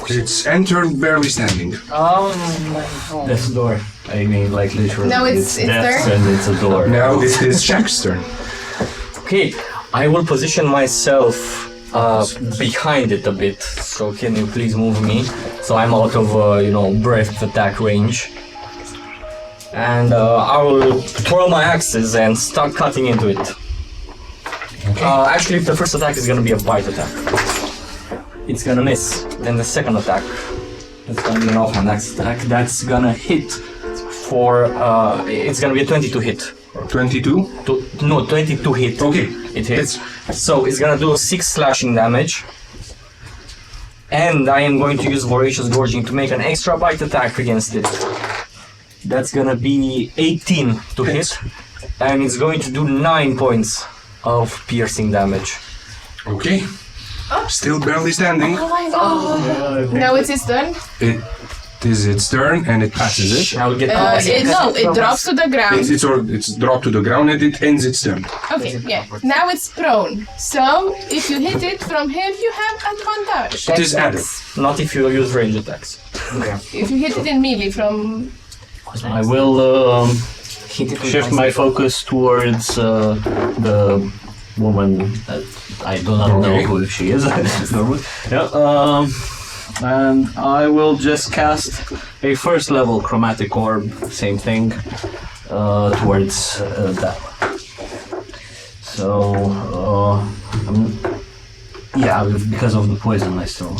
It's entered barely standing. Oh my god. Death's door. I mean, like literally. No, it's death turn. and it's a door. Now it is Shaq's turn. Okay, I will position myself behind it a bit. So can you please move me? So I'm out of, breath attack range. And I will twirl my axes and start cutting into it. Okay. Actually, the first attack is gonna be a bite attack. It's gonna miss. Then the second attack is gonna be an offhand attack. That's gonna hit for, it's gonna be a 22 hit. 22? 22 hit. Okay. It hits. So it's gonna do 6 slashing damage. And I am going to use Voracious Gorging to make an extra bite attack against it. That's gonna be 18 to hit. And it's going to do 9 points of piercing damage. Okay. Still barely standing. Oh my god. Now it's his turn. is its turn and it passes it. I will get it drops to the ground. It's dropped to the ground and it ends its turn. Okay, yeah. Now it's prone. So if you hit it from here, you have advantage. It is added. Not if you use range attacks. If you hit it in melee from... I will shift my focus towards the woman that I do not know who she is. And I will just cast a first level chromatic orb, same thing, towards that one. So, yeah, because of the poison I still...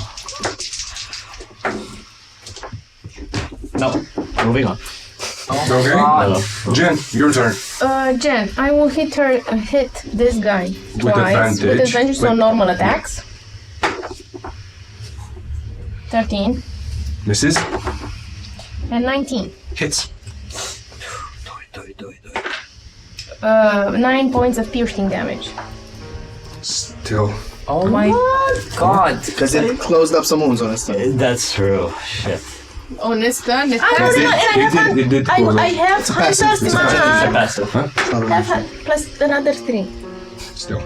No, moving on. Okay. Jen, your turn. Jen, I will hit this guy twice. With advantage on normal attacks. 13. Misses. And 19. Hits. 9 points of piercing damage. Still. Oh my god. Because it closed up some wounds on his turn. That's true. Shit. On his turn, I have plus another 3. Still.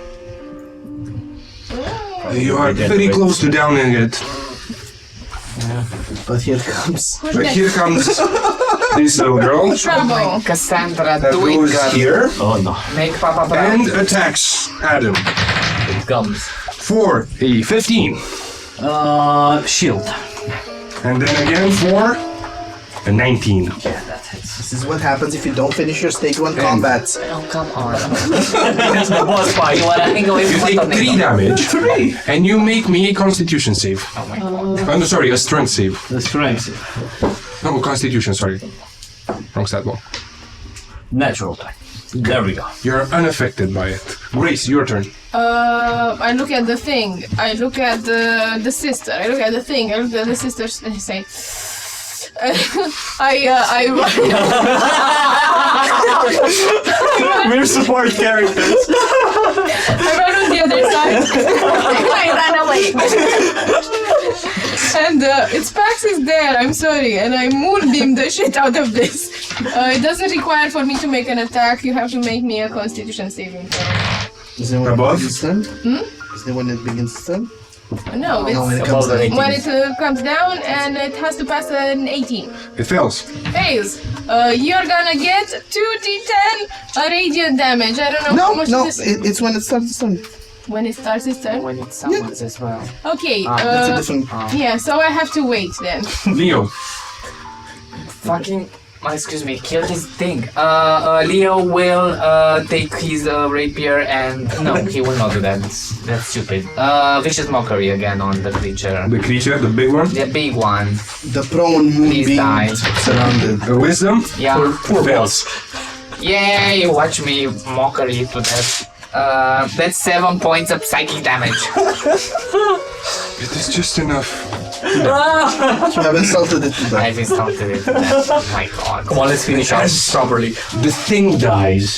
You are very close to downing it. Yeah. But here comes this little girl. Trouble. Cassandra, That do it, goes girl. here. Oh no. Make Papa proud. And attacks Adam. It comes. For a 15. Shield. And then again for a 19. Yeah, that hits. This is what happens if you don't finish your stage 1 combat. Oh, come on. It's the boss fight. You wanna hang away You from take what 3 damage. 3. And you make me a constitution save. Oh my god. Oh, no, sorry, a strength save. The strength. No, constitution, sorry. Wrong stat one. Natural type. There we go. You're unaffected by it. Grace, your turn. I look at the thing. I look at the sister. I look at the thing. I look at the sister and I say... We're support characters. I run on the other side. I ran away. And its Pax is there, I'm sorry, and I moonbeam the shit out of this. It doesn't require for me to make an attack, you have to make me a constitution saving throw. Is there one Above? that begins turn? Is there one that begins turn? No, it's when it comes down. when it comes down and it has to pass an 18. It fails. Fails. You're gonna get 2d10 radiant damage. I don't know how much this it's when it starts its turn. when it starts its turn. When it summons as well. Okay, That's a different... yeah, so I have to wait then. Leo. Fucking... excuse me, kill this thing. Leo will take his rapier and... No, he will not do that. That's stupid. Vicious Mockery again on the creature. The creature, the big one. The big one. The prone moonbeam die. surrounded. Wisdom. Yeah. Fails. Yay! Watch me mockery to death. That's 7 points of psychic damage. It is just enough. You have insulted it to death. I've insulted it to death. Oh my god. Come on, let's finish ours properly. The thing dies.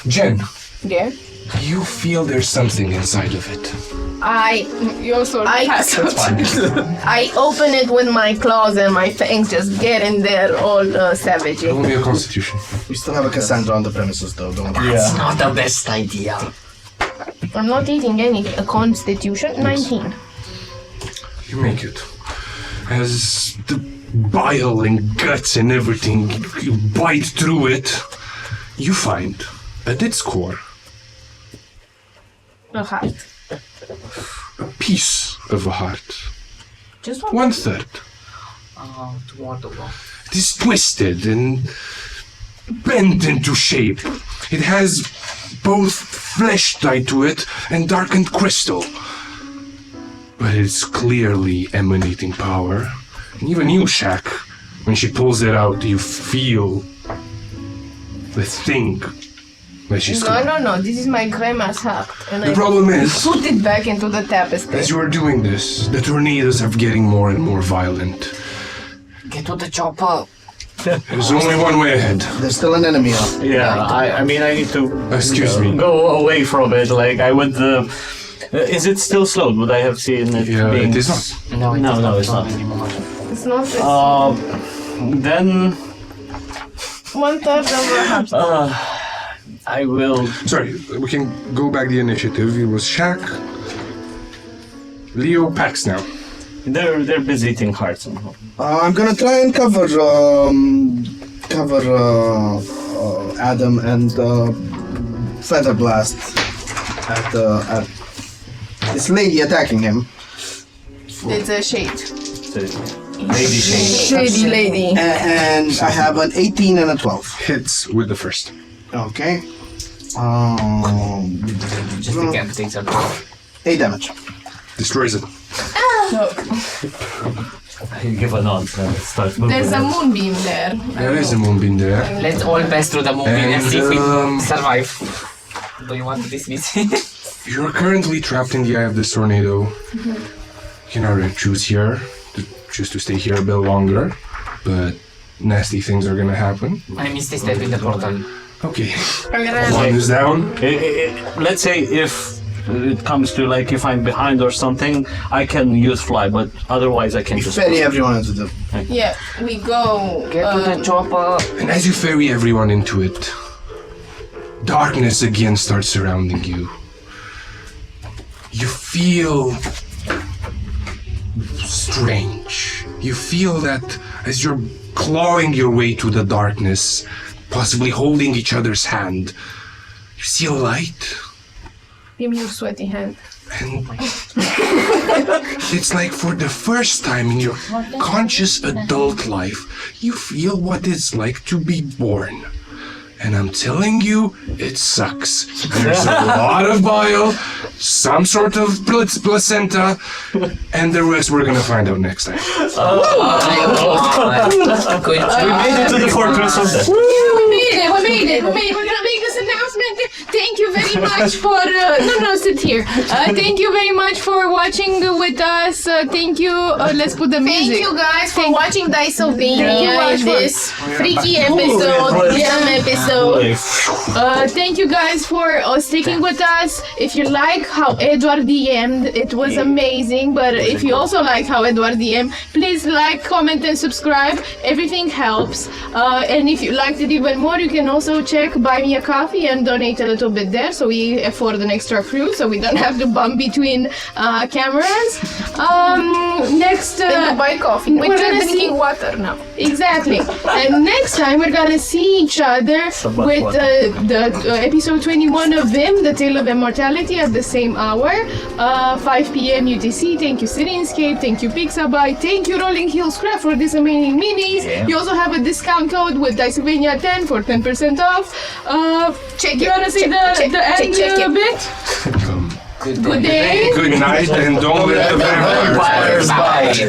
Jen, Yeah. you feel there's something inside of it. You also pass out. I open it with my claws and my fangs just get in there all savagey. Roll me a constitution. We still have a Cassandra on the premises though, don't we? It's not the best idea. I'm not eating any. A constitution 19. You make it. As the bile and guts and everything, you bite through it, you find, at its core, A heart. a piece of a heart. Just 1/3. Oh, wonderful. It is twisted and bent into shape. It has both flesh tied to it and darkened crystal. But it's clearly emanating power. And even you, Shaq, when she pulls it out, you feel the thing that she's No. This is my grandma's heart. And The problem is, put it back into the tapestry. as you are doing this, the tornadoes are getting more and more violent. Get to the chopper. There's only one way ahead. There's still an enemy up. Yeah, I mean, I need to Excuse me. go away from it. Like, I would. Is it still slowed? Would I have seen it? Yeah, being it is not. No, No, it's not. anymore. It's not this. Then 1/3 of a heart. I will. Sorry, we can go back the initiative. It was Shaq, Leo, Pax now. They're busy eating hearts. I'm gonna try and cover Adam and Feather Blast at this lady attacking him. It's a shade. Lady Shady lady. And I have an 18 and a 12. Hits with the first. Okay. Just decapitates her. 8 damage. Destroys it. You give a nod and start moving. There's a moonbeam there. There is a moonbeam there. Let's all pass through the movie and see if we And, survive. Do you want to dismiss it? You're currently trapped in the eye of this tornado. You can either choose to stay here a bit longer, but nasty things are gonna happen. I missed a step in the portal. Okay. I'm gonna One is down. Let's say if it comes to like if I'm behind or something, I can use fly, but otherwise I can just ferry everyone into the. Yeah, we go. Get to the chopper. And as you ferry everyone into it, darkness again starts surrounding you. You feel strange. You feel that as you're clawing your way to the darkness, possibly holding each other's hand, you see a light. Give me your sweaty hand. And it's like for the first time in your conscious adult life, you feel what it's like to be born. And I'm telling you, it sucks. There's a lot of bile, some sort of placenta, and the rest we're gonna find out next time. Good We made it to the fortress of death. Yeah, we made it. We're gonna make this announcement. Thank you very much for sit here. Thank you very much for watching with us. Thank you. Let's put the music. Thank you guys for watching Dicesylvania in this freaky episode. Thank you guys for sticking with us. If you like how Edward DM'd, it was amazing. But if you also like how Edward DM'd, please like, comment, and subscribe. Everything helps. And if you liked it even more, you can also check Buy Me a Coffee and donate a little bit there, so we afford an extra fruit, so we don't have to bump between cameras. Next, buy coffee. We're drinking water now. Exactly. And next time we're gonna see each other with the episode 21 of VIM, The Tale of Immortality, at the same hour, 5 p.m. UTC. Thank you, Cityscape. Thank you, Pixabay. Thank you, Rolling Hills Craft, for this amazing minis. Yeah. You also have a discount code with Dicesylvania 10 for 10% off. You wanna say the end bit? Good day. Good night, and don't let the vampires bite.